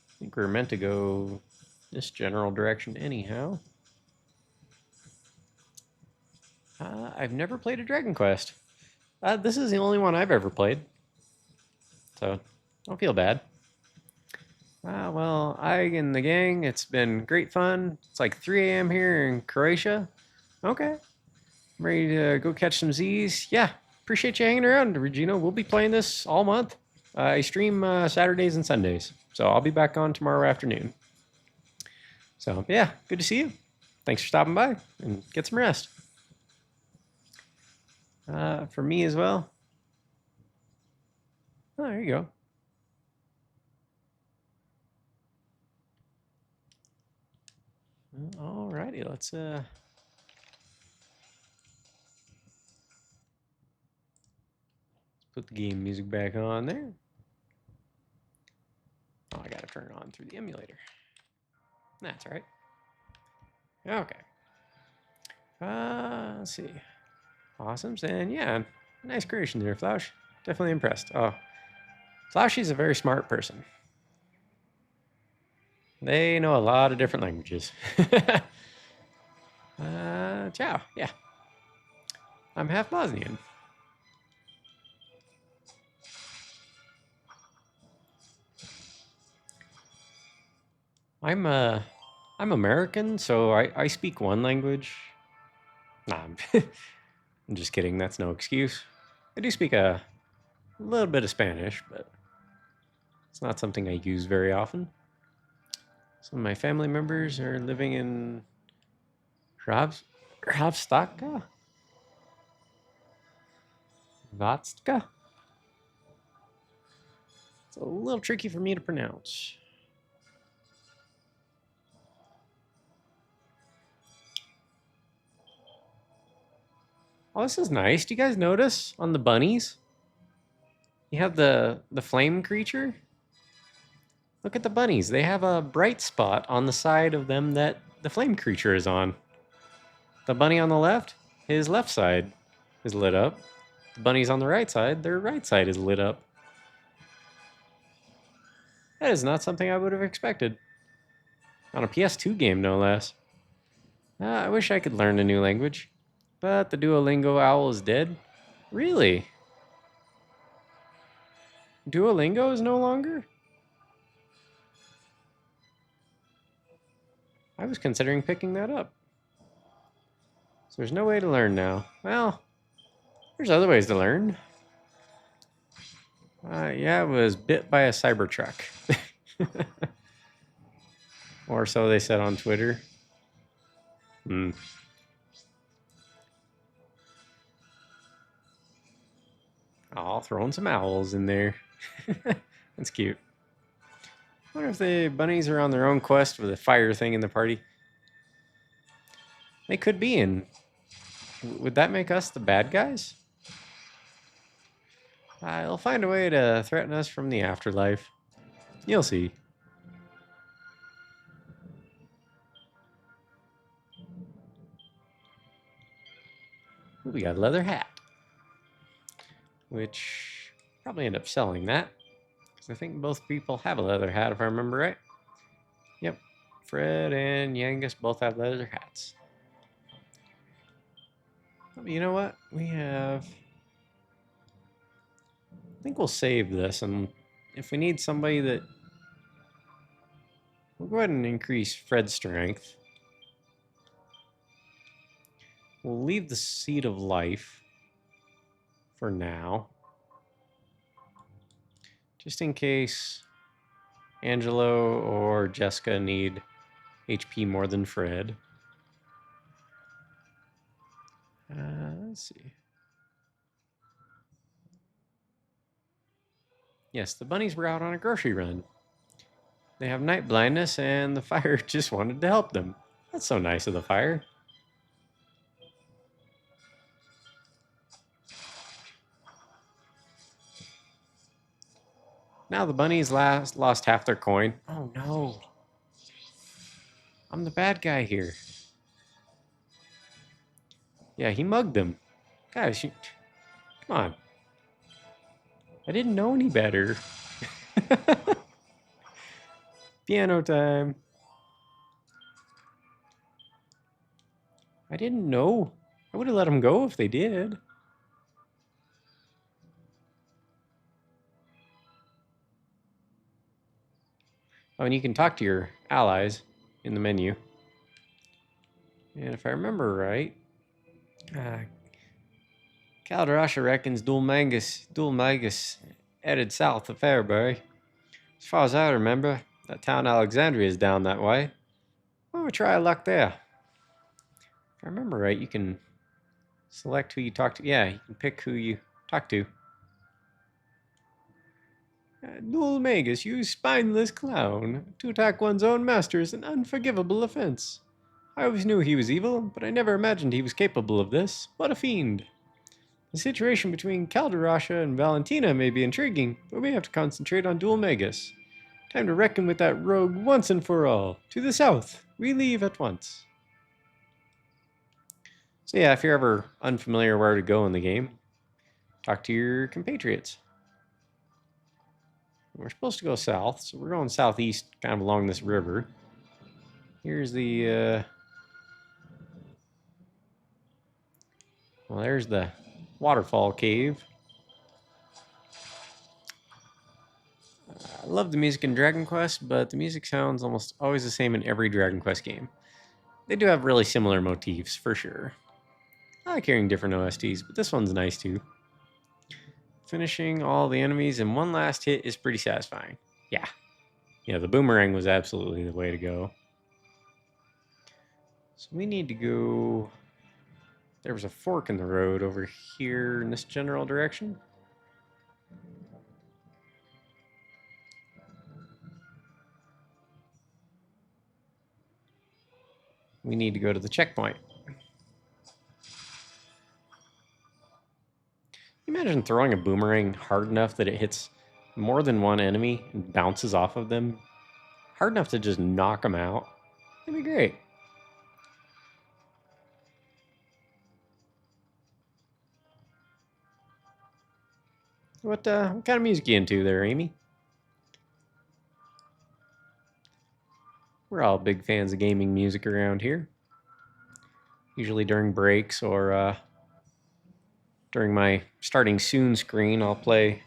I think we're meant to go this general direction anyhow. I've never played a Dragon Quest. This is the only one I've ever played. So, don't feel bad. Well, I and the gang, it's been great fun. It's like 3 a.m. here in Croatia. Okay. I'm ready to go catch some Z's. Yeah, appreciate you hanging around, Regina. We'll be playing this all month. I stream Saturdays and Sundays. So I'll be back on tomorrow afternoon. So, yeah, good to see you. Thanks for stopping by and get some rest. For me as well. Oh, there you go. Alrighty, let's put the game music back on there. Oh, I gotta turn it on through the emulator. That's right. Okay. Let's see. Awesome. And yeah, nice creation there, Flausch. Definitely impressed. Oh, Flaushy's a very smart person. They know a lot of different languages. Ciao. Yeah. I'm half Bosnian. I'm American, so I speak one language. Nah, I'm just kidding. That's no excuse. I do speak a little bit of Spanish, but it's not something I use very often. Some of my family members are living in Hrabstaka? Vatska? It's a little tricky for me to pronounce. Oh, this is nice. Do you guys notice on the bunnies? You have the flame creature. Look at the bunnies. They have a bright spot on the side of them that the flame creature is on. The bunny on the left, his left side is lit up. The bunnies on the right side, their right side is lit up. That is not something I would have expected. On a PS2 game, no less. I wish I could learn a new language. But the Duolingo owl is dead? Really? Duolingo is no longer? I was considering picking that up. So there's no way to learn now. Well, there's other ways to learn. Yeah, I was bit by a Cybertruck. Or so they said on Twitter. Oh, throwing some owls in there. That's cute. I wonder if the bunnies are on their own quest with a fire thing in the party. They could be in Would that make us the bad guys? They'll find a way to threaten us from the afterlife. You'll see. Ooh, we got a leather hat. Which probably end up selling that. Because I think both people have a leather hat, if I remember right. Yep. Fred and Yangus both have leather hats. But you know what? We have... I think we'll save this, and if we need somebody that... We'll go ahead and increase Fred's strength. We'll leave the Seed of Life for now. Just in case Angelo or Jessica need HP more than Fred. Let's see. Yes, the bunnies were out on a grocery run. They have night blindness, and the fire just wanted to help them. That's so nice of the fire. Now the bunnies lost half their coin. Oh no. I'm the bad guy here. Yeah, he mugged them. Guys, come on. I didn't know any better. Piano time. I didn't know. I would have let them go if they did. Oh, and you can talk to your allies in the menu. And if I remember right, Calderasha reckons Dulmagus headed south of Fairbury. As far as I remember, that town Alexandria is down that way. Why don't we try our luck there? If I remember right, you can select who you talk to. Yeah, you can pick who you talk to. Dulmagus, you spineless clown. To attack one's own master is an unforgivable offense. I always knew he was evil, but I never imagined he was capable of this. What a fiend. The situation between Calderasha and Valentina may be intriguing, but we have to concentrate on Dulmagus. Time to reckon with that rogue once and for all. To the south. We leave at once. So yeah, if you're ever unfamiliar where to go in the game, talk to your compatriots. We're supposed to go south, so we're going southeast, kind of along this river. Here's the, well, there's the waterfall cave. I love the music in Dragon Quest, but the music sounds almost always the same in every Dragon Quest game. They do have really similar motifs, for sure. I like hearing different OSTs, but this one's nice too. Finishing all the enemies in one last hit is pretty satisfying. Yeah. Yeah, the boomerang was absolutely the way to go. So we need to go... There was a fork in the road over here in this general direction. We need to go to the checkpoint. Imagine throwing a boomerang hard enough that it hits more than one enemy and bounces off of them. Hard enough to just knock them out. That'd be great. What kind of music you into there, Amy? We're all big fans of gaming music around here. Usually during breaks or during my starting soon screen, I'll play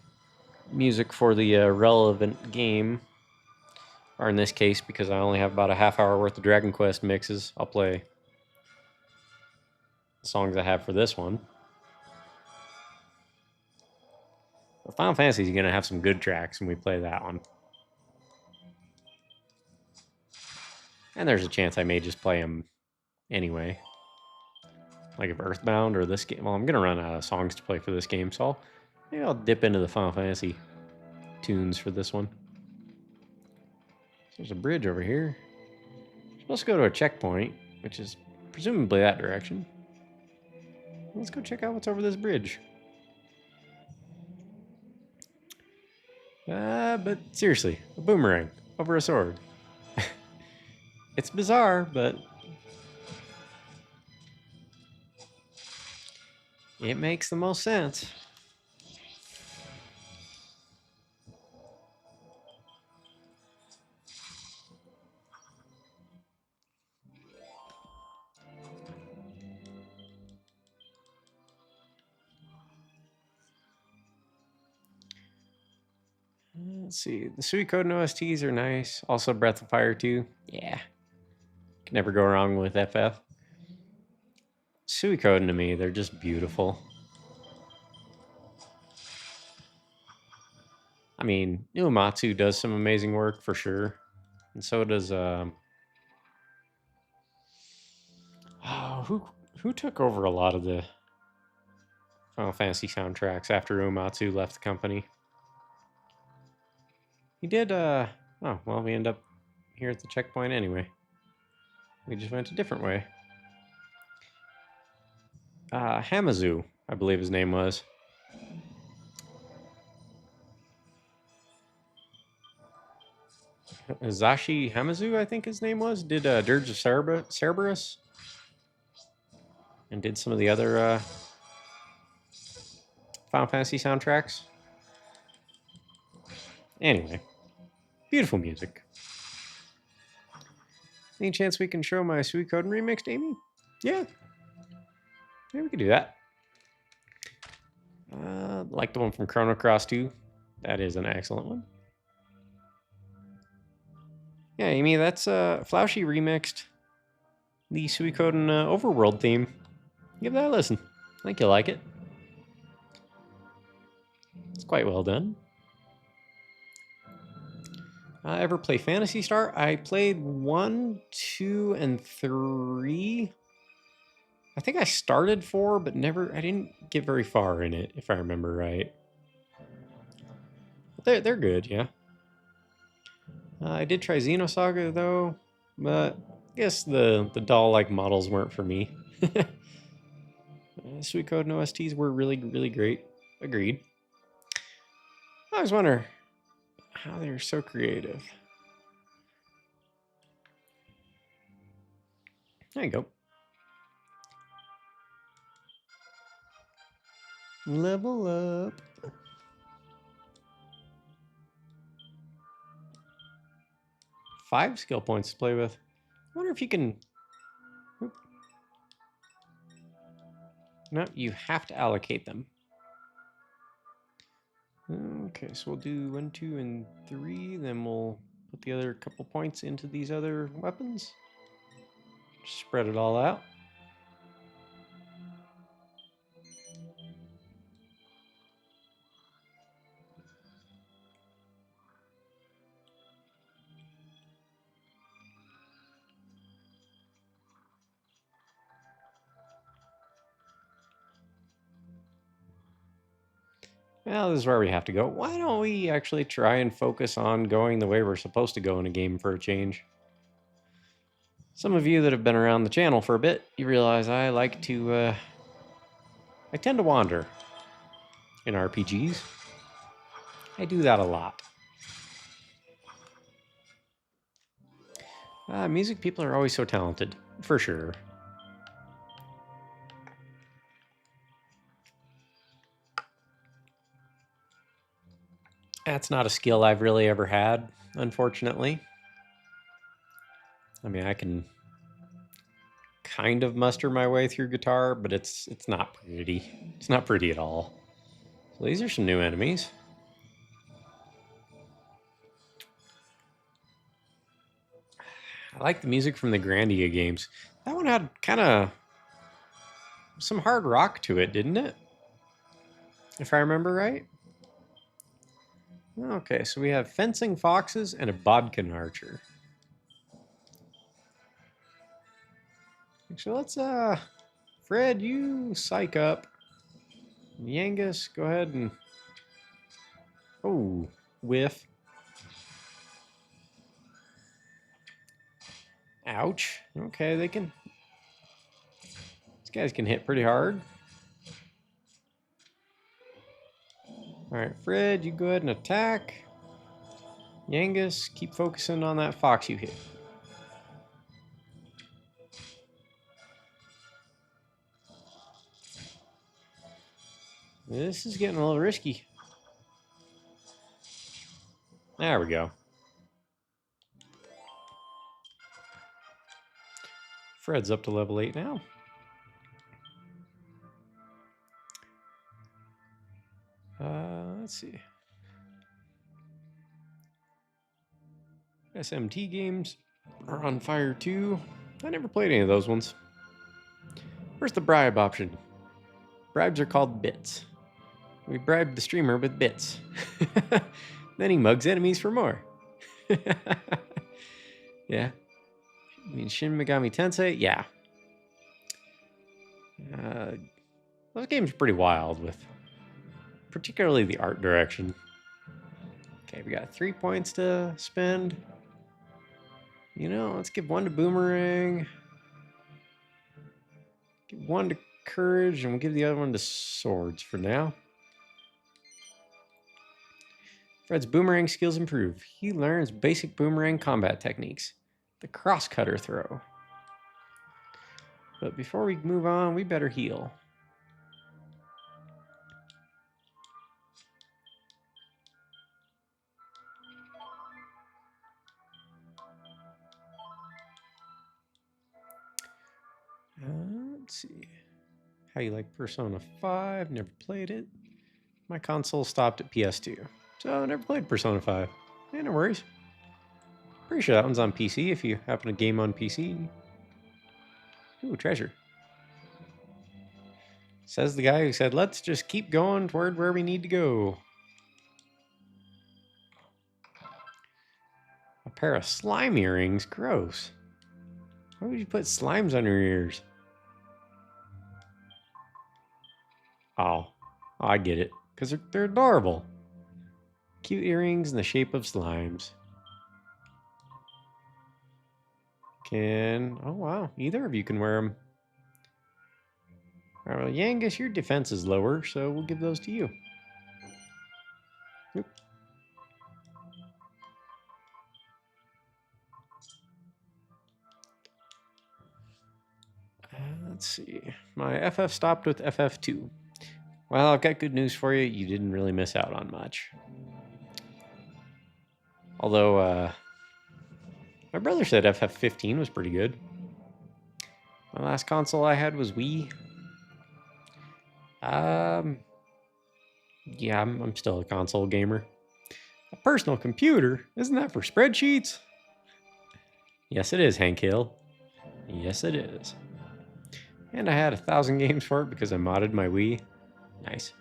music for the relevant game. Or in this case, because I only have about a half hour worth of Dragon Quest mixes, I'll play the songs I have for this one. But Final Fantasy is going to have some good tracks when we play that one. And there's a chance I may just play them anyway. Like if Earthbound or this game. Well, I'm going to run out of songs to play for this game, so maybe I'll dip into the Final Fantasy tunes for this one. There's a bridge over here. We're supposed to go to a checkpoint, which is presumably that direction. Let's go check out what's over this bridge. But seriously, a boomerang over a sword. It's bizarre, but it makes the most sense. Let's see. The Suikoden OSTs are nice. Also Breath of Fire 2. Yeah. Can never go wrong with FF. Suikoden to me, they're just beautiful. I mean, Uematsu does some amazing work for sure. And so does who took over a lot of the Final Fantasy soundtracks after Uematsu left the company? He did oh, well, we end up here at the checkpoint anyway. We just went a different way. Hamazu, I believe his name was. Zashi Hamazu, I think his name was, did Dirge of Cerberus, and did some of the other Final Fantasy soundtracks. Anyway, beautiful music. Any chance we can show my Suikoden remixed, Amy? Yeah. Yeah, we could do that. Like the one from Chrono Cross 2. That is an excellent one. Yeah, Amy, that's Flauschie remixed the Suikoden Overworld theme. Give that a listen. I think you'll like it. It's quite well done. Ever play Phantasy Star? I played 1, 2, and 3. I think I started 4, but I didn't get very far in it, if I remember right. But they're good, yeah. I did try Xenosaga, though, but I guess the doll-like models weren't for me. Suikoden OSTs were really, really great. Agreed. I always wonder how they're so creative. There you go. Level up. Five skill points to play with. I wonder if you can... No, you have to allocate them. Okay, so we'll do 1, 2, and 3. Then we'll put the other couple points into these other weapons. Spread it all out. Well, this is where we have to go. Why don't we actually try and focus on going the way we're supposed to go in a game for a change? Some of you that have been around the channel for a bit, you realize I like to, I tend to wander in RPGs. I do that a lot. Music people are always so talented, for sure. That's not a skill I've really ever had, unfortunately. I mean, I can kind of muster my way through guitar, but it's not pretty. It's not pretty at all. So these are some new enemies. I like the music from the Grandia games. That one had kind of some hard rock to it, didn't it? If I remember right. Okay, so we have fencing foxes and a bodkin archer. So let's, Fred, you psych up. Yangus, go ahead and... Oh, whiff. Ouch. Okay, they can... These guys can hit pretty hard. Alright, Fred, you go ahead and attack. Yangus, keep focusing on that fox you hit. This is getting a little risky. There we go. Fred's up to level 8 now. Let's see. SMT games are on fire too. I never played any of those ones. Where's the bribe option? Bribes are called bits. We bribed the streamer with bits. Then he mugs enemies for more. Yeah. I mean, Shin Megami Tensei? Yeah. Those games are pretty wild, with particularly the art direction. Okay, we got 3 points to spend. You know, let's give 1 to Boomerang. Give 1 to Courage, and we'll give the other 1 to Swords for now. Fred's boomerang skills improve. He learns basic boomerang combat techniques. The cross-cutter throw. But before we move on, we better heal. Let's see. How you like Persona 5? Never played it. My console stopped at PS2. So I never played Persona 5. Yeah, no worries. Pretty sure that one's on PC if you happen to game on PC. Ooh, treasure. Says the guy who said, let's just keep going toward where we need to go. A pair of slime earrings? Gross. Why would you put slimes on your ears? Oh, I get it. Because they're adorable. Cute earrings in the shape of slimes. Oh wow, either of you can wear them. Alright, well, Yangus, your defense is lower, so we'll give those to you. Oop. Let's see. My FF stopped with FF2. Well, I've got good news for you. You didn't really miss out on much. Although, my brother said FF15 was pretty good. My last console I had was Wii. Yeah, I'm still a console gamer. A personal computer? Isn't that for spreadsheets? Yes, it is, Hank Hill. Yes, it is. And I had 1,000 games for it because I modded my Wii. Nice.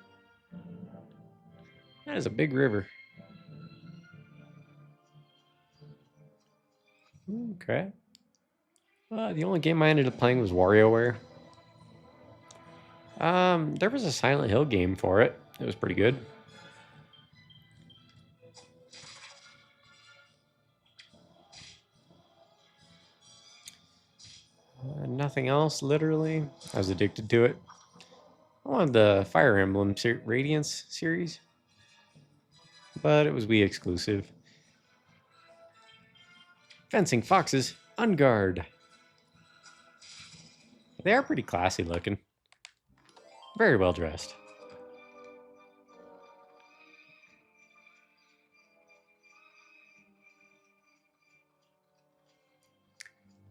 That is a big river. Okay. The only game I ended up playing was WarioWare. There was a Silent Hill game for it. It was pretty good. Nothing else, literally. I was addicted to it. I wanted the Fire Emblem Radiance series, but it was Wii exclusive. Fencing foxes, on guard. They are pretty classy looking. Very well dressed.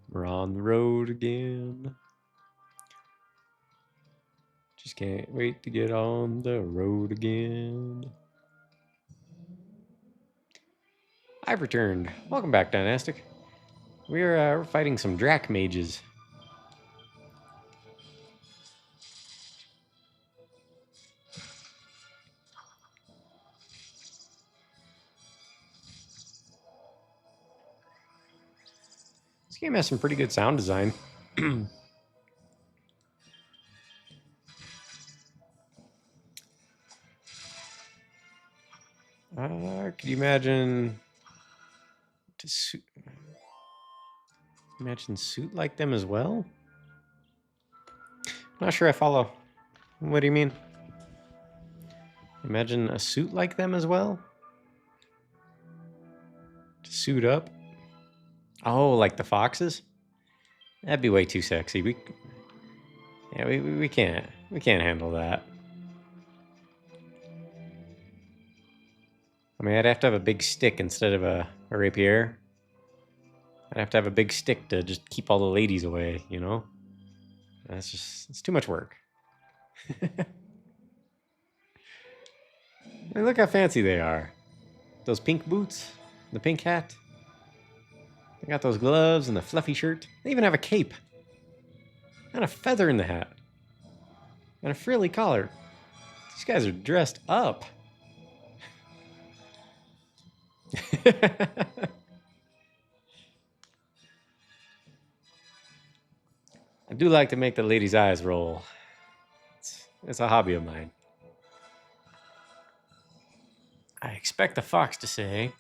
We're on the road again. Just can't wait to get on the road again. I've returned. Welcome back, Dynastic. We're fighting some Drac mages. This game has some pretty good sound design. Could you imagine suit like them as well? Not sure I follow. What do you mean? Imagine a suit like them as well. To suit up. Oh, like the foxes? That'd be way too sexy. We can't handle that. I mean, I'd have to have a big stick instead of a rapier. I'd have to have a big stick to just keep all the ladies away, you know? It's too much work. I mean, look how fancy they are. Those pink boots, the pink hat. They got those gloves and the fluffy shirt. They even have a cape. And a feather in the hat. And a frilly collar. These guys are dressed up. I do like to make the ladies' eyes roll. It's a hobby of mine. I expect the fox to say,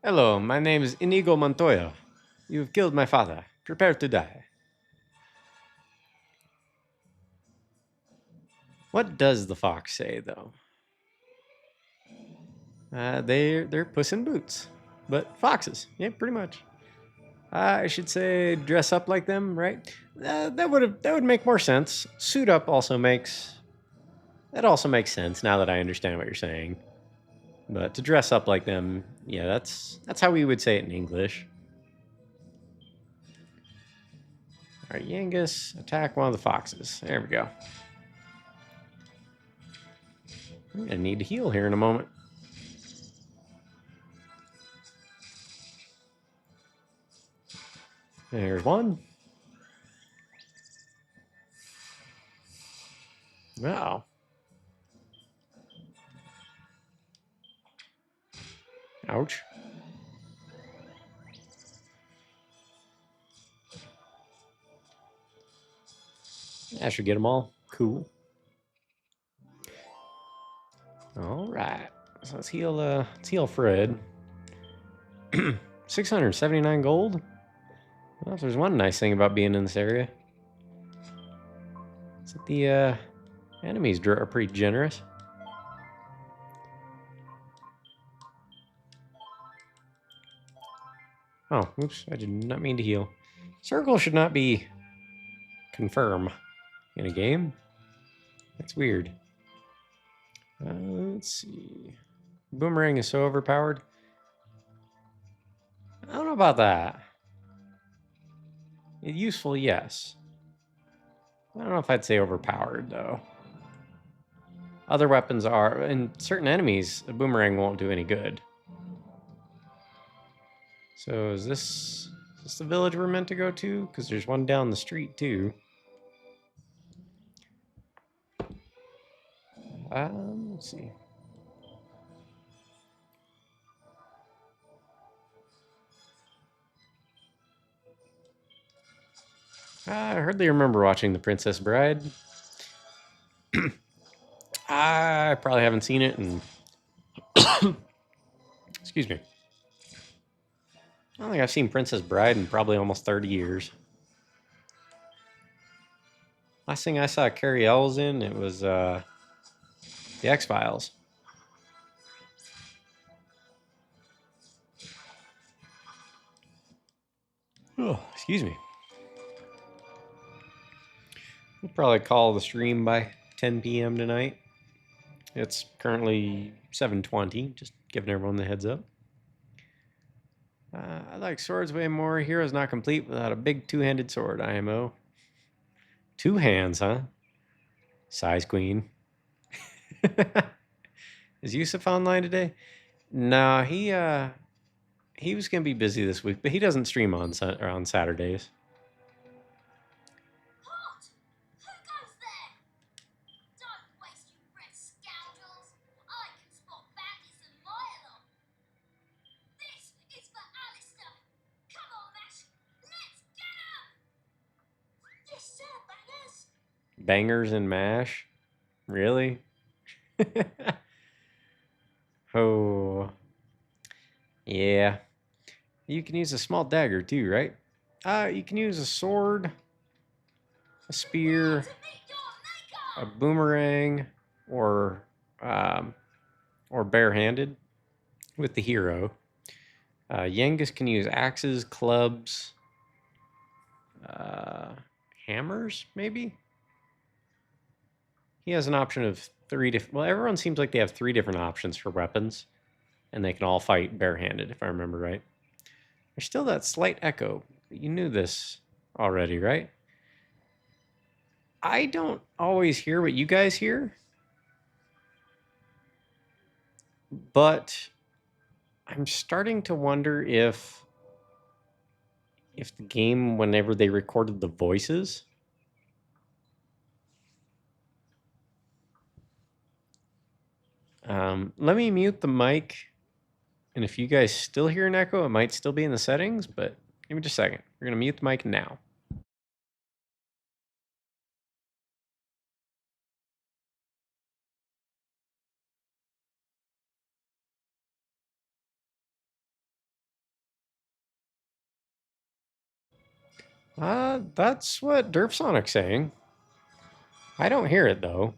"Hello, my name is Inigo Montoya. You have killed my father. Prepare to die." What does the fox say, though? They're Puss in Boots, but foxes. Yeah, pretty much. I should say dress up like them, right? That would make more sense. Suit up also makes sense now that I understand what you're saying. But to dress up like them, yeah, that's how we would say it in English. All right, Yangus, attack one of the foxes. There we go. I'm gonna need to heal here in a moment. There's one. Wow. Ouch. I should get them all. Cool. All right. So let's heal Fred. 679 gold. Well, if there's one nice thing about being in this area, it's that the enemies are pretty generous. Oh, oops, I did not mean to heal. Circle should not be confirm in a game. That's weird. Let's see. Boomerang is so overpowered. I don't know about that. Useful, yes. I don't know if I'd say overpowered, though. Other weapons are, and certain enemies, a boomerang won't do any good. So is this the village we're meant to go to? Because there's one down the street, too. Let's see. I hardly remember watching The Princess Bride. I probably haven't seen it in... Excuse me. I don't think I've seen Princess Bride in probably almost 30 years. Last thing I saw Carrie Ells in, it was The X-Files. Oh, excuse me. We'll probably call the stream by 10 p.m. tonight. It's currently 7:20, just giving everyone the heads up. I like swords way more. Hero's not complete without a big two-handed sword, IMO. 2 hands, huh? Size queen. Is Yusuf online today? No, he was going to be busy this week, but he doesn't stream on Saturdays. Halt! Who goes there? Don't waste your breath, scoundrels. I can spot bandits a mile off. This is for Alistair. Come on, Mash. Let's get up! Yes, sir, bangers. Bangers and mash? Really? Oh. Yeah. You can use a small dagger too, right? You can use a sword, a spear, a boomerang or barehanded with the hero. Yengus can use axes, clubs, hammers, maybe? He has an option of 3 different... Well, everyone seems like they have 3 different options for weapons, and they can all fight barehanded, if I remember right. There's still that slight echo. You knew this already, right? I don't always hear what you guys hear, but I'm starting to wonder if the game, whenever they recorded the voices, let me mute the mic, and if you guys still hear an echo, it might still be in the settings, but give me just a second. We're going to mute the mic now. That's what Derp Sonic's saying. I don't hear it, though.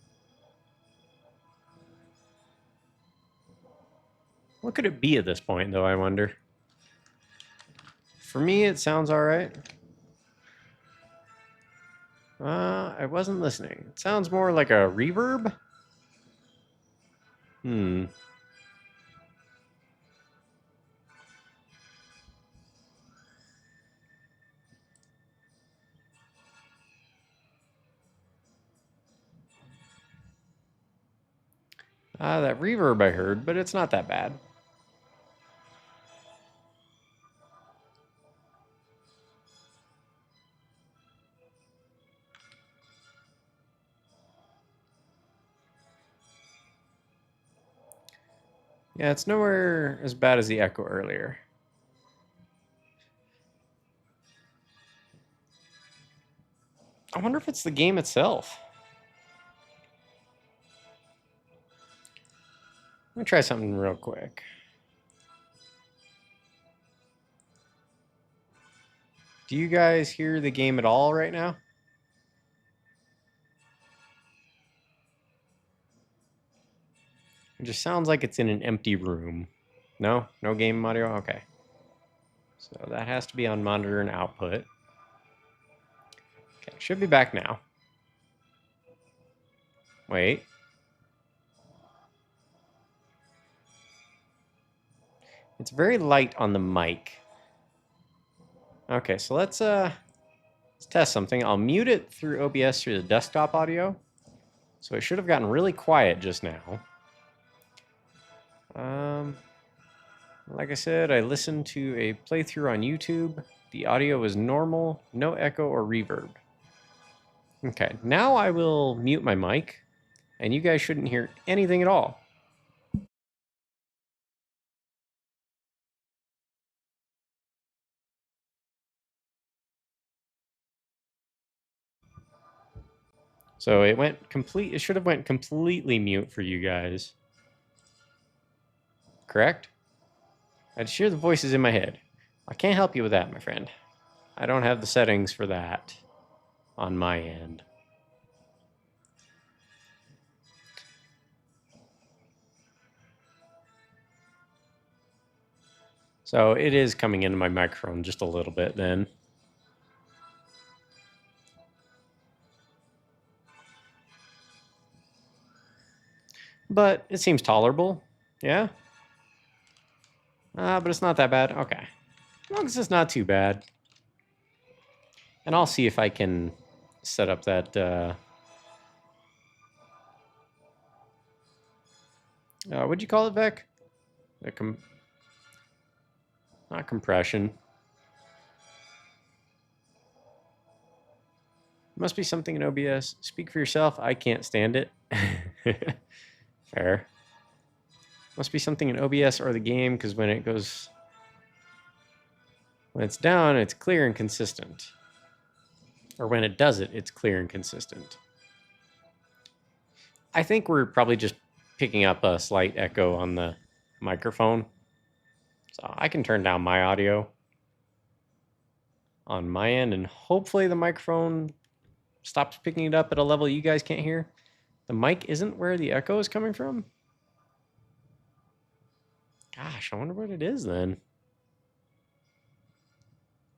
What could it be at this point, though, I wonder? For me, it sounds alright. I wasn't listening. It sounds more like a reverb? That reverb I heard, but it's not that bad. Yeah, it's nowhere as bad as the echo earlier. I wonder if it's the game itself. Let me try something real quick. Do you guys hear the game at all right now? It just sounds like it's in an empty room. No? No game audio? Okay. So that has to be on monitor and output. Okay, should be back now. Wait. It's very light on the mic. Okay, so let's test something. I'll mute it through OBS through the desktop audio. So it should have gotten really quiet just now. Like I said, I listened to a playthrough on YouTube. The audio was normal, no echo or reverb. Okay, now I will mute my mic, and you guys shouldn't hear anything at all. So it should have went completely mute for you guys. Correct? I just hear the voices in my head. I can't help you with that, my friend. I don't have the settings for that on my end. So it is coming into my microphone just a little bit then. But it seems tolerable. Yeah? But it's not that bad. Okay. As long as it's not too bad. And I'll see if I can set up that... what'd you call it, Vec? Not compression. Must be something in OBS. Speak for yourself. I can't stand it. Fair. Must be something in OBS or the game, because when it's down, it's clear and consistent. Or when it does it, it's clear and consistent. I think we're probably just picking up a slight echo on the microphone. So I can turn down my audio on my end, and hopefully the microphone stops picking it up at a level you guys can't hear. The mic isn't where the echo is coming from? Gosh, I wonder what it is then.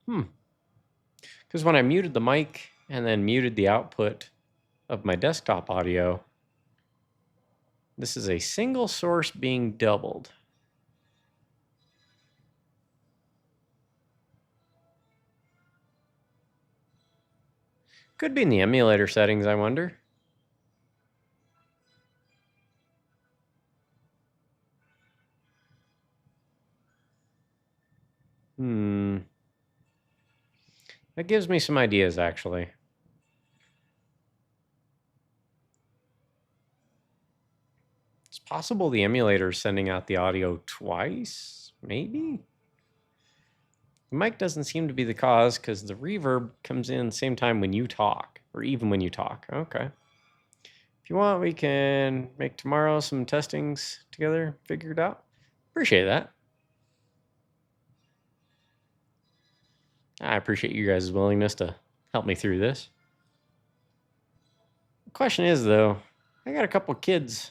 Because when I muted the mic and then muted the output of my desktop audio, this is a single source being doubled. Could be in the emulator settings, I wonder. That gives me some ideas, actually. It's possible the emulator is sending out the audio twice, maybe? The mic doesn't seem to be the cause because the reverb comes in the same time when you talk, or even when you talk. Okay. If you want, we can make tomorrow some testings together, figure it out. Appreciate that. I appreciate you guys' willingness to help me through this. The question is, though, I got a couple kids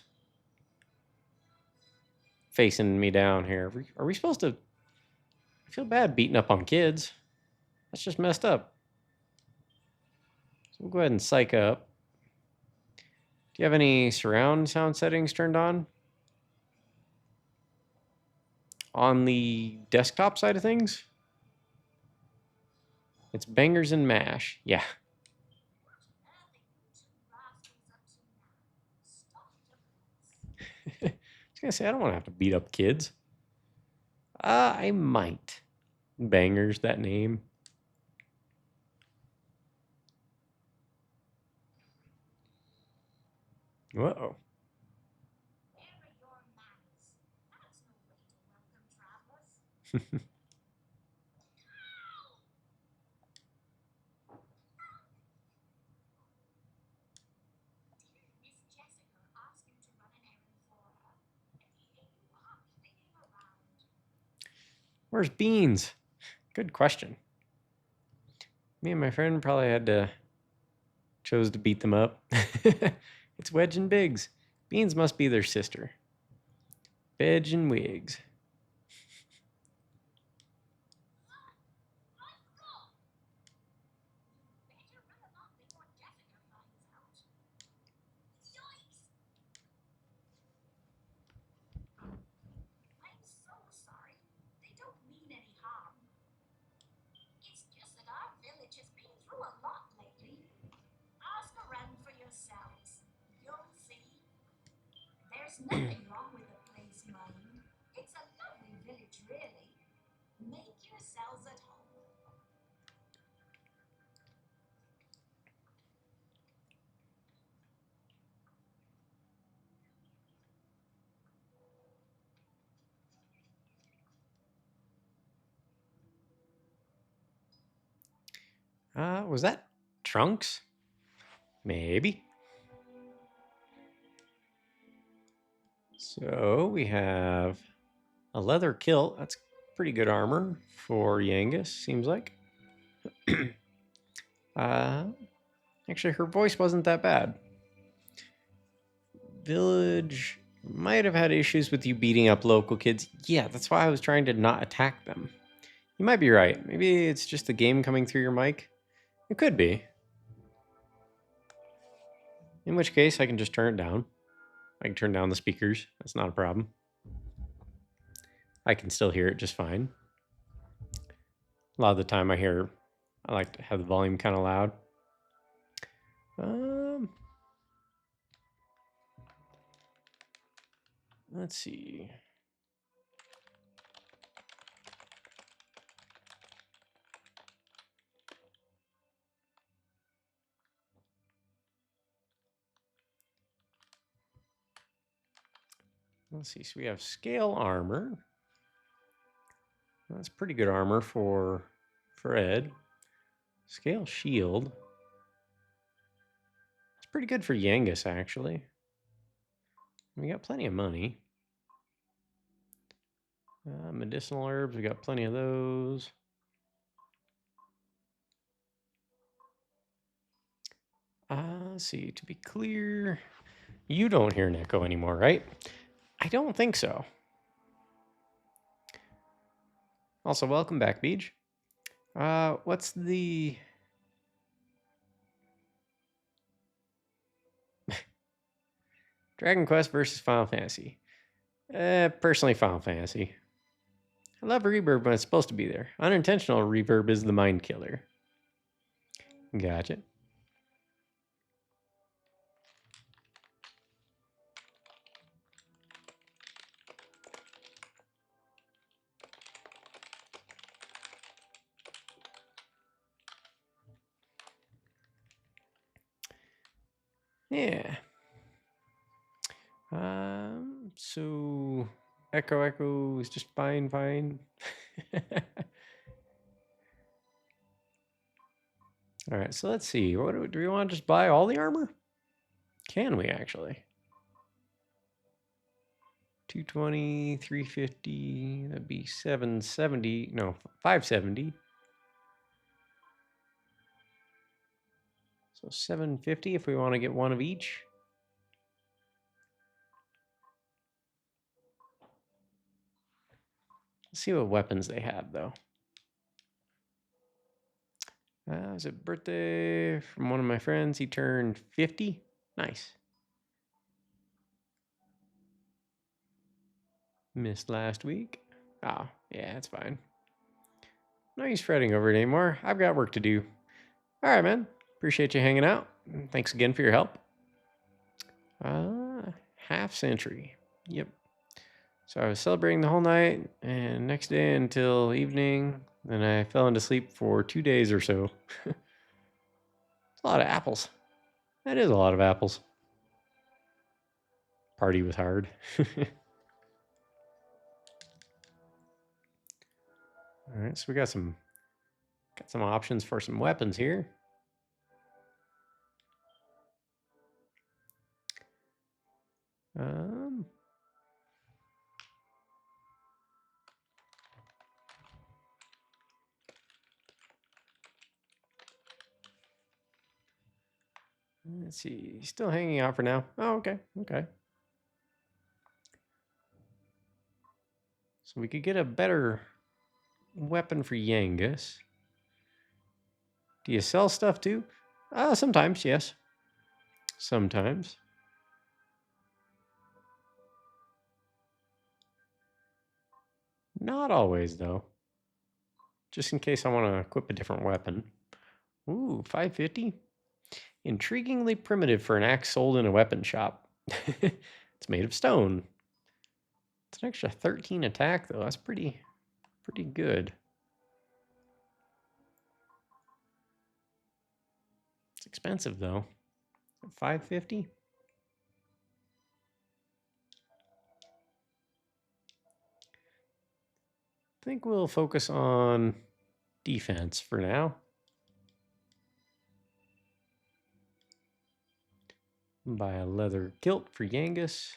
facing me down here. Are we supposed to... I feel bad beating up on kids. That's just messed up. So we'll go ahead and psych up. Do you have any surround sound settings turned on? On the desktop side of things? It's bangers and mash. Yeah. I was gonna say, I don't want to have to beat up kids. I might. Bangers, that name. Uh-oh. Where's Beans? Good question. Me and my friend probably chose to beat them up. It's Wedge and Biggs. Beans must be their sister. Bedge and Wiggs. There's nothing wrong with the place, Mine. It's a lovely village, really. Make yourselves at home. Was that Trunks? Maybe. So we have a leather kilt. That's pretty good armor for Yangus, seems like. Actually, her voice wasn't that bad. Village might have had issues with you beating up local kids. Yeah, that's why I was trying to not attack them. You might be right. Maybe it's just the game coming through your mic. It could be. In which case, I can just turn it down. I can turn down the speakers. That's not a problem. I can still hear it just fine. A lot of the time I like to have the volume kind of loud. Let's see. Let's see. So we have scale armor. That's pretty good armor for Ed. Scale shield. It's pretty good for Yangus, actually. We got plenty of money. Medicinal herbs, we got plenty of those. Let's see, to be clear, You don't hear an echo anymore, right? I don't think so. Also, welcome back, Beej. What's the... Dragon Quest versus Final Fantasy. Personally, Final Fantasy. I love reverb when it's supposed to be there. Unintentional reverb is the mind killer. Gotcha. Yeah. So Echo is just fine. All right, so let's see. What do we want to just buy all the armor? Can we actually? 220, 350, that'd be 770, no, 570. So 750 if we want to get one of each. Let's see what weapons they have, though. It's a birthday from one of my friends. He turned 50. Nice. Missed last week. Oh, yeah, that's fine. No use fretting over it anymore. I've got work to do. All right, man. Appreciate you hanging out. Thanks again for your help. Half century. Yep. So I was celebrating the whole night, and next day until evening, then I fell into sleep for 2 days or so. It's a lot of apples. That is a lot of apples. Party was hard. All right, so we got some options for some weapons here. Let's see. Still hanging out for now. Oh, okay. Okay. So we could get a better weapon for Yangus. Do you sell stuff too? Sometimes, yes. Sometimes. Not always, though. Just in case I want to equip a different weapon. Ooh, 550? Intriguingly primitive for an axe sold in a weapon shop. It's made of stone. It's an extra 13 attack, though. That's pretty good. It's expensive, though. 550? I think we'll focus on defense for now. Buy a leather kilt for Yangus.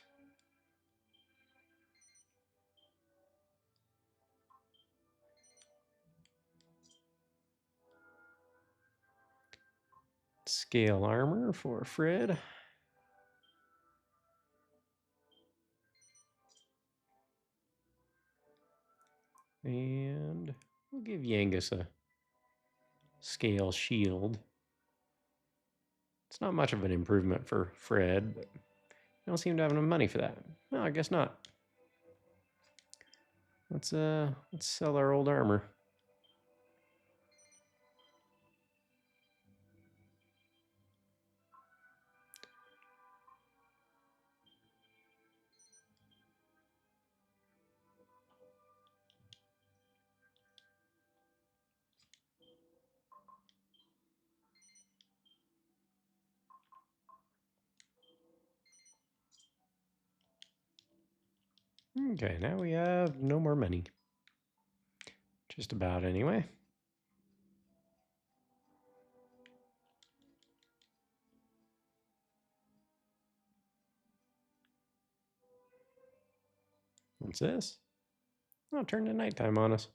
Scale armor for Fred. And we'll give Yangus a scale shield. It's not much of an improvement for Fred, but I don't seem to have enough money for that. No, I guess not. Let's sell our old armor. Okay, now we have no more money. Just about, anyway. What's this? Oh, it turned to nighttime on us.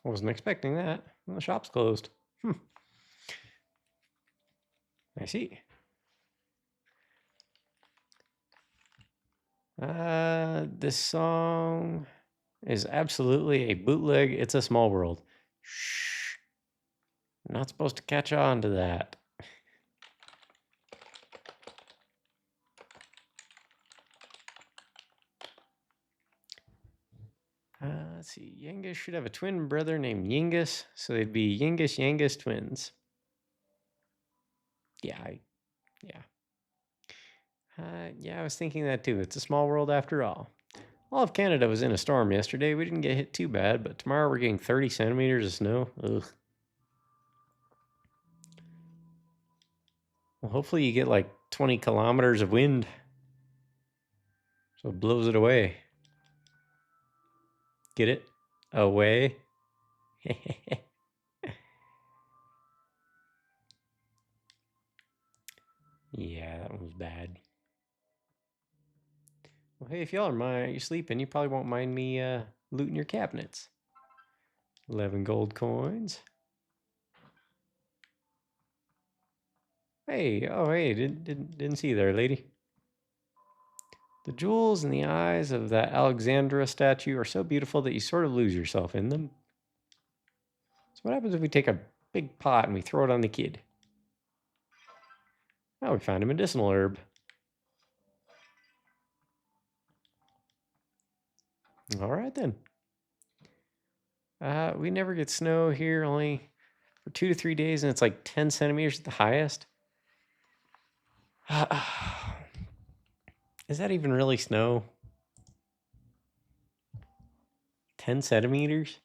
I wasn't expecting that. Well, the shop's closed. I see. This song is absolutely a bootleg. It's a Small World. Shh. Not supposed to catch on to that. Let's see. Yengus should have a twin brother named Yengus, so they'd be Yengus twins. Yeah, I was thinking that too. It's a small world after all. All of Canada was in a storm yesterday. We didn't get hit too bad, but tomorrow we're getting 30 centimeters of snow. Ugh. Well, hopefully you get like 20 kilometers of wind, so it blows it away. Get it? Away? Yeah, that one was bad. Well, hey, if y'all are sleeping, you probably won't mind me looting your cabinets. 11 gold coins. Hey, didn't see you there, lady. The jewels in the eyes of that Alexandra statue are so beautiful that you sort of lose yourself in them. So what happens if we take a big pot and we throw it on the kid? Oh, we found a medicinal herb. All right, then. We never get snow here, only for 2 to 3 days, and it's like 10 centimeters at the highest. Is that even really snow? 10 centimeters?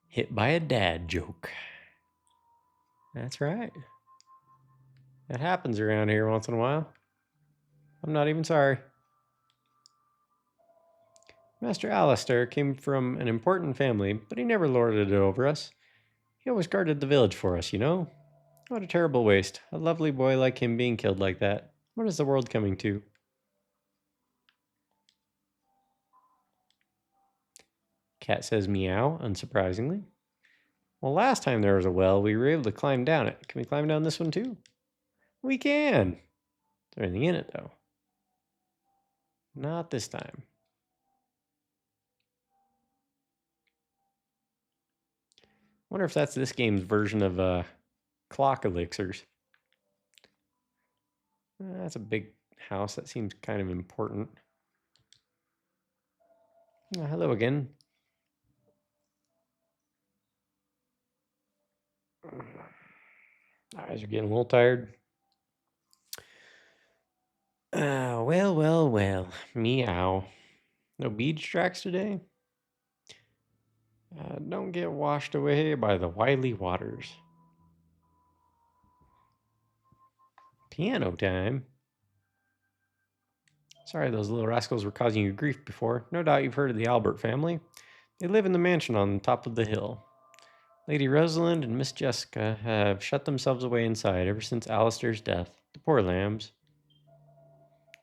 Hit by a dad joke. That's right. That happens around here once in a while. I'm not even sorry. Master Alistair came from an important family, but he never lorded it over us. He always guarded the village for us, you know? What a terrible waste. A lovely boy like him being killed like that. What is the world coming to? Cat says meow, unsurprisingly. Well, last time there was a well, we were able to climb down it. Can we climb down this one too? We can. Is there anything in it, though? Not this time. Wonder if that's this game's version of clock elixirs. That's a big house. That seems kind of important. Hello again. Eyes are getting a little tired. Well. Meow. No beach tracks today? Don't get washed away by the wily waters. Piano time? Sorry those little rascals were causing you grief before. No doubt you've heard of the Albert family. They live in the mansion on top of the hill. Lady Rosalind and Miss Jessica have shut themselves away inside ever since Alistair's death. The poor lambs.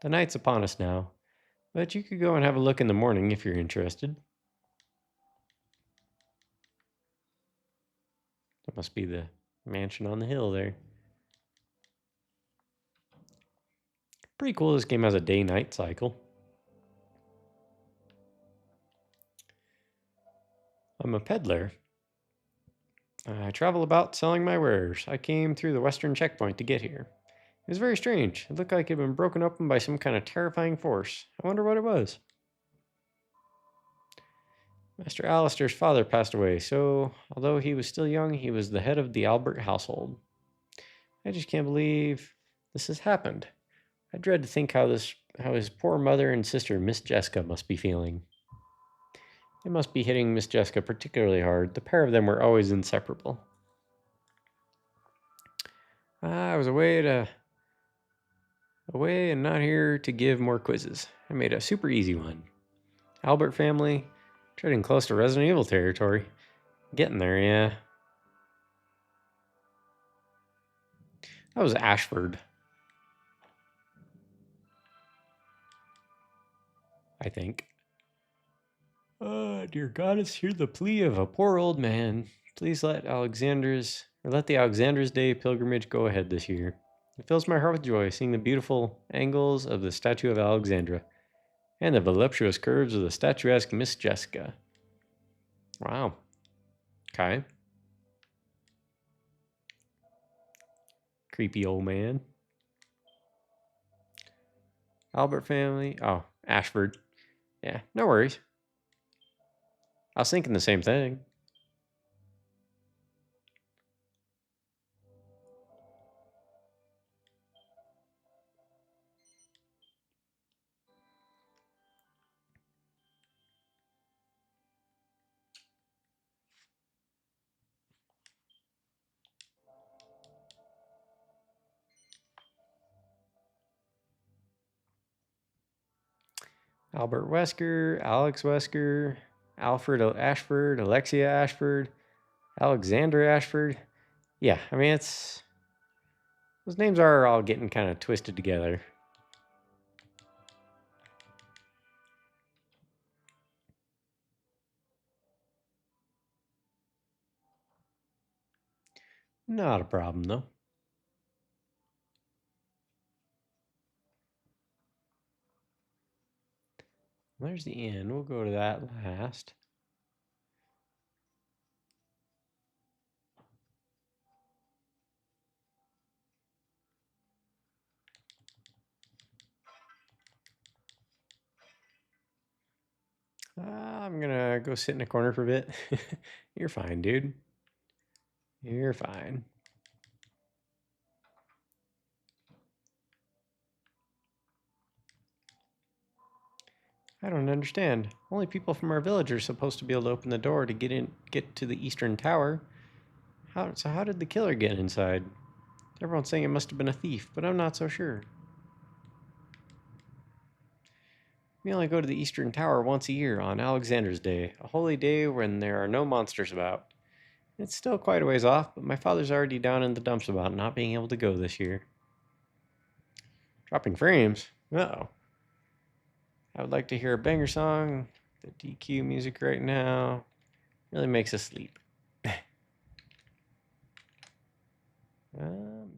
The night's upon us now, but you could go and have a look in the morning if you're interested. That must be the mansion on the hill there. Pretty cool this game has a day-night cycle. I'm a peddler. I travel about selling my wares. I came through the western checkpoint to get here. It was very strange. It looked like it had been broken open by some kind of terrifying force. I wonder what it was. Master Alistair's father passed away, so although he was still young, he was the head of the Albert household. I just can't believe this has happened. I dread to think how his poor mother and sister, Miss Jessica, must be feeling. They must be hitting Miss Jessica particularly hard. The pair of them were always inseparable. I was away and not here to give more quizzes. I made a super easy one. Albert family, treading close to Resident Evil territory. Getting there, yeah. That was Ashford. I think. Dear goddess, hear the plea of a poor old man. Please let the Alexander's Day pilgrimage go ahead this year. It fills my heart with joy seeing the beautiful angles of the statue of Alexandra and the voluptuous curves of the statuesque Miss Jessica. Wow. Okay. Creepy old man. Albert family. Oh, Ashford. Yeah, no worries. I was thinking the same thing. Albert Wesker, Alex Wesker, Alfred Ashford, Alexia Ashford, Alexander Ashford. Yeah, I mean, those names are all getting kind of twisted together. Not a problem, though. There's the inn. We'll go to that last. I'm gonna go sit in a corner for a bit. You're fine, dude. You're fine. I don't understand. Only people from our village are supposed to be able to open the door to get to the eastern tower. How did the killer get inside? Everyone's saying it must have been a thief, but I'm not so sure. We only go to the eastern tower once a year on Alexander's Day, a holy day when there are no monsters about. It's still quite a ways off, but my father's already down in the dumps about not being able to go this year. Dropping frames? Uh-oh. I would like to hear a banger song. The DQ music right now really makes us sleep.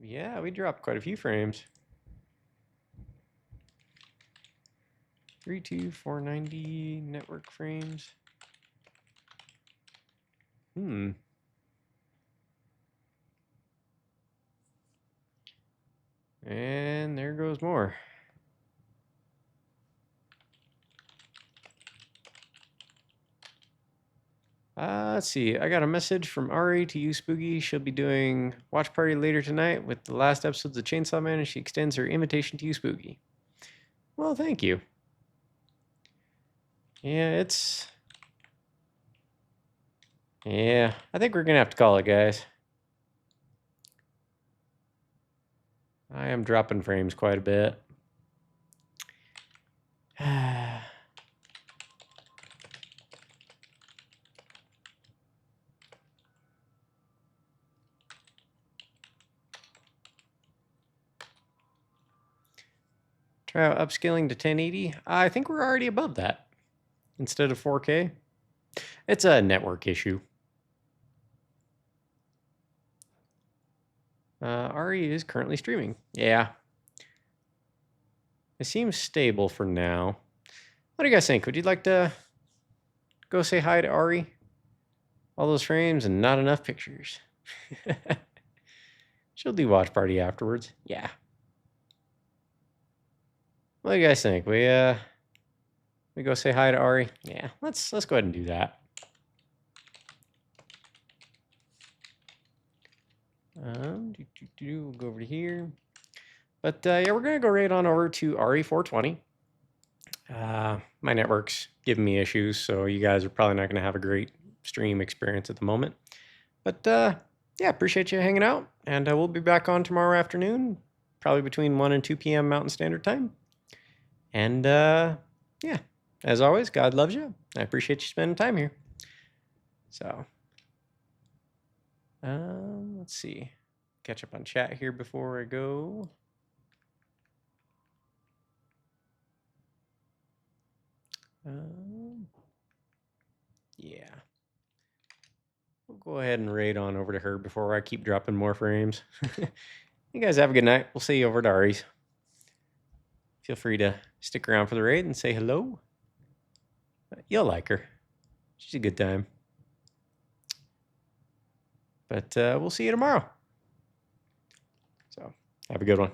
Yeah, we dropped quite a few frames. 32490 network frames. And there goes more. Let's see. I got a message from Ari to you, Spooky. She'll be doing watch party later tonight with the last episodes of Chainsaw Man, and she extends her invitation to you, Spooky. Well, thank you. Yeah, I think we're gonna have to call it, guys. I am dropping frames quite a bit. Try out upscaling to 1080. I think we're already above that. Instead of 4K. It's a network issue. Ari is currently streaming. Yeah. It seems stable for now. What do you guys think? Would you like to go say hi to Ari? All those frames and not enough pictures. She'll do watch party afterwards. Yeah. What do you guys think? We go say hi to Ari? Yeah, let's go ahead and do that. We'll go over to here. But yeah, we're gonna go right on over to RE420. My network's giving me issues, so you guys are probably not gonna have a great stream experience at the moment. But yeah, appreciate you hanging out, and we'll be back on tomorrow afternoon, probably between 1 and 2 p.m. Mountain Standard Time. And yeah, as always, God loves you. I appreciate you spending time here. So, let's see. Catch up on chat here before I go. Yeah. go ahead and raid on over to her before I keep dropping more frames. You guys have a good night. We'll see you over at Ari's. Feel free to stick around for the raid and say hello. You'll like her. She's a good time. But we'll see you tomorrow. So, have a good one.